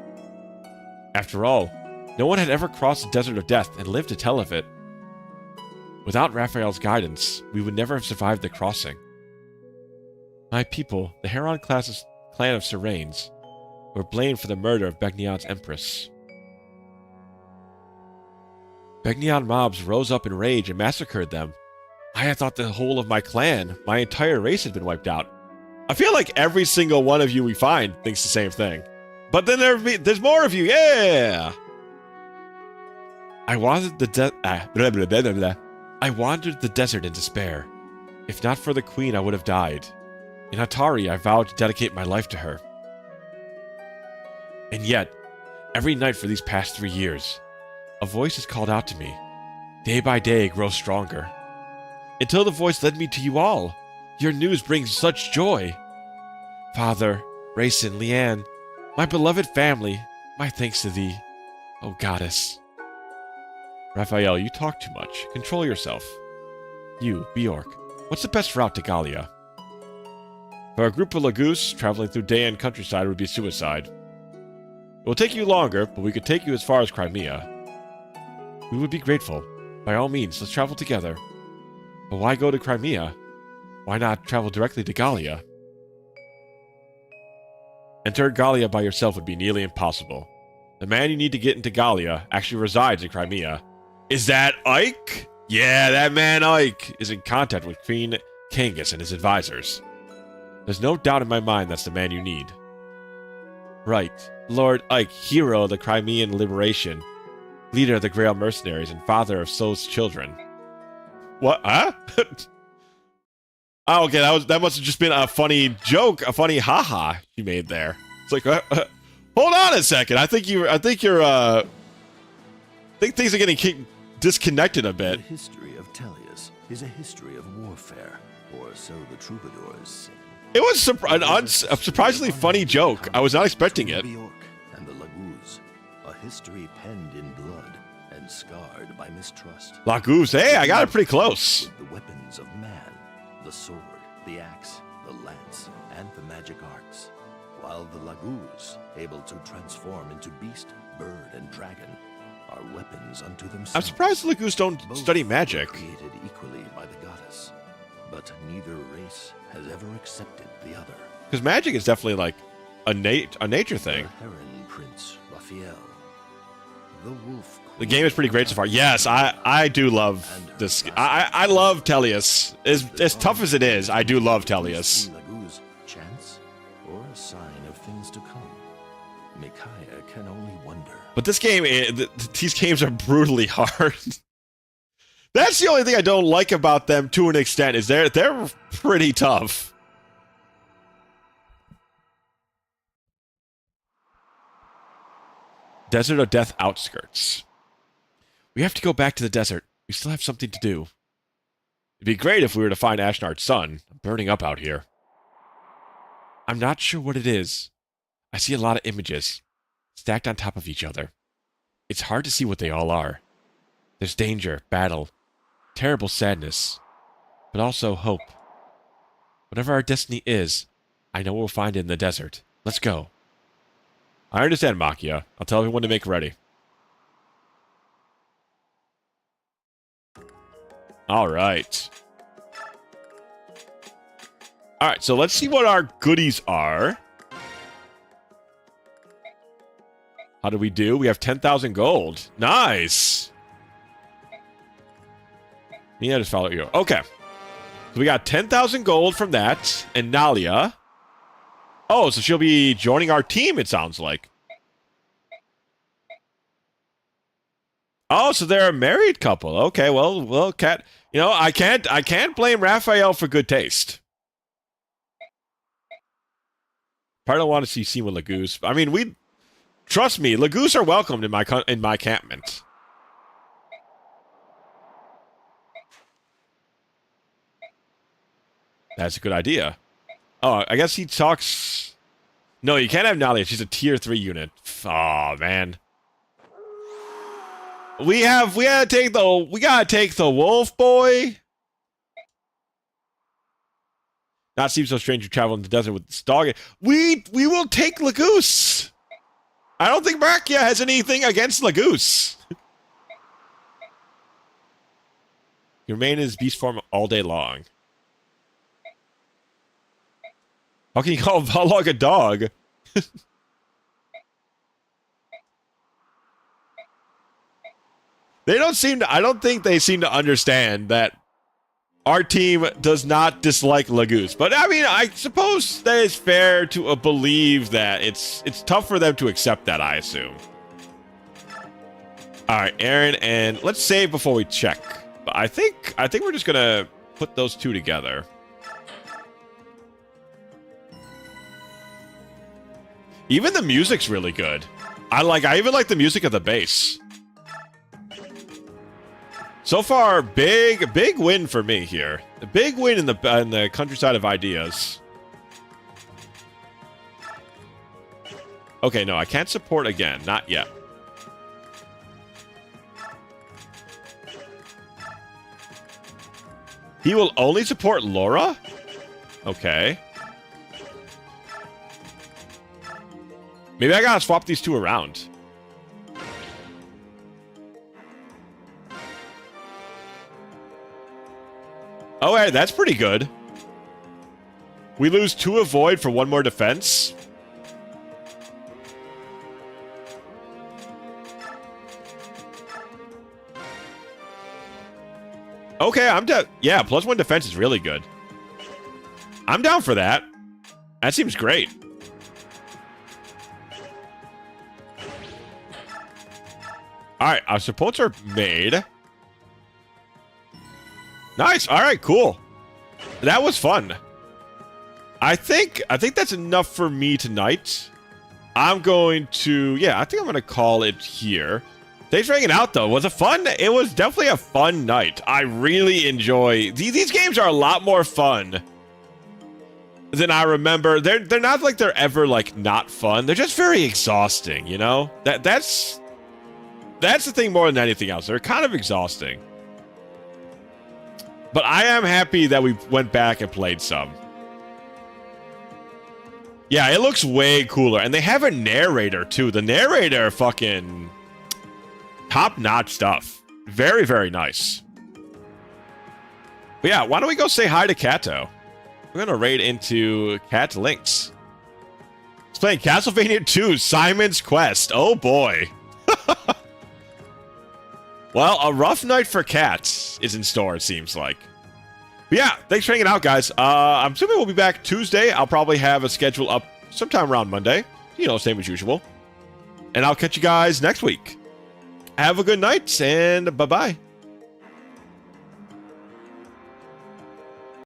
After all, no one had ever crossed the desert of death and lived to tell of it. Without Raphael's guidance, we would never have survived the crossing. My people, the Heron clan of Serains, were blamed for the murder of Begnion's empress. Begnion mobs rose up in rage and massacred them. I had thought the whole of my clan, my entire race had been wiped out. I feel like every single one of you we find thinks the same thing. But then there's more of you, yeah! I wandered the desert in despair. If not for the queen, I would have died. In Hatari, I vowed to dedicate my life to her. And yet, every night for these past 3 years, a voice has called out to me. Day by day, it grows stronger. Until the voice led me to you all. Your news brings such joy. Father, Raisin, Leanne, my beloved family, my thanks to thee, O goddess. Raphael, you talk too much. Control yourself. You, Bjork, what's the best route to Gallia? For a group of Laguz, traveling through Dayan countryside would be suicide. It will take you longer, but we could take you as far as Crimea. We would be grateful. By all means, let's travel together. But why go to Crimea? Why not travel directly to Gallia? Enter Gallia by yourself would be nearly impossible. The man you need to get into Gallia actually resides in Crimea. Is that Ike? Yeah, that man Ike is in contact with Queen Kangas and his advisors. There's no doubt in my mind that's the man you need. Right, Lord Ike, hero of the Crimean liberation, leader of the Grail mercenaries, and father of So's children. What? Huh? Oh, okay, that must have just been a funny joke, a funny haha you made there. It's like, hold on a second. I think things are getting disconnected a bit. The history of Tellius is a history of warfare, or so the troubadours sing. It was a surprisingly funny joke. I was not expecting it. Bjork and the Laguz, a history penned in blood and scarred by mistrust. Laguz, hey, I got it pretty close. With the weapons of man, the sword, the axe, the lance, and the magic arts, while the Laguz, able to transform into beast, bird, and dragon, are weapons unto themselves. I'm surprised the Laguz don't study magic. Created equally by the goddess, but neither race has ever accepted the other. Because magic is definitely like a nature thing. The Heron Prince Raphael, the Wolf Queen. The game is pretty great so far. Yes, I do love this. I love Tellius. As tough as it is, I do love Tellius. Laguz, chance or a sign of things to come? Micaiah can only wonder. But this game, these games are brutally hard. That's the only thing I don't like about them to an extent, is they're pretty tough. Desert of Death outskirts. We have to go back to the desert. We still have something to do. It'd be great if we were to find Ashnard's son. I'm burning up out here. I'm not sure what it is. I see a lot of images, stacked on top of each other. It's hard to see what they all are. There's danger, battle, terrible sadness, but also hope. Whatever our destiny is, I know we'll find it in the desert. Let's go. I understand, Makia. I'll tell everyone to make ready. Alright. Alright, so let's see what our goodies are. How do we do? We have 10,000 gold. Nice! Yeah, just follow you. Okay. So we got 10,000 gold from that. And Nalia. Oh, so she'll be joining our team, it sounds like. Oh, so they're a married couple. Okay, well, Cat. You know, I can't blame Raphael for good taste. Probably don't want to see Seymour Lagoose. I mean, trust me, Lagoose are welcomed in my encampment. That's a good idea. Oh, I guess he talks. No, you can't have Nalia. She's a tier 3 unit. Aw, man. We gotta take the wolf boy. Not seem so strange to travel in the desert with this dog. We will take Lagoose. I don't think Marakia has anything against Lagoose. You remain in his beast form all day long. How can you call Valog a dog? They don't seem to, I don't think they seem to understand that our team does not dislike Lagoose. But I mean, I suppose that it's fair to believe that it's tough for them to accept that, I assume. Alright, Aaron, and let's save before we check. But I think we're just gonna put those two together. Even the music's really good. I even like the music of the bass. So far, big win for me here. A big win in the countryside of ideas. Okay, no, I can't support again. Not yet. He will only support Laura? Okay. Maybe I gotta swap these two around. Oh, hey, that's pretty good. We lose 2 avoid for 1 more defense. Okay, I'm down. Yeah, +1 defense is really good. I'm down for that. That seems great. Alright, our supports are made. Nice. All right, cool. That was fun. I think that's enough for me tonight. I'm going to, yeah, I think I'm going to call it here. Thanks for hanging out, though. It was definitely a fun night. I really enjoy, these games are a lot more fun than I remember. They're not like they're ever, like, not fun. They're just very exhausting, you know? That's the thing more than anything else. They're kind of exhausting. But I am happy that we went back and played some. Yeah, it looks way cooler. And they have a narrator, too. The narrator, fucking top-notch stuff. Very, very nice. But yeah, why don't we go say hi to Kato? We're going to raid into Cat Links. He's playing Castlevania 2, Simon's Quest. Oh, boy. Well, a rough night for cats is in store, it seems like. But yeah, thanks for hanging out, guys. I'm assuming we'll be back Tuesday. I'll probably have a schedule up sometime around Monday. You know, same as usual. And I'll catch you guys next week. Have a good night, and bye-bye.